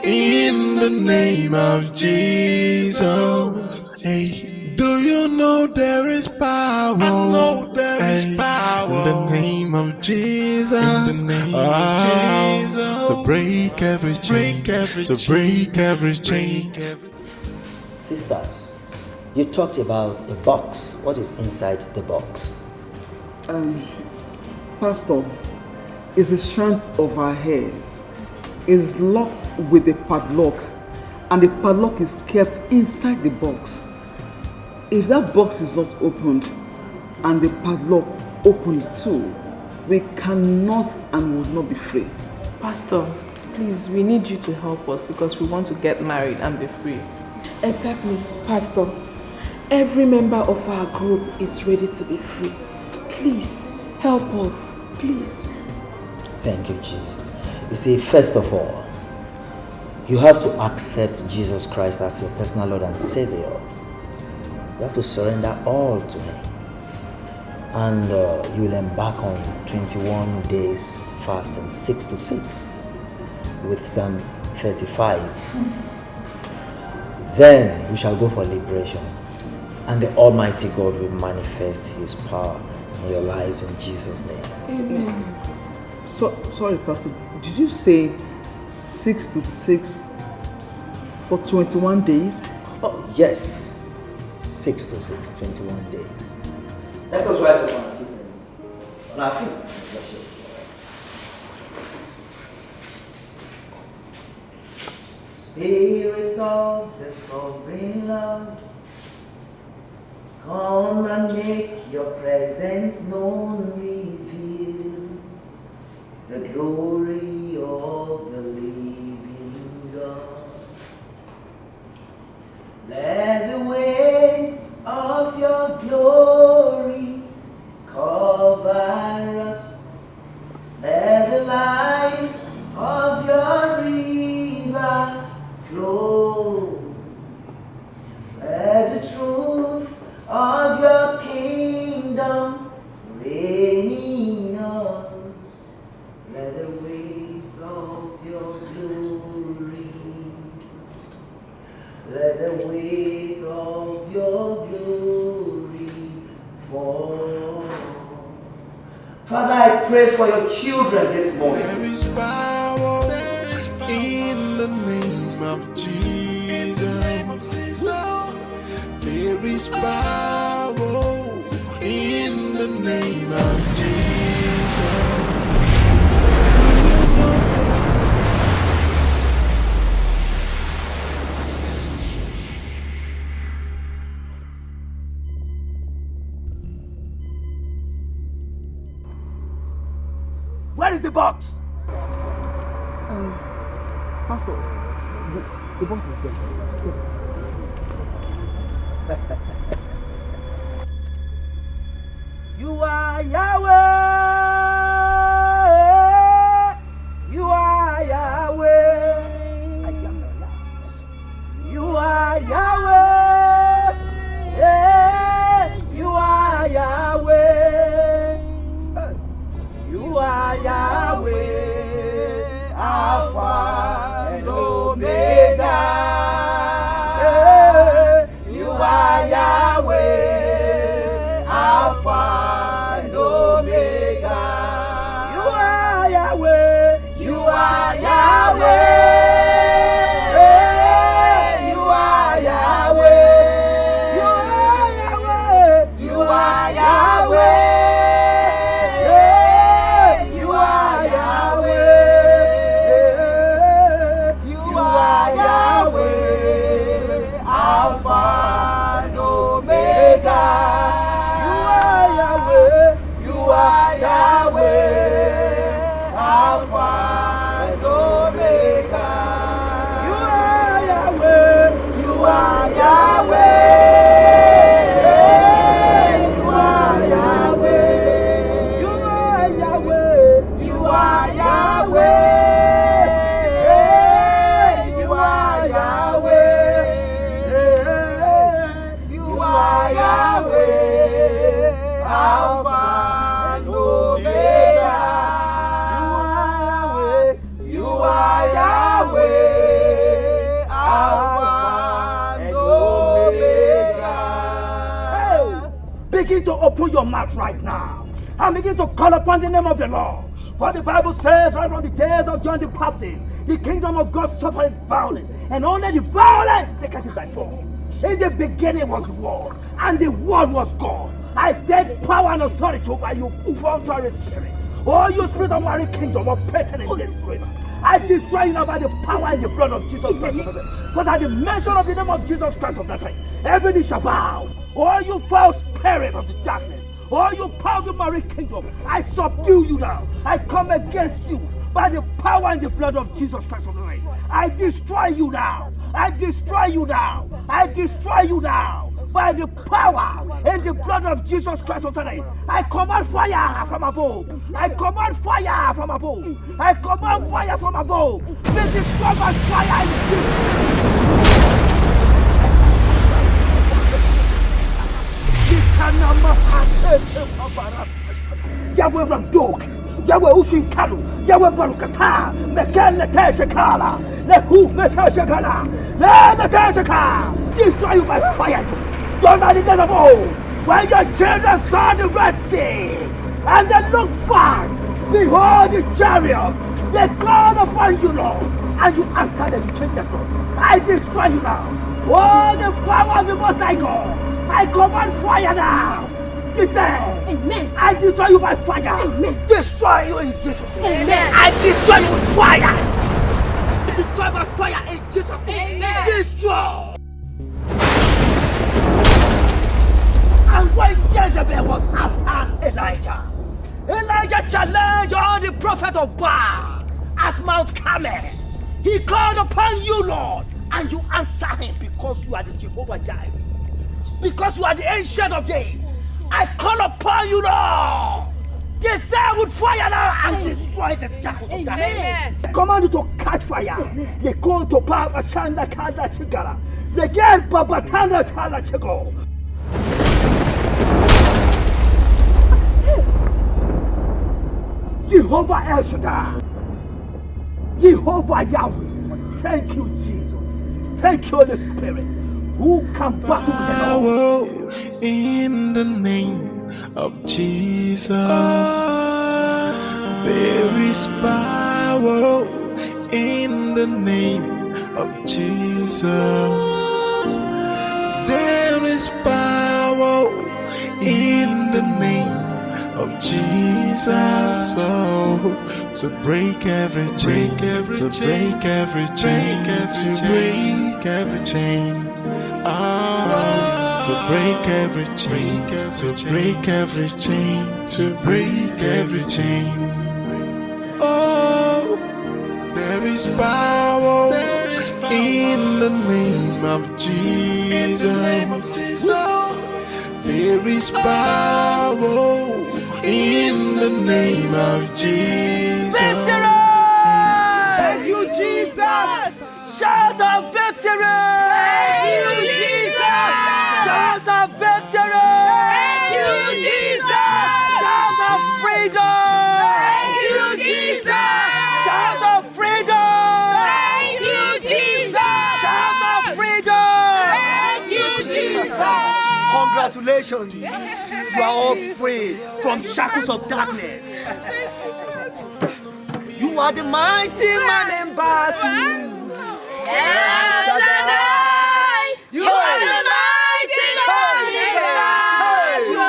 in the name of Jesus. Hey, do you know there is power? I know there is power in the name of Jesus. In the name of Jesus, to break every chain, to break every chain. Sisters, you talked about a box. What is inside the box? Pastor, is the strength of our hairs. Is locked with a padlock, and the padlock is kept inside the box. If that box is not opened and the padlock opened too, we cannot and will not be free. Pastor, please, we need you to help us because we want to get married and be free. Exactly, Pastor. Every member of our group is ready to be free. Please, help us, please. Thank you, Jesus. You see, first of all, you have to accept Jesus Christ as your personal Lord and Savior. You have to surrender all to Him. And you will embark on 21 days fasting, 6 to 6, with Psalm 35. Then we shall go for liberation, and the Almighty God will manifest His power in your lives in Jesus' name. Amen. Sorry, Pastor, did you say 6 to 6 for 21 days? Oh, yes. 6 to 6, 21 days. Let us rise up on our feet. Spirit of the sovereign Lord, come and make your presence known, reveal the glory of the living God. Let the weight of your glory cover us. Let the light of your river flow. Let the truth of your kingdom reign in us. Let the weight of your glory, let the weight of your glory fall. Father, I pray for your children this morning. There is power in the name of Jesus. There is power in the name of Jesus. Where is the box? Pastor, the box is there. You are Yahweh. You are Yahweh. I am the Lord. You are Yahweh. Yeah. You are Yahweh. You are Yahweh. Alpha and Omega. Yeah. You are Yahweh. Alpha and Omega. You are Yahweh. You are Yahweh. You are Yahweh. You are Yahweh. You are Yahweh. You are Yahweh. You are Yahweh. You are Yahweh. You are Yahweh. Alpha and Omega. You are Yahweh. Alpha and Omega. Begin to open your mouth right now and begin to call upon the name of the Lord. For the Bible says right from the days of John the Baptist, the kingdom of God suffered violence, and only the violence taketh it by force. In the beginning was the Word, and the Word was God. I take power and authority over you, contrary spirit. Oh, you spirit of marine kingdom operating in this river. I destroy you now by the power and the blood of Jesus Christ of Nazareth. For at the mention of the name of Jesus Christ of Nazareth, every knee shall bow. Oh, you foul spirit of the darkness. Oh, you power of the marine kingdom. I subdue you now. I come against you by the power and the blood of Jesus Christ of Nazareth. I destroy you now. I destroy you now. I destroy you now. By the power and the blood of Jesus Christ of Nazareth, I command fire from above. I command fire from above. I command fire from above. Be destroyed by fire in Jesus. Yahweh Ramdok, Yahweh Ushinkalu, Yahweh Barukata, Mekele Teshakala, Lehu Meteshakala, Leteshaka. Destroy you by fire. Just like the days of old, when your children saw the Red Sea, and they looked back, behold the chariot, they called upon you, Lord, and you answered them, you changed their thoughts. I destroy you now. Oh, the power of the Most High God, I command fire now. Listen, amen. I destroy you by fire. Amen. Destroy you in Jesus' name. Amen. I destroy you with fire. Destroy by fire in Jesus' name. Amen. Destroy. And when Jezebel was after Elijah, Elijah challenged all the prophets of Baal at Mount Carmel. He called upon you, Lord, and you answered him because you are the Jehovah Jireh. Because you are the ancient of days. I call upon you, Lord. Descend with fire now and destroy the shackles of darkness. I command you to catch fire. They call to Papa Shanda Kada Chigara. They get Papa Tanda Chala Chigo. Jehovah El Shaddai, Jehovah Yahweh, thank you, Jesus. Thank you, Holy Spirit. Who can battle with the Lord? In the name of Jesus, there is power. In the name of Jesus, there is power. In the name of Jesus, oh, to break every chain, to break every chain, to break every chain, to break every chain, to break every chain, to break every chain. Oh, there is power in the name of Jesus. There is power in the name of Jesus. Victory! Thank you, Jesus! Shout of victory! Thank you, Jesus! Shout of victory! Thank you, Jesus! Shout of freedom! Thank you, Jesus! Shout of freedom! Thank you, Jesus! Shout of freedom! Thank you, Jesus! Congratulations! You are all free from shackles of darkness. You are the mighty man in battle. El Shaddai, you are the mighty man in battle.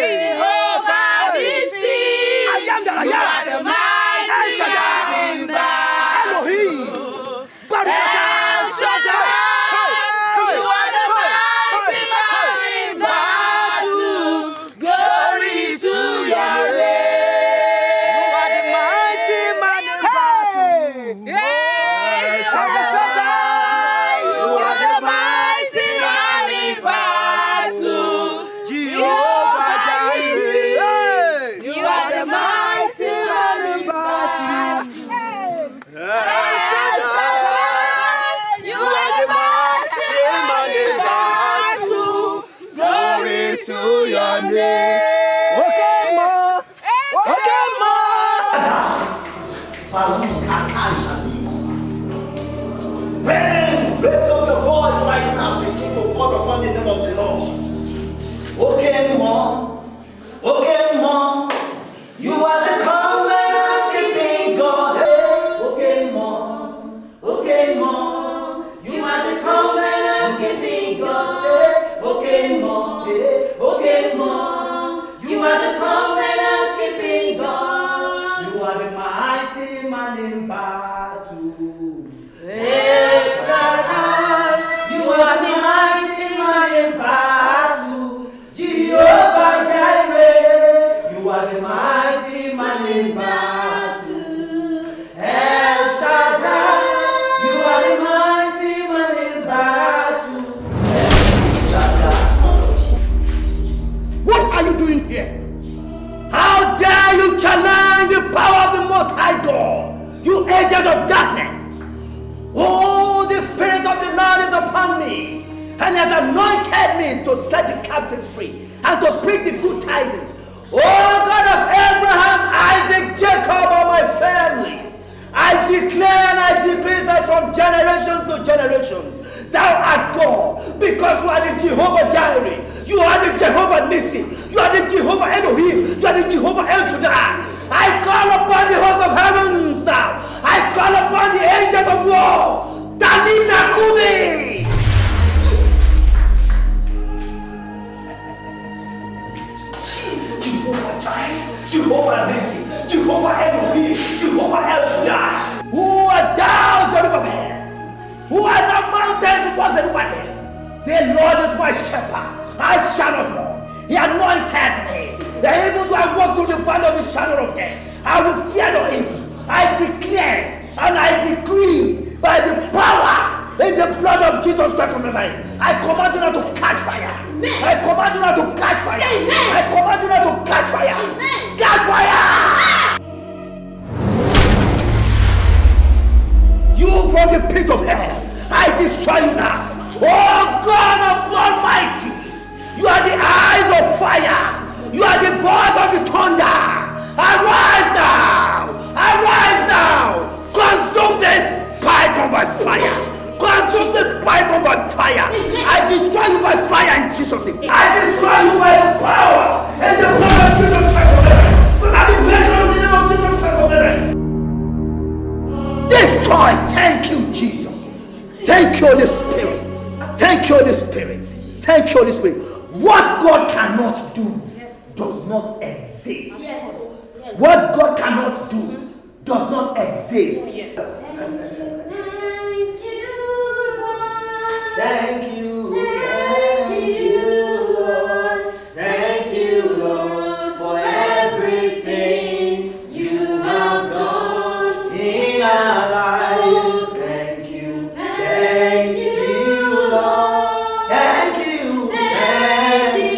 Jehovah Nissi, you are the mighty man in battle. Elohim, El Shaddai, you are the mighty man in battle. Glory to your name. You are the mighty man in battle. El Shaddai, you are the mighty mighty man in battle. El Shaddai, you are the mighty man in battle. Jehovah Jireh, you are the mighty man in battle. El Shaddai, you are the mighty man in battle. What are you doing here? How dare you challenge the power of the Most High God, you agent of darkness? Oh, the Spirit of the Lord is upon me, and has anointed me to set the captives free and to preach the good tidings. Oh, God of Abraham, Isaac, Jacob, and my family, I declare and I decree that from generations to generations, thou art God, because you are the Jehovah Jireh, you are the Jehovah Nissi, you are the Jehovah Elohim, you are the Jehovah El Shaddai. I call upon the host of heavens now. I call upon the angels of war. Danita Kumi! Jehovah Jireh, Jehovah Nissi, Jehovah Elohim, Jehovah El Shaddai. Who art thou, Zerubbabel? Who are the mountains before Zerubbabel? The Lord is my shepherd, I shall not want. He anointed me. The evils who I walk through the valley of the shadow of death, I will fear no evil. I declare and I decree by the power in the blood of Jesus Christ of Nazareth, I command you not to catch fire. Amen. I command you not to catch fire. Amen. I command you not to catch fire. Amen. Catch fire! You from the pit of hell, I destroy you now. Oh God of Almighty, you are the eyes of fire. You are the voice of the thunder. Arise now! Arise now! Consume this python by fire! Consume this python by fire! I destroy you by fire in Jesus' name! I destroy you by the power and the blood of Jesus Christ of Nazareth! By the measure of the name of Jesus Christ of Nazareth! Destroy! Thank you, Jesus! Thank you, Holy Spirit! Thank you, Holy Spirit! Thank you, Holy Spirit! What God cannot do does not exist. Yes. Yes. What God cannot do does not exist. Yes. Thank you, Lord. Thank you, Lord, for everything you have done in our lives. Thank you, Lord. Thank you.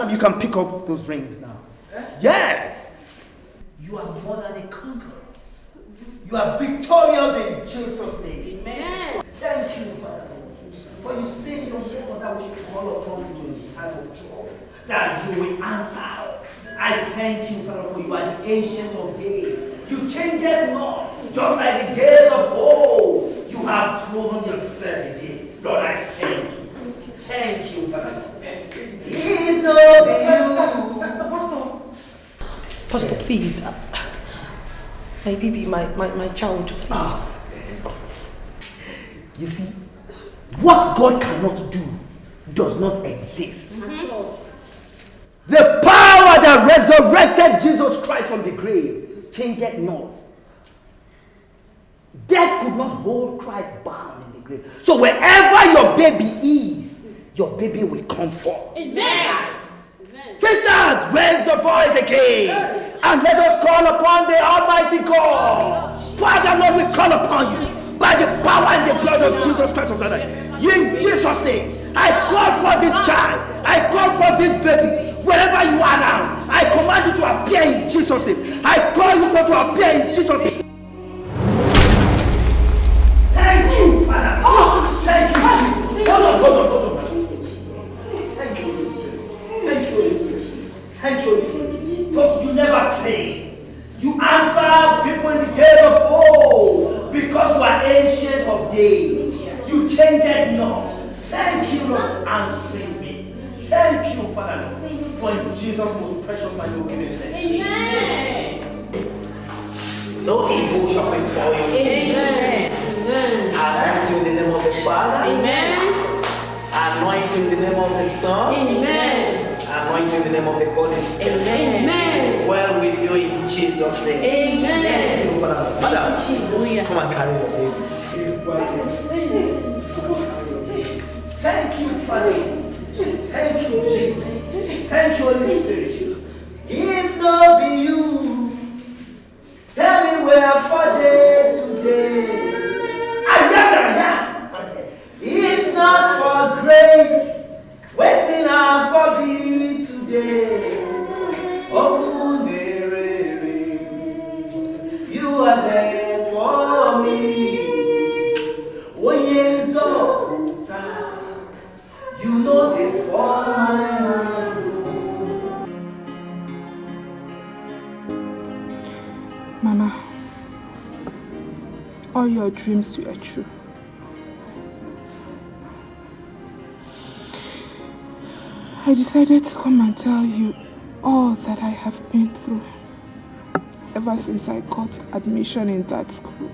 You can pick up those rings now. Yes! You are more than a conqueror. You are victorious in Jesus' name. Amen. Thank you, Father, for you say in your word that we should call upon you in time of trouble, that you will answer. I thank you, Father, for you are the ancient of days. You change it not, just like the days of old. You have proven yourself again. Lord, I thank you. Thank you, Father. If not be you. Pastor, please. My baby, my child, please. You see, what God cannot do does not exist. The power that resurrected Jesus Christ from the grave changed it not. Death could not hold Christ bound in the grave. So wherever your baby is, your baby will come forth. Amen. Sisters, raise your voice again and let us call upon the Almighty God. Father, Lord, we call upon you by the power and the blood of Jesus Christ of Nazareth. In Jesus' name, I call for this child. I call for this baby. Wherever you are now, I command you to appear in Jesus' name. I call you for to appear in Jesus' name. Thank you, Father. Oh, thank you, Jesus. Hold on. Thank you, Holy Spirit. Thank you, Holy Spirit. Thank you, Holy Spirit. Because you never fail. You answer people in the days of old because you are ancient of days. You change it not. Thank you, Lord, for answering me. Thank you, Father, for in Jesus' most precious and your giving name. Amen. No evil shall befall you. Amen. I ask you in the name of the Father. Amen. name of the Son. Amen. Anointing in the name of the Holy Spirit. Amen. Well with you in Jesus' name. Amen. Thank you, Father. Madam, Jesus. come and carry your baby. Thank you, Father. Thank you, Jesus. Thank you, Holy Spirit. If not be you, tell me where for day today. If not for grace, waiting out for thee today. You are there for me. You know they fall my hand. Mama, all your dreams were true. I decided to come and tell you all that I have been through ever since I got admission in that school.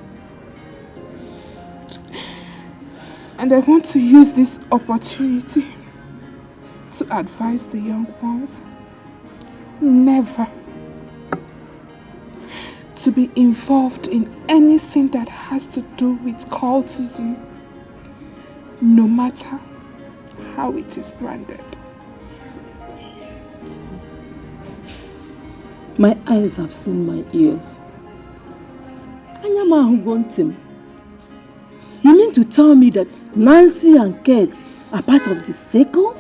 And I want to use this opportunity to advise the young ones never to be involved in anything that has to do with cultism, no matter how it is branded. My eyes have seen my ears. Anyama Hugontim. You mean to tell me that Nancy and Kate are part of the circle?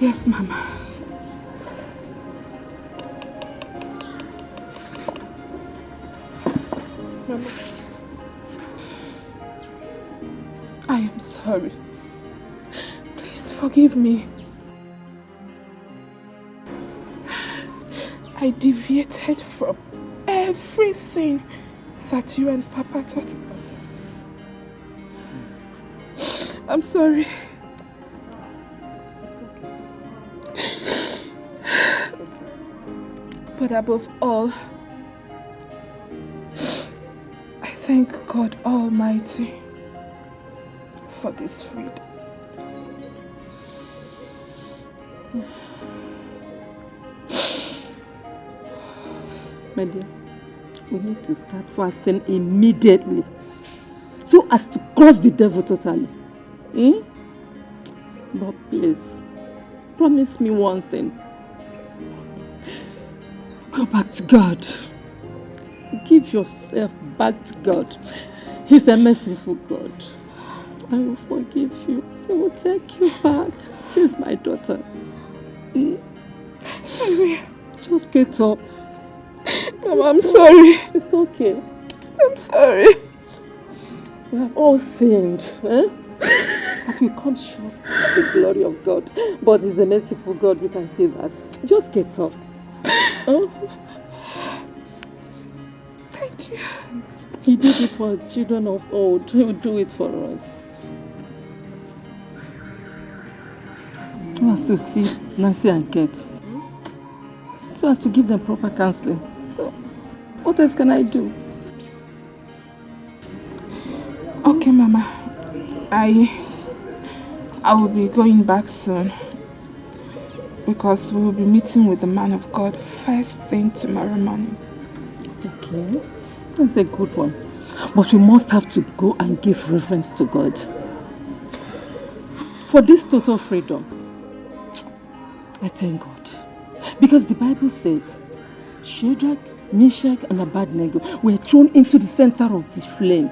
Yes, Mama. Mama, I am sorry. Please forgive me. I deviated from everything that you and Papa taught us. I'm sorry. But above all, I thank God Almighty for this freedom. My dear, we need to start fasting immediately so as to crush the devil totally. But please, promise me one thing. Go back to God. Give yourself back to God. He's a merciful God. I will forgive you. He will take you back. He's my daughter. Just get up. Mama, I'm sorry. It's okay. I'm sorry. We have all sinned. That we come short of the glory of God. But He's a merciful God, we can say that. Just get up. Thank you. He did it for children of old. He will do it for us. So as to see Nancy and Kate. So as to give them proper counseling. What else can I do? Okay, Mama. I will be going back soon. Because we will be meeting with the man of God first thing tomorrow morning. Okay. That's a good one. But we must have to go and give reverence to God. For this total freedom, I thank God. Because the Bible says, Shadrach, Meshach, and Abednego were thrown into the center of the flame.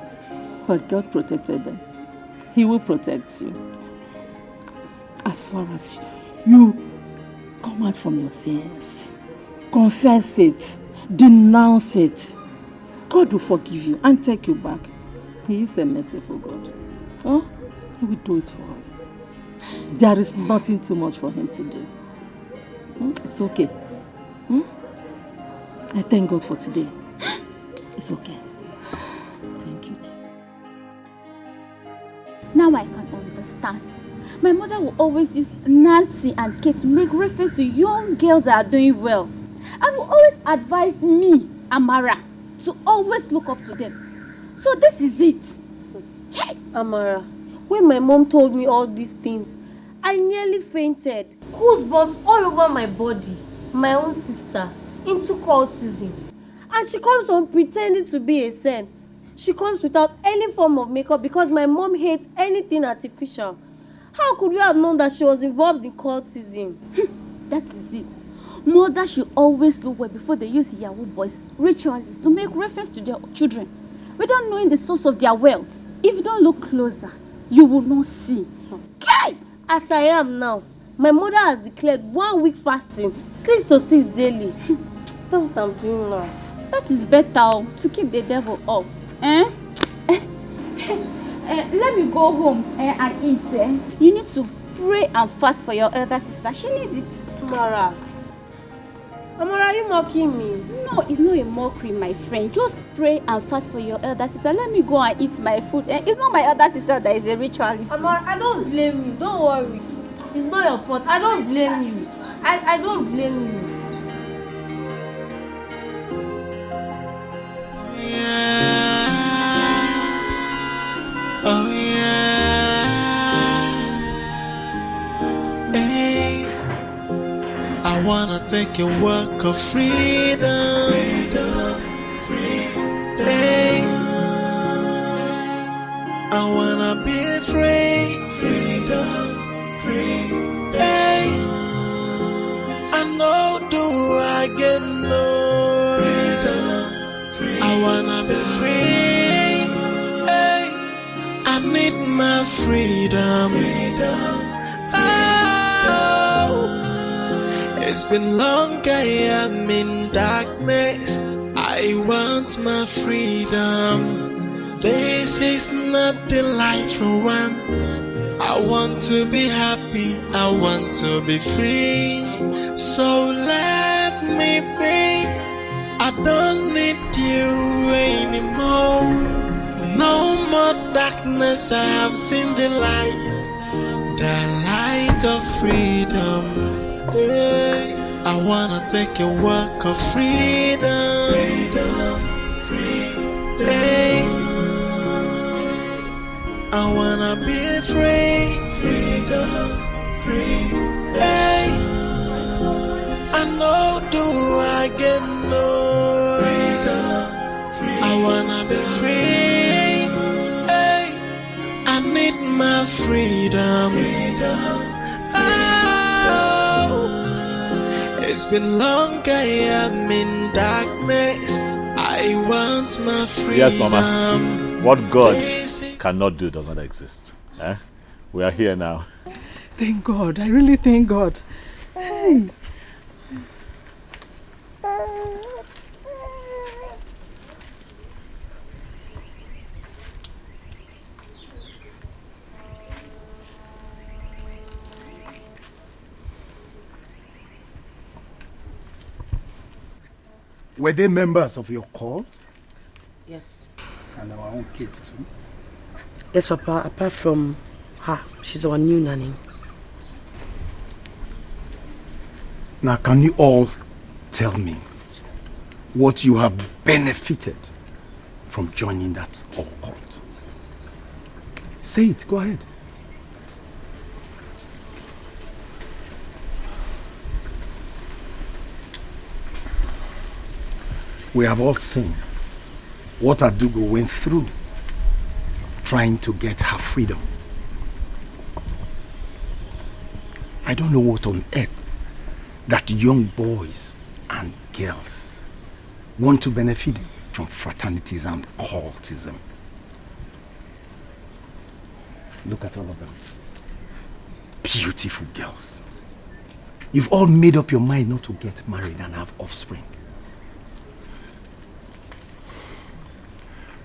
But God protected them. He will protect you. As far as you come out from your sins, confess it, denounce it, God will forgive you and take you back. He is a merciful God. Oh, He will do it for you. There is nothing too much for Him to do. It's okay. I thank God for today. It's okay. Thank you. Now I can understand. My mother will always use Nancy and Kate to make reference to young girls that are doing well. And will always advise me, Amara, to always look up to them. So this is it. Hey, Amara, When my mom told me all these things, I nearly fainted. Goosebumps all over my body. My own sister into cultism. And she comes home pretending to be a saint. She comes without any form of makeup because my mom hates anything artificial. How could we have known that she was involved in cultism? That is it. Mothers should always look well before they use Yahoo boys, ritualists, to make reference to their children without knowing the source of their wealth. If you don't look closer, you will not see. Okay. As I am now, my mother has declared 1 week fasting, 6 to 6 daily. That's what I'm doing now. That is better to keep the devil off. Let me go home and eat. You need to pray and fast for your elder sister. She needs it. Amara, are you mocking me? No, it's not a mockery, my friend. Just pray and fast for your elder sister. Let me go and eat my food. It's not my elder sister that is a ritualist. Amara, I don't blame you. Don't worry. It's not your fault. I don't blame you. I don't blame you. Oh yeah, hey, I wanna take a walk of freedom, hey, I wanna be free, hey, I know do I get no, I wanna be free. I need my freedom. Oh, it's been long I am in darkness. I want my freedom. This is not the life I want. I want to be happy. I want to be free. So let me be. I don't need you anymore. No more darkness, I have seen the light of freedom. Hey, I wanna take a walk of freedom. Hey, I wanna be free. Hey, I know do I get no. I wanna be free. I need my freedom. Oh, it's been long I am in darkness. I want my freedom. Yes, Mama. What God cannot do does not exist. We are here now. Thank God. I really thank God. Hey. Were they members of your cult? Yes. And our own kids too? Yes, Papa. Apart from her, she's our new nanny. Now, can you all tell me what you have benefited from joining that cult? Say it. Go ahead. We have all seen what Adugo went through trying to get her freedom. I don't know what on earth that young boys and girls want to benefit from fraternities and cultism. Look at all of them. Beautiful girls. You've all made up your mind not to get married and have offspring.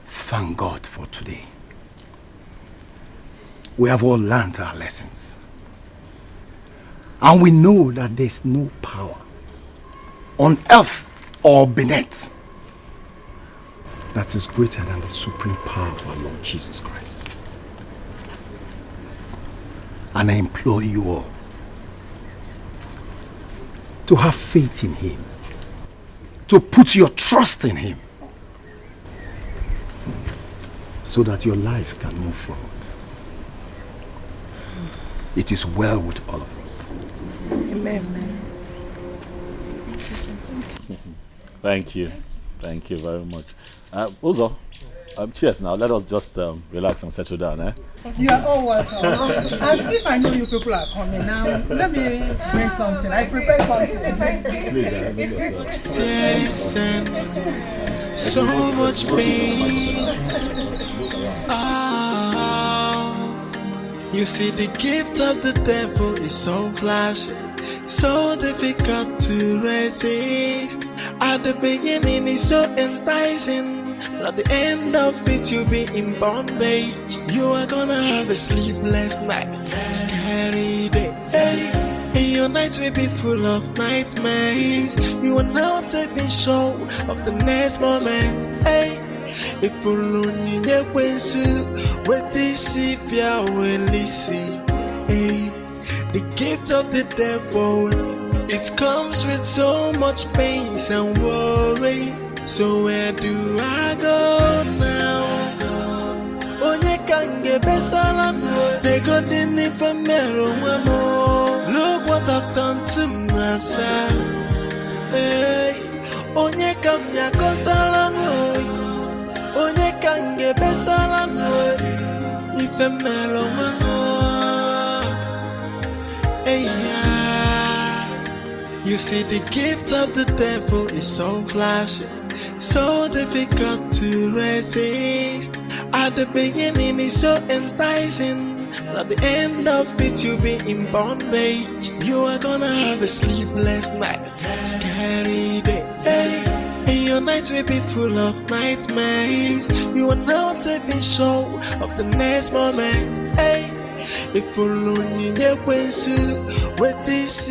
Thank God for today. We have all learned our lessons. And we know that there's no power on earth or beneath that is greater than the supreme power of our Lord Jesus Christ. And I implore you all to have faith in Him, to put your trust in Him, so that your life can move forward. it is well with all of us. Amen. Thank you. Thank you very much. Uzo, cheers now. Let us just relax and settle down, eh? You are all welcome. As if I know you people are coming now. Let me bring something. I prepared something. Please, so much pain. You see, the gift of the devil is so flashy, so difficult to resist. At the beginning, it's so enticing. At the end of it, you'll be in bondage. You are gonna have a sleepless night, scary day. Hey. And your night will be full of nightmares. You are not even sure of the next moment. Hey. If only you what this will listen. Hey. The gift of the devil, it comes with so much pain and worries. So where do I go now? Onye kange besala no, they got in infamero more. Look what I've done to myself. Hey, onye kamya kosala no, onye kange besala no, infamero more. Hey, yeah. You see, the gift of the devil is so flashy, so difficult to resist. At the beginning, it's so enticing. At the end of it, you'll be in bondage. You are gonna have a sleepless night, scary day. Hey. And your night will be full of nightmares. You are not even sure of the next moment. Hey. If only you what this